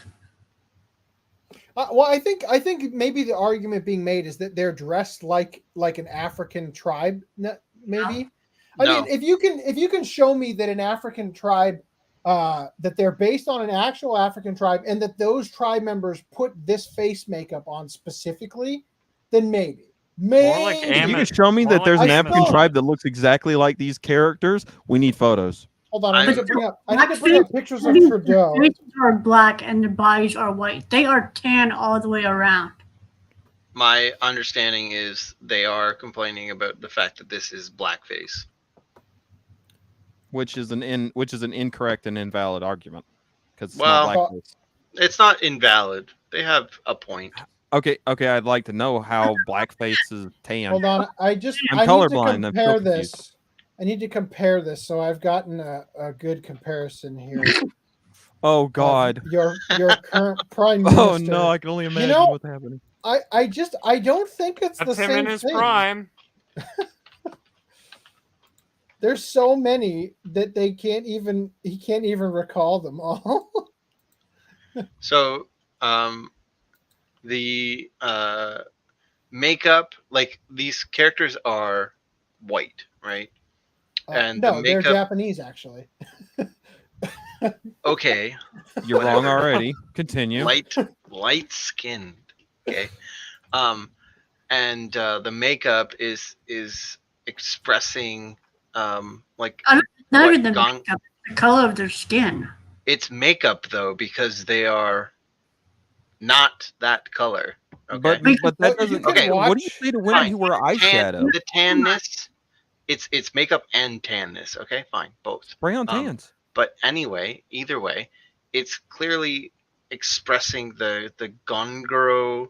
Well, I think maybe the argument being made is that they're dressed like an African tribe. Maybe. I mean, if you can show me that an African tribe. That they're based on an actual African tribe and that those tribe members put this face makeup on specifically, then maybe. If you can show me that there's an African tribe that looks exactly like these characters, we need photos. Hold on, I need to bring up pictures of Trudeau. The faces are black and the bodies are white. They are tan all the way around. My understanding is they are complaining about the fact that this is blackface. Which is an incorrect and invalid argument because it's not blackface. It's not invalid. They have a point. Okay. I'd like to know how blackface is tan. Hold on, I'm colorblind. I need to compare this, so I've gotten a good comparison here. Oh God! Your current prime minister. Oh no! I can only imagine what's happening. I don't think it's the same thing. Him in his prime. There's so many that he can't even recall them all. So, the makeup, like these characters are white, right? And no, they're Japanese actually. Okay, you're wrong already. Continue. Light skinned. Okay, and the makeup is expressing. Like not even the makeup, the color of their skin. It's makeup though, because they are not that color. Okay? But that doesn't. Okay, what do you say to women who wear eyeshadow? The tanness, it's makeup and tanness. Okay, fine, both. Spray on tans. But anyway, either way, it's clearly expressing the Gonguro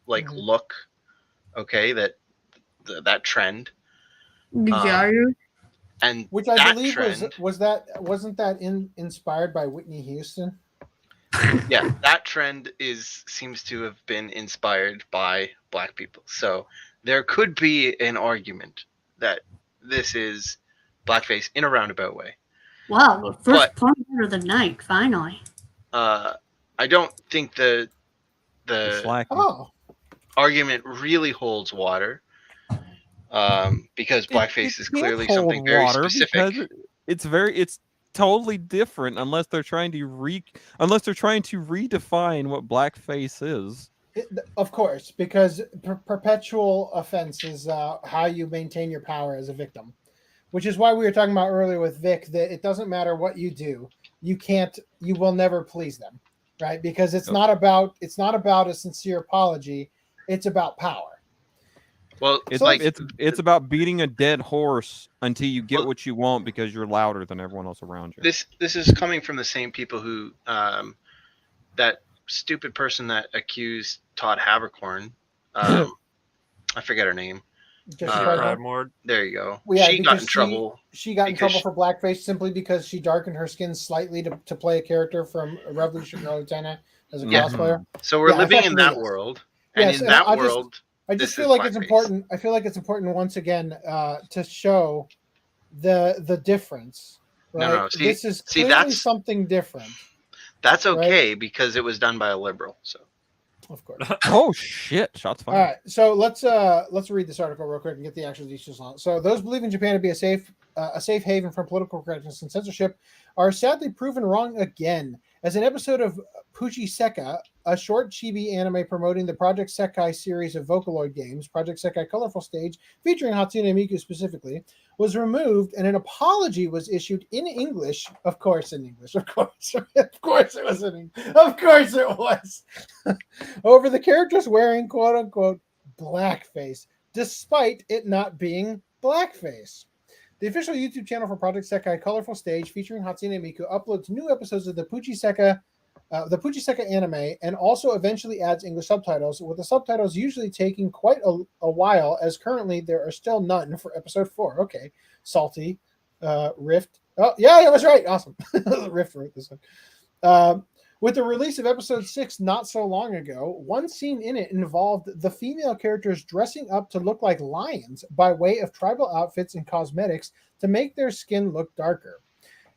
look. Okay, that trend. And which I believe wasn't that inspired by Whitney Houston? Yeah, that trend seems to have been inspired by black people. So there could be an argument that this is blackface in a roundabout way. Wow, the first point of the night, finally. I don't think the argument really holds water. Because blackface is clearly something very specific. It's totally different unless they're trying to redefine what blackface is. Of course, because perpetual offense is how you maintain your power as a victim, which is why we were talking about earlier with Vic that it doesn't matter what you do, you will never please them, right? Because it's not about a sincere apology, it's about power. Well, it's about beating a dead horse until you get what you want because you're louder than everyone else around you. This is coming from the same people who that stupid person that accused Todd Habercorn. I forget her name. There you go. Well, yeah, she got in trouble. She got in trouble for blackface simply because she darkened her skin slightly to play a character from Revolutionary Lieutenant as a cosplayer. So we're living in that world, and in that world. I just feel like it's important. I feel like it's important once again to show the difference. Right? No. This is clearly something different. That's okay because it was done by a liberal. So Of course. Oh shit! Shots fired. All right, so let's read this article real quick and get the actual details on it. So those believe in Japan to be a safe haven from political correctness and censorship are sadly proven wrong again. As an episode of Puchi Seka, a short chibi anime promoting the Project Sekai series of Vocaloid games, Project Sekai Colorful Stage, featuring Hatsune Miku specifically, was removed and an apology was issued in English. Of course, in English. Of course. Of course it was in English. Of course it was. Over the characters wearing quote-unquote blackface, despite it not being blackface. The official YouTube channel for Project Sekai Colorful Stage, featuring Hatsune Miku, uploads new episodes of the Puchi Seka anime, and also eventually adds English subtitles, with the subtitles usually taking quite a while, as currently there are still none for episode 4. Okay, Salty, Rift. Oh, yeah, I was right. Awesome. Rift wrote this one. With the release of episode 6 not so long ago, one scene in it involved the female characters dressing up to look like lions by way of tribal outfits and cosmetics to make their skin look darker.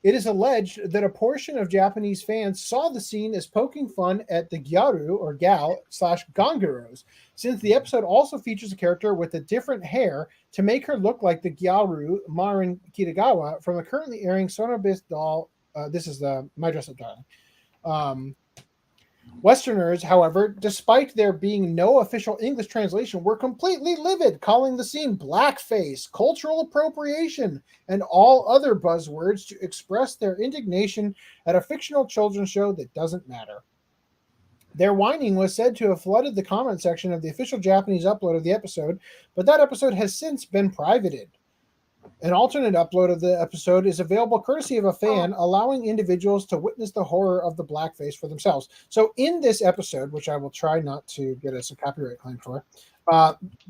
It is alleged that a portion of Japanese fans saw the scene as poking fun at the gyaru or gal / ganguros, since the episode also features a character with a different hair to make her look like the gyaru Marin Kitagawa from the currently airing Sonobis Doll. This is the My Dress Up Darling. Westerners, however, despite there being no official English translation, were completely livid, calling the scene blackface, cultural appropriation, and all other buzzwords to express their indignation at a fictional children's show that doesn't matter. Their whining was said to have flooded the comment section of the official Japanese upload of the episode, but that episode has since been privated. An alternate upload of the episode is available courtesy of a fan, allowing individuals to witness the horror of the blackface for themselves. So in this episode, which I will try not to get us a copyright claim for,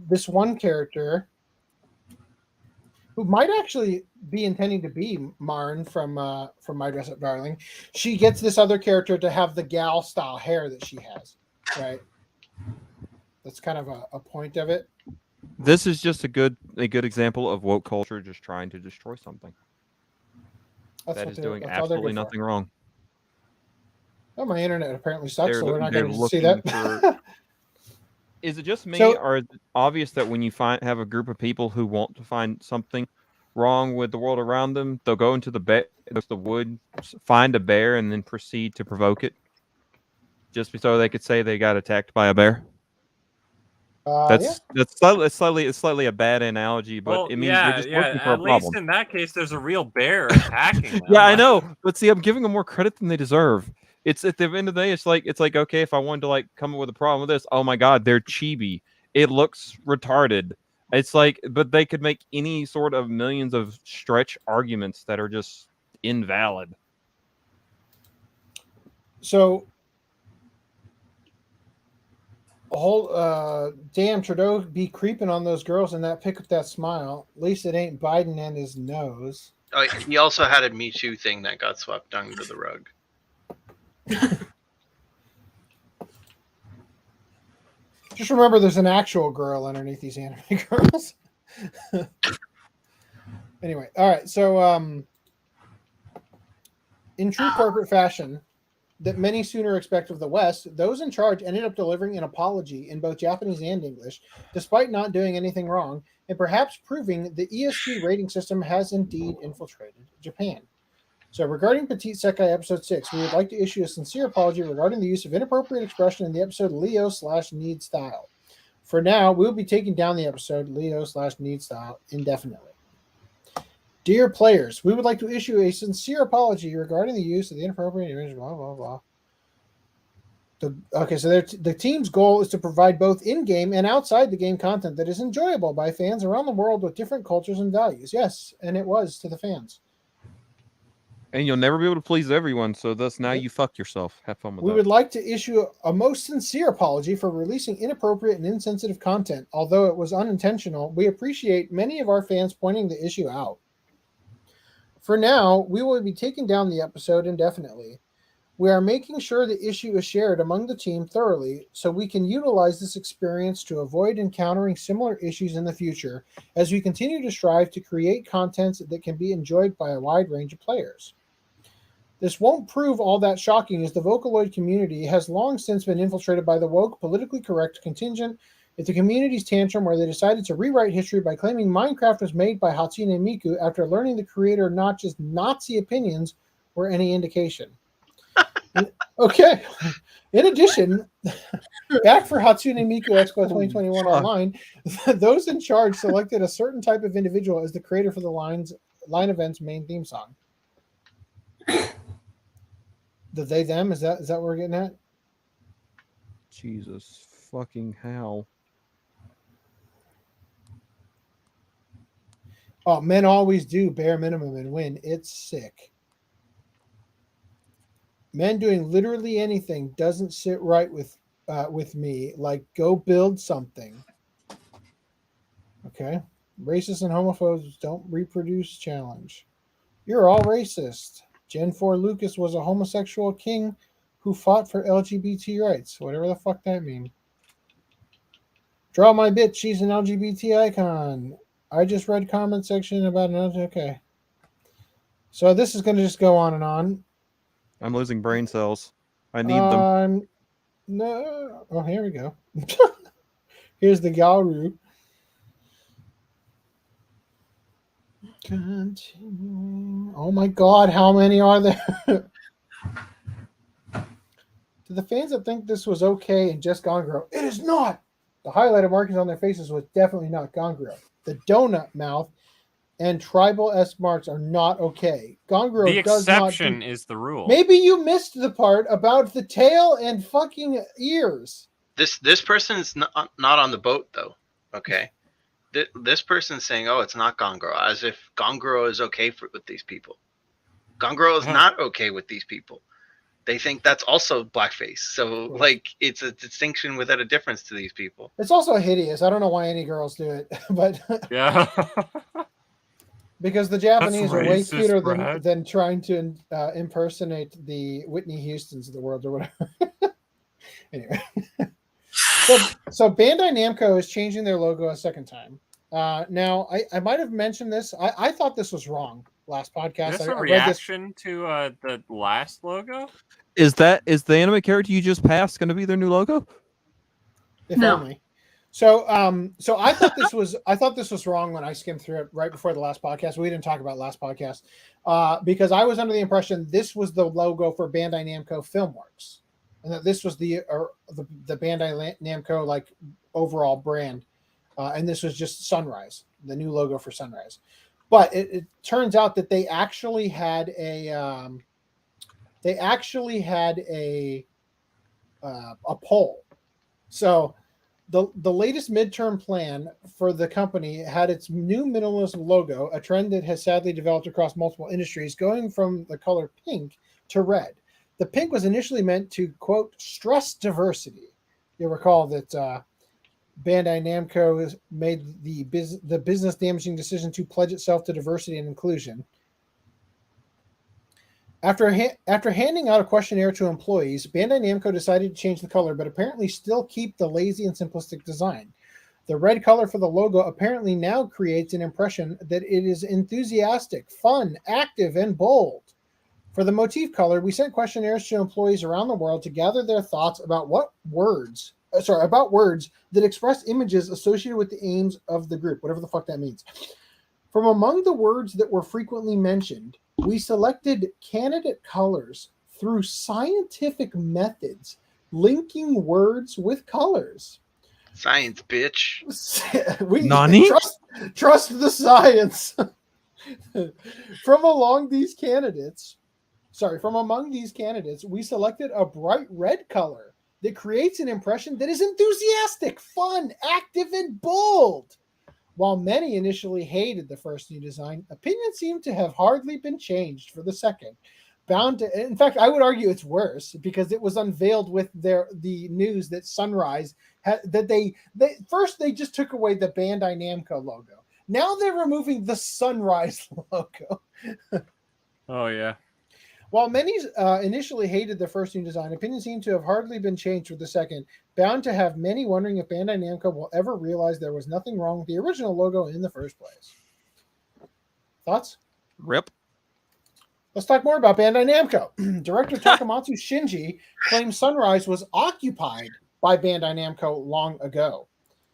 this one character, who might actually be intending to be Marin from My Dress Up Darling, she gets this other character to have the gal-style hair that she has, right? That's kind of a point of it. This is just a good example of woke culture just trying to destroy something. That is doing absolutely nothing wrong. Oh, my internet apparently sucks, so we're not going to see that. Is it just me, or is it obvious that when you have a group of people who want to find something wrong with the world around them, they'll go into the wood, find a bear, and then proceed to provoke it, just so they could say they got attacked by a bear? That's slightly a bad analogy, but it means they're just looking for a problem. At least in that case, there's a real bear attacking them. Yeah, I know, but see, I'm giving them more credit than they deserve. It's at the end of the day, it's like okay, if I wanted to come up with a problem with this, oh my god, they're chibi. It looks retarded. It's like, but they could make any sort of millions of stretch arguments that are just invalid. So. Damn, Trudeau be creeping on those girls in that pick up that smile. At least it ain't Biden and his nose. Oh, he also had a Me Too thing that got swept under the rug. Just remember, there's an actual girl underneath these anime girls. Anyway, all right. So, in true corporate fashion, that many sooner expect of the West, those in charge ended up delivering an apology in both Japanese and English, despite not doing anything wrong, and perhaps proving the ESG rating system has indeed infiltrated Japan. So regarding Petite Sekai Episode 6, we would like to issue a sincere apology regarding the use of inappropriate expression in the episode Leo/Need Style. For now, we will be taking down the episode Leo/Need Style indefinitely. Dear players, we would like to issue a sincere apology regarding the use of the inappropriate image, blah, blah, blah. So the team's goal is to provide both in-game and outside the game content that is enjoyable by fans around the world with different cultures and values. Yes, and it was to the fans. And you'll never be able to please everyone, so thus now you fuck yourself. Have fun with that. We would like to issue a most sincere apology for releasing inappropriate and insensitive content. Although it was unintentional, we appreciate many of our fans pointing the issue out. For now, we will be taking down the episode indefinitely. We are making sure the issue is shared among the team thoroughly so we can utilize this experience to avoid encountering similar issues in the future as we continue to strive to create content that can be enjoyed by a wide range of players. This won't prove all that shocking, as the Vocaloid community has long since been infiltrated by the woke, politically correct contingent at the community's tantrum, where they decided to rewrite history by claiming Minecraft was made by Hatsune Miku after learning the creator not just Nazi opinions were any indication. Okay. In addition, back for Hatsune Miku Expo 2021 online, those in charge selected a certain type of individual as the creator for the line event's main theme song. The they them, is that what we're getting at? Jesus fucking how. Oh, men always do bare minimum and win. It's sick. Men doing literally anything doesn't sit right with me. Like, go build something. Okay. Racists and homophobes don't reproduce challenge. You're all racist. Gen 4 Lucas was a homosexual king who fought for LGBT rights. Whatever the fuck that means. Draw my bitch. She's an LGBT icon. I just read comment section about another. Okay. So this is going to just go on and on. I'm losing brain cells. I need them. No. Oh, here we go. Here's the Garu. Continuing. Oh my God, how many are there? To the fans that think this was okay and just Gongro, it is not. The highlighted markings on their faces was definitely not Gongro. The donut mouth and tribal-esque marks are not okay. Gongro the does exception not is the rule. Maybe you missed the part about the tail and fucking ears. This person's not on the boat though. Okay. This person's saying, "Oh, it's not Gongro," as if Gongro is okay with these people. Gongro is not okay with these people. They think that's also blackface. So, like, it's a distinction without a difference to these people. It's also hideous. I don't know why any girls do it, but yeah, because the Japanese are way racist, cuter than trying to impersonate the Whitney Houstons of the world or whatever. Anyway, so Bandai Namco is changing their logo a second time. Now, I might have mentioned this. I thought this was wrong last podcast. Is this a reaction to the last logo? Is the anime character you just passed going to be their new logo? If only. So I thought this was wrong when I skimmed through it right before the last podcast. We didn't talk about last podcast because I was under the impression this was the logo for Bandai Namco Filmworks, and that this was the Bandai Namco like overall brand, and this was just Sunrise, the new logo for Sunrise. But it turns out that they actually had a poll. So the latest midterm plan for the company had its new minimalist logo, a trend that has sadly developed across multiple industries, going from the color pink to red. The pink was initially meant to, quote, stress diversity. You'll recall that Bandai Namco made the business damaging decision to pledge itself to diversity and inclusion. After handing out a questionnaire to employees, Bandai Namco decided to change the color, but apparently still keep the lazy and simplistic design. The red color for the logo apparently now creates an impression that it is enthusiastic, fun, active, and bold. For the motif color, we sent questionnaires to employees around the world to gather their thoughts about words that express images associated with the aims of the group, whatever the fuck that means. From among the words that were frequently mentioned, we selected candidate colors through scientific methods, linking words with colors. Science, bitch. Nani? Trust the science. From among these candidates, we selected a bright red color that creates an impression that is enthusiastic, fun, active, and bold. While many initially hated the first new design, opinions seem to have hardly been changed for the second. In fact, I would argue it's worse because it was unveiled with the news that Sunrise they just took away the Bandai Namco logo. Now they're removing the Sunrise logo. Oh yeah. While many initially hated the first new design, opinions seem to have hardly been changed for the second, bound to have many wondering if Bandai Namco will ever realize there was nothing wrong with the original logo in the first place. Thoughts? Rip. Let's talk more about Bandai Namco. Director Takamatsu Shinji claims Sunrise was occupied by Bandai Namco long ago.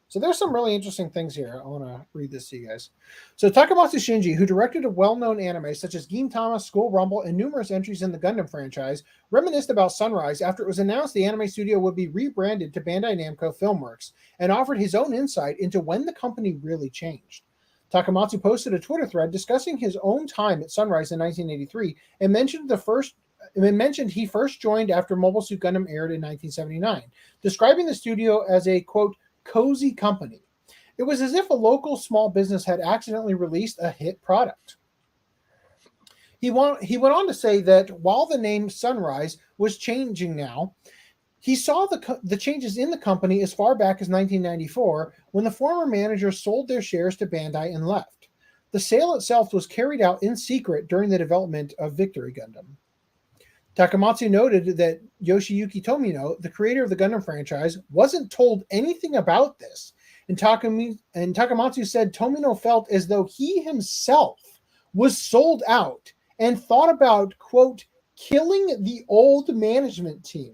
So there's some really interesting things here. I want to read this to you guys. So Takamatsu Shinji, who directed a well-known anime such as Gintama, School Rumble, and numerous entries in the Gundam franchise, reminisced about Sunrise after it was announced the anime studio would be rebranded to Bandai Namco Filmworks, and offered his own insight into when the company really changed. Takamatsu posted a Twitter thread discussing his own time at Sunrise in 1983 and mentioned he first joined after Mobile Suit Gundam aired in 1979, describing the studio as a, quote, cozy company. It was as if a local small business had accidentally released a hit product. He went on to say that while the name Sunrise was changing now, he saw the changes in the company as far back as 1994 when the former managers sold their shares to Bandai and left. The sale itself was carried out in secret during the development of Victory Gundam. Takamatsu noted that Yoshiyuki Tomino, the creator of the Gundam franchise, wasn't told anything about this, and Takamatsu said Tomino felt as though he himself was sold out and thought about, quote, killing the old management team,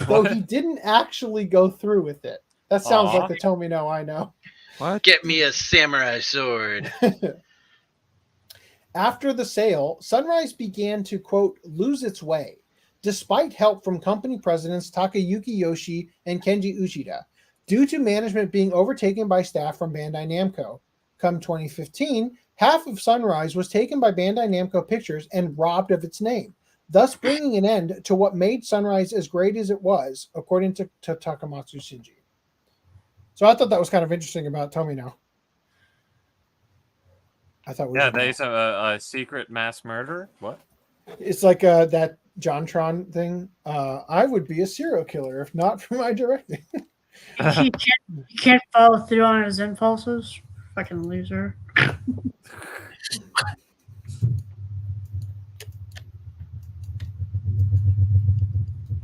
though he didn't actually go through with it. That sounds like the Tomino I know. What? Get me a samurai sword. After the sale, Sunrise began to, quote, lose its way, despite help from company presidents Takayuki Yoshi and Kenji Uchida, due to management being overtaken by staff from Bandai Namco. Come 2015, half of Sunrise was taken by Bandai Namco Pictures and robbed of its name, thus bringing an end to what made Sunrise as great as it was, according to Takamatsu Shinji. So I thought that was kind of interesting about Tomino. I thought there's a secret mass murder. What? It's like that JonTron thing. I would be a serial killer if not for my directing. He can't follow through on his impulses. Fucking loser.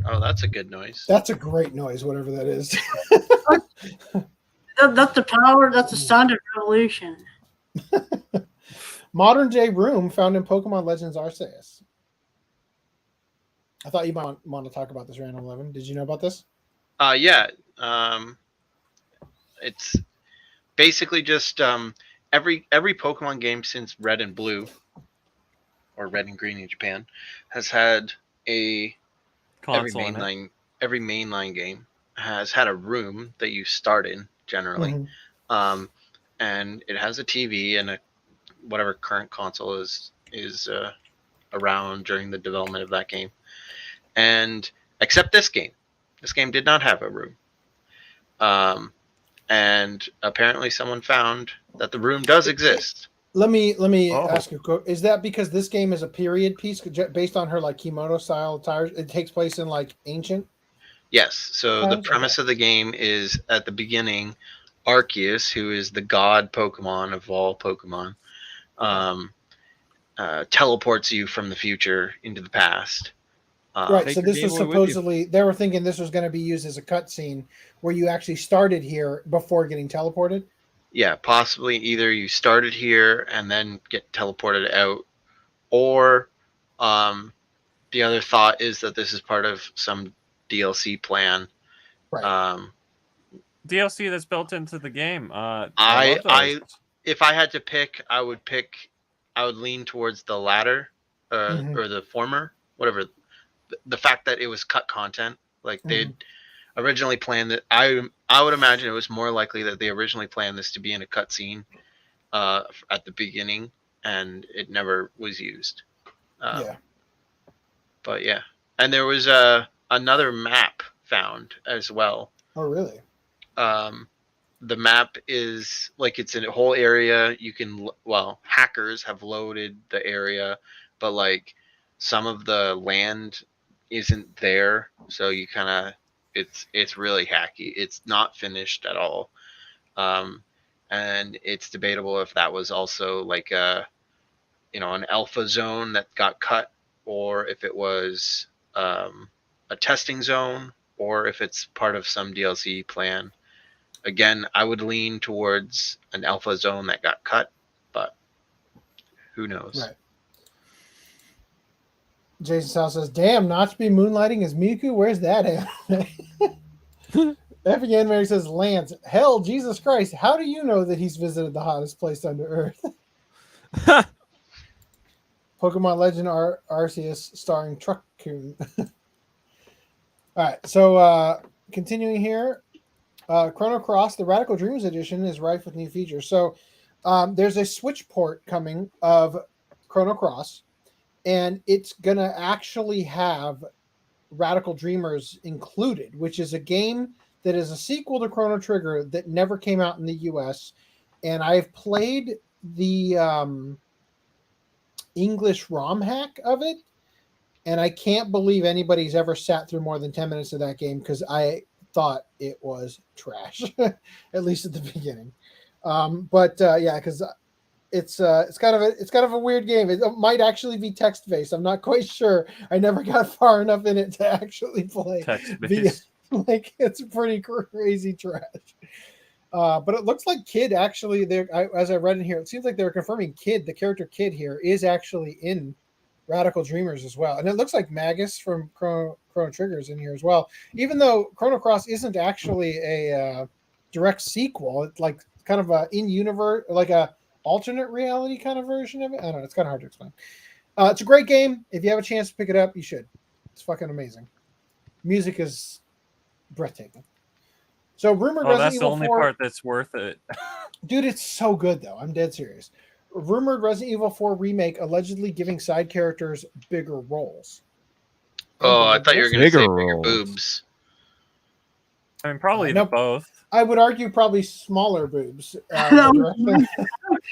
Oh, that's a good noise. That's a great noise, whatever that is. That's the power. That's the sound of revolution. Modern day room found in Pokémon Legends Arceus. I thought you might want to talk about this, Random 11. Did you know about this? Yeah. It's basically just every Pokemon game since Red and Blue, or Red and Green in Japan, has had every mainline game has had a room that you start in generally, and it has a TV and whatever current console is around during the development of that game, and except this game did not have a room, and apparently someone found that the room does exist. Let me ask you, is that because this game is a period piece based on her like Kimono style attire? It takes place in like ancient. Yes. So the premise of the game is at the beginning, Arceus, who is the god Pokemon of all Pokemon, teleports you from the future into the past. Right. So this was supposedly, they were thinking this was going to be used as a cutscene where you actually started here before getting teleported. Yeah, possibly either you started here and then get teleported out, or the other thought is that this is part of some DLC plan. Right. DLC that's built into the game. If I had to pick, I would lean towards the latter, or the former, whatever. The fact that it was cut content, like they originally planned that. I would imagine it was more likely that they originally planned this to be in a cutscene at the beginning, and it never was used. But yeah, and there was another map found as well. Oh, really? The map is like it's in a whole area. You can hackers have loaded the area, but like some of the land isn't there, so you kind of it's really hacky. It's not finished at all, and it's debatable if that was also like an alpha zone that got cut, or if it was a testing zone, or if it's part of some DLC plan. Again, I would lean towards an alpha zone that got cut, but who knows? Right. Jason Sal says, "Damn, not to be moonlighting as Miku. Where's that anime?" Epic Anime says, "Lance, hell, Jesus Christ, how do you know that he's visited the hottest place under Earth?" Pokemon Legend Arceus starring Truck-kun. All right, so continuing here, Chrono Cross, the Radical Dreams edition, is rife with new features. So there's a Switch port coming of Chrono Cross, and it's going to actually have Radical Dreamers included, which is a game that is a sequel to Chrono Trigger that never came out in the US. And I've played the English ROM hack of it, and I can't believe anybody's ever sat through more than 10 minutes of that game because I thought it was trash, at least at the beginning. Yeah, because it's kind of a weird game. It might actually be text-based. I'm not quite sure. I never got far enough in it to actually play text-based. Like, it's pretty crazy trash. But it looks like Kid actually there. As I read in here, it seems like they're confirming Kid, the character Kid here, is actually in Radical Dreamers as well, and it looks like Magus from Chrono Trigger is in here as well. Even though Chrono Cross isn't actually a direct sequel, it's like kind of a in-universe, like a alternate reality kind of version of it. I don't know. It's kind of hard to explain. It's a great game. If you have a chance to pick it up, you should. It's fucking amazing. Music is breathtaking. So rumored Resident that's Evil the only 4, part that's worth it. Dude, it's so good though. I'm dead serious. Rumored Resident Evil 4 remake allegedly giving side characters bigger roles. Oh, I thought you were going to say bigger boobs. I mean, probably both. I would argue probably smaller boobs. I don't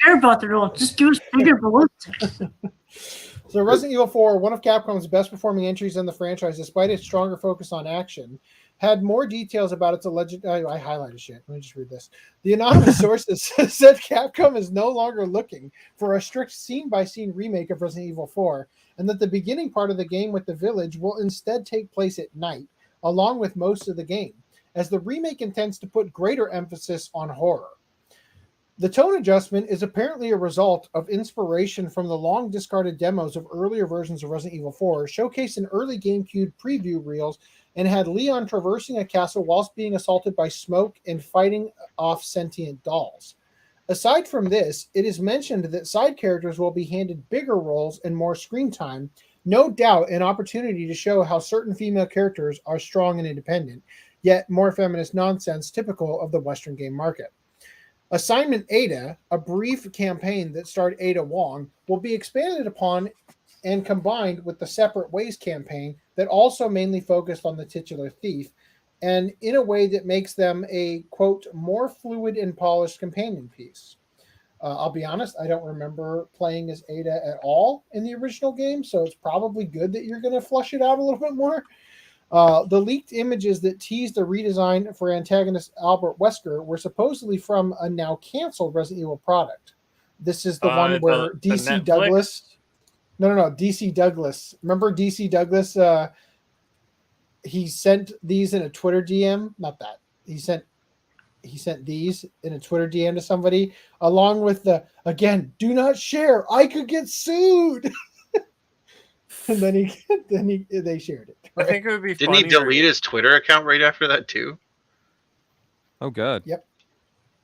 care about the role. Just give us bigger ballistics. So Resident Evil 4, one of Capcom's best performing entries in the franchise, despite its stronger focus on action, had more details about its alleged... I highlighted shit. Let me just read this. The anonymous sources said Capcom is no longer looking for a strict scene-by-scene remake of Resident Evil 4, and that the beginning part of the game with the village will instead take place at night, along with most of the game, as the remake intends to put greater emphasis on horror. The tone adjustment is apparently a result of inspiration from the long-discarded demos of earlier versions of Resident Evil 4, showcased in early GameCube preview reels, and had Leon traversing a castle whilst being assaulted by smoke and fighting off sentient dolls. Aside from this, it is mentioned that side characters will be handed bigger roles and more screen time, no doubt an opportunity to show how certain female characters are strong and independent, yet more feminist nonsense typical of the Western game market. Assignment Ada, a brief campaign that starred Ada Wong, will be expanded upon and combined with the Separate Ways campaign that also mainly focused on the titular thief, and in a way that makes them a, quote, more fluid and polished companion piece. I'll be honest, I don't remember playing as Ada at all in the original game, so it's probably good that you're going to flush it out a little bit more. The leaked images that teased a redesign for antagonist Albert Wesker were supposedly from a now canceled Resident Evil product. This is the one where DC Douglas... No, DC Douglas. Remember DC Douglas? He sent these in a Twitter DM. Not that. He sent these in a Twitter DM to somebody, along with the, again, do not share. I could get sued. And then they shared it. Right? I think it would be. Didn't he delete his Twitter account right after that too? Oh God. Yep.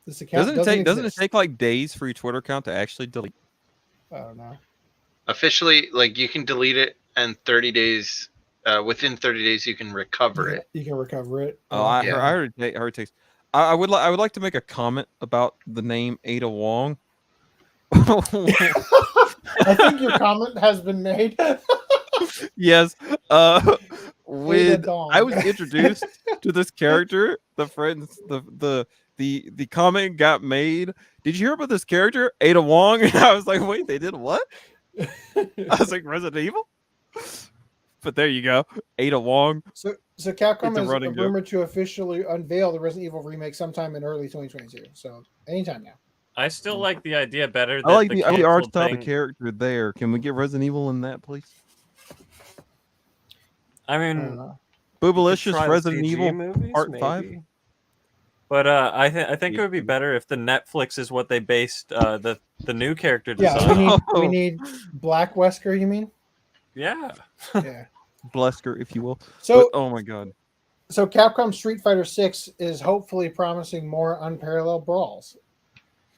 This account doesn't it take like days for your Twitter account to actually delete? I don't know. Officially, like, you can delete it, and 30 days, within 30 days, you can recover it. You can recover it. Oh, I heard it takes. I would like to make a comment about the name Ada Wong. I think your comment has been made. Yes. When I was introduced to this character, the comment got made. Did you hear about this character, Ada Wong? And I was like, wait, they did what? I was like, Resident Evil? But there you go. Ada Wong. So Capcom is rumored to officially unveil the Resident Evil remake sometime in early 2022. So anytime now. I still like the idea better. I like the art style of the character there. Can we get Resident Evil in that, please? I mean, Boobalicious Resident Evil movies, Part maybe. 5. But I think it would be better if the Netflix is what they based the new character design. Yeah, we need Black Wesker. You mean? Yeah. Yeah. Blesker, if you will. So, oh my god. So Capcom Street Fighter 6 is hopefully promising more unparalleled brawls.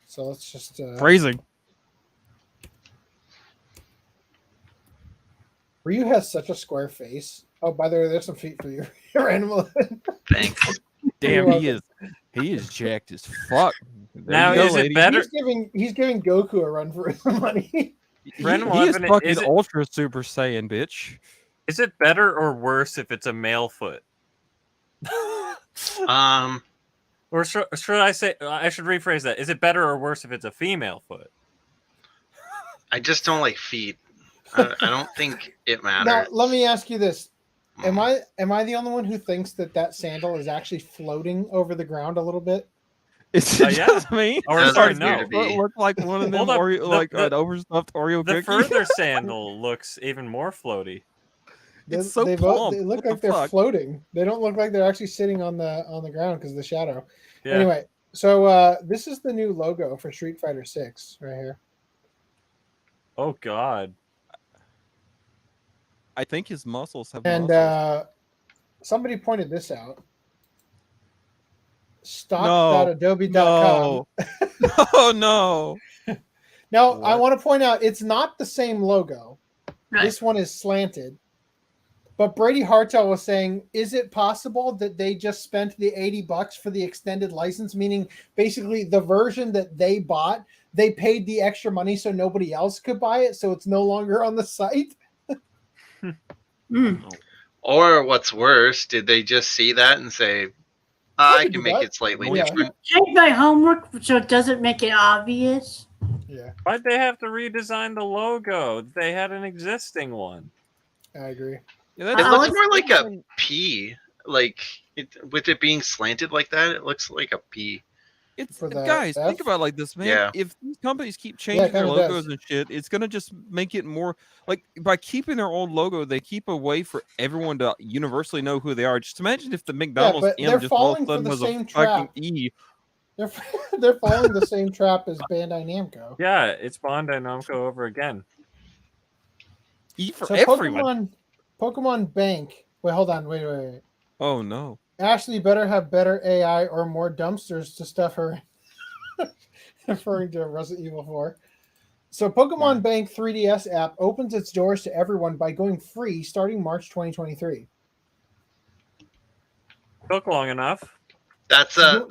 So let's just phrasing. Ryu has such a square face. Oh, by the way, there's some feet for you. Animal. Thanks. Damn, he is jacked as fuck. Now is it better? He's giving Goku a run for his money. He is fucking Ultra Super Saiyan, bitch. Is it better or worse if it's a male foot? Or should I say? I should rephrase that. Is it better or worse if it's a female foot? I just don't like feet. I don't think it matters. Now, let me ask you this: Am I the only one who thinks that sandal is actually floating over the ground a little bit? It's just me. Or sorry, no. It looked like one of them Oreo, like an overstuffed Oreo cookie. The further sandal looks even more floaty. It's so they plump. They look like they're floating. They don't look like they're actually sitting on the ground because of the shadow. Yeah. Anyway, so this is the new logo for Street Fighter 6 right here. Oh God. I think his muscles have and muscles. Somebody pointed this out. Stock.adobe.com. No. Oh no. Now I want to point out it's not the same logo. Right. This one is slanted. But Brady Hartel was saying, is it possible that they just spent the $80 for the extended license? Meaning basically the version that they bought, they paid the extra money so nobody else could buy it. So it's no longer on the site. Or what's worse, did they just see that and say, I can make it slightly different? Check my homework so it doesn't make it obvious. Yeah. Why'd they have to redesign the logo? They had an existing one. I agree. Yeah, it looks more like a P. Like with it being slanted like that, it looks like a P. It's guys, think about it like this, man. Yeah. If these companies keep changing their logos and shit, it's gonna just make it more like by keeping their old logo, they keep a way for everyone to universally know who they are. Just imagine if the McDonald's M just all of a sudden was a fucking E. They're following the same trap as Bandai Namco. Yeah, it's Bandai Namco over again. E for so everyone. Pokemon Bank. Wait, hold on. Wait. Oh no. Ashley better have better AI or more dumpsters to stuff her. Referring to Resident Evil 4. So Pokemon Bank 3DS app opens its doors to everyone by going free starting March 2023. Took long enough. That's a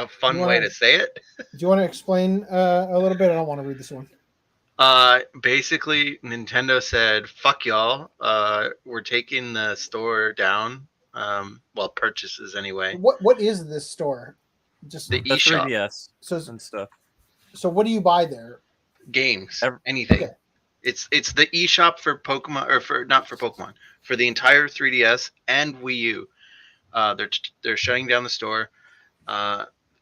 fun way to say it. Do you want to explain a little bit? I don't want to read this one. Basically, Nintendo said, "Fuck y'all. We're taking the store down. Well, purchases anyway." What is this store? Just the eShop. 3DS and stuff. So what do you buy there? Games, anything. Okay. It's the eShop for Pokemon, or not for Pokemon, for the entire 3DS and Wii U. They're shutting down the store.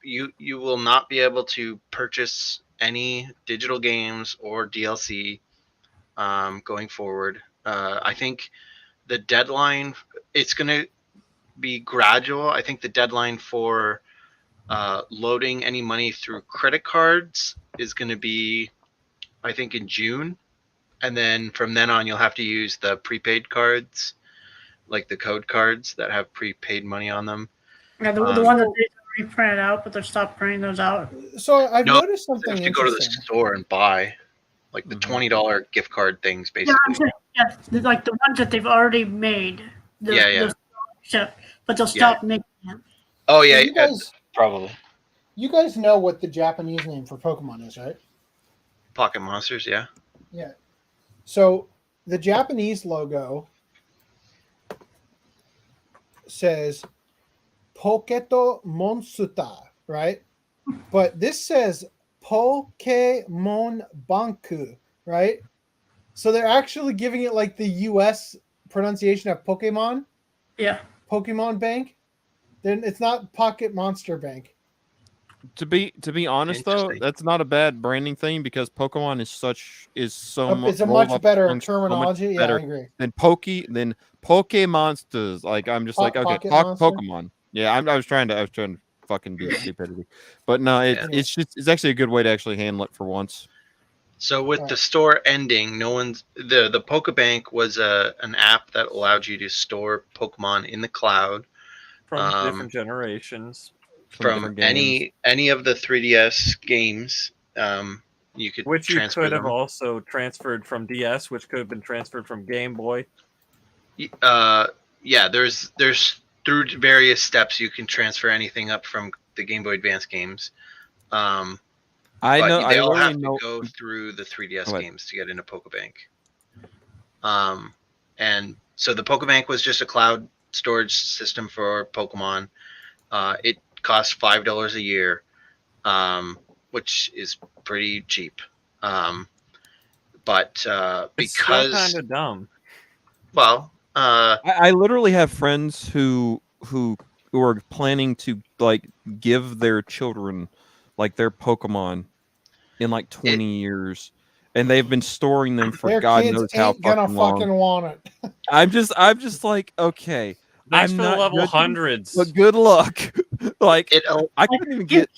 You will not be able to purchase any digital games or DLC going forward. I think the deadline, it's going to be gradual. I think the deadline for loading any money through credit cards is going to be, I think, in June. And then from then on, you'll have to use the prepaid cards, like the code cards that have prepaid money on them. Yeah, the one that they printed out, but they're stopped printing those out. So I've noticed something. You have to go to the store and buy, like the $20 gift card things, basically. Yeah, like the ones that they've already made. But they'll stop making them. Oh yeah, probably. You guys know what the Japanese name for Pokemon is, right? Pocket Monsters, yeah. Yeah. So the Japanese logo says Poketo Monsuta, right? But this says Pokémon Bank, right? So they're actually giving it like the US pronunciation of Pokemon. Yeah. Pokemon Bank. Then it's not Pocket Monster Bank. To be honest though, that's not a bad branding thing because Pokemon is so much. It's a much better terminology. Yeah, I agree. Than Pokemonsters. Like I'm just like okay, Pokemon. Yeah, I was trying to fucking be stupidity, but no, it's actually a good way to actually handle it for once. So with the store ending, the Pokebank was an app that allowed you to store Pokemon in the cloud from different generations, from any of the 3DS games. You could which you transfer could have them. also transferred from DS, which could have been transferred from Game Boy. Yeah, there's through various steps you can transfer anything up from the Game Boy Advance games. They all have to go through the 3DS games to get into Pokebank. And so the Pokebank was just a cloud storage system for Pokemon. It costs $5 a year, which is pretty cheap. But it's because kind of dumb. Well, I literally have friends who are planning to like give their children like their Pokemon in like 20 years, and they've been storing them for God knows how fucking long. Fucking want it. I'm just like, okay. Thanks I'm for the not level judging, hundreds. but good luck. Like I couldn't even get.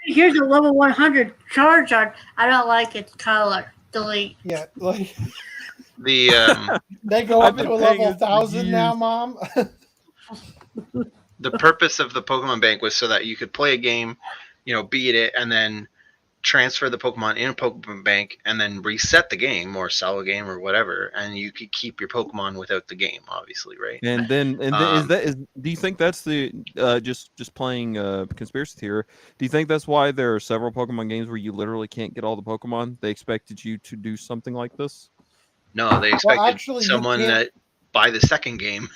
Here's a level 100 Charizard. I don't like its color. Delete. Yeah, like the they go up to a level 1,000 now, Mom. The purpose of the Pokemon Bank was so that you could play a game, beat it, and then transfer the Pokemon in a Pokemon Bank, and then reset the game or sell a game or whatever, and you could keep your Pokemon without the game, obviously, right? And then do you think that's the just playing conspiracy theory? Do you think that's why there are several Pokemon games where you literally can't get all the Pokemon? They expected you to do something like this? No, they expected someone that buy the second game.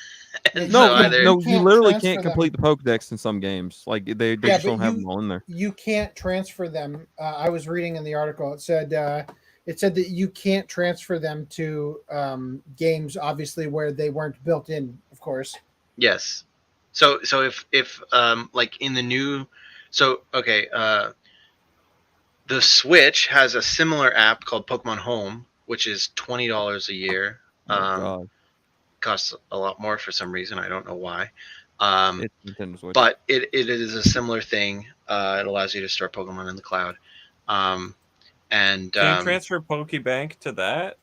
No, you literally can't complete the Pokedex in some games. Like they just don't have them all in there. You can't transfer them. I was reading in the article. It said that you can't transfer them to games, obviously, where they weren't built in. Of course. Yes. So if like in the new, the Switch has a similar app called Pokemon Home, which is $20 a year. God. Costs a lot more for some reason. I don't know why. But it is a similar thing. It allows you to store Pokemon in the cloud. Can you transfer Pokebank to that?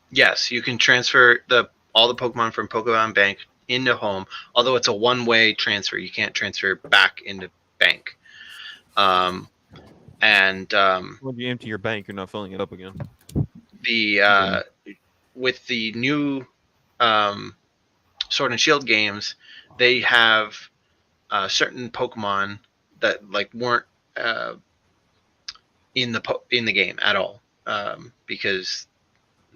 Yes, you can transfer all the Pokemon from Pokemon Bank into Home. Although it's a one-way transfer, you can't transfer back into Bank. When you empty your bank, you're not filling it up again. With the new Sword and Shield games, they have certain Pokemon that like weren't in the game at all, because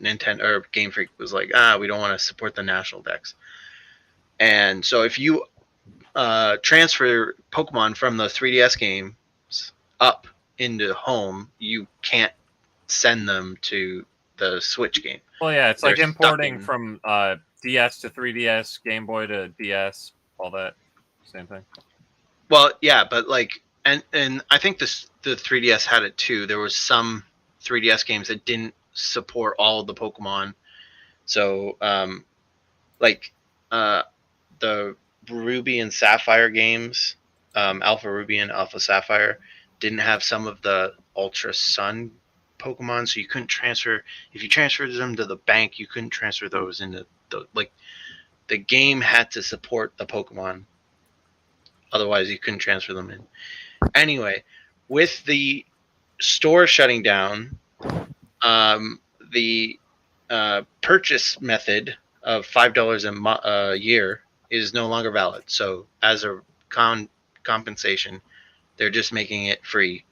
Nintendo or Game Freak was like, we don't want to support the national decks. And so if you transfer Pokemon from the 3DS games up into Home, you can't send them to the Switch game. Well, yeah, it's like importing from DS to 3DS, Game Boy to DS, all that same thing. Well, yeah, but like, and I think the 3DS had it too. There was some 3DS games that didn't support all of the Pokemon. So, the Ruby and Sapphire games, Alpha Ruby and Alpha Sapphire, didn't have some of the Ultra Sun Pokemon, so you couldn't transfer. If you transferred them to the bank, you couldn't transfer those into the game had to support the Pokemon, otherwise you couldn't transfer them in. Anyway, with the store shutting down, the purchase method of $5 a year is no longer valid. So as a compensation, they're just making it free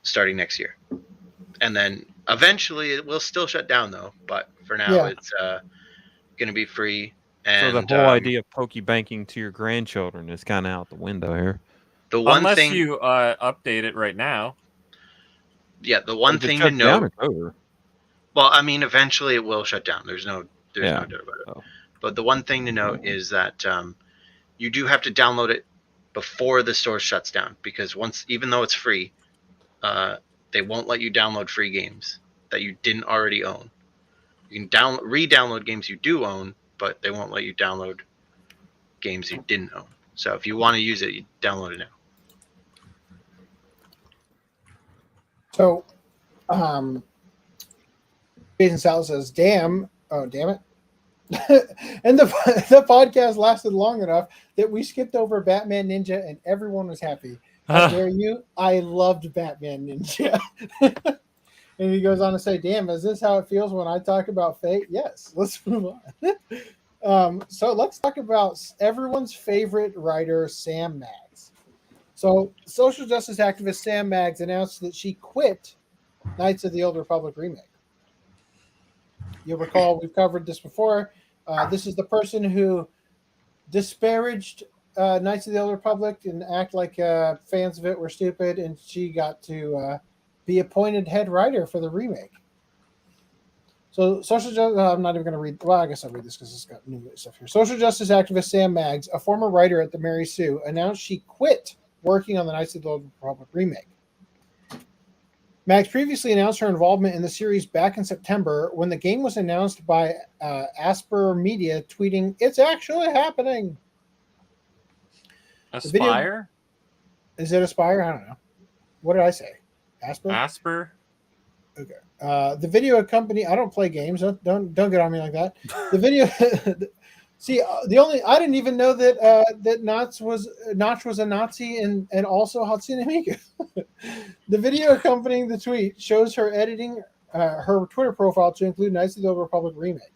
starting next year. And then eventually it will still shut down though, but for now it's going to be free. And so the whole idea of Pokebanking to your grandchildren is kind of out the window here. Unless you update it right now. Yeah, the one thing to note. Well, I mean, eventually it will shut down. There's no doubt about it. Oh. But the one thing to note is that you do have to download it before the store shuts down, because even though it's free, they won't let you download free games that you didn't already own. You can re-download games you do own, but they won't let you download games you didn't own. So if you want to use it, you download it now. So Jason Sal says, damn it. And the podcast lasted long enough that we skipped over Batman Ninja and everyone was happy. How dare you? I loved Batman Ninja. And he goes on to say, damn, is this how it feels when I talk about fate? Yes, let's move on. So let's talk about everyone's favorite writer, Sam Maggs. So social justice activist Sam Maggs announced that she quit Knights of the Old Republic remake. You'll recall we've covered this before. This is the person who disparaged Knights of the Old Republic and act like fans of it were stupid, and she got to be appointed head writer for the remake. So social justice, I'm not even going to read. Well, I guess I'll read this because it's got new stuff here. Social justice activist Sam Maggs, a former writer at the Mary Sue, announced she quit working on the Knights of the Old Republic remake. Maggs previously announced her involvement in the series back in September when the game was announced by Asper Media, tweeting, "It's actually happening." Aspire? Is it Aspire? I don't know. What did I say? Asper? Okay. The video company. I don't play games. Don't get on me like that. The video. See, I didn't even know that Notch was a Nazi and also Hatsune Miku. The video accompanying the tweet shows her editing her Twitter profile to include Knights of the Old Republic remake.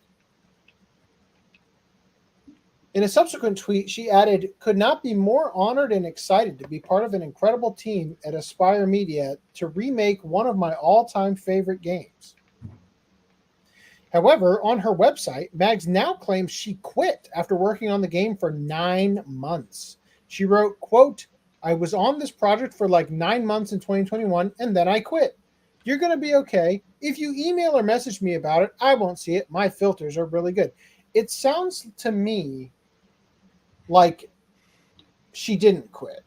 In a subsequent tweet, she added, "Could not be more honored and excited to be part of an incredible team at Aspire Media to remake one of my all-time favorite games." However, on her website, Maggs now claims she quit after working on the game for 9 months. She wrote, quote, "I was on this project for like 9 months in 2021, and then I quit. You're going to be okay. If you email or message me about it, I won't see it. My filters are really good." It sounds to me like she didn't quit.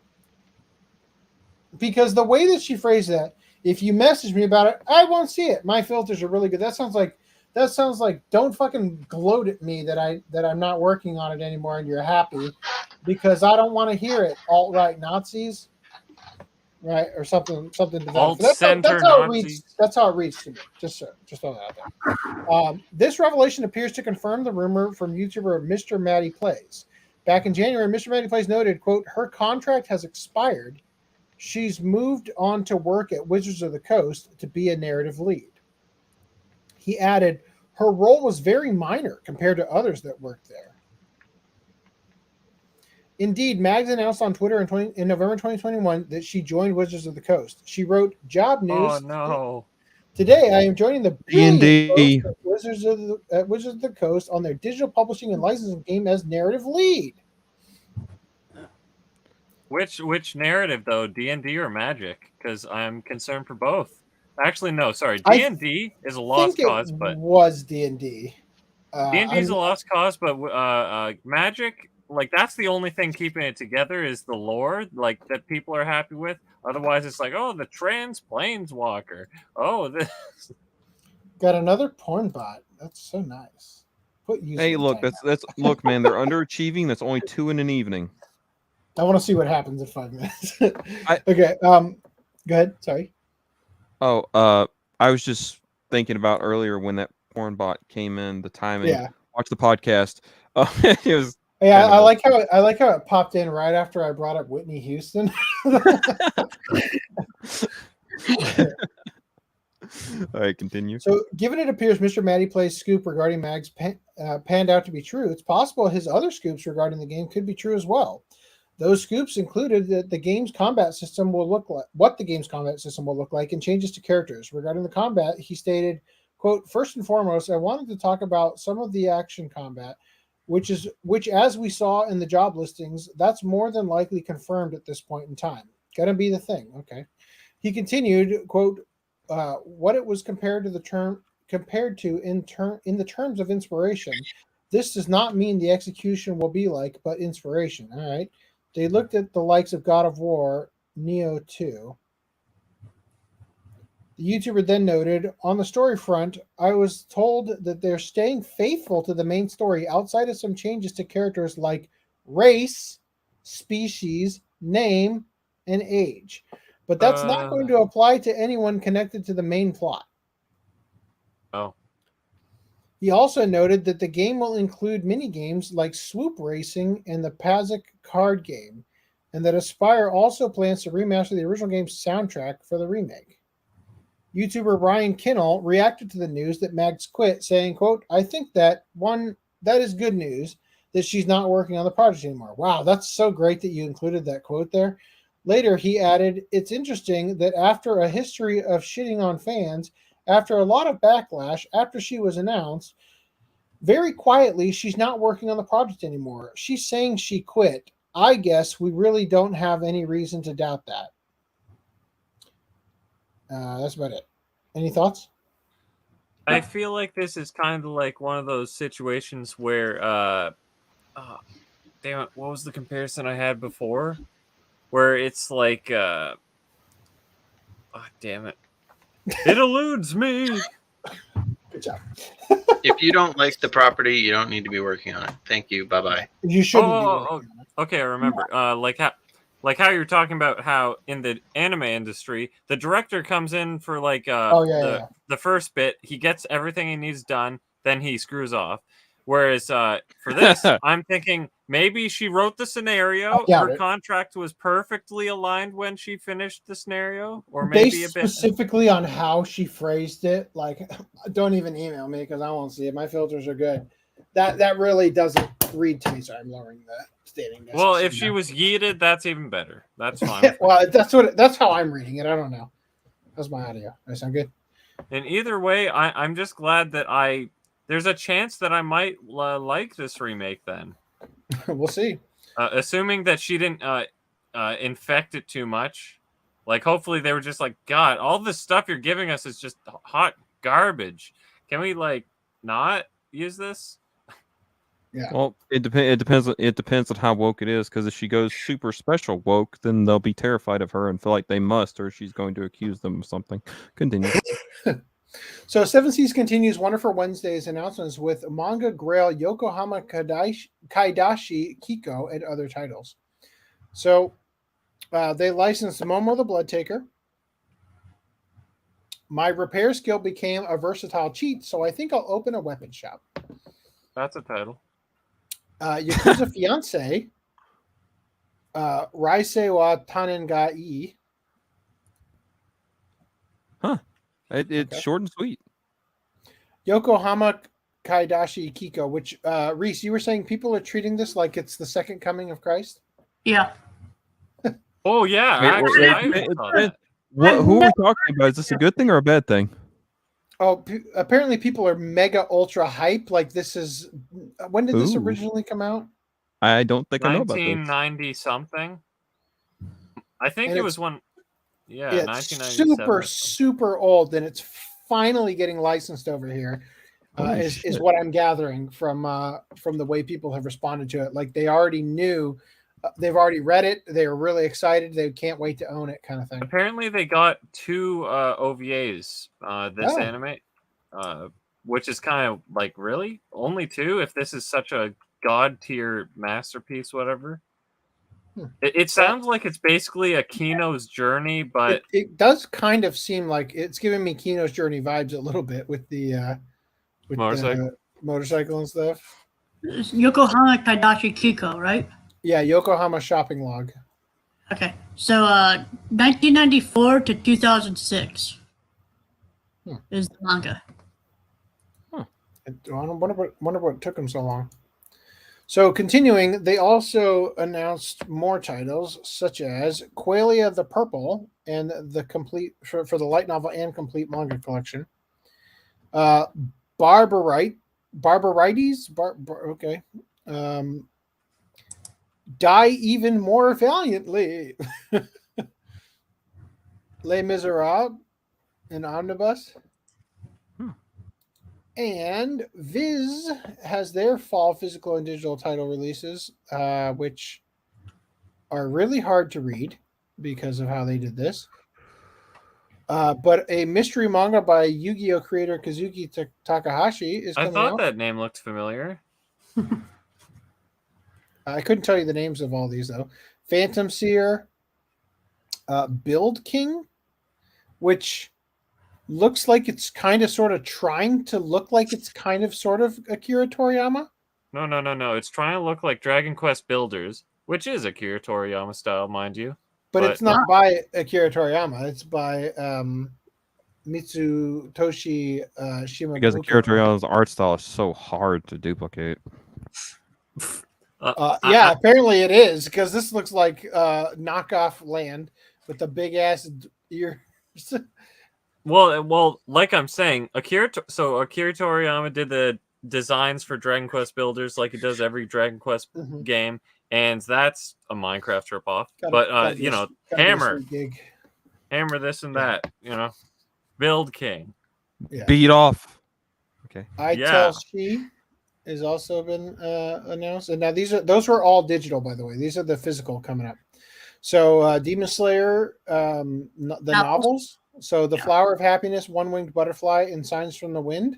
Because the way that she phrased that, if you message me about it, I won't see it. My filters are really good. That sounds like don't fucking gloat at me that I'm not working on it anymore and you're happy, because I don't want to hear it. Alt-right Nazis, right, or something to that. That's how it reads to me. Just throw that out there. This revelation appears to confirm the rumor from YouTuber Mr. Matty Plays. Back in January, Mr. Matty Plays noted, quote, "Her contract has expired. She's moved on to work at Wizards of the Coast to be a narrative lead." He added, "Her role was very minor compared to others that worked there." Indeed, Maggs announced on Twitter in November 2021 that she joined Wizards of the Coast. She wrote, "Job news. Oh, no. Today, I am joining the D&D Wizards of the Coast on their digital publishing and licensing game as narrative lead." Which narrative though, D&D or Magic? Because I'm concerned for both. Actually, no, sorry. D&D is a lost cause, but was D&D. D&D is a lost cause, but Magic, like that's the only thing keeping it together is the lore, like that people are happy with. Otherwise, it's like, oh, the trans planeswalker. Oh, this got another porn bot. That's so nice. Hey, look, that's look, man. They're underachieving. That's only 2 in an evening. I want to see what happens in 5 minutes. Okay. Go ahead. Sorry. Oh, I was just thinking about earlier when that porn bot came in, the timing. Yeah. Watch the podcast. It was. Yeah, I like how it popped in right after I brought up Whitney Houston. All right, continue. So, given it appears Mr. Matty Plays scoop regarding Maggs panned out to be true, it's possible his other scoops regarding the game could be true as well. Those scoops included that the game's combat system will look like, what the game's combat system will look like, and changes to characters. Regarding the combat, he stated, quote, "First and foremost, I wanted to talk about some of the action combat, which as we saw in the job listings, that's more than likely confirmed at this point in time. Gonna be the thing." Okay. He continued, quote, "What it was compared to in the terms of inspiration. This does not mean the execution will be like, but inspiration." All right. They looked at the likes of God of War, Neo 2. The YouTuber then noted, "On the story front, I was told that they're staying faithful to the main story outside of some changes to characters like race, species, name, and age. but that's not going to apply to anyone connected to the main plot. Oh. He also noted that the game will include mini-games like Swoop Racing and the Pazic card game, and that Aspyr also plans to remaster the original game's soundtrack for the remake. YouTuber Ryan Kinnell reacted to the news that Mags quit, saying, quote, I think that is good news that she's not working on the project anymore. Wow, that's so great that you included that quote there. Later, he added, it's interesting that after a history of shitting on fans, after a lot of backlash, after she was announced, very quietly, she's not working on the project anymore. She's saying she quit. I guess we really don't have any reason to doubt that. That's about it. Any thoughts? I feel like this is kind of like one of those situations where, damn it, what was the comparison I had before? Where it's like, oh, damn it. It eludes me. Good job. If you don't like the property, you don't need to be working on it. Thank you. Bye-bye. You shouldn't be. Okay, I remember. Like how you're talking about how in the anime industry, the director comes in for like the first bit, he gets everything he needs done, then he screws off. Whereas for this, I'm thinking maybe she wrote the scenario, her contract was perfectly aligned when she finished the scenario, or maybe based a bit specifically on how she phrased it. Like, don't even email me because I won't see it. My filters are good. That really doesn't read to me. Sorry, I'm lowering the stating. Well, if she was yeeted, that's even better. That's fine. Well, that's how I'm reading it. I don't know. How's my audio? Does that sound good? And either way, I'm just glad that there's a chance that I might like this remake then. We'll see. Assuming that she didn't infect it too much. Like, hopefully they were just like, God, all this stuff you're giving us is just hot garbage. Can we, like, not use this? Yeah. Well, it depends on how woke it is, because if she goes super special woke, then they'll be terrified of her and feel like they must, or she's going to accuse them of something. Continue. So Seven Seas continues Wonderful Wednesday's announcements with Manga Grail Yokohama Kaidashi Kiko and other titles. So they licensed Momo the Blood Taker. My repair skill became a versatile cheat, so I think I'll open a weapon shop. That's a title. Yakuza Fiance, Raisei wa Tanengai. Huh. It's short and sweet. Yokohama Kaidashi Kiko, which, Reese, you were saying people are treating this like it's the second coming of Christ? Yeah. Oh, yeah. Who are we talking about? Is this a good thing or a bad thing? Oh, apparently people are mega ultra hype. Like, this is... When did this originally come out? I don't think I know about this. 1990 something. I think it was one... Yeah, 1997. Super old, and it's finally getting licensed over here. Is what I'm gathering from the way people have responded to it. Like, they already knew... they've already read it. They were really excited. They can't wait to own it, kind of thing. Apparently, they got 2 OVAs this anime, which is kind of like, really? Only 2? If this is such a god tier masterpiece, whatever. It sounds like it's basically a Kino's Journey, but it does kind of seem like it's giving me Kino's Journey vibes a little bit with the motorcycle and stuff. It's Yokohama Kaidashi Kiko, right? Yeah, Yokohama Shopping Log. Okay, so 1994 to 2006 is the manga. I wonder what took them so long. So continuing, they also announced more titles such as Qualia the Purple and the complete for the light novel and complete manga collection. Barbarites. Okay. Die Even More Valiantly. Les Miserables, an omnibus. And Viz has their fall physical and digital title releases, which are really hard to read because of how they did this. But a mystery manga by Yu-Gi-Oh! Creator Kazuki Takahashi is coming out. I thought that name looked familiar. I couldn't tell you the names of all these, though. Phantom Seer, Build King, which looks like it's kind of sort of trying to look like it's kind of sort of Akira Toriyama. No. It's trying to look like Dragon Quest Builders, which is Akira Toriyama style, mind you. But it's not by Akira Toriyama. It's by Mitsutoshi Shimabukuro. Because Akira Toriyama's art style is so hard to duplicate. Apparently it is, because this looks like knockoff Land with the big ass ears. Well, like I'm saying, Akira Toriyama did the designs for Dragon Quest Builders like he does every Dragon Quest game, and that's a Minecraft ripoff. Hammer this and that, Build King. Yeah. Beat off. Okay. I Tell She has also been announced, and now those were all digital, by the way. These are the physical coming up. So Demon Slayer, the novels. So The Flower of Happiness, One Winged Butterfly, and Signs from the Wind.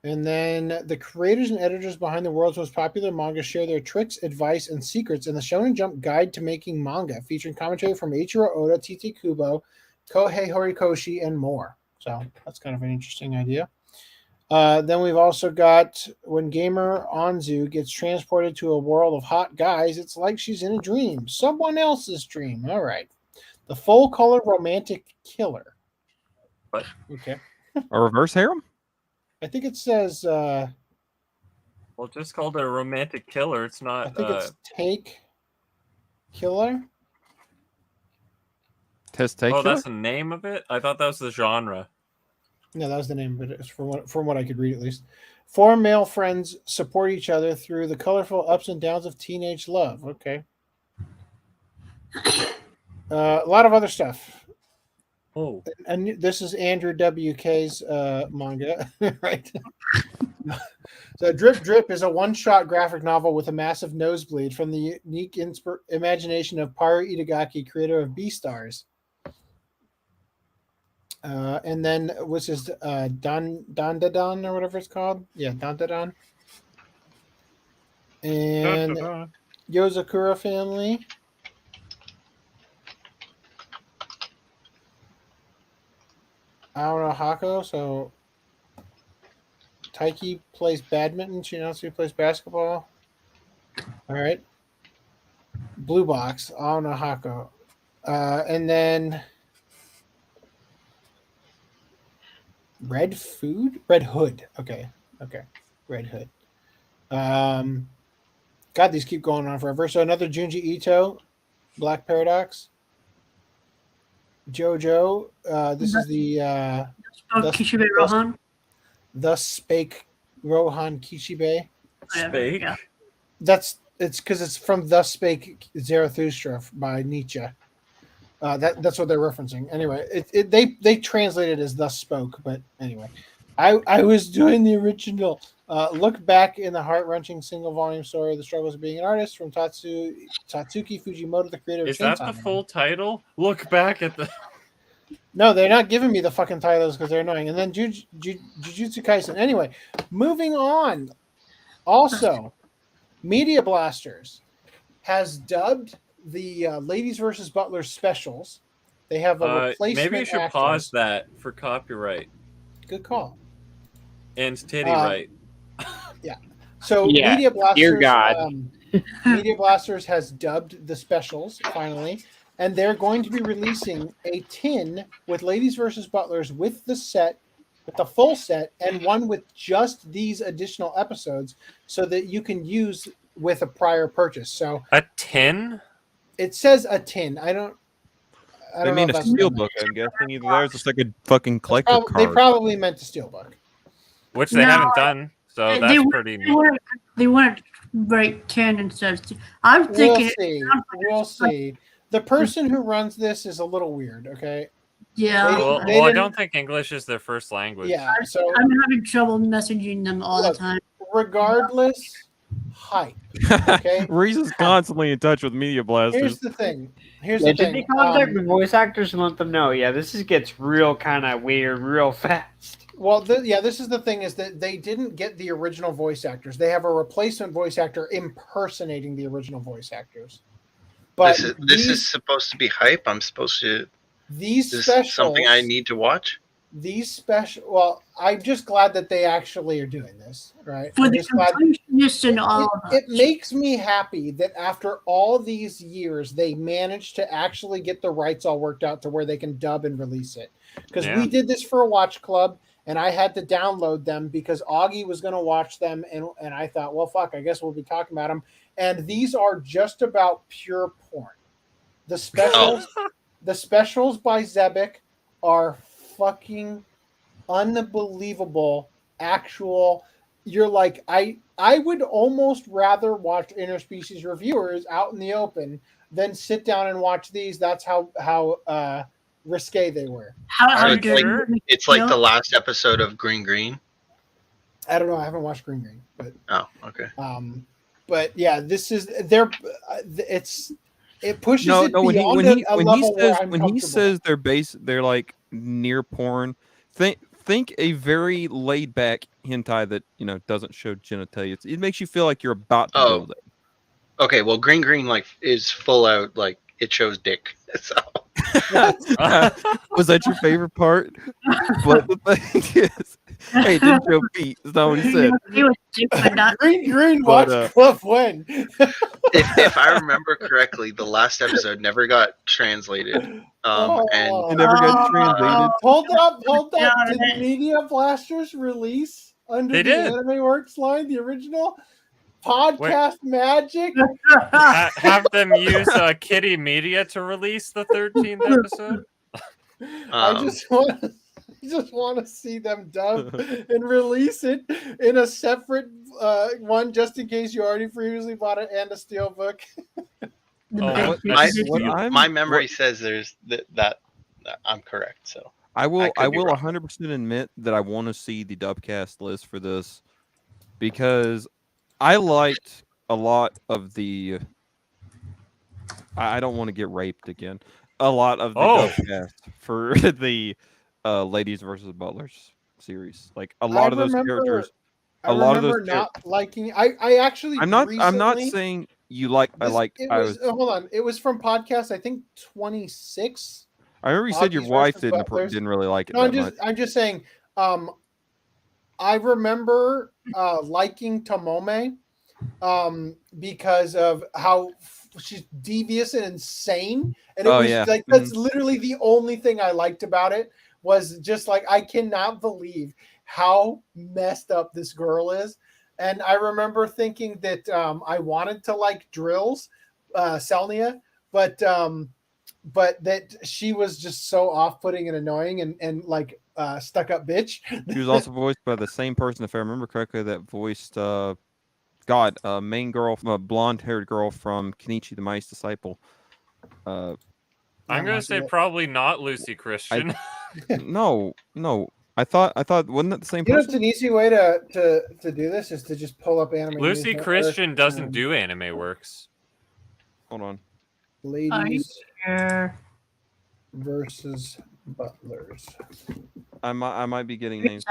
And then the creators and editors behind the world's most popular manga share their tricks, advice, and secrets in the Shonen Jump Guide to Making Manga, featuring commentary from Eiichiro Oda, Tite Kubo, Kohei Horikoshi, and more. So that's kind of an interesting idea. Then we've also got when gamer Anzu gets transported to a world of hot guys, it's like she's in a dream. Someone else's dream. All right. The full-color romantic killer. What? Okay. A reverse harem? I think it says... just called it a romantic killer. It's not... I think it's Take Killer. Take Killer? That's the name of it? I thought that was the genre. No, that was the name, but it's from what I could read at least. 4 male friends support each other through the colorful ups and downs of teenage love. Okay. A lot of other stuff. Oh. And this is Andrew WK's manga, right? So Drip Drip is a one-shot graphic novel with a massive nosebleed from the unique imagination of Paru Itagaki, creator of Beastars. And then which is Dandadan or whatever it's called. Yeah, Dandadan. And Yozakura family. Aono Hako, so Taiki plays badminton, Shinatsu plays basketball. All right. Blue Box, Aono Hako. And then Red Hood. Okay. Red Hood. God, these keep going on forever. So another Junji Ito, Black Paradox. JoJo. This is the Kishibe Rohan. Thus Spake Rohan Kishibe. Spake. Yeah. It's because it's from Thus Spake Zarathustra by Nietzsche. That's what they're referencing. Anyway, they translated as Thus Spoke, but anyway, I was doing the original. Look back in the heart-wrenching single-volume story of the struggles of being an artist from Tatsuki Fujimoto, the creator of Is that the full title? Look back at the... No, they're not giving me the fucking titles because they're annoying. And then Jujutsu Kaisen. Anyway, moving on. Also, Media Blasters has dubbed the Ladies Versus Butlers specials. They have a replacement Maybe you should pause that for copyright. Good call. And titty right. Yeah. So Media Blasters, dear God. Media Blasters has dubbed the specials finally, and they're going to be releasing a tin with Ladies Versus Butlers with the full set, and one with just these additional episodes, so that you can use with a prior purchase. So a tin? It says a tin. I don't mean a steelbook, I'm guessing. Either there's just like a fucking collector card. They probably meant a steelbook. Which they haven't done, so that's pretty neat. They want to break 10 instead of 2. I'm thinking... We'll see. The person who runs this is a little weird, okay? Yeah. I don't think English is their first language. Yeah, so... I'm having trouble messaging them all the time. Regardless, hype. Okay? Reese's constantly in touch with Media Blasters. Here's the thing. Did they contact the voice actors and let them know? Yeah, this gets real kind of weird real fast. Well, this is the thing, is that they didn't get the original voice actors. They have a replacement voice actor impersonating the original voice actors. But this is supposed to be hype. I'm supposed to. These is specials, something I need to watch. These special. Well, I'm just glad that they actually are doing this, right? For the completionists and all of us. It makes me happy that after all these years, they managed to actually get the rights all worked out to where they can dub and release it. Because we did this for a watch club, and I had to download them because Augie was going to watch them, and I thought, well, fuck, I guess we'll be talking about them. And these are just about pure porn. The specials by Zebek are fucking unbelievable. Actual, you're like, I would almost rather watch interspecies reviewers out in the open than sit down and watch these. That's how risque they were. It's like the last episode of Green Green. I don't know. I haven't watched Green Green, but okay. But yeah, this is it pushes it beyond a level where I'm when he says they're like near porn. Think a very laid back hentai that doesn't show genitalia. It makes you feel like you're about to build it. Okay, well, Green Green is full out, like it shows dick. So. Was that your favorite part? But the thing is, hey, it didn't show feet. That's not what he said. Green watch club when. if I remember correctly, the last episode never got translated. And it never got translated. Hold up. Did Media Blasters release under the Anime Works line the original? Podcast magic. Have them use Kitty Media to release the 13th episode. I just want to see them dub and release it in a separate one, just in case you already previously bought it and a steelbook. My memory says there's that I'm correct. So I will 100% admit that I want to see the dubcast list for this because I liked a lot of the. I don't want to get raped again. A lot of the dubcast for the Ladies Versus Butlers series. Like a lot of those characters. I remember not liking. I actually. I'm not saying you like. Hold on. It was from podcast. I think 26. I remember you said your wife didn't really like it. No, much. I'm just saying. I remember liking Tomome because of how she's devious and insane, and it was like that's literally the only thing I liked about it was just like I cannot believe how messed up this girl is. And I remember thinking that I wanted to like Drills, Selnia, but that she was just so off-putting and annoying and like stuck-up bitch. She was also voiced by the same person, if I remember correctly, that voiced main girl, from a blonde-haired girl from Kenichi the Mice Disciple. I'm gonna say probably not Lucy Christian. No. I thought wasn't that the same person? You know, it's an easy way to do this is to just pull up anime. Lucy Christian doesn't do Anime Works. Hold on. Ladies Versus Butlers. I might be getting names.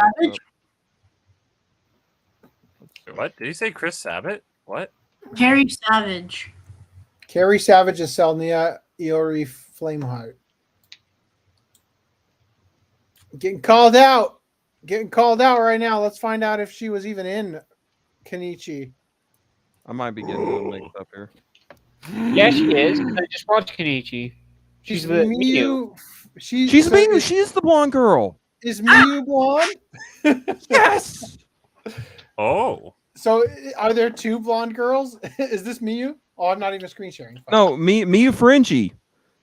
What did you say? Chris Sabat? What? Carrie Savage. Carrie Savage is Selnia Iori Flameheart. Getting called out right now. Let's find out if she was even in Kenichi. I might be getting a little mixed up here. Yeah, she is. I just watched Kenichi. She's the Miyu. She's Miyu. She's the blonde girl. Is Miyu blonde? Yes. Oh. So are there two blonde girls? Is this Miyu? Oh, I'm not even screen sharing. Fuck. No, Miyu Frenchie.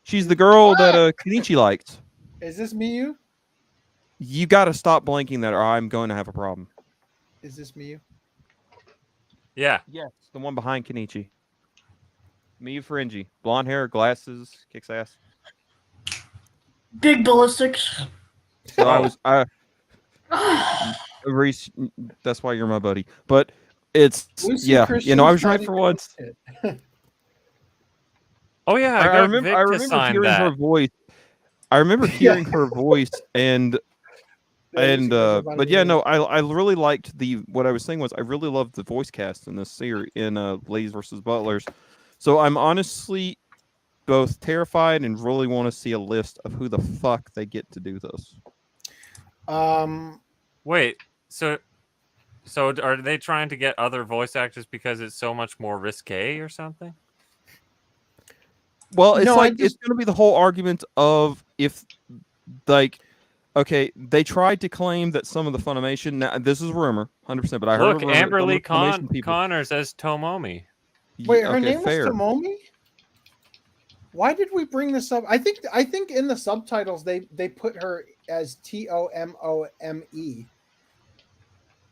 She's the girl that Kenichi likes. Is this Miyu? You got to stop blanking that, or I'm going to have a problem. Is this Miyu? Yeah. Yes, the one behind Kenichi. Miyu Frenchie, blonde hair, glasses, kicks ass. Big ballistics. So Reese, that's why you're my buddy. But it's Lucy I was right for once. Oh yeah, I remember hearing her voice. I remember hearing her voice but yeah, no, I really liked what I was saying was I really loved the voice cast in this series in Ladies Versus Butlers. So I'm honestly both terrified and really want to see a list of who the fuck they get to do this. Wait, so are they trying to get other voice actors because it's so much more risque or something? Well, it's it's going to be the whole argument of if, like, okay, they tried to claim that some of the Funimation. Now, this is a rumor, 100%, but I heard. Look, Amberly Connors as Tomomi. Wait, her name was Tomomi? Why did we bring this up? I think in the subtitles they put her as Tomome.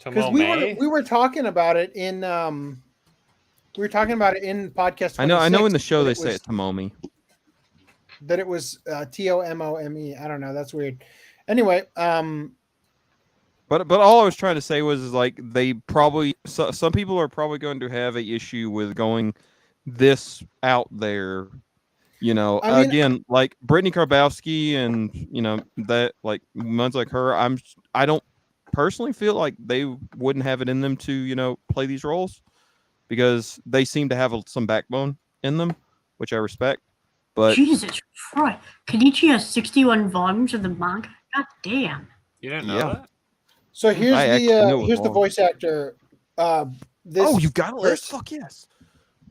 Because we were talking about it in podcast 26. I know in the show they say it's Tomomi. That it was Tomome. I don't know. That's weird. Anyway, But all I was trying to say was like they probably some people are probably going to have an issue with going this out there. You know, again, like Brittany Karbowski and that like ones like her. I don't personally feel like they wouldn't have it in them to play these roles because they seem to have some backbone in them, which I respect. But Jesus Christ, Kenichi has 61 volumes of the manga. God damn. You didn't know that? So here's the voice actor. You got a list? Fuck yes.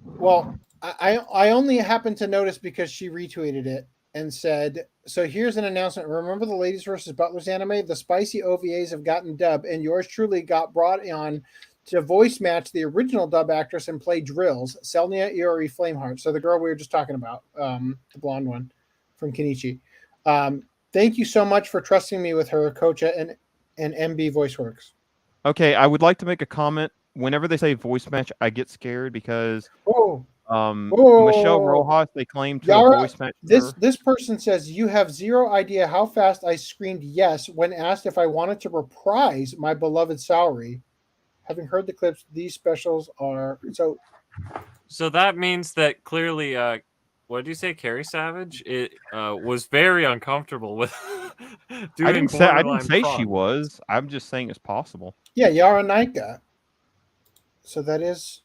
Well, I only happened to notice because she retweeted it and said, so here's an announcement. Remember the Ladies Versus Butlers anime? The spicy OVAs have gotten dubbed, and yours truly got brought on to voice match the original dub actress and play drills, Selnia Iori Flameheart. So the girl we were just talking about, the blonde one from Kenichi. Thank you so much for trusting me with her, Kocha and MB VoiceWorks. Okay, I would like to make a comment. Whenever they say voice match, I get scared because Michelle Rojas, they claim to voice match her. This person says, you have zero idea how fast I screamed yes when asked if I wanted to reprise my beloved Saori. Having heard the clips, these specials are so that means that clearly what did you say, Carrie Savage? It was very uncomfortable with doing I didn't say she was. I'm just saying it's possible. Yeah, Yara Naika. So that is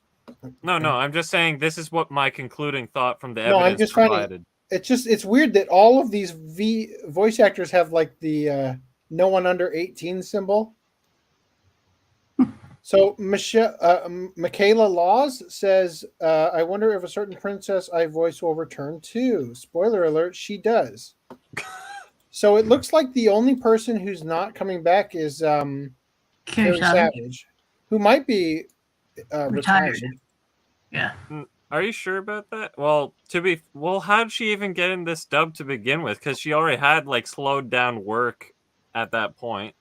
No, I'm just saying this is what my concluding thought from the evidence I'm just provided. It's weird that all of these voice actors have like the no one under 18 symbol. So Michaela Laws says, I wonder if a certain princess I voice will return too. Spoiler alert, she does. So it looks like the only person who's not coming back is Carrie Savage, who might be retired. Yeah. Are you sure about that? Well, how'd she even get in this dub to begin with? Because she already had like slowed down work at that point.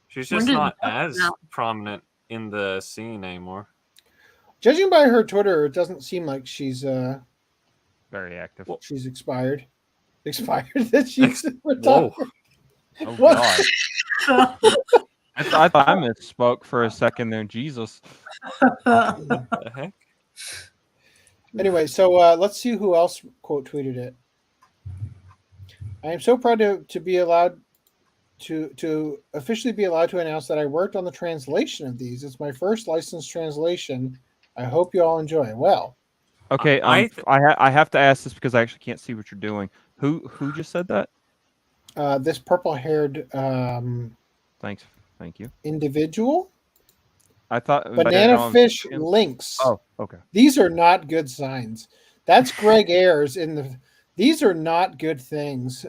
She's just not as prominent in the scene anymore. Judging by her Twitter, it doesn't seem like she's very active. She's expired. That she's retired. Oh God. I thought I misspoke for a second there. Jesus. What the heck? Anyway, so let's see who else quote tweeted it. I am so proud to be allowed to officially be allowed to announce that I worked on the translation of these. It's my first licensed translation. I hope you all enjoy. Well, okay. I have to ask this because I actually can't see what you're doing. Who just said that? This purple-haired. Thank you. Individual. I thought Banana Fish Links. Oh, okay. These are not good signs. That's Greg Ayers in the. These are not good things.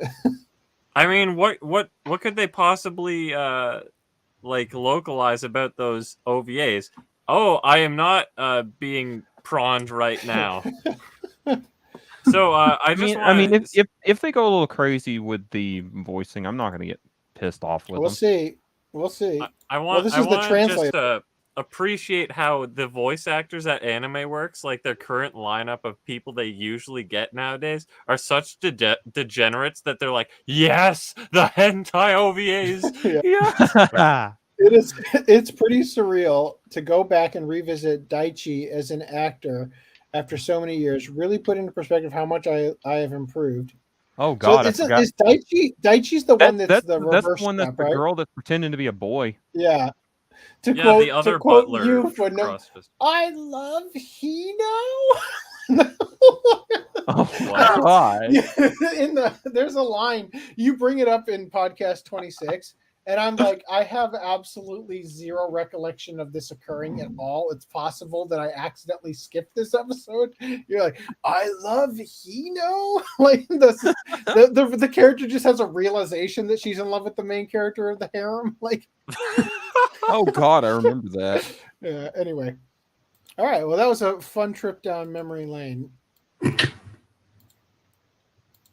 I mean, what could they possibly like localize about those OVAs? Oh, I am not being prawned right now. So I mean, if they go a little crazy with the voicing, I'm not going to get pissed off with them. We'll see. I want the translator. Just appreciate how the voice actors at anime works, like their current lineup of people they usually get nowadays, are such degenerates that they're like, yes, the hentai OVAs. Yeah. It's pretty surreal to go back and revisit Daichi as an actor after so many years. Really put into perspective how much I have improved. Oh God! So is Daichi's the one that's the reverse? That's the one that's the girl that's pretending to be a boy. Yeah. The other butler. I love Hino. Oh my god! There's a line, you bring it up in podcast 26, and I'm like, I have absolutely zero recollection of this occurring at all. It's possible that I accidentally skipped this episode. You're like, I love Hino. Like the character just has a realization that she's in love with the main character of the harem. Like, oh god, I remember that. Yeah. Anyway, all right. Well, that was a fun trip down memory lane.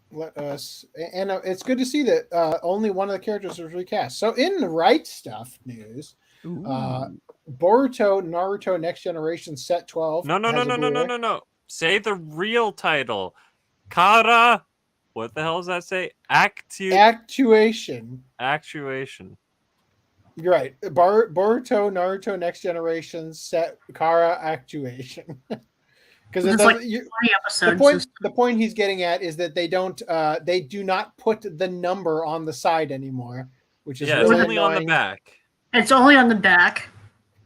Let us, and it's good to see that only one of the characters was recast. So in the right stuff news, Boruto Naruto Next Generation Set 12. No. Say the real title. Kara. What the hell does that say? Actuation. You're right. Boruto Naruto Next Generation Set Kara Actuation. Because the point he's getting at is that they do not put the number on the side anymore, which is really only annoying. On the back. It's only on the back.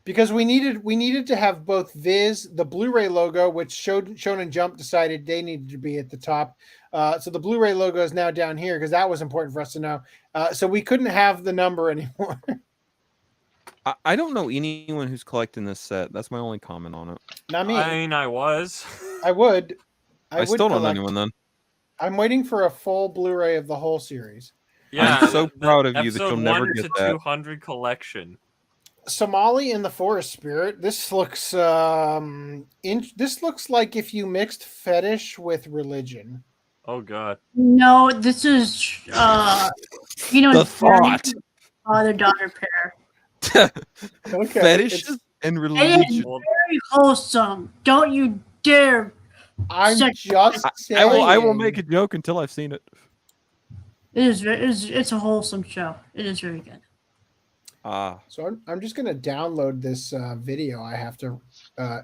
Because we needed to have both Viz, the Blu-ray logo, which Shonen Jump decided they needed to be at the top. So the Blu-ray logo is now down here because that was important for us to know. So we couldn't have the number anymore. I don't know anyone who's collecting this set. That's my only comment on it. Not me. I mean, I was. I would. I still don't know anyone then. I'm waiting for a full Blu-ray of the whole series. Yeah, I'm so proud of you that you'll episode never 1 get to that. 200 collection. Somali in the Forest Spirit. This looks this looks like if you mixed fetish with religion. Oh god. No, this is the thought. Father-daughter pair. Okay. Fetishes and It religion. is very wholesome. Don't you dare. I'm just saying. I will make a joke until I've seen it. It's a wholesome show. It is very good. So I'm just gonna download this video. I have to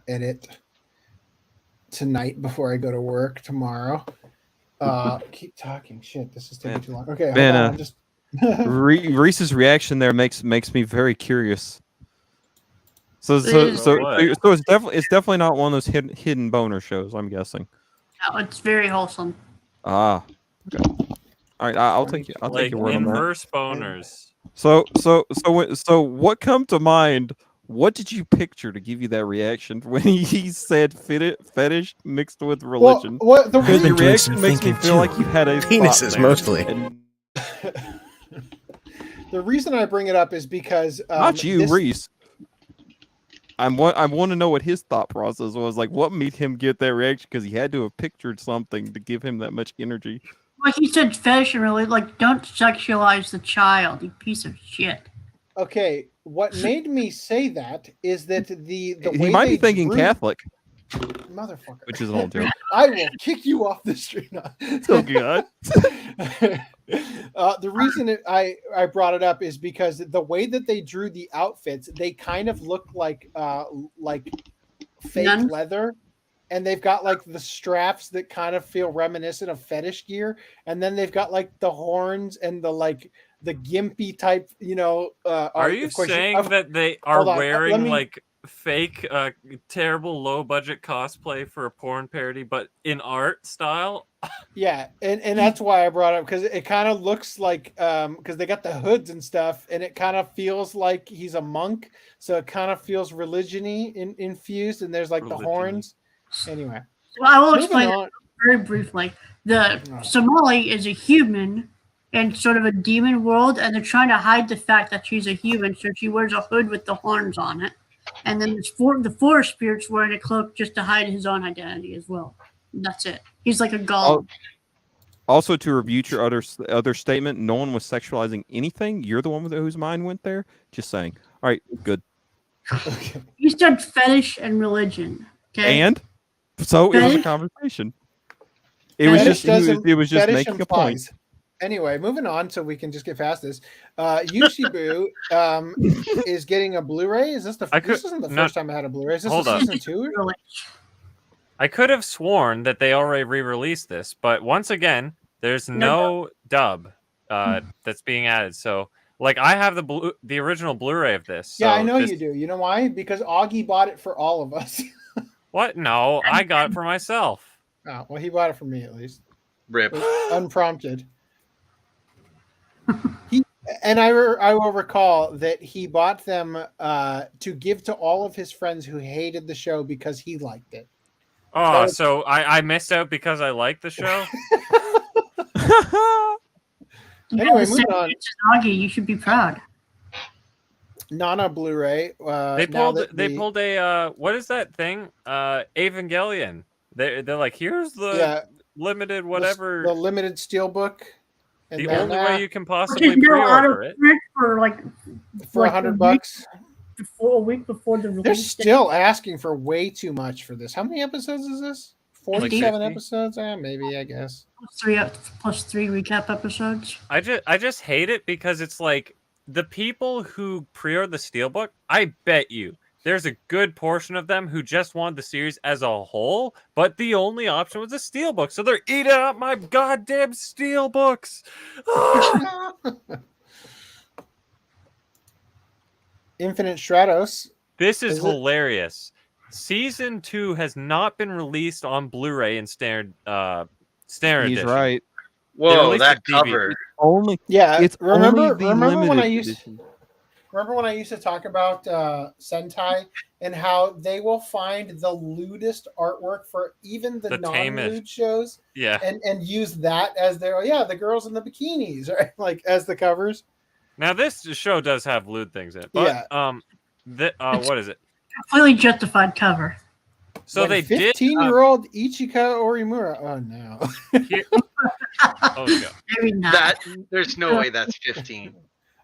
edit tonight before I go to work tomorrow. Keep talking. Shit, this is taking too long. Okay, hold on. Just Reese's reaction there makes me very curious. So it's definitely not one of those hidden boner shows, I'm guessing. No, it's very wholesome. Okay. All right, I'll take your word on that. Inverse boners. So what come to mind? What did you picture to give you that reaction when he said fetish mixed with religion? The reaction makes me feel like you had a penises mostly. The reason I bring it up is because not you, Reese. I want to know what his thought process was. Like, what made him get that reaction? Because he had to have pictured something to give him that much energy. Like he said, fetish and really don't sexualize the child, you piece of shit. Okay, what made me say that is that the way he might be thinking Catholic. Motherfucker. Which is an old joke. I will kick you off the street. Oh god. The reason I brought it up is because the way that they drew the outfits, they kind of look like fake leather, and they've got like the straps that kind of feel reminiscent of fetish gear, and then they've got like the horns and the gimpy type, Are you saying that they are wearing like fake terrible low budget cosplay for a porn parody but in art style? Yeah, and that's why I brought it up, because it kind of looks like because they got the hoods and stuff, and it kind of feels like he's a monk, so it kind of feels religion-y infused, and there's like the horns. Anyway, well, I will explain it very briefly. The Somali is a human in sort of a demon world, and they're trying to hide the fact that she's a human, so she wears a hood with the horns on it. And then the forest spirit's wearing a cloak just to hide his own identity as well. And that's it. He's like a golem. Also, to refute your other statement, no one was sexualizing anything. You're the one whose mind went there. Just saying. All right, good. Okay. You said fetish and religion. Okay. And so it was a conversation. It was just making a point. Anyway, moving on so we can just get past this. Yushibu is getting a Blu-ray. Is this this isn't the first time I had a Blu-ray. Is this season 2? I could have sworn that they already re-released this, but once again, there's no dub that's being added. So, like, I have the original Blu-ray of this. Yeah, I know you do. You know why? Because Augie bought it for all of us. What? No, I got it for myself. Oh, well, he bought it for me at least. Rip. Unprompted. I will recall that he bought them to give to all of his friends who hated the show because he liked it. Oh, so I missed out because I liked the show? Anyway, moving on. Mignogna, you should be proud. Nana Blu-ray. They pulled a what is that thing? Evangelion. They're like, here's the limited whatever, the limited steelbook. And the only way you can possibly pre-order it for like for $100 a week before the release. They're still asking for way too much for this. How many episodes is this? 47 episodes? Maybe, I guess. Plus three recap episodes. I just hate it because it's like the people who pre-order the steelbook, I bet you there's a good portion of them who just wanted the series as a whole, but the only option was a steelbook. So they're eating up my goddamn steelbooks. Infinite Stratos. This is hilarious. Season 2 has not been released on Blu-ray in standard edition. He's right. Whoa, that cover. Remember when I used to talk about Sentai and how they will find the lewdest artwork for even the non-lewd shows, and use that as their the girls in the bikinis, right? Like as the covers. Now this show does have lewd things in it, but what is it? Completely justified cover. So when they 15-year-old Ichika Orimura. Oh no. Maybe not. There's no way that's 15.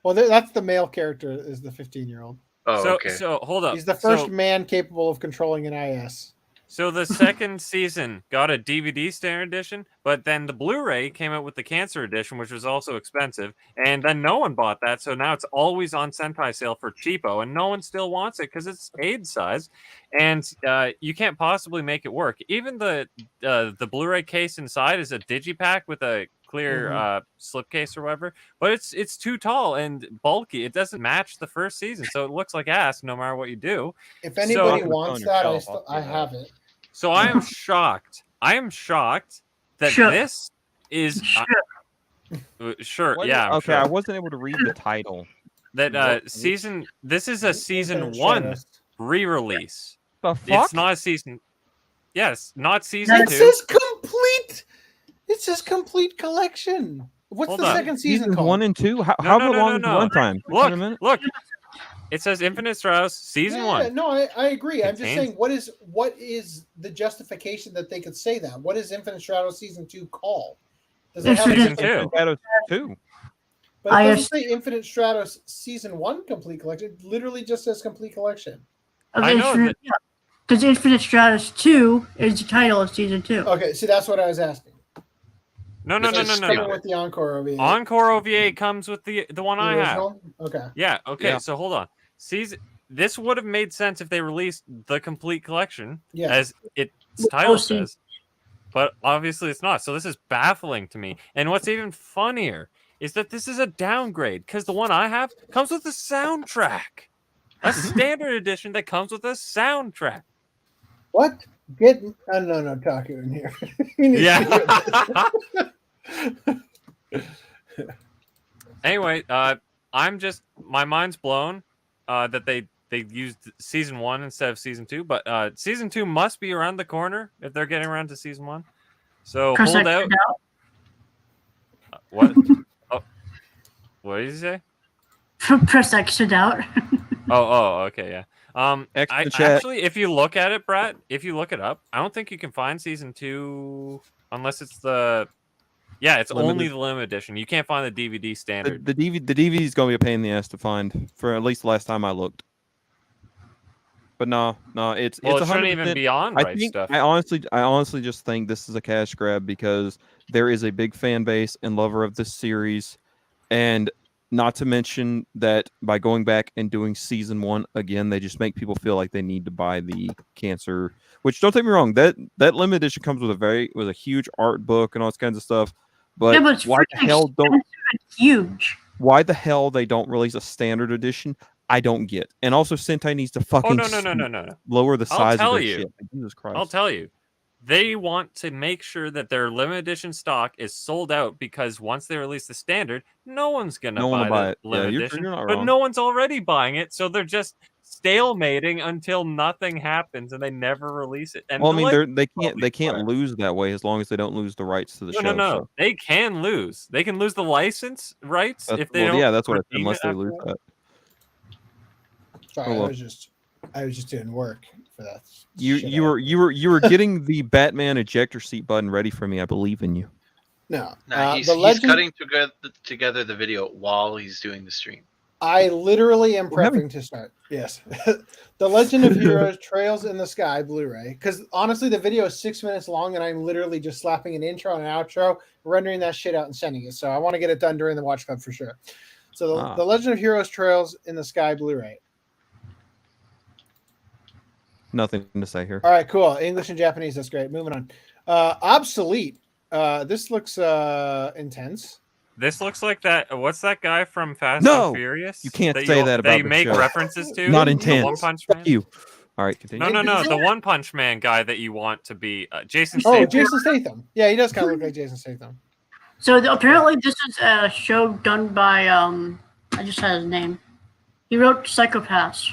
Well, that's the male character is the 15-year-old. Oh, okay. So hold up. He's the first man capable of controlling an IS. So the second season got a DVD standard edition, but then the Blu-ray came out with the Cancer edition, which was also expensive, and then no one bought that. So now it's always on Sentai sale for cheapo, and no one still wants it because it's aid size, and you can't possibly make it work. Even the Blu-ray case inside is a digipack with a clear slipcase or whatever, but it's too tall and bulky. It doesn't match the first season, so it looks like ass no matter what you do. If anybody wants that, I have it. So I am shocked. I am shocked that this is sure. Yeah. I'm okay, sure. I wasn't able to read the title. That season. This is a season 1 re-release. The fuck? It's not a season. Yes, not season 2. It says complete. It says complete collection. What's the second season called? 1 and 2. How long is the runtime? Look. It says Infinite Stratos season 1. No, I agree. I'm just saying, what is the justification that they could say that? What is Infinite Stratos season 2 called? Does it have season 2? But it doesn't say Infinite Stratos season 1 complete collection. It literally just says complete collection. I know because Infinite Stratos 2 is the title of season 2. Okay, see, that's what I was asking. No. With the Encore OVA. Encore OVA comes with the one I have. Okay. Yeah. Okay. Yeah. So hold on. This would have made sense if they released the complete collection, as its title says, but obviously it's not. So this is baffling to me. And what's even funnier is that this is a downgrade because the one I have comes with a soundtrack, a standard edition that comes with a soundtrack. What? No, talking in here. Yeah. Anyway, my mind's blown that they used season 1 instead of season 2, but season 2 must be around the corner if they're getting around to season 1. So hold out. What? What did you say? Press X out. Oh, okay, yeah. Actually, if you look at it, Brett, if you look it up, I don't think you can find season 2 unless it's it's only the limited edition. You can't find the DVD standard. The DVD is gonna be a pain in the ass to find for at least the last time I looked. But no, it shouldn't even be on stuff. I honestly just think this is a cash grab because there is a big fan base and lover of this series, and not to mention that by going back and doing season 1 again, they just make people feel like they need to buy the Cancer. Which, don't take me wrong, that limited edition comes with a huge art book and all this kinds of stuff. But why the hell don't huge? Why the hell they don't release a standard edition? I don't get. And also, Sentai needs to fucking no. lower the size of their shit. Jesus Christ. I'll tell you. They want to make sure that their limited edition stock is sold out because once they release the standard, no one's going to buy the limited edition. But no one's already buying it, so they're just stalemating until nothing happens and they never release it. And well, I mean, they can't lose that way as long as they don't lose the rights to the show. No. So. They can lose. They can lose the license rights if they don't. Yeah, that's what I said, unless they lose that. Sorry, I was just doing work for that. You were getting the Batman ejector seat button ready for me. I believe in you. No, he's cutting together the video while he's doing the stream. I literally am prepping to start. Yes, the Legend of Heroes Trails in the Sky Blu-ray. Because honestly, the video is 6 minutes long, and I'm literally just slapping an intro and an outro, rendering that shit out, and sending it. So I want to get it done during the Watch Club for sure. So the Legend of Heroes Trails in the Sky Blu-ray. Nothing to say here. All right, cool. English and Japanese. That's great. Moving on. Obsolete. This looks intense. This looks like that. What's that guy from Fast and Furious? You can't say that about they the make show. references to. Not intense. The One Punch Fuck Man. you. All right, continue. No. The One Punch Man guy that you want to be Jason Statham. Oh, Jason Statham. Yeah, he does kind of look like Jason Statham. So apparently, this is a show done by I just had his name. He wrote Psychopaths.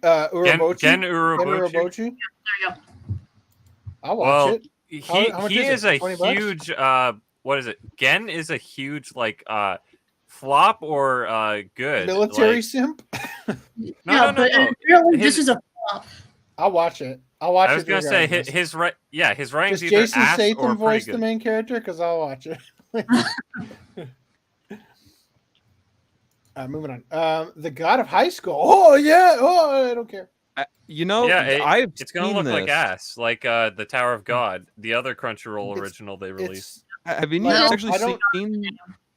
Urabochi? Gen Urabochi? Yeah, there you go. I'll watch it. He is a huge what is it? Gen is a huge flop or good military simp. No. Apparently this is a flop. I'll watch it. I was gonna say his writing's Does either Jason ass Statham or voice pretty the good. main character? Because I'll watch it. Moving on. The God of High School. Oh yeah. Oh, I don't care. It's gonna look like ass, like the Tower of God, the other Crunchyroll original they released. Have you actually seen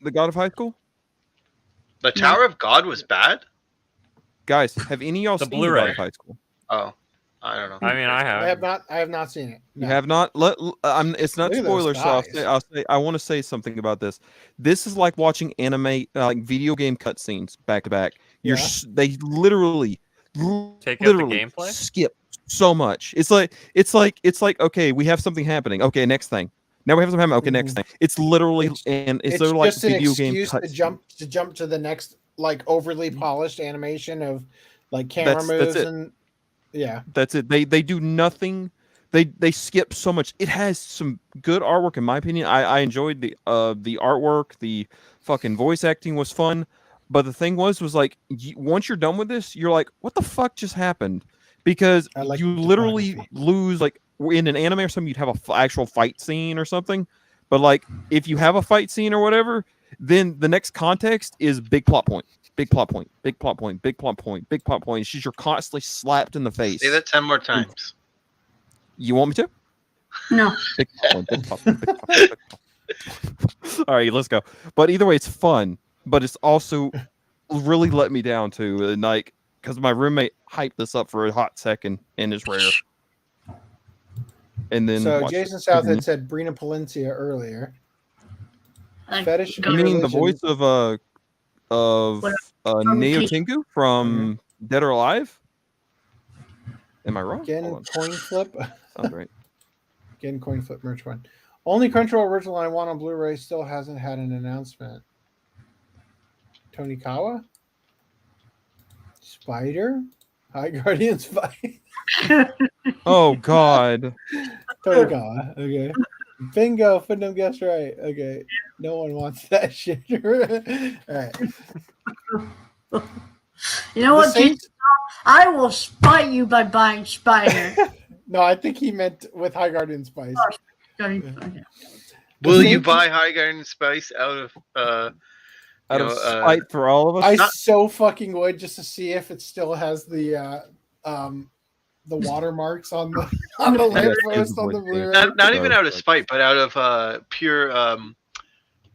the God of High School? The Tower of God was bad. Guys, have any of y'all seen the God of High School? Oh, I don't know. I mean, I have. I have not seen it. No. You have not. It's not spoilers, so I want to say something about this. This is like watching anime, like video game cutscenes back to back. They literally take out the gameplay. Skip so much. It's like okay, we have something happening. Okay, next thing. Now we have something happening. Okay, next thing. It's literally it's sort of like just an video excuse game to jump to the next like overly polished animation of like camera moves and. Yeah, that's it. They do nothing. They skip so much. It has some good artwork, in my opinion. I enjoyed the artwork. The fucking voice acting was fun. But the thing was like once you're done with this, you're like, what the fuck just happened? Because you literally lose like in an anime or something, you'd have an actual fight scene or something. But like if you have a fight scene or whatever, then the next context is big plot point. Big plot point, big plot point, big plot point, big plot point. It's just you're constantly slapped in the face. Say that 10 more times. You want me to? No. Big plot point, big plot point, big plot point, big plot point. All right, let's go. But either way, it's fun, but it's also really let me down too. And like, because my roommate hyped this up for a hot second, and it's rare. And then Jason South had said Brina Palencia earlier. Fetish. You mean the voice of Neo Tengu from Dead or Alive? Am I wrong? Again, coin flip. Sounds right. Again, coin flip merch one. Only Crunchyroll original I want on Blu-ray still hasn't had an announcement. Tony Kawa? Spider? High Guardian Spider? Oh, God. Tony Kawa. Okay. Bingo. Footnote guess right. Okay. No one wants that shit. All right. You know what, Jason? I will spite you by buying Spider. No, I think he meant with High Guardian Spice. Will you buy High Guardian Spice out of spite for all of us? I so fucking would, just to see if it still has the watermarks on the lamppost on the Blu-ray. Not even out of spite, but out of pure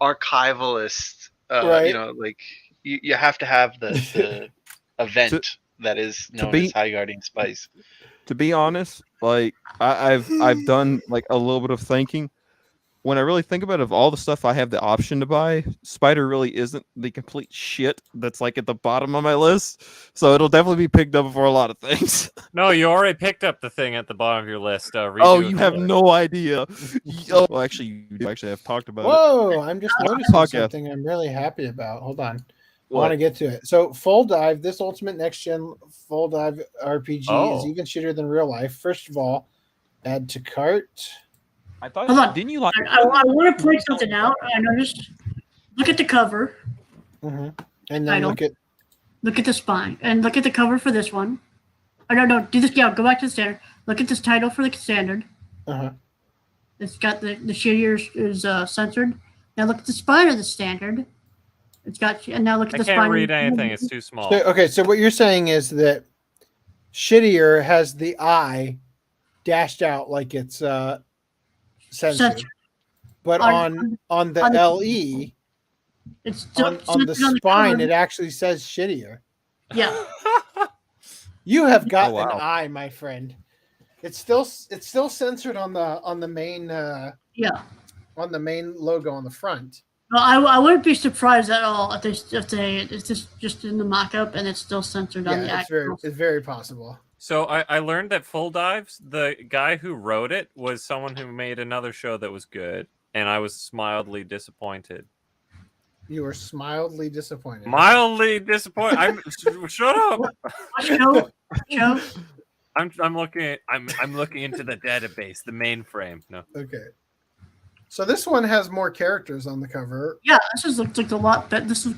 archivalist. Right. You know, like you have to have the event that is known as High Guardian Spice. To be honest, like I've done like a little bit of thinking. when I really think about it, of all the stuff I have the option to buy, Spider really isn't the complete shit that's like at the bottom of my list. So it'll definitely be picked up for a lot of things. No, you already picked up the thing at the bottom of your list. Oh, you have no idea. Well, actually, you actually have talked about it. Whoa, I'm just noticing something I'm really happy about. Hold on. I want to get to it. So, Full Dive, this Ultimate Next Gen Full Dive RPG is even shitter than real life. First of all, add to cart. I thought. Hold on. Didn't you like? I want to point something out. I noticed. Look at the cover. Mm-hmm. And then look at the spine and look at the cover for this one. Oh, no, do this. Yeah, go back to the standard. Look at this title for the standard. It's got the shittier is censored. Now look at the spine of the standard. It's got, and now look at the spine. I can't read anything. It's too small. So what you're saying is that shittier has the I dashed out like it's censored. But on the LE, it's still on the spine, it actually says shittier. Yeah. You have got an eye, my friend. It's still censored on the main on the main logo on the front. Well, I wouldn't be surprised at all if it's just in the mock-up and it's still censored on the actual. It's very possible. So I learned that Full Dives, the guy who wrote it was someone who made another show that was good, and I was mildly disappointed. You were mildly disappointed. Mildly disappointed. Shut up. Show. I'm looking into the database, the mainframe. No. Okay. So this one has more characters on the cover. Yeah, this looks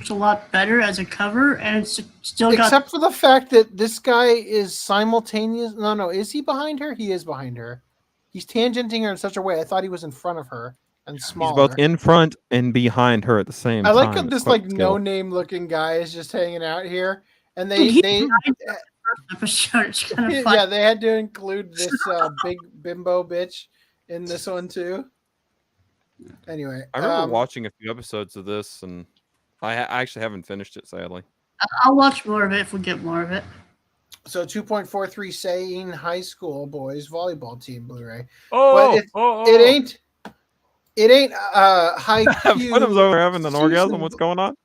a lot better as a cover, and it's still got. Except for the fact that this guy is simultaneous. No, is he behind her? He is behind her. He's tangenting her in such a way. I thought he was in front of her and smaller. He's both in front and behind her at the same time. I like that this no-name looking guy is just hanging out here, and they episode. It's kind of yeah, they had to include this big bimbo bitch in this one too. Anyway, I remember watching a few episodes of this, and I actually haven't finished it, sadly. I'll watch more of it if we get more of it. So 2.43 Seine High School Boys Volleyball Team Blu-ray. It ain't high Q. Putham's over having an orgasm. What's going on?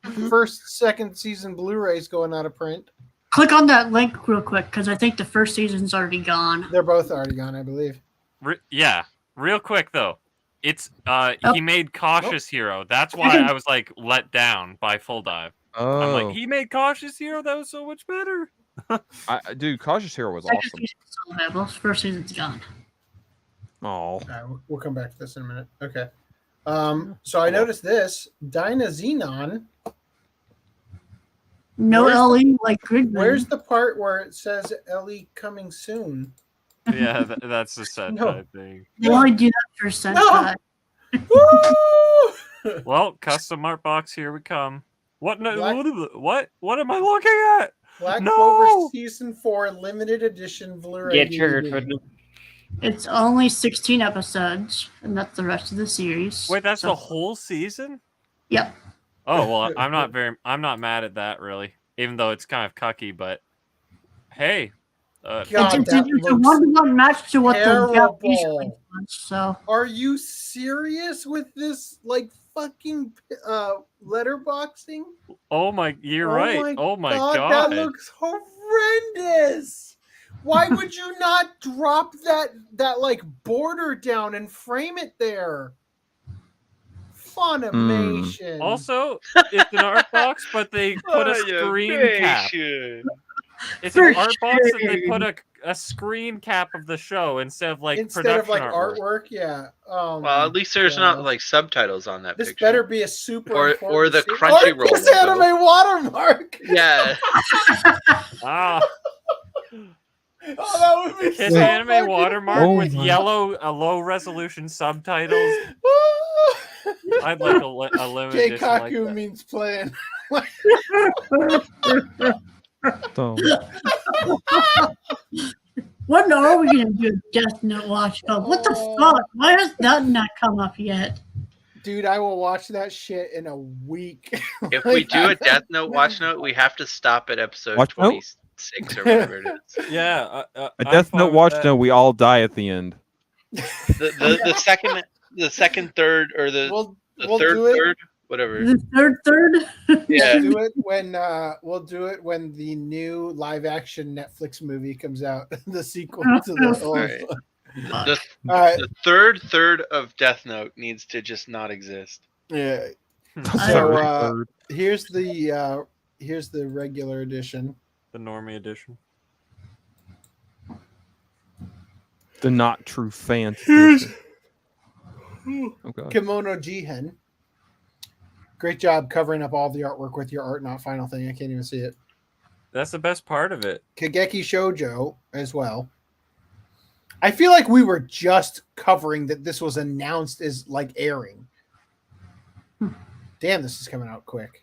Second season Blu-rays going out of print. Click on that link real quick because I think the first season's already gone. They're both already gone, I believe. Yeah, real quick though. It's he made Cautious Hero. That's why I was like let down by Full Dive. I'm like, he made Cautious Hero. That was so much better. Dude, Cautious Hero was awesome. First season's gone. Oh, we'll come back to this in a minute. Okay. So I noticed this Dyna Xenon. No LE like Gridman. Where's the part where it says LE coming soon? Yeah, that's the Sentai thing. They only do that for Sentai. No. Well, custom art box, here we come. What am I looking at? Black Clover Season 4 limited edition Blu-ray. Get triggered. It's only 16 episodes, and that's the rest of the series. Wait, that's the whole season? Yep. Oh well, I'm not mad at that really, even though it's kind of cucky. But hey, it's a one-to-one match to what the Japanese was. So, are you serious with this? Like fucking letterboxing? Oh my, you're right. Oh my god, that looks horrendous. Why would you not drop that like border down and frame it there? Funimation. Also, it's an art box, but they put a screen cap. It's an art box that they put a screen cap of the show instead of production artwork. Yeah. Well, at least there's not like subtitles on that. This picture. better be a super or the Crunchyroll. This anime watermark. Yeah. Oh, that would be his anime watermark with yellow, low resolution subtitles. I'd like a limited edition like that. Means playing. When are we gonna do a Death Note watch up? What the fuck? Why has that not come up yet? Dude, I will watch that shit in a week. If we do a Death Note watch note, we have to stop at episode 26 or whatever it is. Yeah, a Death Note watch note. We all die at the end. The the second, third, or the we'll third, do it. third, whatever. The third. Yeah. We'll do it when the new live action Netflix movie comes out. The sequel to the whole. Right. The third of Death Note needs to just not exist. Yeah. So here's the regular edition. The normie edition. The not true fans. Okay. Kimono Jihen. Great job covering up all the artwork with your art, not final thing. I can't even see it. That's the best part of it. Kageki Shoujo as well. I feel like we were just covering that this was announced as like airing. Damn, this is coming out quick.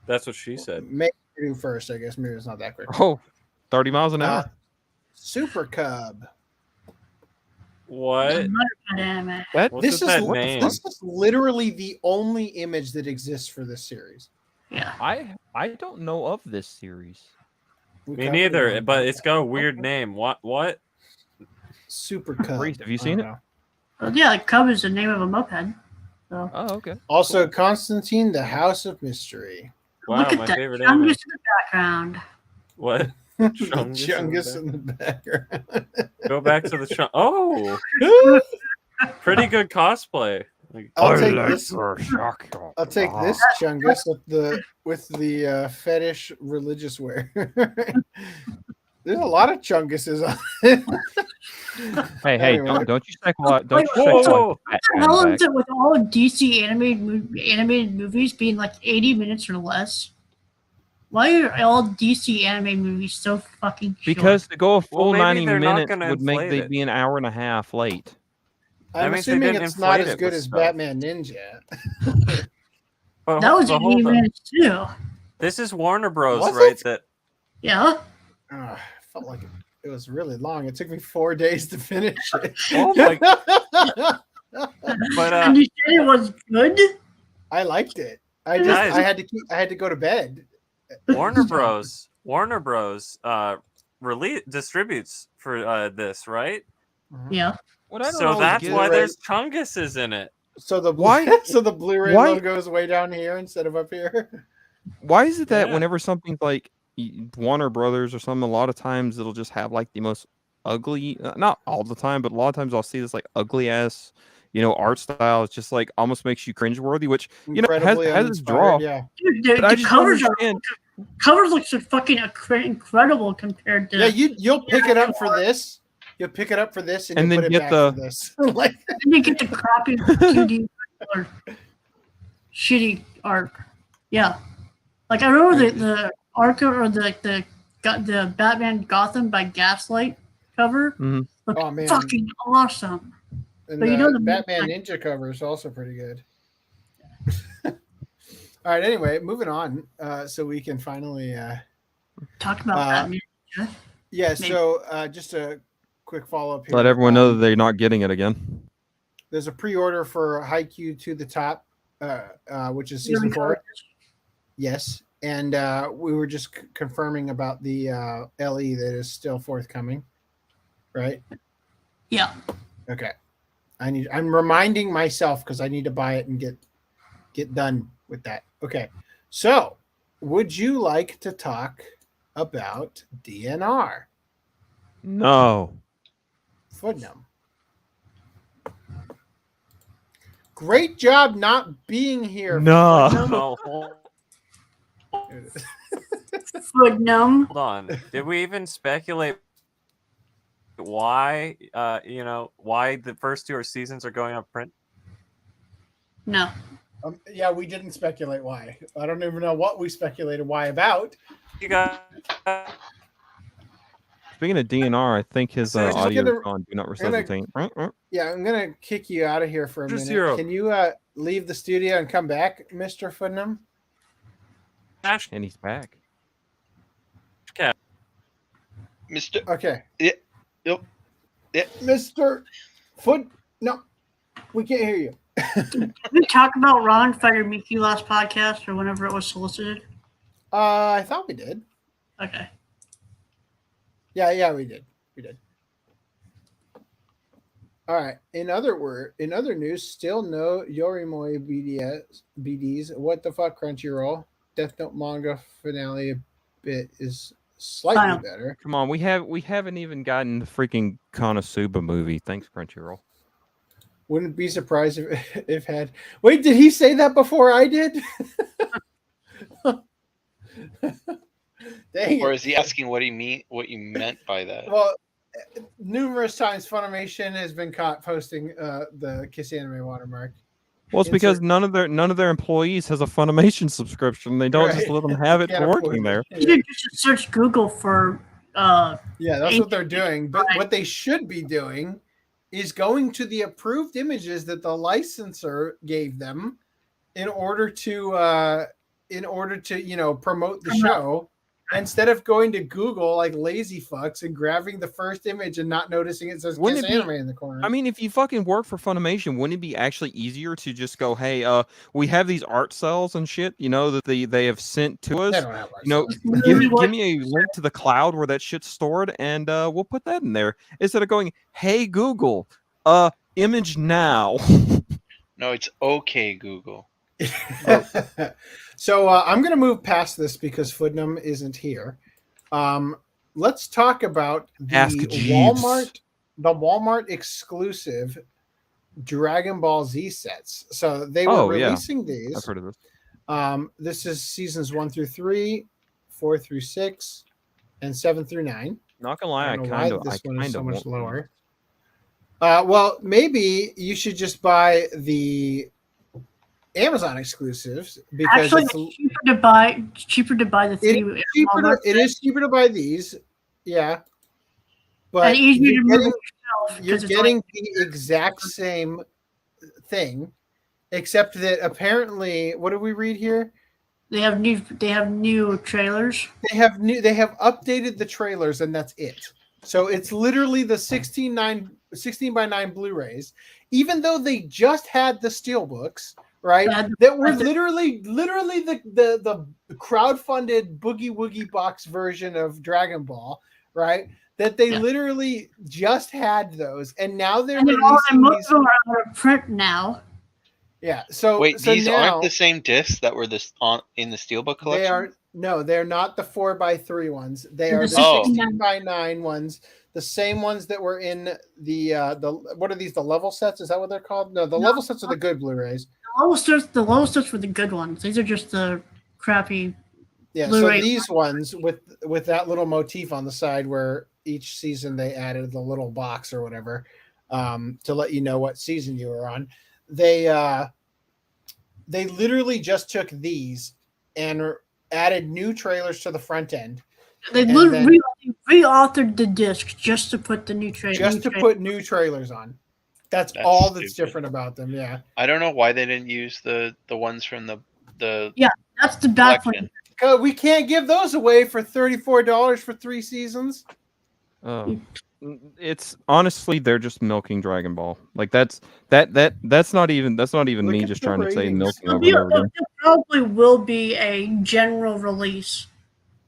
That's what she said. Maybe do first, I guess. Maybe it's not that quick. Oh, 30 miles an hour. Super Cub. What? This is literally the only image that exists for this series. Yeah. I don't know of this series. Me neither, but it's got a weird name. What? Super Cub. Have you seen it? Well, yeah, Cub is the name of a moped. So. Oh, okay. Also, Constantine, the House of Mystery. Wow, look at my that favorite Chungus anime. in the background. What? Chungus in the background. Go back to the Chungus. Oh, pretty good cosplay. I'll take this Chungus with the fetish religious wear. There's a lot of Chunguses on it. Hey, Anyway. don't you say a lot. Don't Wait, you say what the hell is it with all DC animated movies being like 80 minutes or less? Why are all DC animated movies so fucking short? Because to go a full maybe 90 they're not minutes gonna would make inflate they it. be an hour and a half late. I'm means they assuming didn't it's not inflate as it good with as stuff. Batman Ninja. That was 80 minutes too. This is Warner Bros, Was right? it? That Yeah. I felt like it was really long. It took me 4 days to finish it. Oh my god! But And you said it was good? I liked it. Guys. I had to go to bed. Warner Bros. Distributes for this, right? Yeah. What I don't So always that's get why is- there's Chunguses in it. So the Blu-ray why- logo is way down here instead of up here. Why is it that Yeah. whenever something's like Warner Brothers or something, a lot of times it'll just have like the most ugly, not all the time, but a lot of times I'll see this like ugly ass, art style. It's just like almost makes you cringeworthy, which Incredibly has its uninspired, draw. Yeah. Dude, But I the just covers understand. covers look so fucking incredible compared to. Yeah, you'll pick it up for this. You'll pick it up for this, and And you then put it get back the- for this. Like, Then you get the crappy 2D or shitty art. Yeah, like I remember the Arkham or the Batman Gotham by Gaslight cover. Mhm. Looked Oh, man. fucking awesome. and But you the know the Batman Ninja cover is also pretty good. All right. Anyway, moving on, so we can finally. Talk about Batman. Yeah. Maybe. So just a quick follow up here. Let everyone know that they're not getting it again. There's a pre-order for Haikyuu to the Top, which is season 4. Yes, and we were just confirming about the LE that is still forthcoming, right? Yeah. Okay. I'm reminding myself because I need to buy it and get done with that. Okay. So, would you like to talk about DNR? No. Footnote. Great job not being here. No. Oh, Footnum. hold on. Did we even speculate why? Why the first 2 seasons are going up print? No. Yeah, we didn't speculate why. I don't even know what we speculated why about. You got. Speaking of DNR, I think his So just audio gonna- is on. Do not resuscitate. Yeah, I'm gonna kick you out of here for a Just minute. zero. Can you leave the studio and come back, Mr. Footnum? And he's back. Mr. Okay. Yeah. Yep. Yeah. Mr. Foot. No, we can't hear you. Did we talk about Ron Fighter Mickey last podcast or whenever it was solicited? I thought we did. Okay. Yeah, we did. We did. All right. In other news, still no Yorimoi BDs. What the fuck, Crunchyroll? Death Note manga finale bit is slightly better. Come on, we haven't even gotten the freaking Konosuba movie. Thanks, Crunchyroll. Wouldn't be surprised if had. Wait, did he say that before I did? Dang or is he asking what you meant by that? Well, numerous times Funimation has been caught posting the Kiss Anime watermark. Well, it's because none of their employees has a Funimation subscription. They don't just let them have it for working there. You should just search Google for. Yeah, that's what they're doing. But what they should be doing is going to the approved images that the licensor gave them in order to promote the show. Instead of going to Google like lazy fucks and grabbing the first image and not noticing it says Kiss Anime in the corner. I mean, if you fucking work for Funimation, wouldn't it be actually easier to just go, hey, we have these art cells and shit, that they have sent to us. They don't have art give me a link to the cloud where that shit's stored, and we'll put that in there. Instead of going, hey Google, image now. No, it's okay, Google. So I'm going to move past this because Foodnum isn't here. Let's talk about the Walmart exclusive Dragon Ball Z sets. So they were releasing these. I've heard of this. This is seasons 1 through 3, 4 through 6, and 7 through 9. Not gonna lie, I kind of so much lower. Well, maybe you should just buy the Amazon exclusives because actually it's cheaper to buy the three. It is cheaper to buy these, yeah. But you're getting the exact same thing, except that apparently, what did we read here? They have new trailers. They have updated the trailers, and that's it. So it's literally the 16 by 9 Blu-rays, even though they just had the steelbooks. Right, that were literally the crowdfunded Boogie Woogie box version of Dragon Ball, right? That they literally just had those, and now they're releasing most of them are out of print now. Yeah. So wait, so these now, aren't the same discs that were in the Steelbook collection. They're not the 4x3 ones. They are the 16 by 9 ones. The same ones that were in the what are these? The level sets? Is that what they're called? No, level sets are the good Blu-rays. The low sets were the good ones. These are just the crappy. Yeah, Blu-ray. So these ones with that little motif on the side where each season they added the little box or whatever to let you know what season you were on. They literally just took these and added new trailers to the front end. They literally re-authored the disc just to put the new trailers. Just to put new trailers on. That's all that's different about them. Yeah. I don't know why they didn't use the ones from the. Yeah, that's the bad point. We can't give those away for $34 for 3 seasons. It's honestly they're just milking Dragon Ball. Like that's not even me just trying to say milking over and over again. There probably will be a general release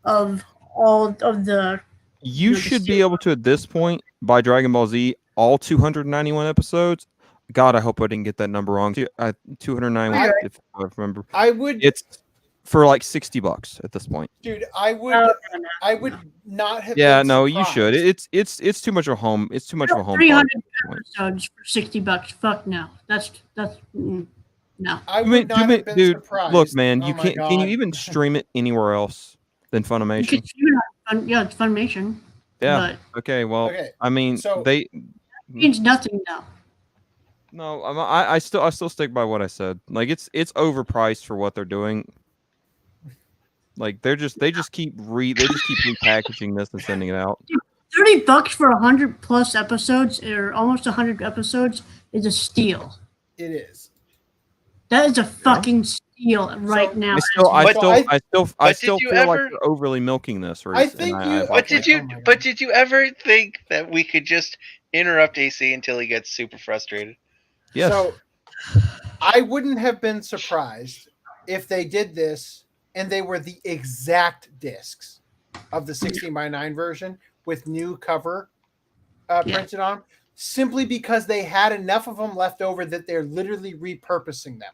of all of the. You should be able to at this point buy Dragon Ball Z all 291 episodes. God, I hope I didn't get that number wrong. 291, if I remember. It's for like $60 at this point. Dude, I would not have. Yeah, no, you should. It's too much of a home. It's too much of a home. 300 episodes for $60. Fuck no. That's no. I would not have been surprised. Look, man, you can't. Can you even stream it anywhere else than Funimation? You can stream it on, it's Funimation. Yeah. Okay. Well, I mean, it means nothing now. No, I still stick by what I said. Like it's overpriced for what they're doing. Like they just keep repackaging this and sending it out. Dude, $30 for 100+ episodes or almost 100 episodes is a steal. It is. That is a fucking steal right now. I still feel like they're overly milking this. But did you ever think that we could just interrupt AC until he gets super frustrated? Yes. So I wouldn't have been surprised if they did this and they were the exact discs of the 16 by 9 version with new cover printed on. simply because they had enough of them left over that they're literally repurposing them.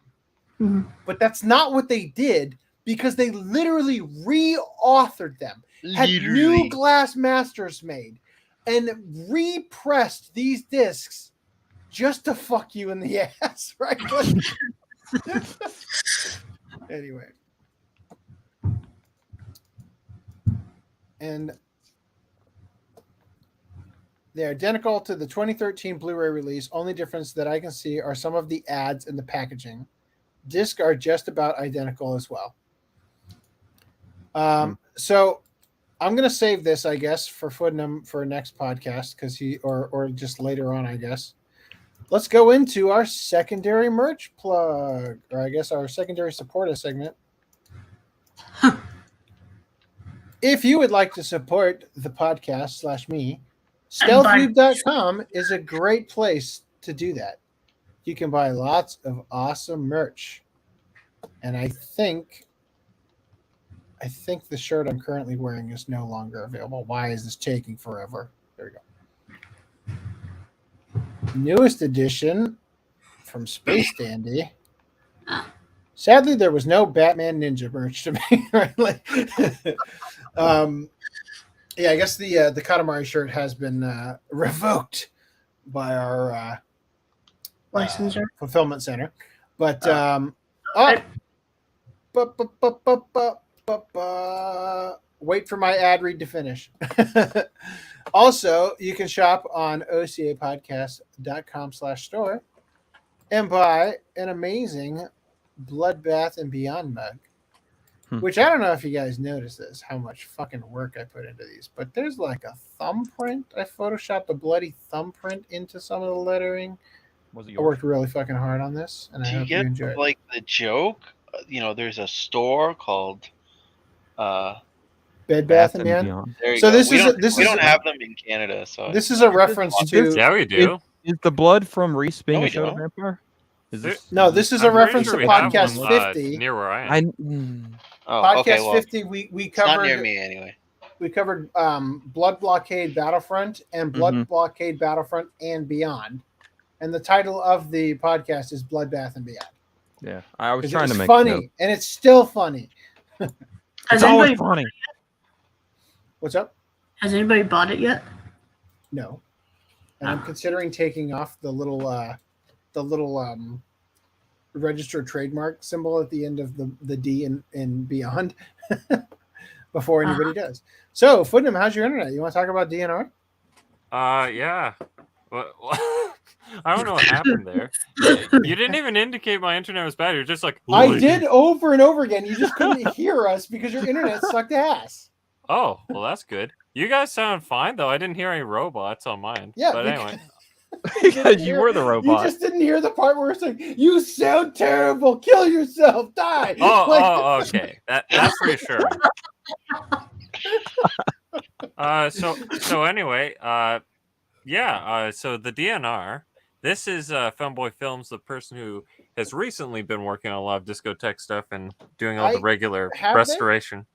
Mm-hmm. But that's not what they did, because they literally reauthored them, had new glass masters made, and repressed these discs just to fuck you in the ass, right? Anyway. And they're identical to the 2013 Blu-ray release. Only difference that I can see are some of the ads in the packaging. Discs are just about identical as well. So I'm going to save this, I guess, for Foodnum for next podcast, because or just later on, I guess. Let's go into our secondary merch plug, or I guess our secondary supporter segment. If you would like to support the podcast / me, stealthweeb.com is a great place to do that. You can buy lots of awesome merch. And I think the shirt I'm currently wearing is no longer available. Why is this taking forever? There we go. Newest edition from Space Dandy. Sadly, there was no Batman Ninja merch to me. Right? Yeah, I guess the Katamari shirt has been revoked by our licensor fulfillment center. But wait for my ad read to finish. Also, you can shop on OCAPodcast.com/store and buy an amazing Bloodbath and Beyond mug. Which I don't know if you guys noticed this, how much fucking work I put into these, but there's like a thumbprint. I photoshopped a bloody thumbprint into some of the lettering. I worked really fucking hard on this, and I hope you enjoy it. Like the joke, there's a store called Bed Bath and Beyond. So this we don't have them in Canada, so this is a reference to. Yeah, we do. Is the blood from Reese being a Shadow Vampire? No, this is a reference to podcast 50 near where I am. Podcast 50. We covered. It's not near me anyway. We covered Blood Blockade Battlefront and Blood Blockade Battlefront and Beyond, and the title of the podcast is Bloodbath and Beyond. Yeah, I was trying to make funny, note. and it's still funny. It's always funny. What's up? Has anybody bought it yet? No, and I'm considering taking off the little registered trademark symbol at the end of the D in Beyond before anybody does. So, Footnum, how's your internet? You want to talk about DNR? Yeah. I don't know what happened there. You didn't even indicate my internet was bad. You're just like, I did over and over again. You just couldn't hear us because your internet sucked ass. Oh, well, that's good. You guys sound fine, though. I didn't hear any robots on mine. Yeah, but anyway. Because you were the robot. You just didn't hear the part where it's like, you sound terrible. Kill yourself. Die. Okay. That's reassuring. So anyway, so the DNR, this is Femboy Films, the person who has recently been working on a lot of discotheque stuff and doing all the regular restoration.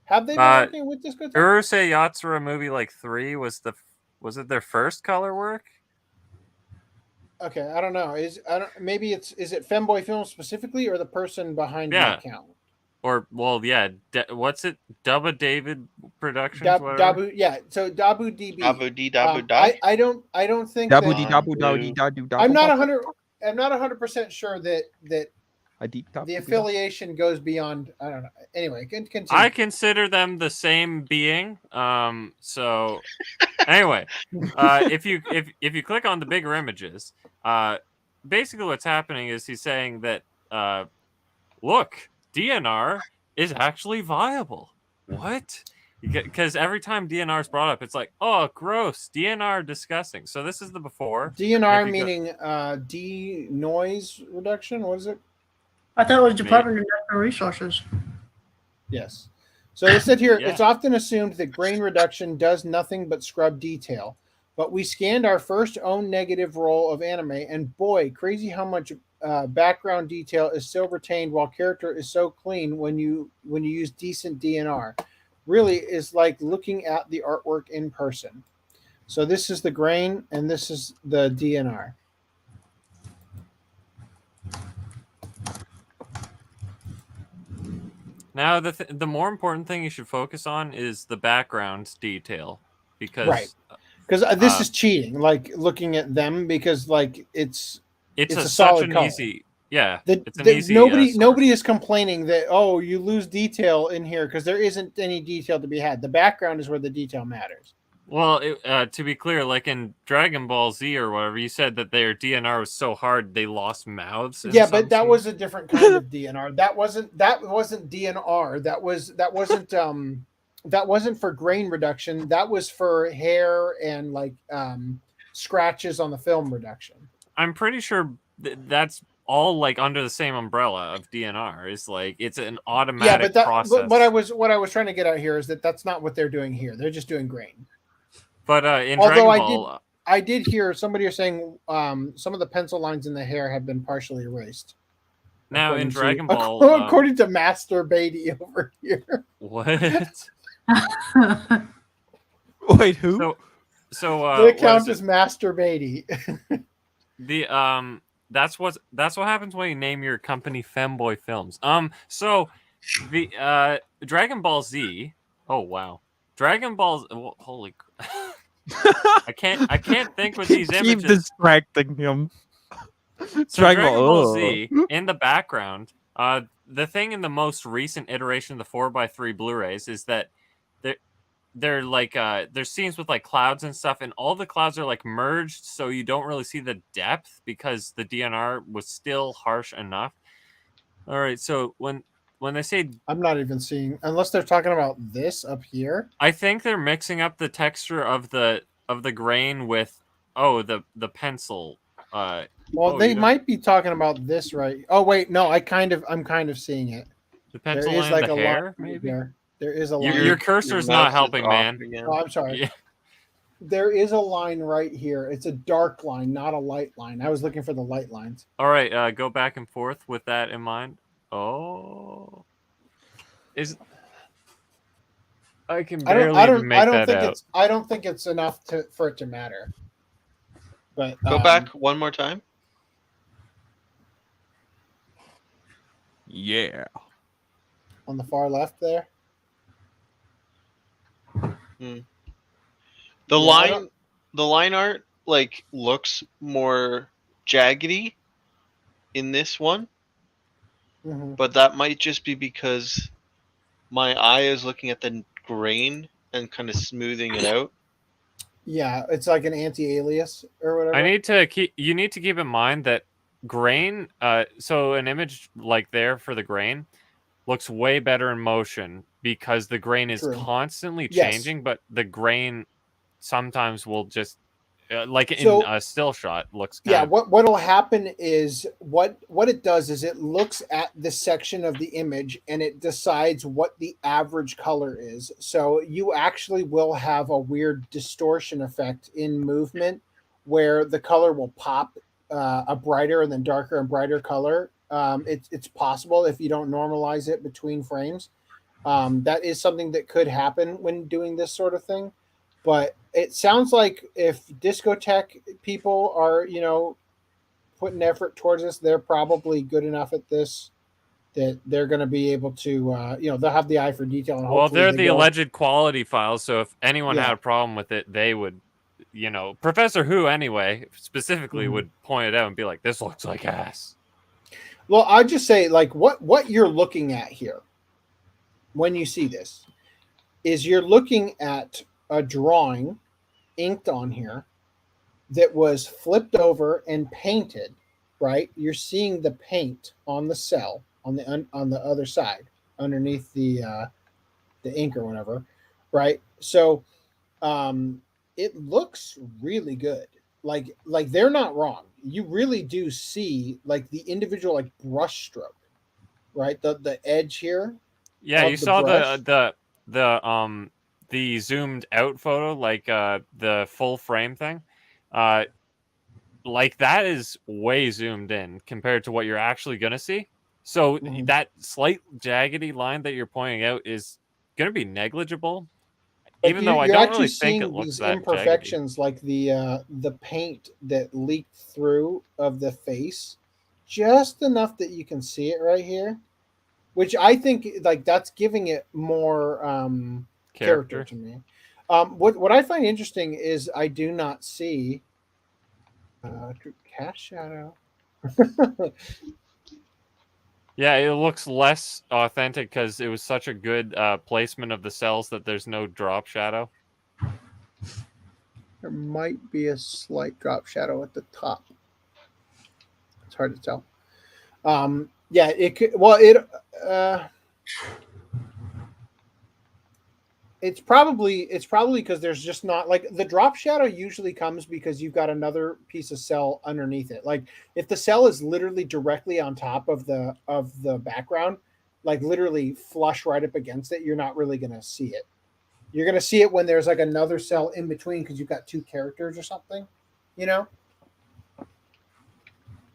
Have they been working with discotheque? Urusei Yatsura movie 3 was it their first color work? Okay, I don't know. Is it Femboy Films specifically, or the person behind the account? Or what's it? Dubba David Productions. Dabu, yeah. So Dabu DB. Dabu D Dabu Die. I don't think. Dabu D Dabu Dabu Dabu. I'm not 100% sure that the affiliation goes beyond. I don't know. Anyway, continue. I consider them the same being. So anyway, if you click on the bigger images, basically what's happening is he's saying that look, DNR is actually viable. What? Because every time DNR is brought up, it's like, oh, gross, DNR, disgusting. So this is the before. DNR meaning de-noise reduction. What is it? I thought it was Department of Natural Resources. Yes. So it said here, it's often assumed that grain reduction does nothing but scrub detail. But we scanned our first own negative roll of anime, and boy, crazy how much background detail is still retained while character is so clean when you use decent DNR. Really is like looking at the artwork in person. So this is the grain, and this is the DNR. Now, the more important thing you should focus on is the background detail, because this is cheating. Like looking at them, because like it's a such solid an color. easy. Yeah, it's an easy. Nobody is complaining that you lose detail in here, because there isn't any detail to be had. The background is where the detail matters. Well, to be clear, like in Dragon Ball Z or whatever, you said that their DNR was so hard they lost mouths. Yeah, but that was a different kind of DNR. That wasn't DNR. That wasn't for grain reduction. That was for hair and like scratches on the film reduction. I'm pretty sure that's all like under the same umbrella of DNR. Is like it's an automatic process. But what I was trying to get at here is that that's not what they're doing here. They're just doing grain. But in Dragon Ball, I did hear somebody saying some of the pencil lines in the hair have been partially erased. Now in Dragon Ball, according to Master Beatty over here. What? Wait, who? So the account is Master Beatty. That's what happens when you name your company Femboy Films. So the Dragon Ball Z. Oh wow, Dragon Ball. Well, holy. I can't think with these images. Keep distracting him. So Dragon Ball Z in the background. The thing in the most recent iteration of the 4x3 Blu-rays is that they're like there's scenes with like clouds and stuff, and all the clouds are like merged, so you don't really see the depth because the DNR was still harsh enough. All right, so when they say, I'm not even seeing, unless they're talking about this up here. I think they're mixing up the texture of the grain with the pencil. They might be talking about this, right? Oh wait, no, I'm kind of seeing it. The pencil line, like the hair, maybe. There is a line. Your cursor's not helping, man. Oh, I'm sorry. Yeah. There is a line right here. It's a dark line, not a light line. I was looking for the light lines. All right, go back and forth with that in mind. Oh, I can barely make that out. I don't think it's enough for it to matter. But go back one more time. Yeah. On the far left there. The line art like looks more jaggedy in this one. Mm-hmm. But that might just be because my eye is looking at the grain and kind of smoothing it out. Yeah, it's like an anti-alias or whatever. You need to keep in mind that grain, so an image like there for the grain looks way better in motion because the grain is constantly changing, but the grain sometimes will just like in a still shot looks what'll happen is what it does is it looks at the section of the image and it decides what the average color is. So you actually will have a weird distortion effect in movement where the color will pop a brighter and then darker and brighter color. It's possible if you don't normalize it between frames. That is something that could happen when doing this sort of thing. But it sounds like if Discotech people are, putting effort towards this, they're probably good enough at this that they're going to be able to, they'll have the eye for detail. And well, they're the alleged quality files, so if anyone had a problem with it, they would, Professor Who anyway, specifically would point it out and be like, this looks like ass. Well, I'd just say, like, what you're looking at here when you see this is you're looking at a drawing inked on here that was flipped over and painted, right? You're seeing the paint on the cell on the other side underneath the ink or whatever, right? So it looks really good. Like they're not wrong. You really do see like the individual like brush stroke, right? The edge here. Yeah, you saw the zoomed out photo, like the full frame thing. Like that is way zoomed in compared to what you're actually gonna see. So that slight jaggedy line that you're pointing out is gonna be negligible. Even though I don't really think it looks that imperfections, like the paint that leaked through of the face, just enough that you can see it right here, which I think like that's giving it more character to me. What I find interesting is I do not see cast shadow. Yeah, it looks less authentic because it was such a good placement of the cells that there's no drop shadow. There might be a slight drop shadow at the top. It's hard to tell. Yeah, it could. Well, it's probably because there's just not like the drop shadow usually comes because you've got another piece of cell underneath it. Like if the cell is literally directly on top of the background, like literally flush right up against it, you're not really going to see it. You're going to see it when there's like another cell in between because you've got two characters or something, you know?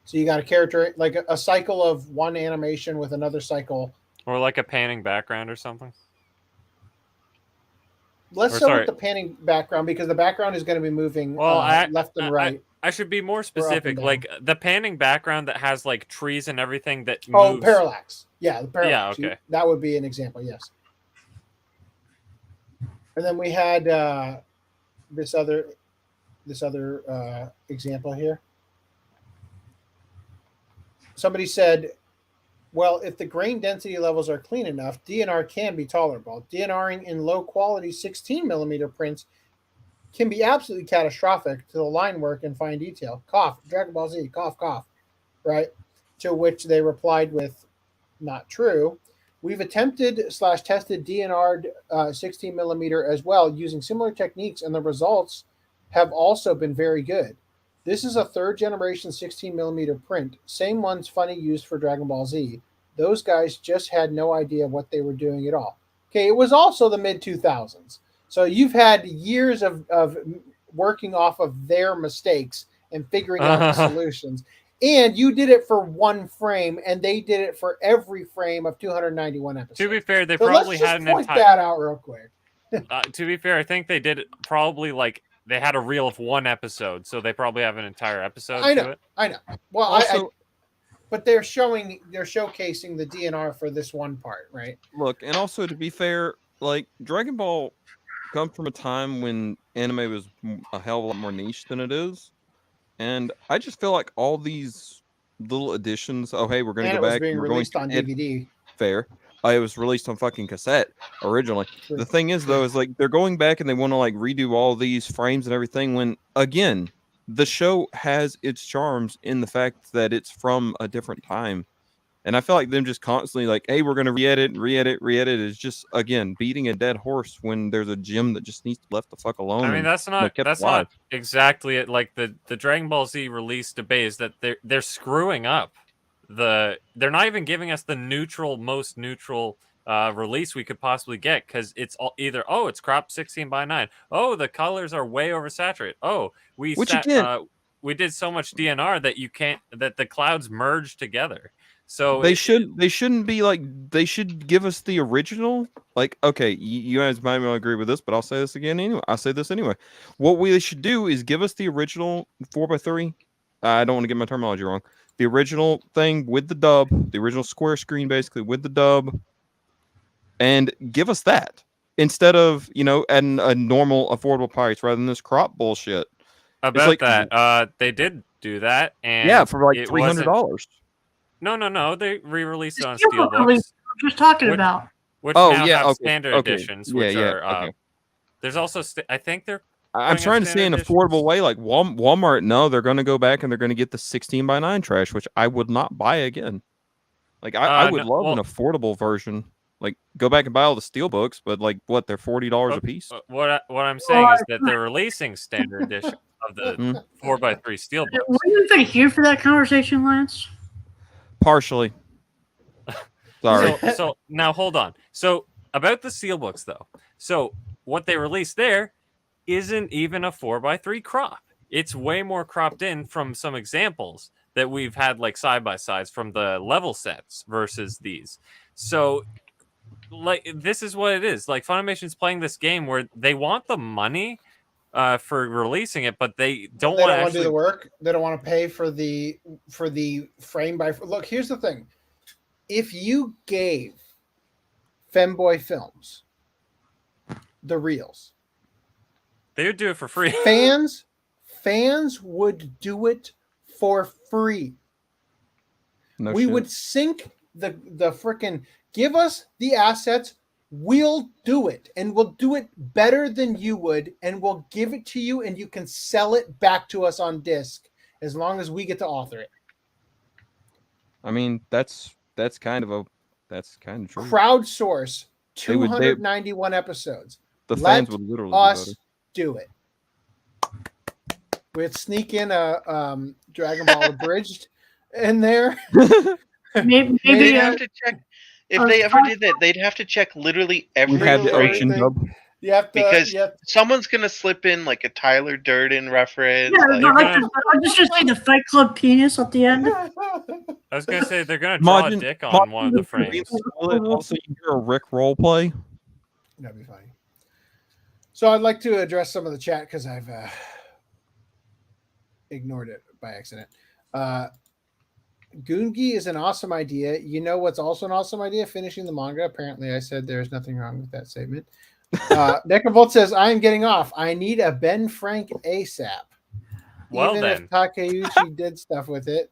So you got a character, like a cycle of one animation with another cycle. Or like a panning background or something. Less so with the panning background because the background is going to be moving left and right. I should be more specific. Like the panning background that has like trees and everything that moves. Oh, parallax. Yeah, the parallax. Yeah, okay. That would be an example, yes. And then we had this other example here. Somebody said, well, if the grain density levels are clean enough, DNR can be tolerable. DNRing in low-quality 16mm prints can be absolutely catastrophic to the line work and fine detail. Cough, Dragon Ball Z, cough, cough, right? To which they replied with, not true. We've attempted/tested DNR'd 16mm as well using similar techniques, and the results have also been very good. This is a third-generation 16mm print. Same ones Funny used for Dragon Ball Z. Those guys just had no idea what they were doing at all. Okay, it was also the mid-2000s. So you've had years of working off of their mistakes and figuring out the solutions. And you did it for one frame, and they did it for every frame of 291 episodes. To be fair, they probably had an entire... Let's just point that out real quick. To be fair, I think they did it probably like... They had a reel of one episode, so they probably have an entire episode to it. I know. Well, also, but they're showcasing the DNR for this one part, right? Look, and also to be fair, like Dragon Ball come from a time when anime was a hell of a lot more niche than it is, and I just feel like all these little additions. Oh, hey, we're going to go back. It was being released on DVD. Fair. It was released on fucking cassette originally. True. The thing is, though, is like they're going back and they want to like redo all these frames and everything. When again, the show has its charms in the fact that it's from a different time, and I feel like them just constantly like, hey, we're going to re-edit is just again beating a dead horse when there's a gem that just needs to left the fuck alone. I mean, that's not exactly it. Like the Dragon Ball Z release debate is that they're screwing up. They're not even giving us the most neutral release we could possibly get because it's all either it's cropped 16:9. Oh, the colors are way oversaturated. Oh, we did so much DNR that the clouds merge together. So they shouldn't be like, they should give us the original. Like, okay, you guys might not agree with this, but I'll say this again anyway. I'll say this anyway. What we should do is give us the original 4x3. I don't want to get my terminology wrong. The original thing with the dub, the original square screen basically with the dub, and give us that instead of, adding a normal affordable price rather than this crop bullshit. About that, they did do that, and yeah, for like $300. No, they re-released it on Steelbooks. Just talking about. Which now have standard editions, which are. Okay. There's also, I think they're. I'm trying to say an affordable way, like Walmart. No, they're going to go back and they're going to get the 16:9 trash, which I would not buy again. Like I would love an affordable version. Like go back and buy all the steelbooks, but like what? They're $40 a piece. What I'm saying is that they're releasing standard edition of the 4x3 steelbooks. Were you even here for that conversation, Lance? Partially. Sorry. So now hold on. So about the steelbooks though. So what they released there isn't even a 4x3 crop. It's way more cropped in from some examples that we've had like side by sides from the level sets versus these. So like this is what it is. Like Funimation's playing this game where they want the money for releasing it, but they don't want to do the work. They don't want to pay for the frame by. Look, here's the thing: if you gave Femboy Films the reels, they would do it for free. Fans would do it for free. We would sync the frickin' give us the assets. We'll do it, and we'll do it better than you would, and we'll give it to you, and you can sell it back to us on disc as long as we get to author it. I mean, that's kind of true. Crowdsource 291 episodes. The fans would literally us do it. We'd sneak in a Dragon Ball Abridged in there. Maybe they'd have to check. If they ever did that, they'd have to check literally every. We have the ocean dub. You have to, because someone's gonna slip in like a Tyler Durden reference. Yeah, I'm just gonna say the Fight Club penis at the end. I was gonna say they're gonna draw a dick on one of the frames. Also, you hear a Rick role play. That'd be funny. So I'd like to address some of the chat because I've ignored it by accident. Gungi is an awesome idea. You know what's also an awesome idea? Finishing the manga. Apparently, I said there's nothing wrong with that statement. Necrovolt says, I am getting off. I need a Ben Frank ASAP. Well, even then. if Takeuchi did stuff with it.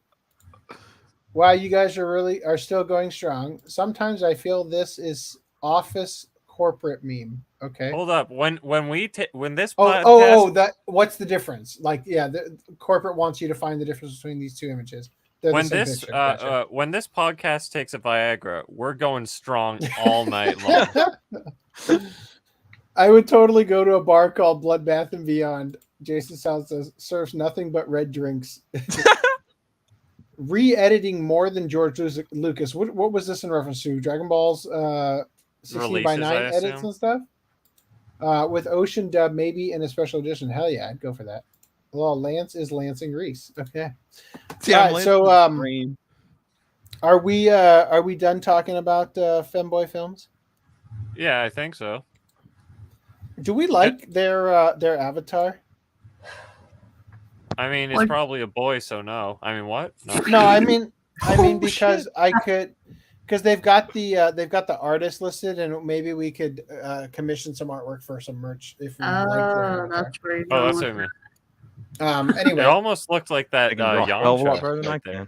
Wow, you guys are still going strong. Sometimes I feel this is office corporate meme. Okay. Hold up. When this podcast... that what's the difference? Like, yeah, the corporate wants you to find the difference between these two images. When this when this podcast takes a Viagra, we're going strong all night long. I would totally go to a bar called Bloodbath and Beyond. Jason South says serves nothing but red drinks. Re-editing more than George Lucas. What was this in reference to? Dragon Ball's 16:9 edits and stuff? With Ocean Dub, maybe in a special edition. Hell yeah, I'd go for that. Well, Lance is lancing Reese. Okay. Yeah, so are we done talking about Femboy Films? Yeah, I think so. Do we like their avatar? I mean, it's probably a boy, so no. I mean, what? No, I mean because because they've got the artist listed, and maybe we could commission some artwork for some merch if we like. That's great. Oh, that's what I mean. Anyway, it almost looked like that Yamcha.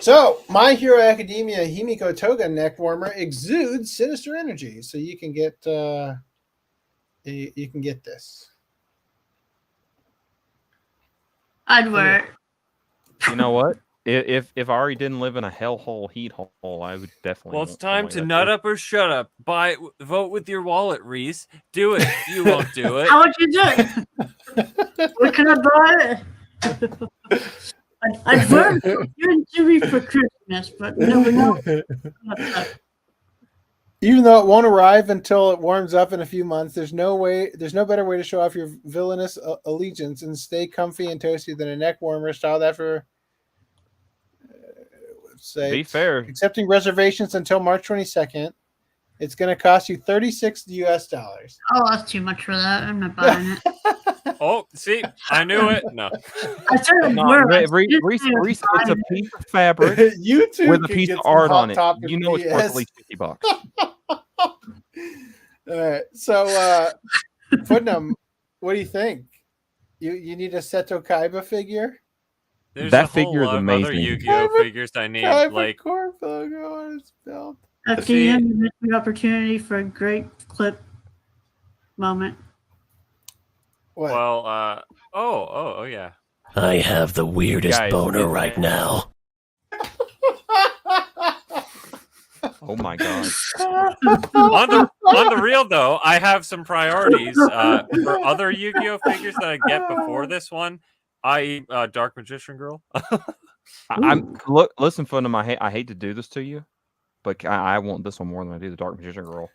So, My Hero Academia Himiko Toga neck warmer exudes sinister energy, so you can get this. I'd wear it. You know what? If Ari didn't live in a hellhole heat hole, I would definitely. Well, it's time to nut up or shut up. Vote with your wallet, Reese. Do it. You won't do it. How would you do it? Where can I buy it? I'd vote you Tubi for Christmas, but never know. Even though it won't arrive until it warms up in a few months, there's no better way to show off your villainous allegiance and stay comfy and toasty than a neck warmer styled after. Be fair. Accepting reservations until March 22nd. It's going to cost you $36 US. Oh, that's too much for that. I'm not buying it. Oh, see, I knew it. No, I said Reese, it's a piece of fabric with a piece of art on it. You know it's worth at least $50. All right, so Putnam, what do you think? You need a Seto Kaiba figure? There's that a figure is amazing. Other Yu-Gi-Oh figures I need. Like Corp logo on his belt. FDDNM missed the opportunity for a great clip moment. What? Well, oh yeah. I have the weirdest boner right now. Oh my god. on the real though, I have some priorities for other Yu-Gi-Oh figures that I get before this one, i.e. Dark Magician Girl. Listen, Putnam, I hate to do this to you, but I want this one more than I do the Dark Magician Girl.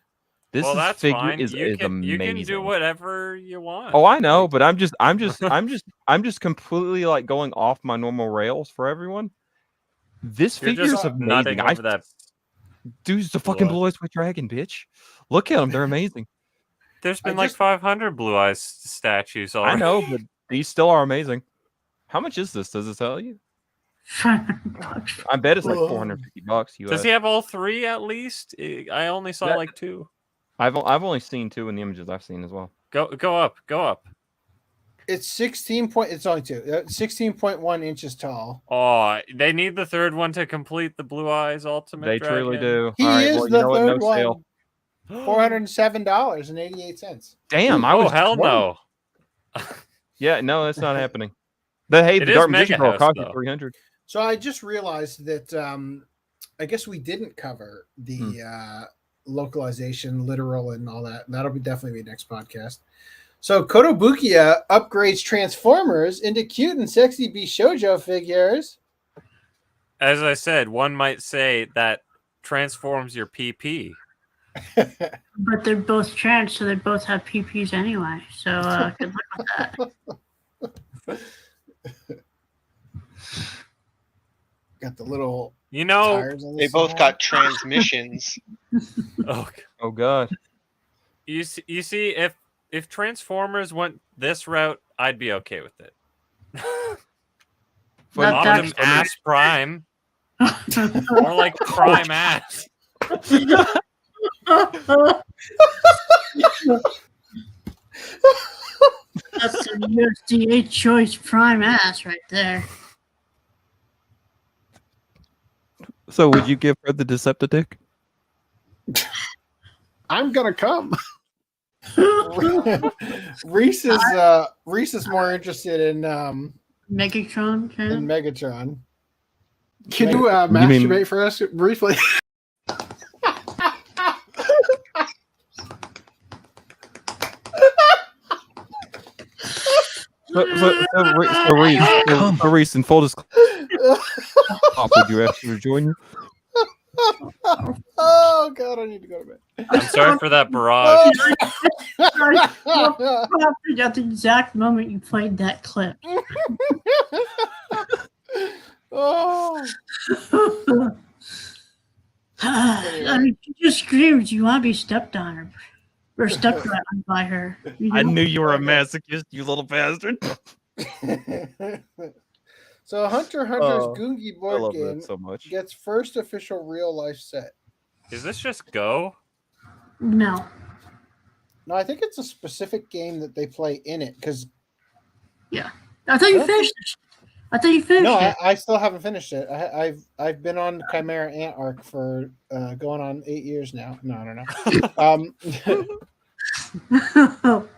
This figure fine. is amazing. You can do whatever you want. Oh, I know, but I'm just completely like going off my normal rails for everyone. This figure is amazing. Dude's the fucking Blue Eyes White Dragon, bitch. Look at them; they're amazing. There's been like 500 Blue Eyes statues already. I know, but these still are amazing. How much is this? Does it tell you? I bet it's like $450 US. Does he have all 3 at least? I only saw like 2. I've only seen 2 in the images I've seen as well. Go up. It's 16 point. It's only 2. 16.1 inches tall. Oh, they need the 3rd one to complete the Blue Eyes Ultimate. They Dragon. truly do. He is the 3rd one. $407.88. Damn! Hell no. Yeah, no, that's not happening. The Dark Magician Girl cost you $300. So I just realized that I guess we didn't cover the localization, literal, and all that. That'll definitely be next podcast. So Kotobukiya upgrades Transformers into cute and sexy Bishojo figures. As I said, one might say that transforms your PP. But they're both trans, so they both have PPs anyway. So good luck with that. Got the little they both got transmissions. Oh god. You see if Transformers went this route, I'd be okay with it. Optimass Prime. More like Prime Ass. That's a USDA choice Prime Ass right there. So would you give her the Decepticon? I'm gonna come. Reese is more interested in Megatron. In Megatron. Can you masturbate for us briefly? Reese, in full disclosure, would you ask me to join you? Oh god, I need to go to bed. I'm sorry for that barrage. At the exact moment you played that clip. Oh. I mean, she just screamed, "You want to be stepped on or stepped on by her?" You know? I knew you were a masochist, you little bastard. So Hunter's Gungi board game so much. gets first official real life set. Is this just Go? No, I think it's a specific game that they play in it because. Yeah, I thought you finished it. No, I still haven't finished it. I've been on Chimera Ant arc for going on 8 years now. No, I don't know.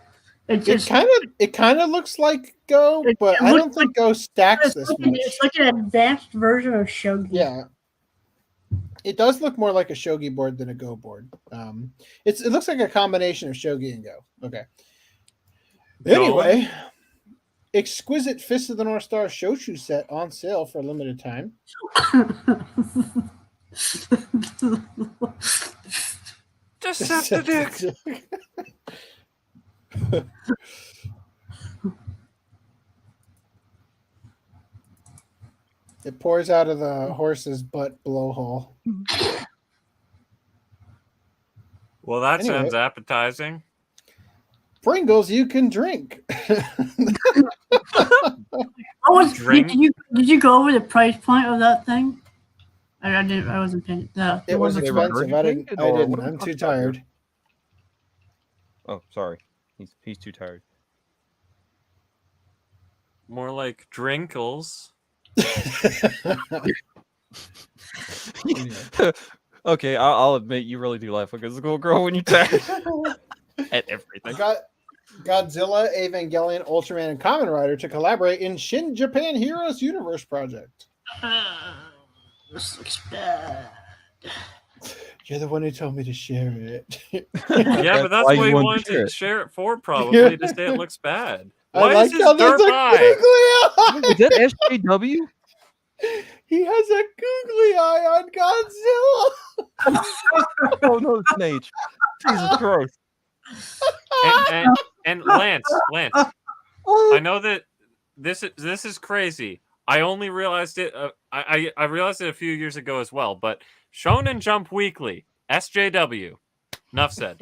It kind of looks like Go, but I don't think Go stacks this much. It's like an advanced version of Shogi. Yeah, it does look more like a Shogi board than a Go board. It looks like a combination of Shogi and Go. Okay. Anyway, exquisite Fist of the North Star Shochu set on sale for a limited time. Decepticon. It pours out of the horse's butt blowhole. Well, that sounds appetizing. Pringles you can drink. Did you go over the price point of that thing? I didn't. I wasn't paying. No, it was expensive. I didn't. I'm too tired. Oh, sorry. He's too tired. More like Drinkles. Okay, I'll admit you really do laugh like a little girl when you tag at everything. Godzilla, Evangelion, Ultraman, and Kamen Rider to collaborate in Shin Japan Heroes Universe project. This looks bad. You're the one who told me to share it. Yeah, but that's why you wanted to share it for, probably, to say it looks bad. Why is his how there's dirt a eye? googly eye. Is that SJW? He has a googly eye on Godzilla. Oh no, it's an H. Jesus Christ. And Lance, I know that this is crazy. I only realized it. I realized it a few years ago as well. But Shonen Jump Weekly, SJW. Enough said.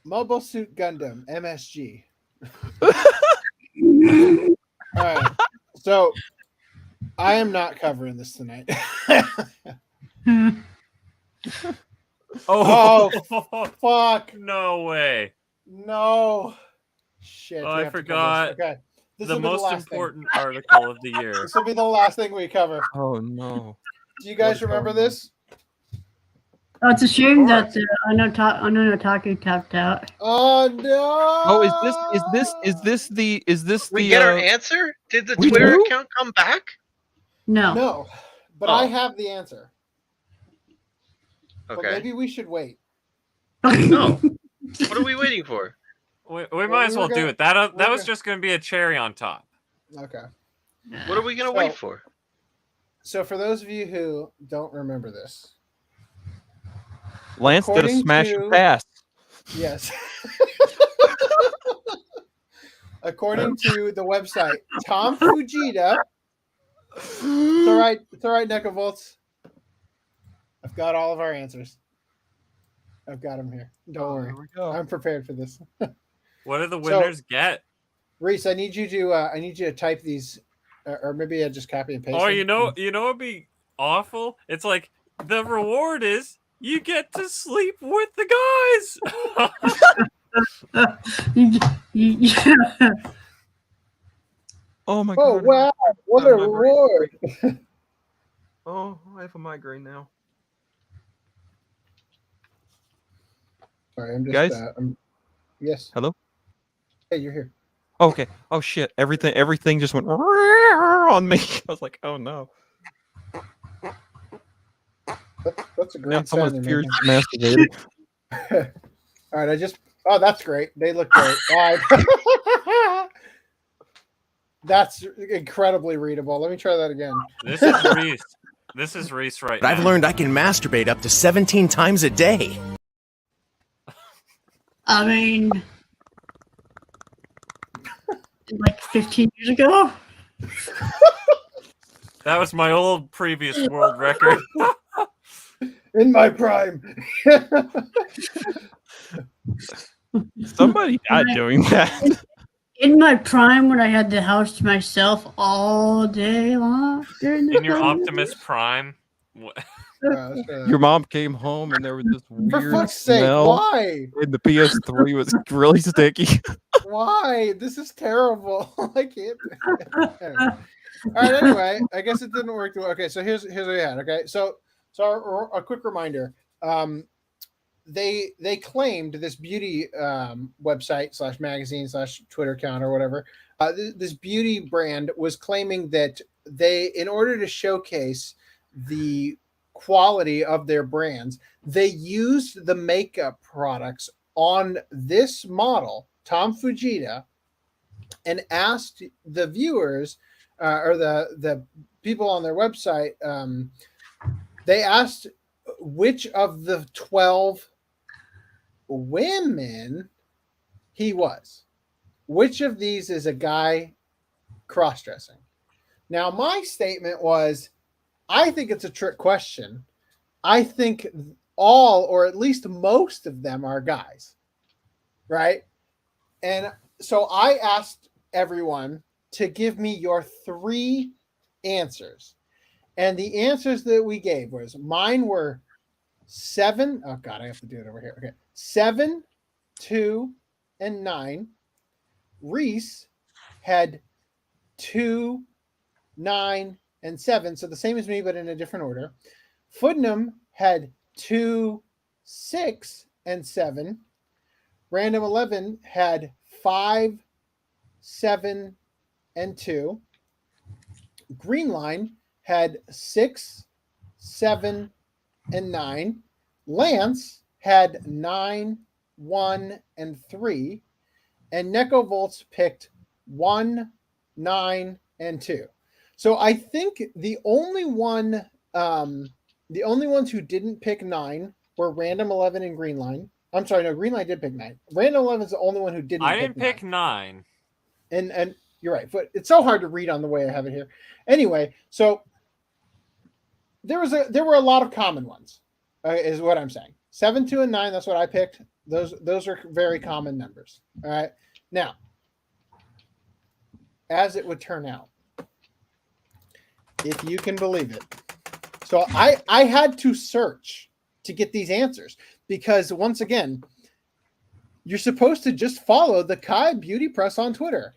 Mobile Suit Gundam, MSG. All right. So I am not covering this tonight. Oh, fuck. No way. No. Shit. Oh, I forgot. Okay. The most important article of the year. This will be the last thing we cover. Oh, no. Do you guys remember this? Oh, it's a shame that Otaku tapped out. Oh no! Oh, is this we the get our answer? Did the Twitter account come back? No. But I have the answer. Okay. But maybe we should wait. No. What are we waiting for? We might as well do it. That was just going to be a cherry on top. Okay. What are we going to wait for? So for those of you who don't remember this, Lance did a smash pass. Yes. According to the website, Tom Fujita. It's all right, Necovolts. I've got all of our answers. I've got them here. Don't worry. I'm prepared for this. What do the winners get? Reese, I need you to type these, or maybe I just copy and paste. Oh, them. it'd be awful. It's like the reward is you get to sleep with the guys. Oh my god! Oh wow! What a reward! Oh, I have a migraine now. Sorry, I'm just guys. Yes. Hello. Hey, you're here. Okay. Oh shit! Everything just went on me. I was like, oh no. That's a great sound. Someone's fierce masturbating. All right, oh, that's great. They look great. All right. That's incredibly readable. Let me try that again. This is Reese. This is Reese right now. I've learned I can masturbate up to 17 times a day. I mean, like 15 years ago. That was my old previous world record. In my prime. Somebody died doing that. In my prime, when I had the house to myself all day long. In your Optimus Prime. Your mom came home and there was this weird fuck's sake, smell. why? And the PS3 was really sticky. Why? This is terrible. I can't. All right. Anyway, I guess it didn't work. Okay, so here's what we had. Okay, so a quick reminder. They claimed this beauty website / magazine / Twitter account or whatever. This beauty brand was claiming that they, in order to showcase the quality of their brands, they used the makeup products on this model, Tom Fujita, and asked the viewers or the people on their website. They asked which of the 12 women he was. Which of these is a guy cross-dressing? Now, my statement was, I think it's a trick question. I think all, or at least most of them, are guys, right? And so I asked everyone to give me your 3 answers. And the answers that we gave mine were 7. Oh God, I have to do it over here. Okay. 7, 2, and 9. Reese had 2, 9, and 7. So the same as me, but in a different order. Footnum had 2, 6, and 7. Random 11 had 5, 7, and 2. Greenline had 6, 7, and 9. Lance had 9, 1, and 3. And Necovolts picked 1, 9, and 2. So I think the only ones who didn't pick 9 were Random 11 and Greenline. I'm sorry, no, Greenline did pick 9. Random 11 is the only one who didn't. I didn't pick 9. And you're right, but it's so hard to read on the way I have it here. Anyway, so there were a lot of common ones, is what I'm saying. 7, 2, and 9. That's what I picked. Those are very common numbers. All right. Now, as it would turn out, if you can believe it. So I had to search to get these answers because once again, you're supposed to just follow the Kai Beauty Press on Twitter.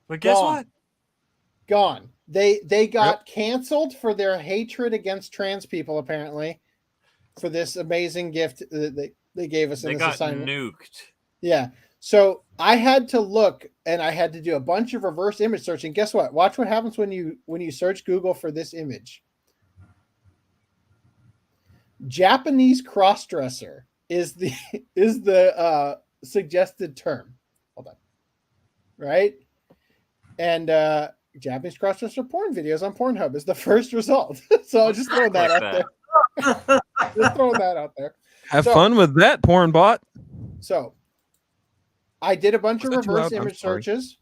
But guess what? Gone. They got canceled for their hatred against trans people, apparently, for this amazing gift that they gave us in this assignment. They got nuked. Yeah. So I had to look and I had to do a bunch of reverse image searching. Guess what? Watch what happens when you search Google for this image. Japanese crossdresser is the suggested term. Hold on. Right? And Japanese crossdresser porn videos on Pornhub is the first result. So I'll just throw that out there. Just throw that out there. Have fun with that, porn bot. So I did a bunch of reverse image searches,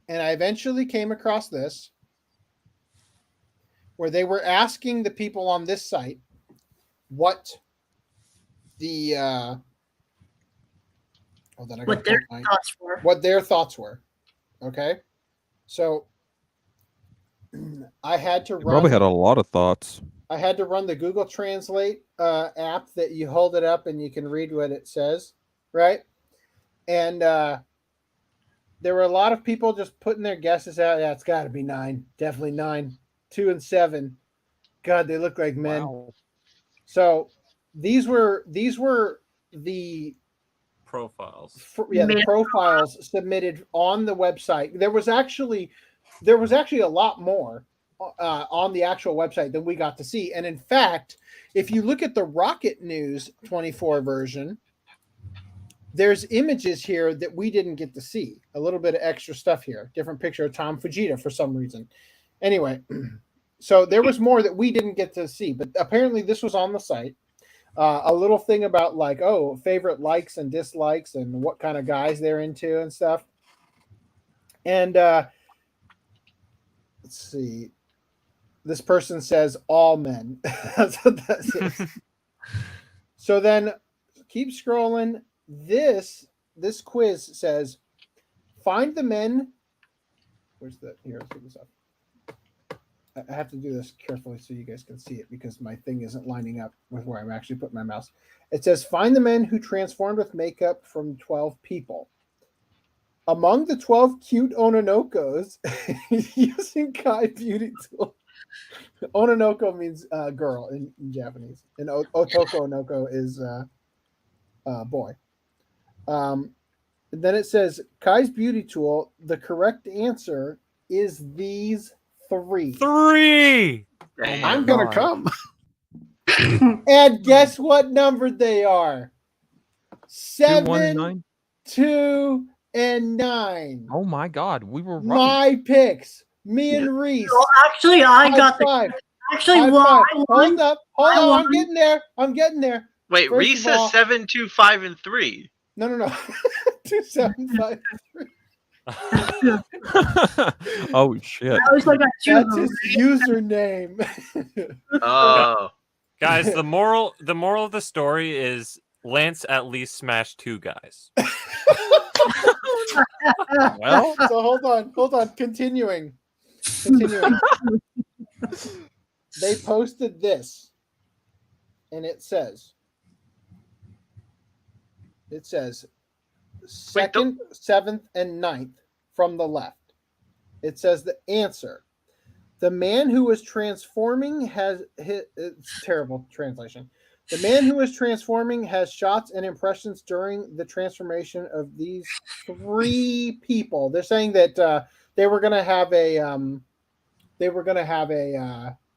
and I eventually came across this, where they were asking the people on this site what their thoughts were. Okay, so I had to run. Probably had a lot of thoughts. I had to run the Google Translate app that you hold it up and you can read what it says, right? And there were a lot of people just putting their guesses out. Yeah, it's got to be 9. Definitely 9. 2 and 7. God, they look like men. Wow. So these were the profiles. The profiles submitted on the website. There was actually a lot more on the actual website than we got to see. And in fact, if you look at the Rocket News 24 version, there's images here that we didn't get to see. A little bit of extra stuff here. Different picture of Tom Fujita for some reason. Anyway, so there was more that we didn't get to see, but apparently this was on the site. A little thing about like, favorite likes and dislikes and what kind of guys they're into and stuff. And let's see. This person says all men. That's what that says. So then keep scrolling. This quiz says, find the men. Where's the here? Let's get this up. I have to do this carefully so you guys can see it because my thing isn't lining up with where I'm actually putting my mouse. It says, find the men who transformed with makeup from 12 people. Among the 12 cute Ononokos using Kai Beauty Tool. Ononoko means girl in Japanese, and Otoko Onoko is boy. Then it says Kai's Beauty Tool. The correct answer is these 3. 3. I'm gonna come. And guess what number they are? 7, 2, and 9. Oh my God, we were right. My picks. Me and Reese. Well, actually, I got 5. Actually, hold up. I'm getting there. Wait, First Reese says 7, 2, 5, and 3. No. 2, 7, 5, 3. Oh shit! I was like, that's his username. Oh, guys, the moral of the story is Lance at least smashed 2 guys. Well, so hold on. Continuing. They posted this, and it says 2nd, 7th, and 9th from the left. It says the answer. The man who was transforming has it's terrible translation. The man who was transforming has shots and impressions during the transformation of these 3 people. They're saying that they were going to have a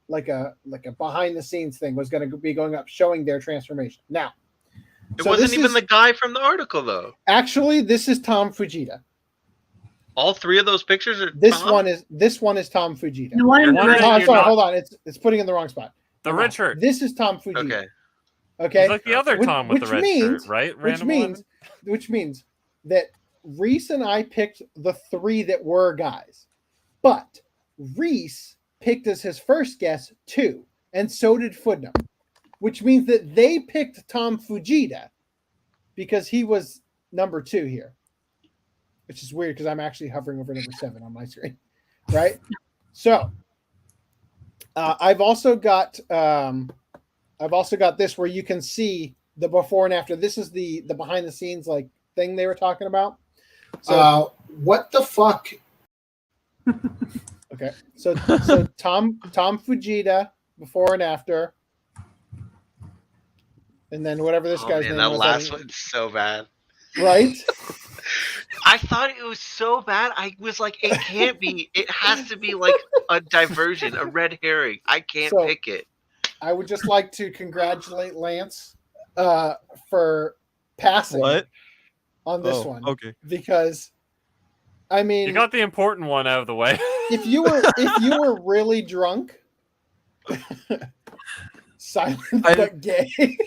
like a behind the scenes thing was going to be going up showing their transformation. Now, it wasn't even the guy from the article though. Actually, this is Tom Fujita. All 3 of those pictures are this Tom? one is Tom Fujita. The one hold on. It's putting in the wrong spot. The red shirt. This is Tom Fujita. Okay. He's like the other Tom with the red shirt, right? Which means that Reese and I picked the 3 that were guys, but Reese picked as his first guess 2, and so did Footnote, which means that they picked Tom Fujita because he was number 2 here, which is weird because I'm actually hovering over number 7 on my screen, right? So I've also got this where you can see the before and after. This is the behind the scenes like thing they were talking about. So what the fuck? Okay, so Tom Fujita before and after, and then whatever this guy's name that was. last one's so bad. Right? I thought it was so bad. I was like, it can't be. It has to be like a diversion, a red herring. I can't pick it. I would just like to congratulate Lance for passing on this one. Okay. Because, I mean, you got the important one out of the way. if you were really drunk, silent but gay.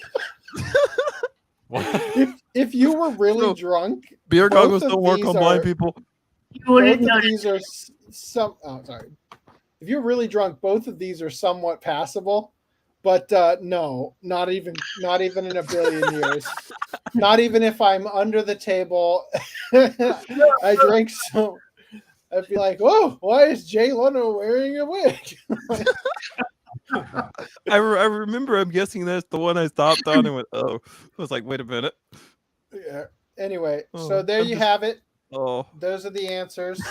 If you were really drunk, beer goggles don't work on blind people. Both of these are sorry. If you're really drunk, both of these are somewhat passable, but no, not even in a billion years. Not even if I'm under the table, I drink some. I'd be like, "Oh, why is Jay Leno wearing a wig?" I remember. I'm guessing that's the one I stopped on and went, "Oh," I was like, "Wait a minute." Yeah. Anyway, so there you have it. Oh, those are the answers.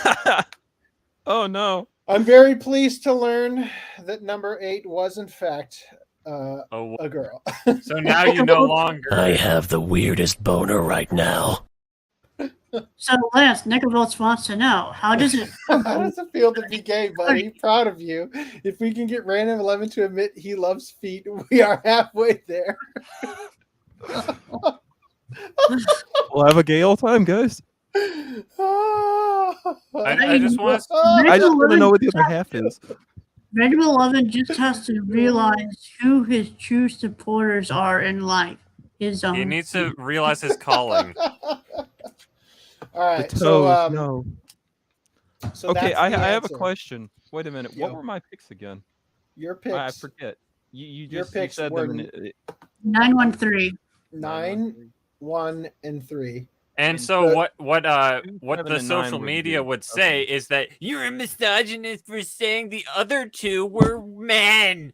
Oh no! I'm very pleased to learn that number 8 was in fact a girl. So now you no longer. I have the weirdest boner right now. So Lance, Nicovolts wants to know how does it feel to be gay, buddy? Proud of you. If we can get Random 11 to admit he loves feet, we are halfway there. We'll have a gay old time, guys. I just want to know what the other half is. Random 11 just has to realize who his true supporters are in life. He needs to realize his calling. All right, so okay, I have a answer. question. Wait a minute, what were my picks again? Your picks. I forget. You your just picks said were them. 913. 9, 1, and 3. And so what the social media would say is that you're a misogynist for saying the other 2 were men.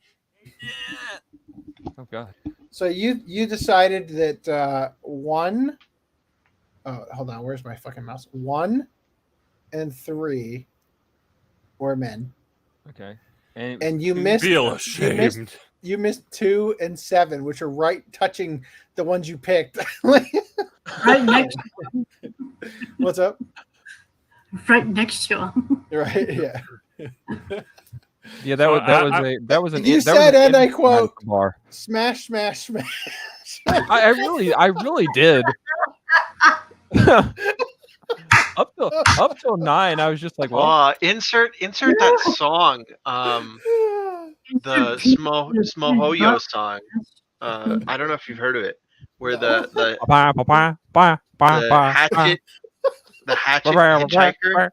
Oh God. So you decided that 1. Oh, hold on. Where's my fucking mouse? 1 and 3 were men. Okay. And you missed. Feel ashamed. You missed 2 and 7, which are right touching the ones you picked. Right next to him. What's up? Right next to him. Right. Yeah. Yeah, that was an. You said, and I quote, "Smash, smash, smash." I really did. up till 9, I was just like, well, insert that song. The Smohoyo song. I don't know if you've heard of it, where the hatchet hitchhiker.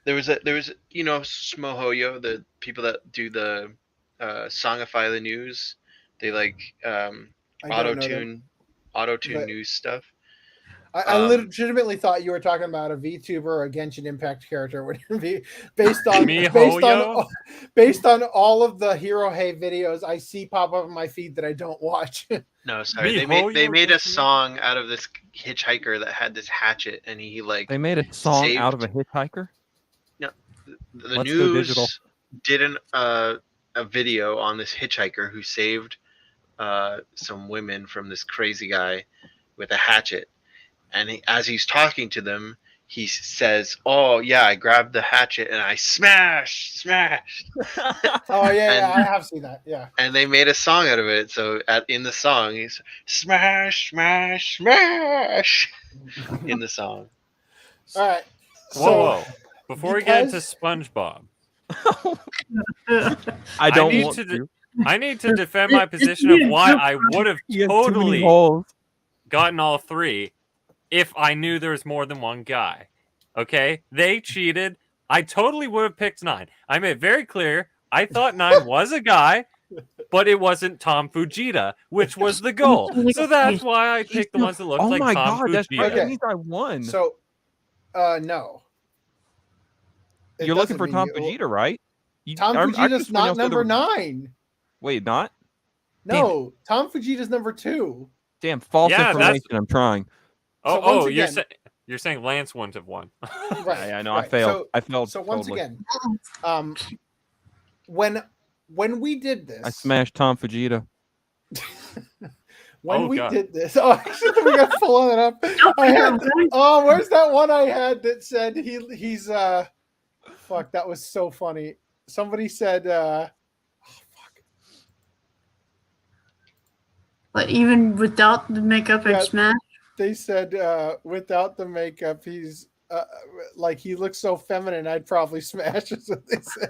There was Smohoyo, the people that do the songify the news. They like auto-tune news stuff. I legitimately thought you were talking about a VTuber or a Genshin Impact character would be based on all of the Hero Hey videos I see pop up on my feed that I don't watch. No, sorry. They made a song out of this hitchhiker that had this hatchet, and he like they made a song out of a hitchhiker. No, the news did a video on this hitchhiker who saved some women from this crazy guy with a hatchet. And as he's talking to them, he says, "Oh yeah, I grabbed the hatchet and I smashed." Oh yeah, I have seen that. Yeah. And they made a song out of it. So in the song, he's smash, smash, smash in the song. All right. Whoa! Before we get into SpongeBob, I need to defend my position of why I would have totally gotten all 3 if I knew there was more than one guy. Okay? They cheated. I totally would have picked 9. I made it very clear I thought 9 was a guy, but it wasn't Tom Fujita, which was the goal. So that's why I picked the ones that looked like Tom Fujita. Oh my god, that's right. That means I won. So, no. You're looking for Tom Fujita, right? Tom Fujita's not number 9. Wait, not? No, Tom Fujita's number 2. Damn, false information. I'm trying. Oh, you're saying Lance wouldn't have won. Right. I know. Right. I failed. I failed. So once again, when we did this, I smashed Tom Fujita. When we did this, we got to pull it up. Where's that one I had that said he's fuck, that was so funny. Somebody said But even without the makeup and smash? They said without the makeup, he's like he looks so feminine. I'd probably smash. Is what they said.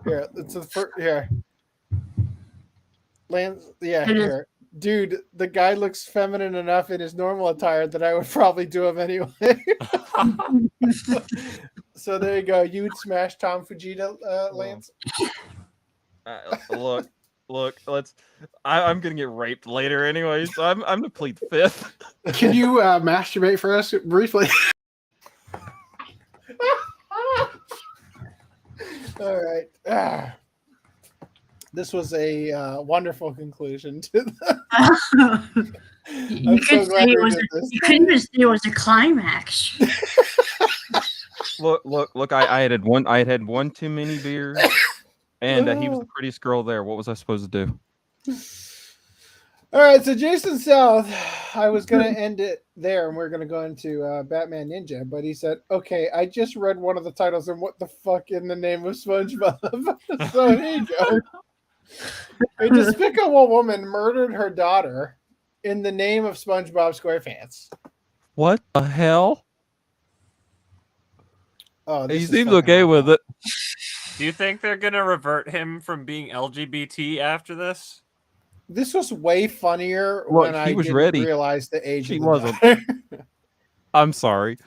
Here, it's the first. Here, Lance. Yeah, here, dude. The guy looks feminine enough in his normal attire that I would probably do him anyway. So there you go. You would smash Tom Fujita, Lance. Look, I'm gonna get raped later anyway, so I'm gonna plead 5th. Can you masturbate for us briefly? All right. This was a wonderful conclusion to the. You could say it was a climax. Look! I had one too many beers. And he was the prettiest girl there. What was I supposed to do? All right, so Jason South, I was going to end it there, and we're going to go into Batman Ninja, but he said, okay, I just read one of the titles, and what the fuck in the name of SpongeBob? So here you go. A despicable woman murdered her daughter in the name of SpongeBob SquarePants. What the hell? Oh, he seems okay with it. Do you think they're going to revert him from being LGBT after this? This was way funnier when I didn't realize the age she of the wasn't. I'm sorry.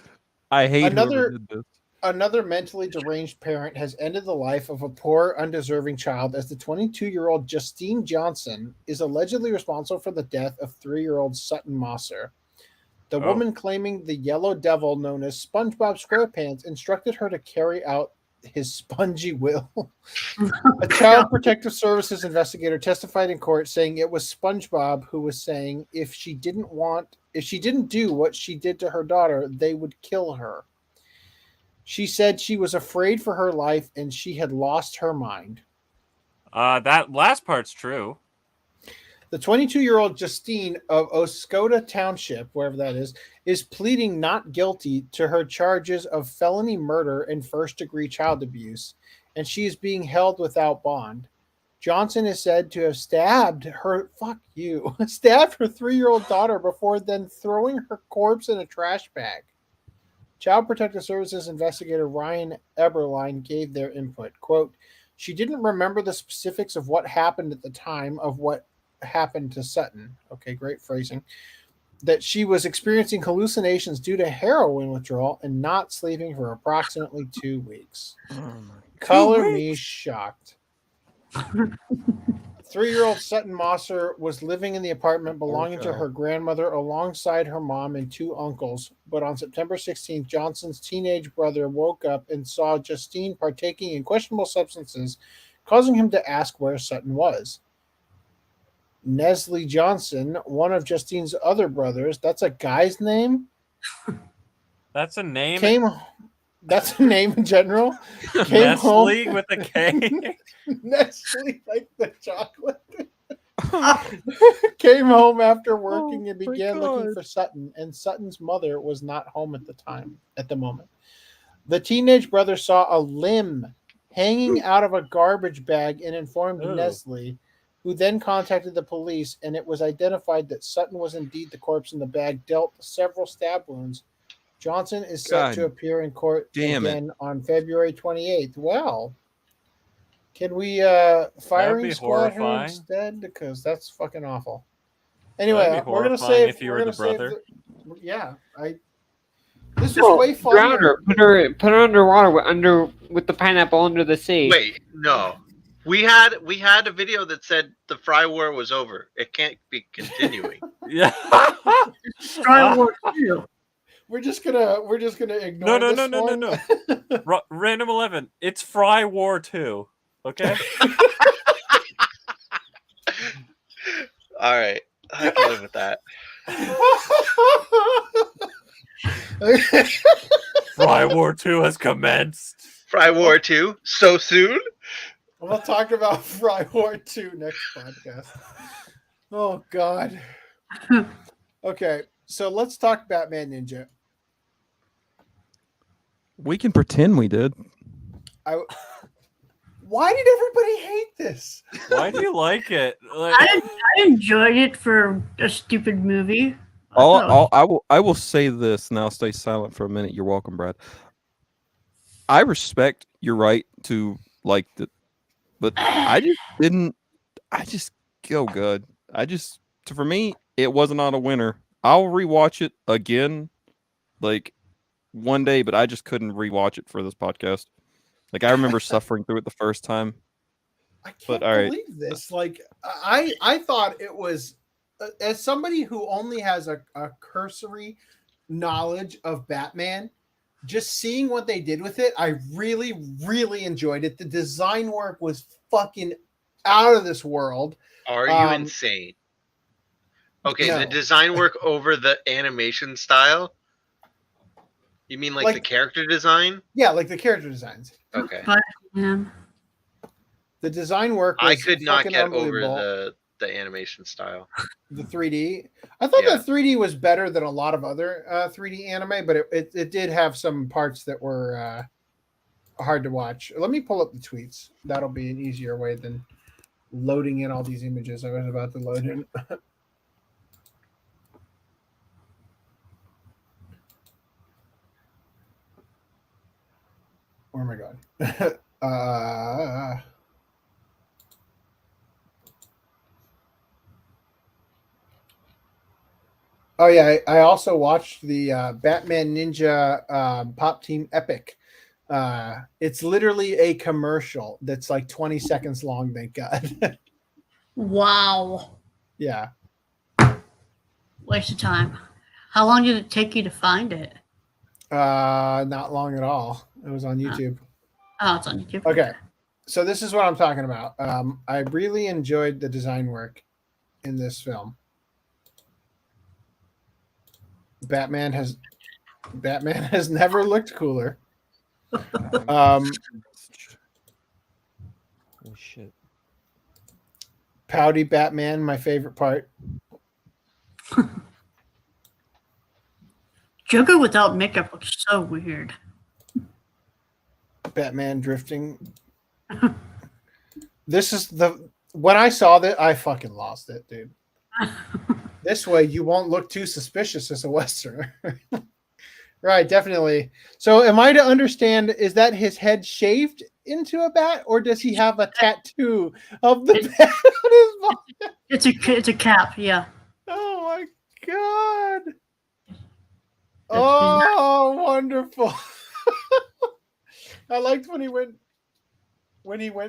I hate whoever did this. Another mentally deranged parent has ended the life of a poor, undeserving child as the 22-year-old Justine Johnson is allegedly responsible for the death of 3-year-old Sutton Mosser. The woman claiming the yellow devil known as SpongeBob SquarePants instructed her to carry out his spongy will. A Child Protective Services investigator testified in court saying it was SpongeBob who was saying if she didn't do what she did to her daughter, they would kill her. She said she was afraid for her life and she had lost her mind. That last part's true. The 22-year-old Justine of Oscoda Township, wherever that is pleading not guilty to her charges of felony murder and first-degree child abuse, and she is being held without bond. Johnson is said to have stabbed her 3-year-old daughter before then throwing her corpse in a trash bag. Child Protective Services investigator Ryan Eberline gave their input. Quote, she didn't remember the specifics of what happened at the time of what happened to Sutton. Okay, great phrasing. That she was experiencing hallucinations due to heroin withdrawal and not sleeping for approximately 2 weeks. Color me shocked. 3-year-old Sutton Mosser was living in the apartment belonging to her grandmother alongside her mom and 2 uncles. But on September 16th, Johnson's teenage brother woke up and saw Justine partaking in questionable substances, causing him to ask where Sutton was. Nestle Johnson, one of Justine's other brothers, that's a guy's name? That's a name? That's a name in general? Nestle with a K? Nestle, like the chocolate. Came home after working and began looking for Sutton, and Sutton's mother was not home at the moment. The teenage brother saw a limb hanging out of a garbage bag and informed Nestle, who then contacted the police, and it was identified that Sutton was indeed the corpse in the bag, dealt several stab wounds. Johnson is set to appear in court again on February 28th. Well, can we firing squad her instead? Because that's fucking awful. Anyway, we're gonna save. If you were the brother. This was way funnier. Drown her. Put her underwater with the pineapple under the sea. Wait, no. We had a video that said the Fry War was over. It can't be continuing. Yeah. Fry War 2. We're just gonna ignore No. Random 11. It's Fry War 2. Okay. All right, I can live with that. Fry War 2 has commenced. Fry War 2? So soon? We'll talk about Fry War 2 next podcast. Oh, God. Okay, so let's talk Batman Ninja. We can pretend we did. Why did everybody hate this? Why do you like it? I enjoyed it for a stupid movie. I will say this, and I'll stay silent for a minute. You're welcome, Brad. I respect your right to like the, but I just didn't. Good. For me, it was not a winner. I'll rewatch it again, like one day, but I just couldn't rewatch it for this podcast. Like I remember suffering through it the first time. I can't believe this. Like I thought it was. As somebody who only has a cursory knowledge of Batman, just seeing what they did with it, I really, really enjoyed it. The design work was fucking out of this world. Are you insane? Okay, no. The design work over the animation style? You mean like the character design? Yeah, like the character designs. Okay. The design work was I could not get over the animation style. The 3D. I thought the 3D was better than a lot of other 3D anime, but it did have some parts that were hard to watch. Let me pull up the tweets. That'll be an easier way than loading in all these images I was about to load in. Oh my god. Oh yeah, I also watched the Batman Ninja Pop Team Epic. It's literally a commercial that's like 20 seconds long, thank God. Wow. Yeah. Waste of time. How long did it take you to find it? Not long at all. It was on YouTube. Oh, it's on YouTube. Okay. So this is what I'm talking about. I really enjoyed the design work in this film. Batman has never looked cooler. Oh shit. Pouty Batman, my favorite part. Joker without makeup looks so weird. Batman drifting. When I saw that, I fucking lost it, dude. This way, you won't look too suspicious as a Westerner. Right, definitely. So, am I to understand, is that his head shaved into a bat, or does he have a tattoo of the bat on his body? It's a cap, yeah. Oh my god! Oh, wonderful! I liked when he went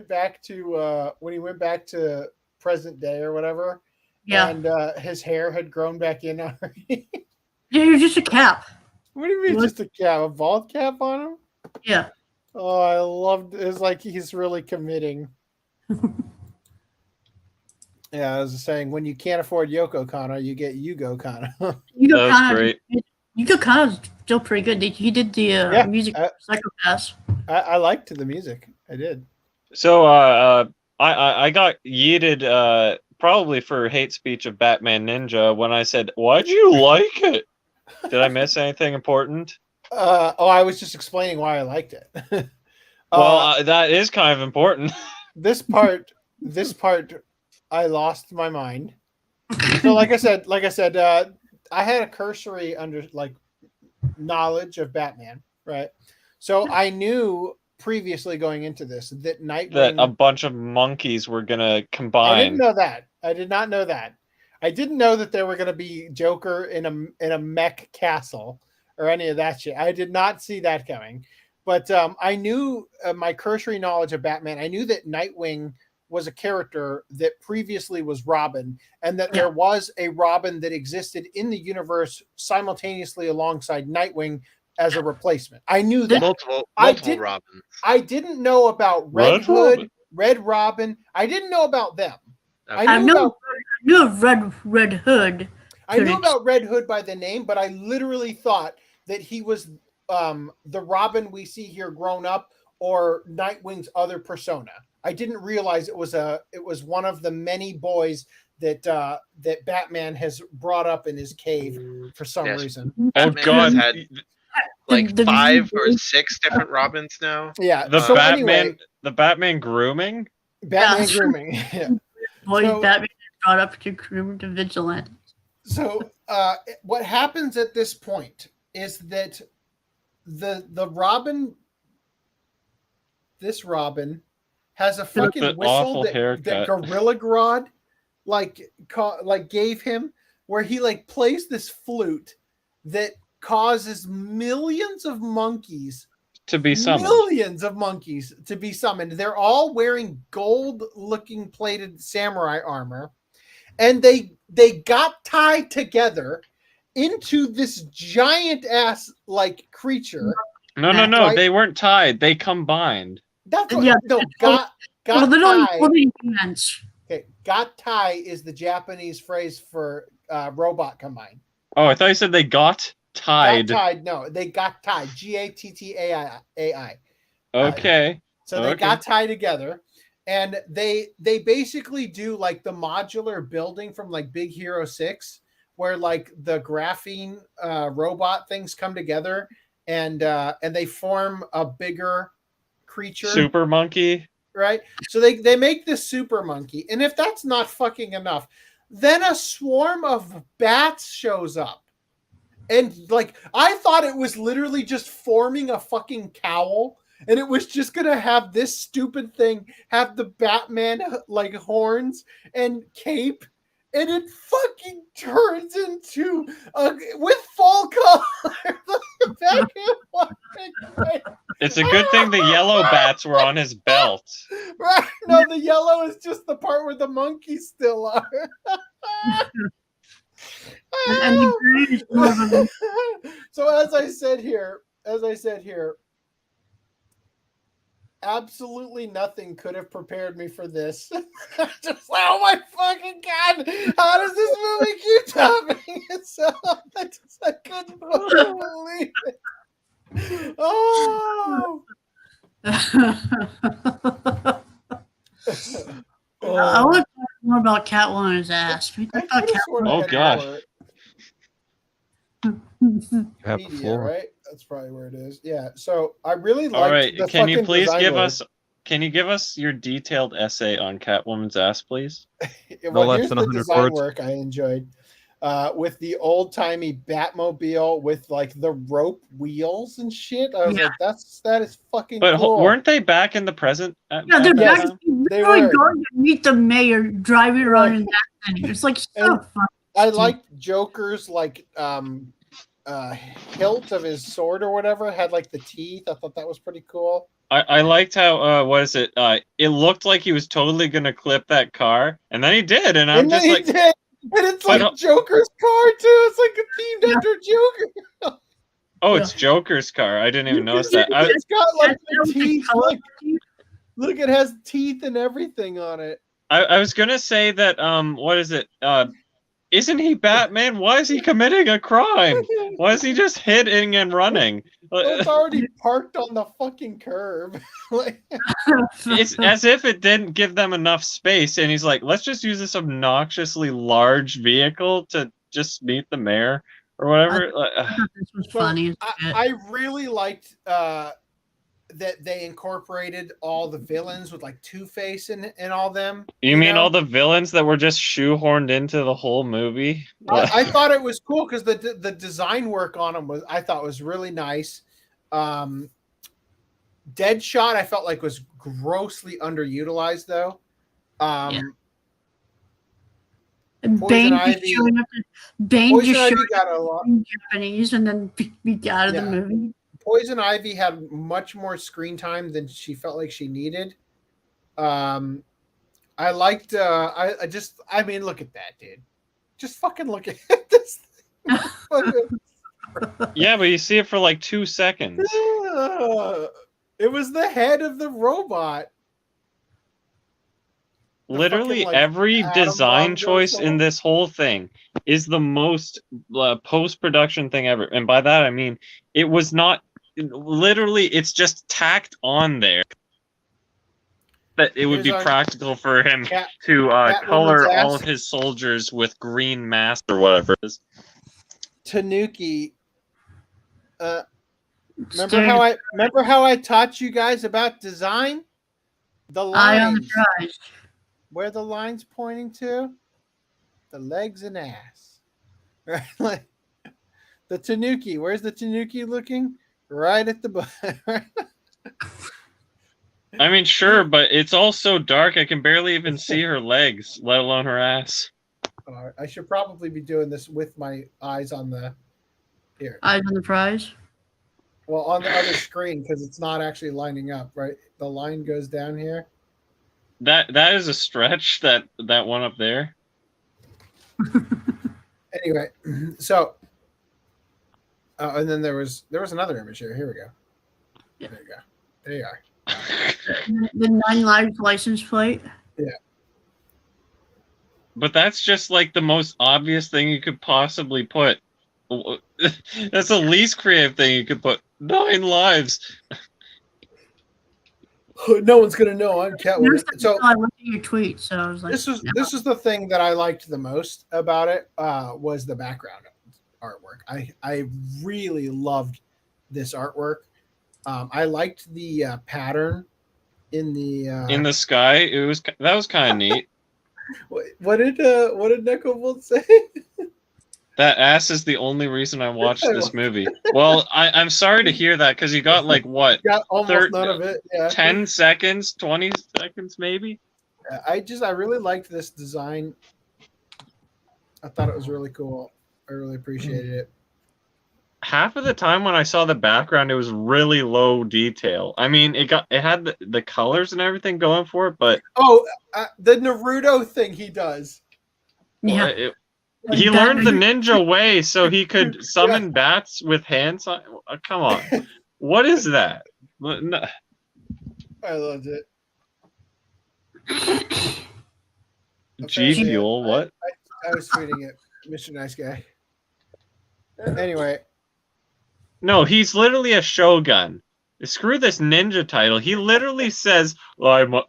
back to present day or whatever. Yeah. And his hair had grown back in already. Yeah, it was just a cap. What do you mean just a cap? A bald cap on him? Yeah. Oh, I loved it. It's like he's really committing. Yeah, I was saying, when you can't afford Yoko Kanno, you get Yugo Kanno. Yugo Kanno, Yugo Kanno's still pretty good. He did the music Psychopaths. I liked the music. I did. So I got yeeted probably for hate speech of Batman Ninja when I said, "Why'd you like it?" Did I miss anything important? I was just explaining why I liked it. Well, that is kind of important. This part, I lost my mind. So, like I said, I had a cursory knowledge of Batman, right? So I knew previously going into this that Nightwing, that a bunch of monkeys were gonna combine. I didn't know that. I did not know that. I didn't know that there were going to be Joker in a mech castle or any of that shit. I did not see that coming. But I knew my cursory knowledge of Batman. I knew that Nightwing was a character that previously was Robin, and that there was a Robin that existed in the universe simultaneously alongside Nightwing as a replacement. I knew that. Multiple Robins. I didn't know about Red Hood, Red Robin. I didn't know about them. Okay. I knew of Red Hood. I knew about Red Hood by the name, but I literally thought that he was the Robin we see here grown up, or Nightwing's other persona. I didn't realize it was one of the many boys that that Batman has brought up in his cave for some reason. Oh God! Had like 5 or 6 different Robins now. Yeah, the Batman grooming. Batman grooming. Yeah. Boy, Batman brought up to groom to vigilante. So what happens at this point is that the Robin, this Robin, has a fucking whistle that Gorilla Grodd gave him, where he like plays this flute that causes millions of monkeys to be summoned. Millions of monkeys to be summoned. They're all wearing gold-looking plated samurai armor, and they got tied together into this giant ass like creature. No, right? They weren't tied. They combined. That's what, got tied. Okay, got tie is the Japanese phrase for robot combined. Oh, I thought you said they got tied. Got tied. No, they got tied. G-A-T-T-A-I. Okay. So they got tied together, and they basically do like the modular building from like Big Hero 6, where like the graphene robot things come together, and they form a bigger creature. Super monkey. Right? So they make this super monkey, and if that's not fucking enough, then a swarm of bats shows up. And like I thought it was literally just forming a fucking cowl, and it was just gonna have this stupid thing have the Batman like horns and cape, and it fucking turns into with full color. It's a good thing the yellow bats were on his belt. Right? No, the yellow is just the part where the monkeys still are. So as I said here, absolutely nothing could have prepared me for this. Just like, oh my fucking God, how does this movie keep topping itself? I couldn't believe it. Oh. I want to talk more about Catwoman's ass. Oh God. Media, right? That's probably where it is. Yeah. So I really like. All right. Can you please give us your detailed essay on Catwoman's ass, please? Well, here's the design work I enjoyed. With the old timey Batmobile with like the rope wheels and shit. I was like, that is fucking cool. Weren't they back in the present? They're back. They were going to meet the mayor driving around in that thing. It's like so fun. I liked Joker's like hilt of his sword or whatever had like the teeth. I thought that was pretty cool. I liked how it looked like he was totally gonna clip that car, and then he did, and I'm just like. Did. And it's like Joker's car too. It's like themed after Joker. Oh, it's Joker's car. I didn't even notice that. It's got like the teeth. Look, it has teeth and everything on it. I was gonna say that. What is it? Isn't he Batman? Why is he committing a crime? Why is he just hitting and running? It's already parked on the fucking curb. It's as if it didn't give them enough space, and he's like, let's just use this obnoxiously large vehicle to just meet the mayor or whatever. This was funny. I really liked that they incorporated all the villains with like Two-Face and all them. You mean all the villains that were just shoehorned into the whole movie? I thought it was cool because the design work on them was really nice. Deadshot I felt like was grossly underutilized though. And Poison Bane Ivy. just showing up. Bane Poison just Ivy showing got up a lot. in Japanese and then be out of the movie. Poison Ivy had much more screen time than she felt like she needed. I liked. I mean, look at that, dude. Just fucking look at this. Yeah, but you see it for like 2 seconds. It was the head of the robot. Literally fucking, every Adam design Longo choice in this whole thing is the most post-production thing ever. And by that I mean it was not literally, it's just tacked on there that it would be practical for him to color all of his soldiers with green masks or whatever it is. Tanuki, remember how I taught you guys about design? The lines. Eye on the prize. Where the line's pointing to? The legs and ass. Right? Like the Tanuki. Where's the Tanuki looking? Right at the butt. I mean, sure, but it's all so dark I can barely even see her legs, let alone her ass. I should probably be doing this with my eyes on the here. Eyes on the prize. Well, on the other screen because it's not actually lining up, right? The line goes down here. That is a stretch. That one up there. Anyway, so and then there was another image here. Here we go. Yeah. There you go. There you are. The 9 Lives license plate. Yeah. But that's just like the most obvious thing you could possibly put. That's the least creative thing you could put. 9 lives. No one's gonna know I'm Catwoman. So I looked at your tweet, so I was like, this is the thing that I liked the most about it was the background artwork. I really loved this artwork. I liked the pattern in the sky. That was kind of neat. What did Nekobolt say? That ass is the only reason I watched this movie. Well, I'm sorry to hear that because you got like what? Got almost none of it. Yeah. 10 seconds, 20 seconds, maybe. I really liked this design. I thought it was really cool. I really appreciated it. Half of the time when I saw the background, it was really low detail. I mean, it had the colors and everything going for it, but the Naruto thing he does. Yeah. He learned the ninja way so he could summon bats with hands on. Come on. What is that? No. I loved it. G Fuel, what? I was tweeting it. Mr. Nice Guy. Anyway. No, he's literally a shogun. Screw this ninja title. He literally says,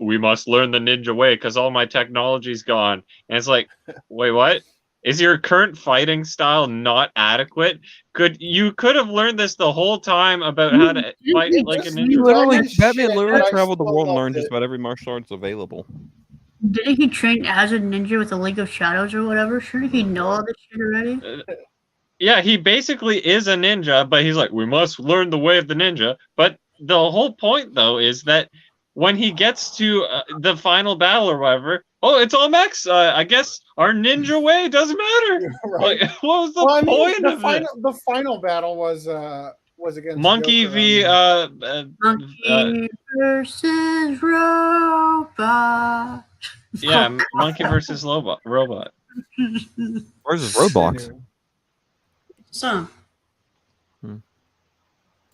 we must learn the ninja way because all my technology's gone. And it's like, wait, what? Is your current fighting style not adequate? You could have learned this the whole time about how to fight like a ninja. Batman literally traveled the world and learned just about every martial arts available. Didn't he train as a ninja with the League of Shadows or whatever? Shouldn't he know all this shit already? Yeah, he basically is a ninja, but he's like, we must learn the way of the ninja. But the whole point, though, is that when he gets to the final battle or whatever, it's all mechs. I guess our ninja way doesn't matter. Right. Like, what was the point of it? The final battle was against Monkey v. Monkey versus robot. Yeah, Monkey versus robot. Where's his Roblox? So.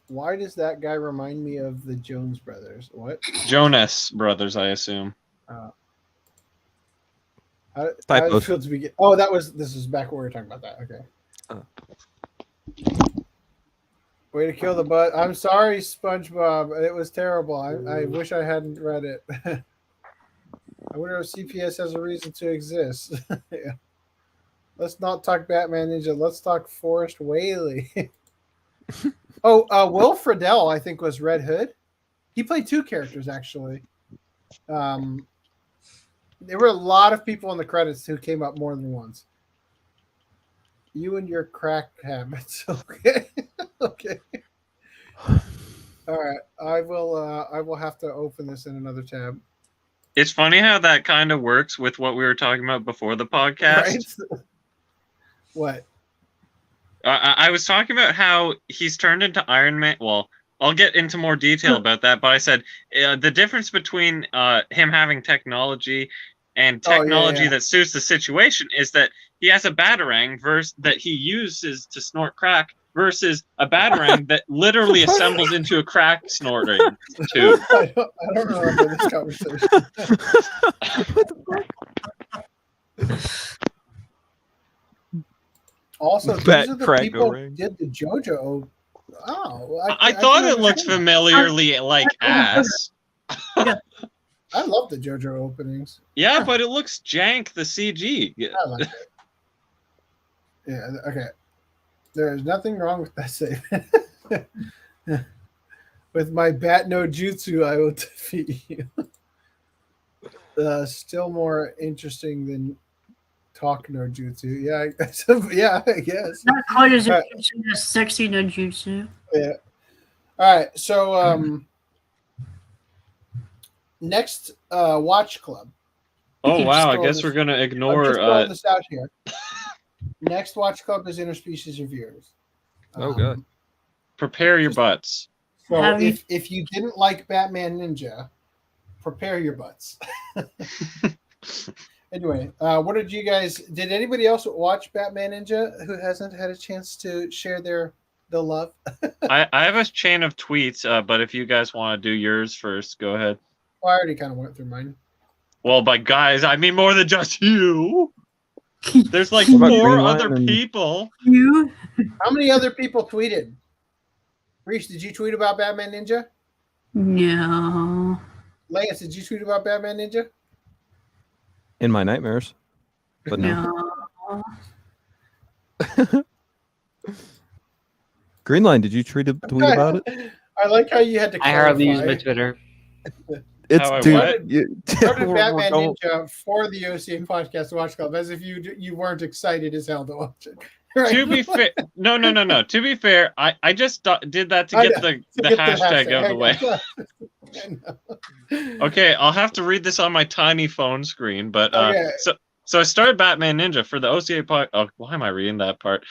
Why does that guy remind me of the Jones Brothers? What? Jonas Brothers, I assume. How did it feel to begin? Oh, this is back when we were talking about that. Okay. Way to kill the butt. I'm sorry, SpongeBob. It was terrible. I wish I hadn't read it. I wonder if CPS has a reason to exist. Yeah. Let's not talk Batman Ninja. Let's talk Forrest Whaley. Will Friedle, I think, was Red Hood. He played 2 characters, actually. There were a lot of people in the credits who came up more than once. You and your crack habits. Okay. Okay. All right. I will have to open this in another tab. It's funny how that kind of works with what we were talking about before the podcast. Right? What? I was talking about how he's turned into Iron Man. Well, I'll get into more detail about that, but I said the difference between him having technology and technology that suits the situation is that he has a batarang that he uses to snort crack versus a batarang that literally assembles into a crack snorting tube. I don't remember this conversation. Also, these are the people who did the JoJo. Oh, I thought it looked familiarly like ass. Yeah. I love the JoJo openings. Yeah, but it looks jank, the CG. I like it. Yeah, okay. There's nothing wrong with that statement. With my bat no jutsu, I will defeat you. Still more interesting than talk no jutsu. Yeah, I guess. Not quite as interesting as sexy no jutsu. Yeah. All right, so next watch club. Oh wow, I guess we're gonna ignore this out here. Next watch club is interspecies reviewers. Oh god. Prepare your butts. So if you didn't like Batman Ninja, prepare your butts. Anyway, what did you guys? Did anybody else watch Batman Ninja who hasn't had a chance to share the love? I have a chain of tweets, but if you guys want to do yours first, go ahead. Well, I already kind of went through mine. Well, by guys, I mean more than just you. There's like 4 other people. You? How many other people tweeted? Reese, did you tweet about Batman Ninja? No. Lance, did you tweet about Batman Ninja? In my nightmares. But no. Greenline, did you tweet about it? I like how you had to clarify. I hardly use my Twitter. It's started Batman Ninja for the OCA Podcast Watch Club, as if you weren't excited as hell to watch it. Right? To be fair, no. To be fair, I just did that to get the hashtag out of the way. Okay, I'll have to read this on my tiny phone screen, but so I started Batman Ninja for the OCA Podcast. Oh, why am I reading that part?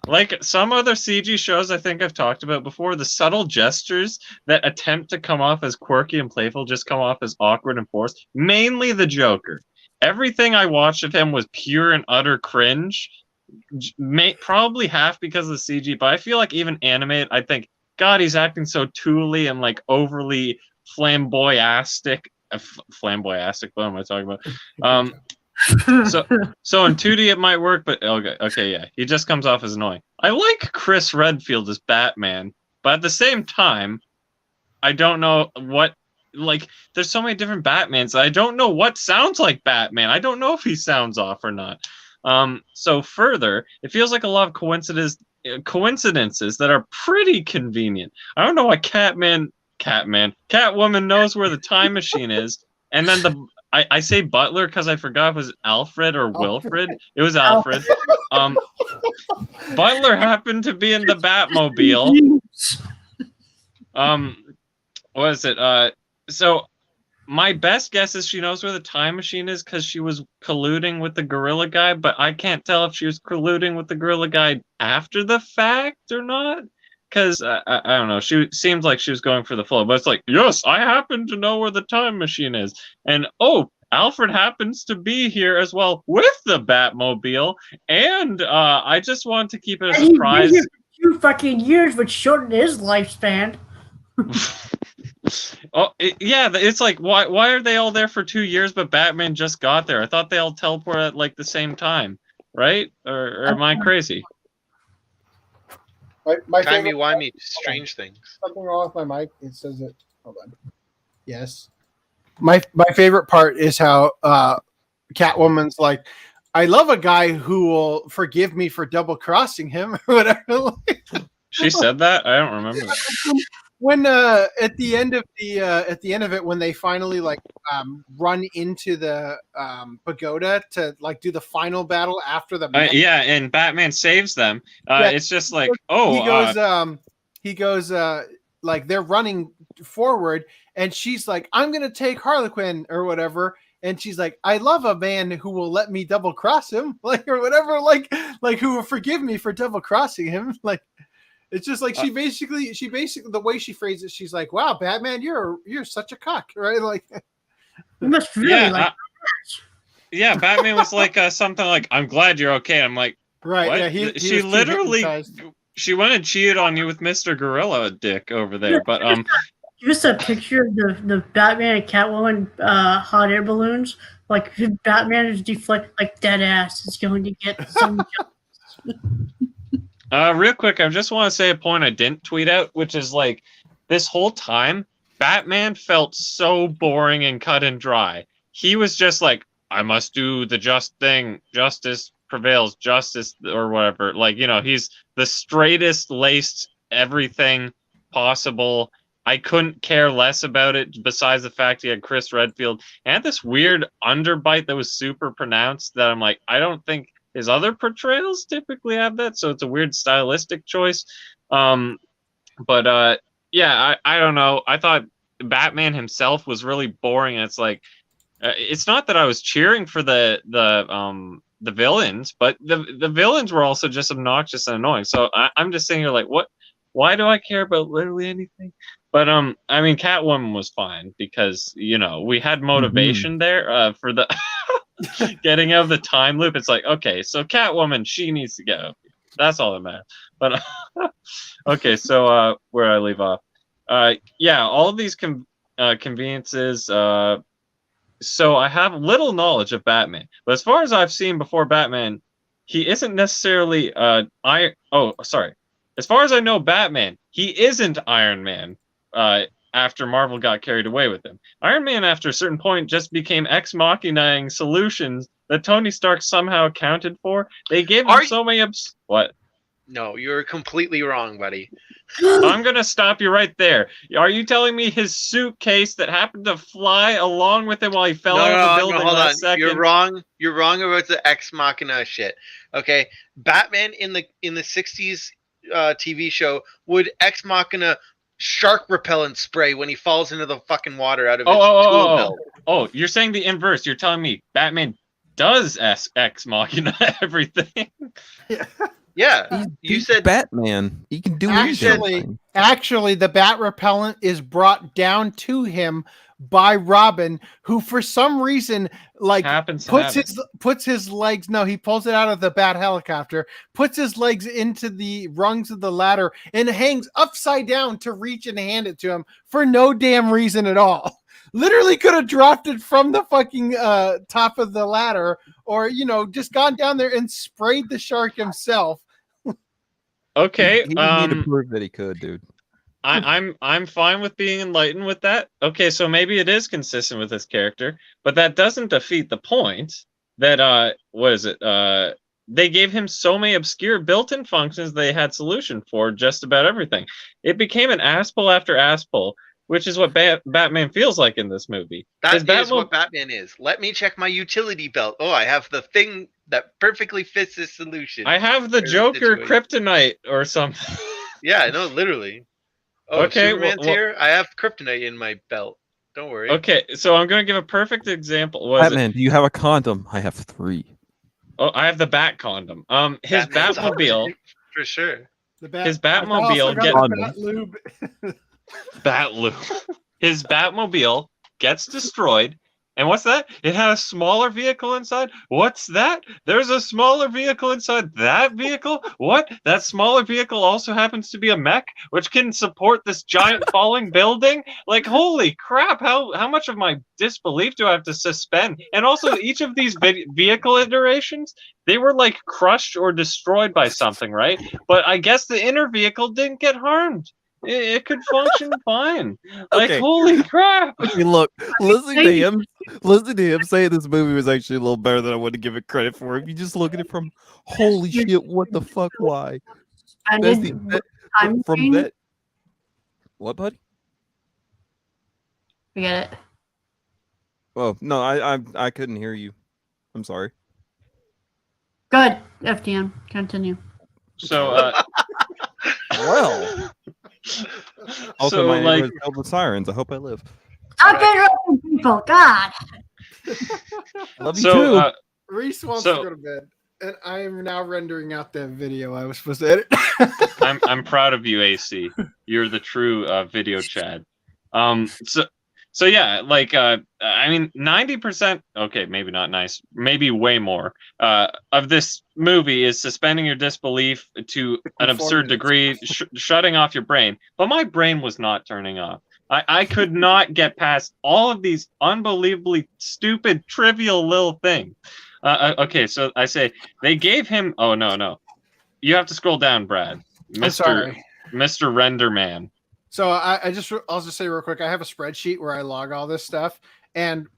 Like some other CG shows I think I've talked about before, the subtle gestures that attempt to come off as quirky and playful just come off as awkward and forced. Mainly the Joker. Everything I watched of him was pure and utter cringe. Probably half because of the CG, but I feel like even animated, I think, God, he's acting so tooly and like overly flamboyastic. Flamboyastic, what am I talking about? So in 2D it might work, but okay, yeah, he just comes off as annoying. I like Chris Redfield as Batman, but at the same time, I don't know what, like, there's so many different Batmans. I don't know what sounds like Batman. I don't know if he sounds off or not. So further, it feels like a lot of coincidences that are pretty convenient. I don't know why Catwoman knows where the time machine is, and then I say Butler because I forgot if it was Alfred or Wilfred. It was Alfred. Butler happened to be in the Batmobile. What is it? So my best guess is she knows where the time machine is because she was colluding with the gorilla guy, but I can't tell if she was colluding with the gorilla guy after the fact or not. Because, I don't know, she seems like she was going for the flow. But it's like, yes, I happen to know where the time machine is. And, Alfred happens to be here as well with the Batmobile. And I just want to keep it a surprise. 2 fucking years would shorten his lifespan. It's like, why are they all there for 2 years, but Batman just got there? I thought they all teleported at, like, the same time, right? Or am I crazy? My Timey-wimey, strange things. Something wrong with my mic. It says it. Hold on. Yes. My favorite part is how Catwoman's like, I love a guy who will forgive me for double crossing him or whatever. She said that? I don't remember that. When at the end of it, when they finally run into the pagoda to do the final battle after the and Batman saves them. It's just like, he goes he goes, like they're running forward, and she's like, "I'm gonna take Harlequin or whatever," and she's like, "I love a man who will let me double cross him, like or whatever, like who will forgive me for double crossing him." Like, it's just like she basically the way she phrased it, she's like, "Wow, Batman, you're such a cock," right? Like, you must really yeah, Batman was like something like, "I'm glad you're okay." I'm like, right? What? Yeah, she literally. She went and cheated on you with Mr. Gorilla Dick over there, but just a picture of the Batman and Catwoman hot air balloons. Like Batman is deflected like dead ass is going to get some. Real quick, I just want to say a point I didn't tweet out, which is like this whole time Batman felt so boring and cut and dry. He was just like, I must do the just thing, justice prevails, justice or whatever. Like, you know, he's the straightest laced everything possible. I couldn't care less about it besides the fact he had Chris Redfield and had this weird underbite that was super pronounced that I'm like, I don't think his other portrayals typically have that, so it's a weird stylistic choice. Yeah, I don't know. I thought Batman himself was really boring, and it's like it's not that I was cheering for the villains, but the villains were also just obnoxious and annoying. So I'm just sitting here like, what? Why do I care about literally anything? But I mean, Catwoman was fine because, you know, we had motivation there for the getting out of the time loop. It's like, okay, so Catwoman, she needs to go. That's all that matters. But okay, so where I leave off, yeah, all of these conveniences. So I have little knowledge of Batman, but as far as I've seen before Batman, he isn't necessarily As far as I know, Batman, he isn't Iron Man. After Marvel got carried away with him, Iron Man, after a certain point, just became ex machina solutions that Tony Stark somehow accounted for. They gave him so many what? No, you're completely wrong, buddy. I'm gonna stop you right there. Are you telling me his suitcase that happened to fly along with him while he fell out of the building? Hold on. Second? You're wrong. You're wrong about the ex machina shit. Okay, Batman in the 60s TV show would ex machina shark repellent spray when he falls into the fucking water out of his tool belt. Oh, you're saying the inverse. You're telling me Batman does ex machina everything. Yeah, you said Batman. He can do anything. Actually, the bat repellent is brought down to him by Robin, who for some reason puts his legs. No, he pulls it out of the bat helicopter, puts his legs into the rungs of the ladder, and hangs upside down to reach and hand it to him for no damn reason at all. Literally could have dropped it from the fucking top of the ladder, or just gone down there and sprayed the shark himself. Okay, he didn't need to prove that he could, dude. I'm fine with being enlightened with that. Okay, so maybe it is consistent with his character, but that doesn't defeat the point that they gave him so many obscure built-in functions they had solution for just about everything. It became an ass-pull after ass-pull, which is what Batman feels like in this movie. That is what Batman is. Let me check my utility belt. Oh, I have the thing that perfectly fits this solution. I have the Joker kryptonite or something. Yeah, no, literally. Oh, okay, Superman's here. I have kryptonite in my belt. Don't worry. Okay, so I'm going to give a perfect example. Batman, do you have a condom? I have 3. Oh, I have the Bat condom. His Batmobile. For sure. His Batmobile gets Bat lube. His Batmobile gets destroyed. And what's that? It had a smaller vehicle inside? What's that? There's a smaller vehicle inside that vehicle? What? That smaller vehicle also happens to be a mech, which can support this giant falling building? Like, holy crap, how much of my disbelief do I have to suspend? And also, each of these vehicle iterations, they were, like, crushed or destroyed by something, right? But I guess the inner vehicle didn't get harmed. It could function fine. Like, holy crap! I mean, look, listen to him say this movie was actually a little better than I would give it credit for. If you just look at it from, holy shit, what the fuck, why? From that. What, buddy? Forget it. Oh no, I couldn't hear you. I'm sorry. Good, FDN. Continue. So, well. Also, So, my like- neighborhood filled with sirens. I hope I live. Stop interrupting people, God. I love you So, too. Reese wants So- to go to bed, and I am now rendering out that video I was supposed to edit. I'm proud of you, AC. You're the true video Chad. So yeah, like I mean, 90%. Okay, maybe not nice. Maybe way more of this movie is suspending your disbelief to an absurd degree, shutting off your brain. But my brain was not turning off. I could not get past all of these unbelievably stupid, trivial little things. Okay, so I say they gave him. Oh no, you have to scroll down, Brad. Mr. Renderman. So I'll just say real quick, I have a spreadsheet where I log all this stuff, and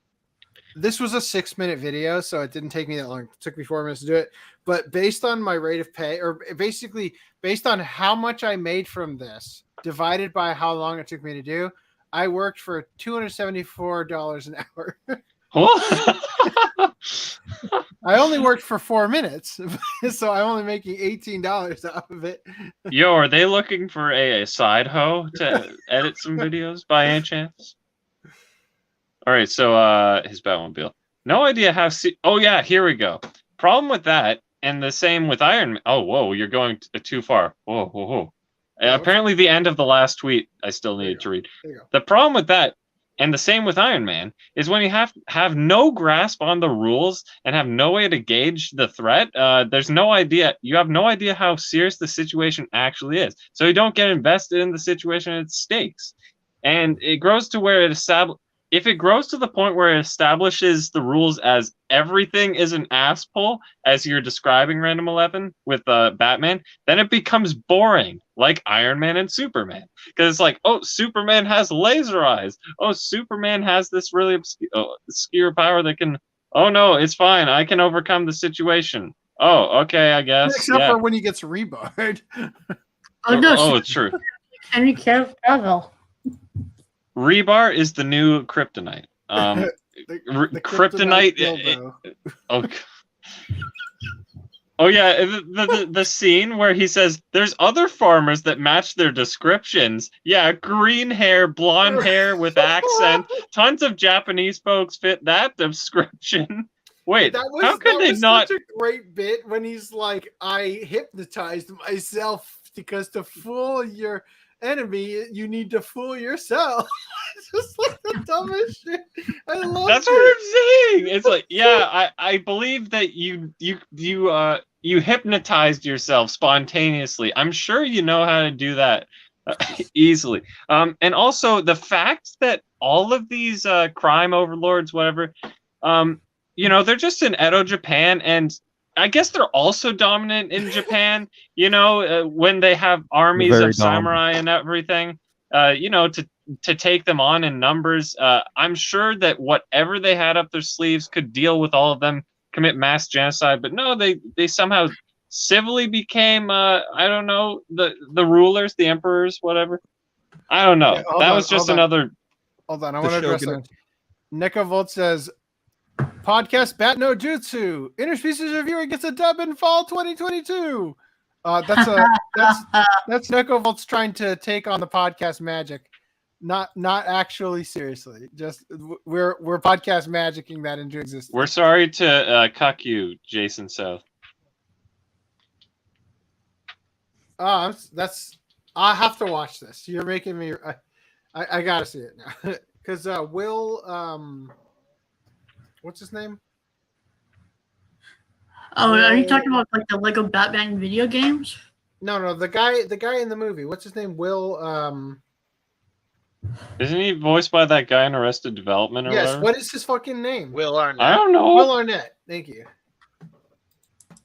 this was a 6-minute video, so it didn't take me that long. It took me 4 minutes to do it. But based on my rate of pay, or basically based on how much I made from this, divided by how long it took me to do, I worked for $274 an hour. I only worked for 4 minutes, so I'm only making $18 off of it. Yo, are they looking for a side hoe to edit some videos by any chance? All right, so his Batmobile. No idea how. Oh yeah, here we go. Problem with that, and the same with Iron Man. Oh whoa, you're going too far. Whoa. Apparently, the end of the last tweet I still needed to read. The problem with that, and the same with Iron Man, is when you have no grasp on the rules and have no way to gauge the threat. There's no idea. You have no idea how serious the situation actually is. So you don't get invested in the situation and its stakes. And it grows to where if it grows to the point where it establishes the rules as everything is an ass pull, as you're describing Random 11 with Batman, then it becomes boring, like Iron Man and Superman. Because it's like, oh, Superman has laser eyes. Oh, Superman has this really obscure power that can, oh no, it's fine. I can overcome the situation. Oh, okay, I guess. Except for when he gets rebarred. Oh, no. Oh, it's true. Henry Cavill. Rebar is the new kryptonite. The Kryptonite. Oh yeah, the scene where he says there's other farmers that match their descriptions. Yeah, green hair, blonde hair with accent. Tons of Japanese folks fit that description. Wait, how could they not? Such a great bit when he's like, I hypnotized myself because to fool your enemy, you need to fool yourself. It's just like the dumbest shit. I love That's what I'm saying. It's like, yeah, I believe that you hypnotized yourself spontaneously. I'm sure you know how to do that easily. And also the fact that all of these crime overlords, whatever, they're just in Edo, Japan, and I guess they're also dominant in Japan, when they have armies of samurai and everything, to take them on in numbers. I'm sure that whatever they had up their sleeves could deal with all of them, commit mass genocide. But no, they somehow civilly became, I don't know, the rulers, the emperors, whatever. I don't know. Yeah, that was just another. Hold on, I want to address that. Nekavolt says, podcast Bat no Jutsu. Interspecies reviewer gets a dub in fall 2022. That's Nekovolt's trying to take on the podcast magic. Not actually seriously. Just we're podcast magicking that into existence. We're sorry to cuck you, Jason South. I have to watch this. You're making me. I gotta see it now because Will. What's his name? Oh, are you talking about like the Lego Batman video games? No, the guy in the movie. What's his name? Will. Isn't he voiced by that guy in Arrested Development? Or yes. whatever? What is his fucking name? Will Arnett. I don't know. Will Arnett. Thank you.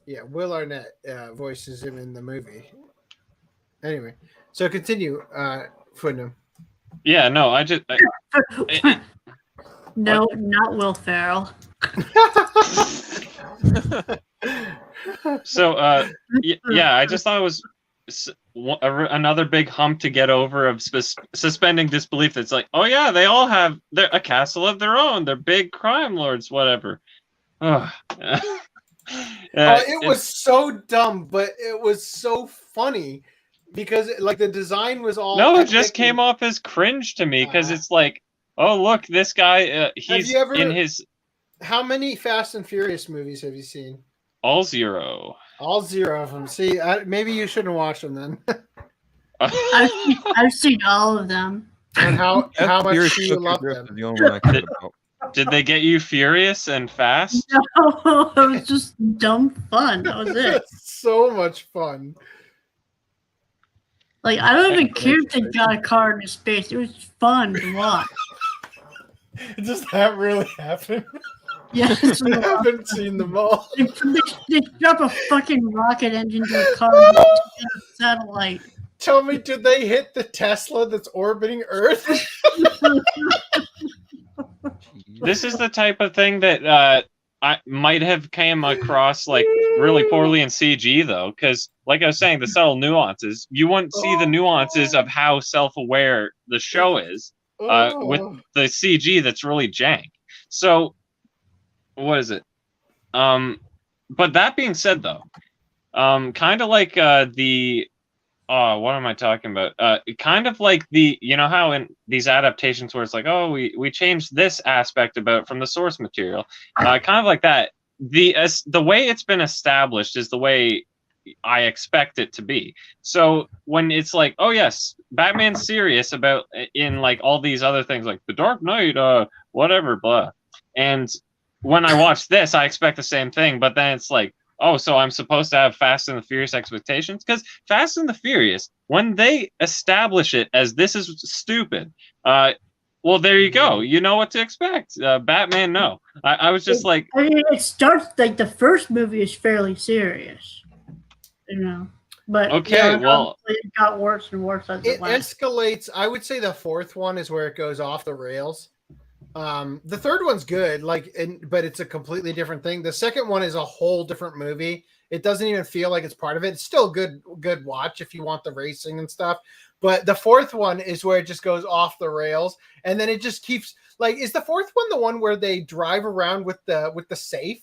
Yeah, Will Arnett voices him in the movie. Anyway, so continue, Footnote. Yeah, no, No, not Will Ferrell. So, yeah, I just thought it was another big hump to get over of suspending disbelief. It's like, oh yeah, they all have a castle of their own. They're big crime lords, whatever. It was so dumb, but it was so funny because like the design was all. No, it just came off as cringe to me because it's like, oh look, this guy, he's in his. How many Fast and Furious movies have you seen? All 0. All 0 of them. See, maybe you shouldn't watch them then. I've seen all of them. And how much do you love them? Did they get you furious and fast? No, it was just dumb fun. That was it. So much fun. Like, I don't even care if they got a car into space. It was fun to watch. Does that really happen? Yes. I haven't seen them all. They drop a fucking rocket engine to a car and a satellite. Tell me, did they hit the Tesla that's orbiting Earth? This is the type of thing that I might have came across like really poorly in CG though, because like I was saying, the subtle nuances, you wouldn't see the nuances of how self-aware the show is with the CG that's really jank. So what is it? But that being said though, kind of like the what am I talking about? Kind of like the, you know how in these adaptations where it's like, oh, we changed this aspect about from the source material. Kind of like that. The way it's been established is the way I expect it to be. So when it's like, oh yes, Batman's serious about in like all these other things like the Dark Knight, whatever, blah. And when I watch this, I expect the same thing, but then it's like, oh, so I'm supposed to have Fast and the Furious expectations? Because Fast and the Furious, when they establish it as this is stupid, well, there you go. You know what to expect. Batman, no. I was just like... I mean, it starts, like, the first movie is fairly serious, you know? But okay, well... It got worse and worse as it went. Escalates. I would say the fourth one is where it goes off the rails. The third one's good, but it's a completely different thing. The second one is a whole different movie. It doesn't even feel like it's part of it. It's still good watch if you want the racing and stuff. But the fourth one is where it just goes off the rails, and then it just keeps like. Is the fourth one the one where they drive around with the safe,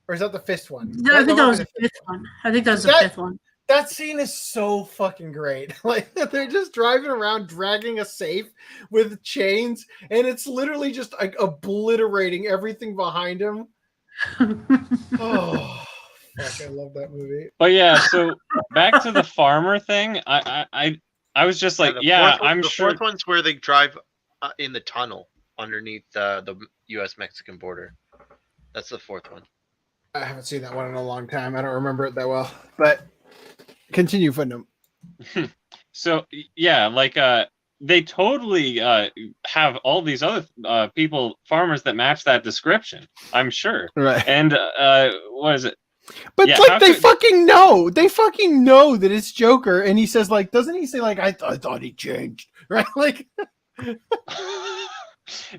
or is that the fifth one? No, I think that was the fifth one. I think that was the fifth one. That scene is so fucking great. Like they're just driving around dragging a safe with chains, and it's literally just like obliterating everything behind him. Oh, fuck! I love that movie. But yeah, so back to the farmer thing. I was just like, I'm sure. The fourth one's where they drive in the tunnel underneath the U.S.-Mexican border. That's the fourth one. I haven't seen that one in a long time. I don't remember it that well, but. Continue, Footnote. So yeah, like they totally have all these other farmers that match that description. I'm sure. Right. And what is it? But like they fucking know. They fucking know that it's Joker, and he says like, doesn't he say like, I thought he changed, right? Like.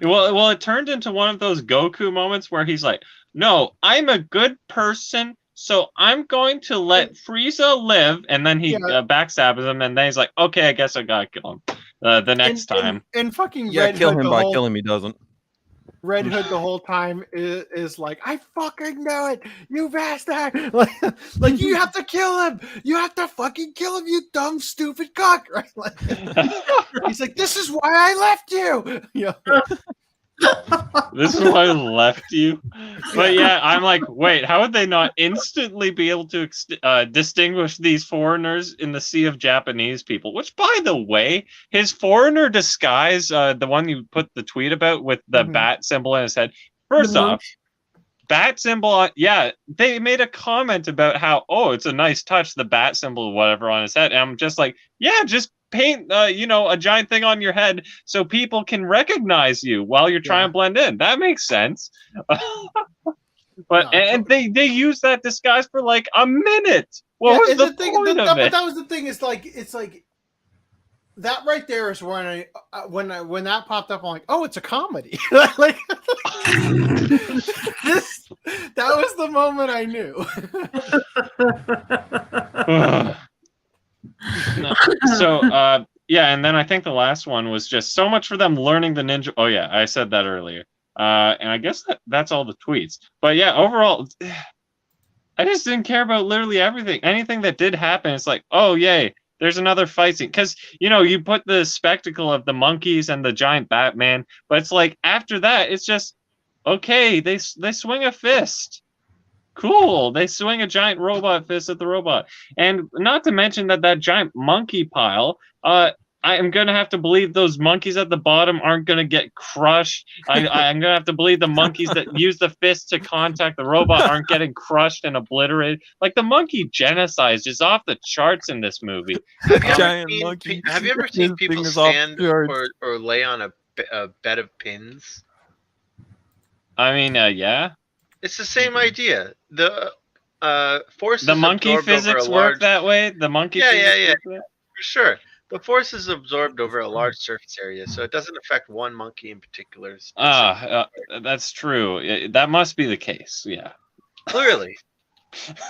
Well, it turned into one of those Goku moments where he's like, "No, I'm a good person. So I'm going to let Frieza live," and then he backstabs him, and then he's like, "Okay, I guess I gotta kill him the next time." And fucking Red kill Hood him by kill him. He doesn't. Red Hood the whole time is like, "I fucking know it, you bastard!" Like you have to kill him. You have to fucking kill him, you dumb, stupid cock. Right? Like, he's like, "This is why I left you." Yeah. This is why I left you. But yeah, I'm like, wait, how would they not instantly be able to distinguish these foreigners in the sea of Japanese people? Which, by the way, his foreigner disguise, the one you put the tweet about with the bat symbol in his head. First off, bat symbol, they made a comment about how, oh, it's a nice touch, the bat symbol, whatever, on his head. And I'm just like, yeah, just paint a giant thing on your head so people can recognize you while you're trying to blend in. That makes sense. But they use that disguise for like a minute. What was the point of it? But that was the thing. It's like that right there is when when that popped up. I'm like, oh, it's a comedy. Like that was the moment I knew. No. So and then I think the last one was just so much for them learning the ninja. Oh yeah, I said that earlier. And I guess that's all the tweets. But yeah, overall, I just didn't care about literally everything. Anything that did happen, it's like, oh yay, There's another fight scene. Because, you put the spectacle of the monkeys and the giant Batman, but it's like, after that, it's just, okay, they swing a fist. Cool. They swing a giant robot fist at the robot. And not to mention that giant monkey pile, I am going to have to believe those monkeys at the bottom aren't going to get crushed. I'm going to have to believe the monkeys that use the fist to contact the robot aren't getting crushed and obliterated. Like, the monkey genocide is off the charts in this movie. Have you ever seen people stand or lay on a bed of pins? I mean, yeah. It's the same idea. The force. The monkey physics work that way. The monkey. Yeah. For sure. The force is absorbed over a large surface area, so it doesn't affect one monkey in particular. That's true. That must be the case. Yeah. Clearly,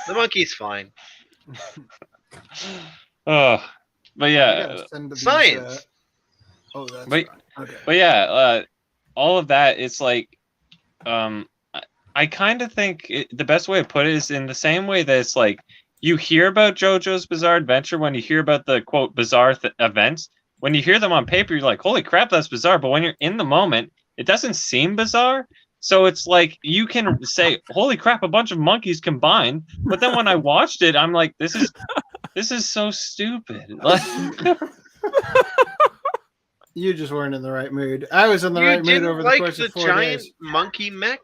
the monkey's fine. But yeah, science. That's right. Okay. But yeah, all of that. It's like, I kind of think the best way to put it is in the same way that it's like, you hear about JoJo's Bizarre Adventure when you hear about the, quote, bizarre events. When you hear them on paper, you're like, holy crap, that's bizarre. But when you're in the moment, it doesn't seem bizarre. So it's like, you can say, holy crap, a bunch of monkeys combined. But then when I watched it, I'm like, this is so stupid. You just weren't in the right mood. I was in the right mood over the course of 4 days. Giant monkey mech?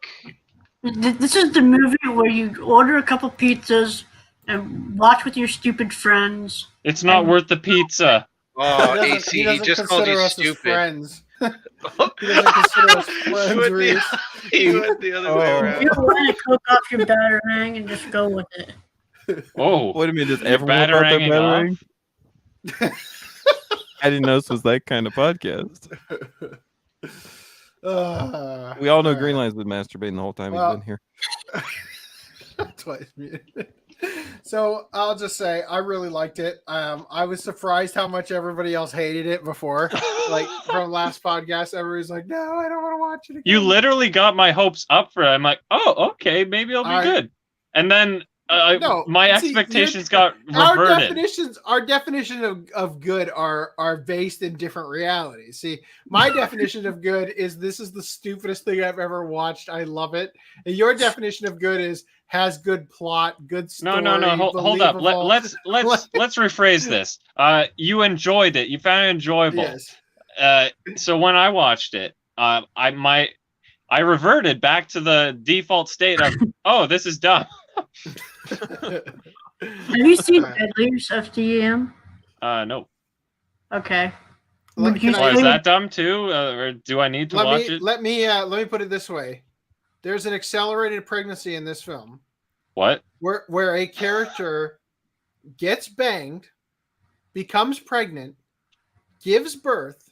This is the movie where you order a couple pizzas and watch with your stupid friends. It's not worth the pizza. Oh, AC, he just called you stupid. Friends. He doesn't consider us friends, Reese. He went the other way around. You want to cook off your batarang and just go with it. Oh, wait a minute! Does everyone about their batarang? I didn't know this was that kind of podcast. We all know Greenlight's been masturbating the whole time he's been here. Twice muted. So I'll just say I really liked it. I was surprised how much everybody else hated it before. Like from last podcast, everybody's like, "No, I don't want to watch it again." You literally got my hopes up for it. I'm like, "Oh, okay, maybe it'll be good." And then my expectations got reverted. Our definition of good are based in different realities. See, my definition of good is this is the stupidest thing I've ever watched. I love it. And your definition of good is has good plot, good story. No. Hold up. Let's rephrase this. You enjoyed it. You found it enjoyable. Yes. So when I watched it, I reverted back to the default state of, oh, this is dumb. Have you seen Deadliest FDDNM? No. Okay. Is that dumb too, or do I need to watch it? Let me put it this way: there's an accelerated pregnancy in this film. What? Where a character gets banged, becomes pregnant, gives birth,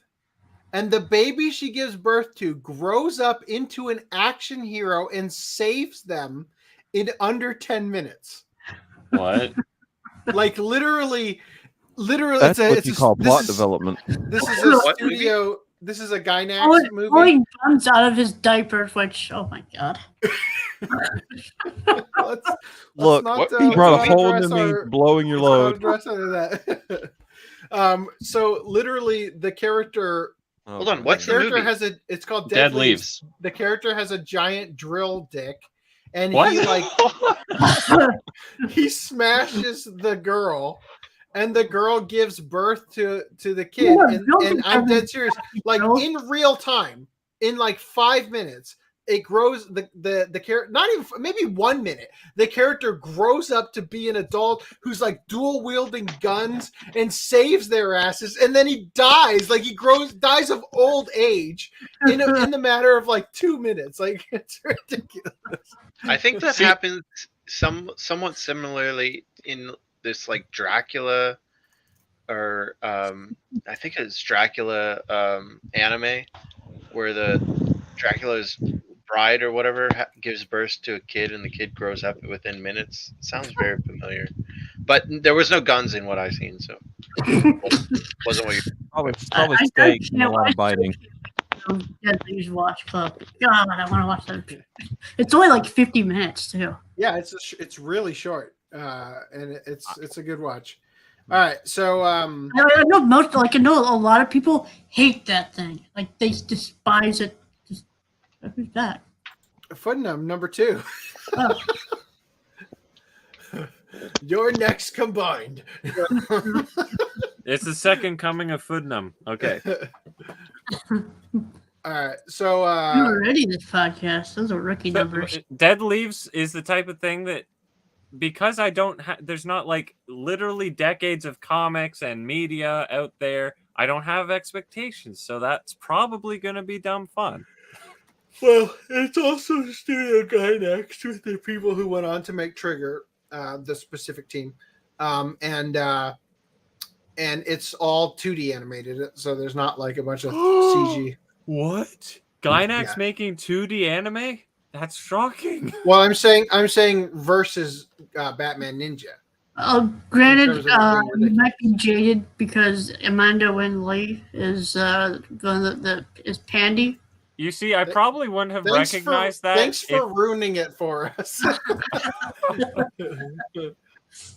and the baby she gives birth to grows up into an action hero and saves them in under 10 minutes. What? Like literally. That's what you call plot development. This is a studio. This is a Gainax movie. Pulling guns out of his diaper, which, oh my god. Let's he brought a hole into me, blowing your load. So literally, the character. Hold on, what's the movie? It's called Dead Leaves. The character has a giant drill dick, and what? he smashes the girl. And the girl gives birth to the kid, and I'm dead serious. Like in real time, in like 5 minutes, it grows. The character, not even maybe 1 minute, the character grows up to be an adult who's like dual wielding guns and saves their asses, and then he dies. Like he dies of old age in the matter of like 2 minutes. Like it's ridiculous. I think that happens somewhat similarly in this like Dracula, or I think it's Dracula anime, where the Dracula's bride or whatever gives birth to a kid, and the kid grows up within minutes. It sounds very familiar, but there was no guns in what I've seen, so wasn't what you probably steak and a lot of biting. Yeah, please watch Club. God, I want to watch that. It's only like 50 minutes too. Yeah, it's really short. And it's a good watch. All right, so I know I know a lot of people hate that thing. Like they despise it. Who's that? Footnum number 2. Oh. Your next combined. It's the second coming of Footnum. Okay. All right, so you're ready this podcast. Those are rookie numbers. Dead Leaves is the type of thing that, because I don't there's not like literally decades of comics and media out there, I don't have expectations, so that's probably going to be dumb fun. Well, it's also Studio Gainax with the people who went on to make Trigger, the specific team, and it's all 2D animated, so there's not like a bunch of CG. What? Gainax making 2D anime? That's shocking. Well, I'm saying versus Batman Ninja. Granted, you might be jaded because Amanda Wynn Lee is is Pandy. You see, I probably wouldn't have recognized that. Thanks for ruining it for us.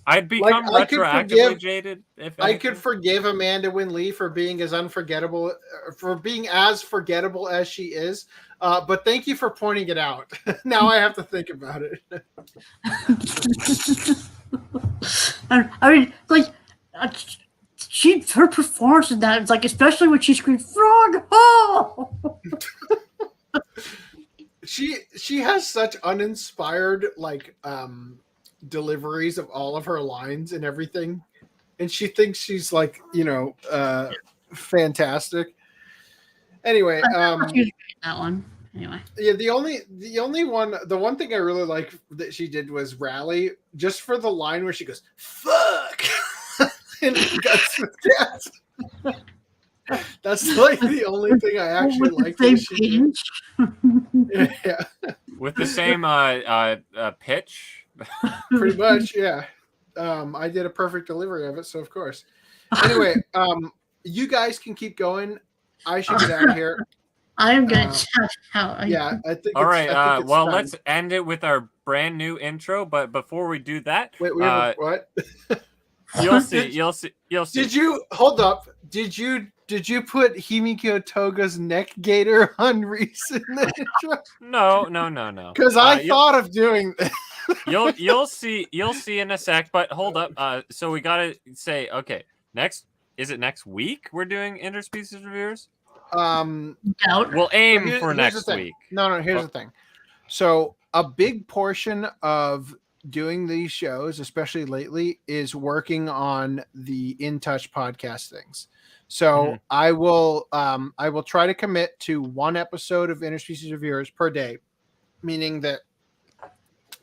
I'd become retroactively jaded. If I could forgive Amanda Wynn Lee for being as forgettable as she is, but thank you for pointing it out. Now I have to think about it. I mean, like, her performance in that, it's like, especially when she screamed "Frog Ho!" She has such uninspired deliveries of all of her lines and everything, and she thinks she's fantastic. Anyway, that one. Anyway, yeah, the one thing I really like that she did was Rally, just for the line where she goes "fuck" and guts with gas. That's like the only thing I actually like. Yeah, with the same pitch. Pretty much, yeah. I did a perfect delivery of it, so of course. Anyway, you guys can keep going. I should get out of here. I am gonna check out. Yeah, I think. All right. Well, let's end it with our brand new intro. But before we do that, wait, we have what? You'll see. You'll see. Did you hold up? Did you put Himiko Toga's neck gator on recent intro? No. Because I thought of doing that. You'll see in a sec. But hold up. So we gotta say, okay, is it next week we're doing interspecies reviewers? We'll aim for next week. No. Here's the thing. So a big portion of doing these shows, especially lately, is working on the In Touch podcast things. So I will try to commit to one episode of Interspecies Reviewers per day, meaning that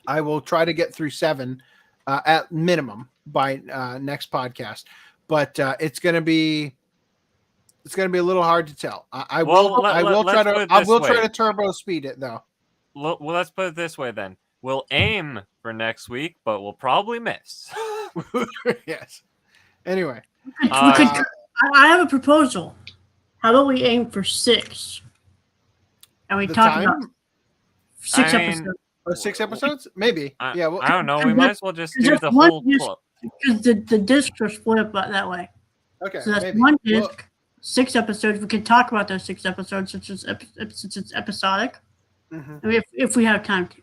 I will try to get through 7 at minimum by next podcast. But it's going to be a little hard to tell. I will try to turbo speed it though. Well, let's put it this way then. We'll aim for next week, but we'll probably miss. Yes. Anyway, I have a proposal. How about we aim for 6? And we talk about 6 episodes. 6 episodes? Maybe. Yeah. Well, I don't know. We might as well just do the whole club. Because the discs are split up that way. Okay. So that's maybe. one disc, 6 episodes. We can talk about those 6 episodes since it's episodic. Mm-hmm. I mean, if we have time to.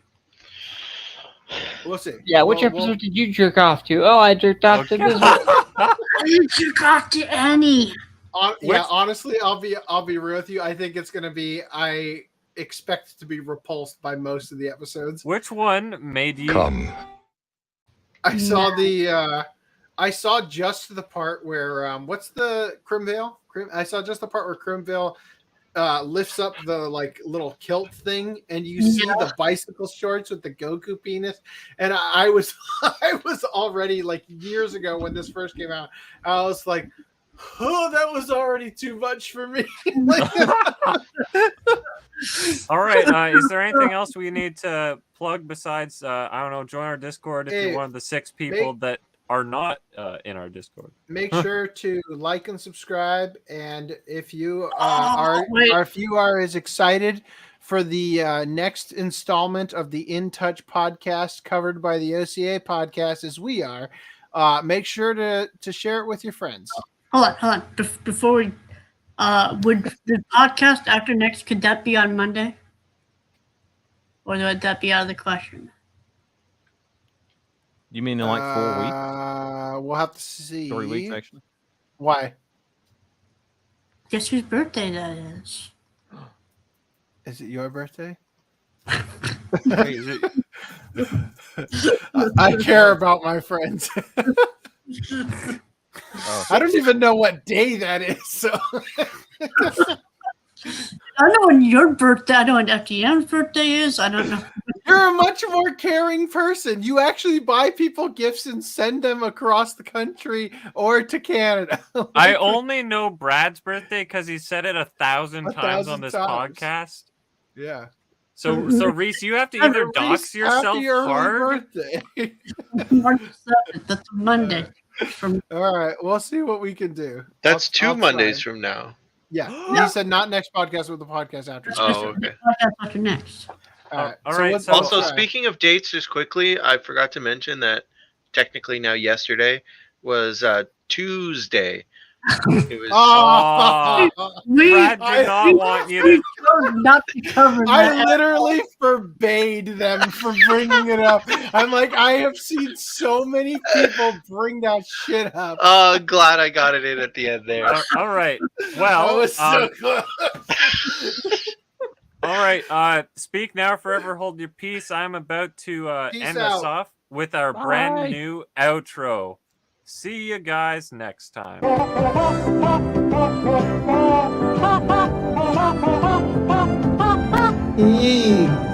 We'll see. Yeah, which episode did you jerk off to? Oh, I jerked off to this one. I didn't jerk off to any. Honestly, I'll be real with you. I think it's gonna be. I expect to be repulsed by most of the episodes. Which one made you come? I saw just the part where what's the Crimvale? I saw just the part where Crimvale lifts up the little kilt thing, and you see the bicycle shorts with the Goku penis. And I was already years ago when this first came out. I was like, oh, that was already too much for me. All right. Is there anything else we need to plug besides I don't know, join our Discord if you're one of the 6 people that are not in our Discord? Make sure to like and subscribe, and if you are as excited for the next installment of the In Touch podcast covered by the OCA podcast as we are, make sure to share it with your friends. Hold on. Before we, would the podcast after next, could that be on Monday? Or would that be out of the question? You mean in like 4 weeks? We'll have to see. 3 weeks, actually. Why? Guess whose birthday that is? Is it your birthday? Hey, is it? I care about my friends. I don't even know what day that is. So. I know when your birthday. I know when FDM's birthday is. I don't know. You're a much more caring person. You actually buy people gifts and send them across the country or to Canada. I only know Brad's birthday because he said it 1,000 times on this podcast. Yeah. So Reese, you have to either dox yourself hard. March 7th. That's Monday. All right, we'll see what we can do. That's two Mondays from now. Yeah, he said not next podcast, with the podcast after. Oh, okay. Podcast after next. All right. So also, speaking of dates, just quickly, I forgot to mention that technically now yesterday was Tuesday. It was. Brad did not want you to. Not to cover that. I literally forbade them from bringing it up. I'm like, I have seen so many people bring that shit up. Glad I got it in at the end there. All right. Well, that was so close. All right. Speak now, forever hold your peace. I'm about to end us off with our brand new outro. See you guys next time. Hey.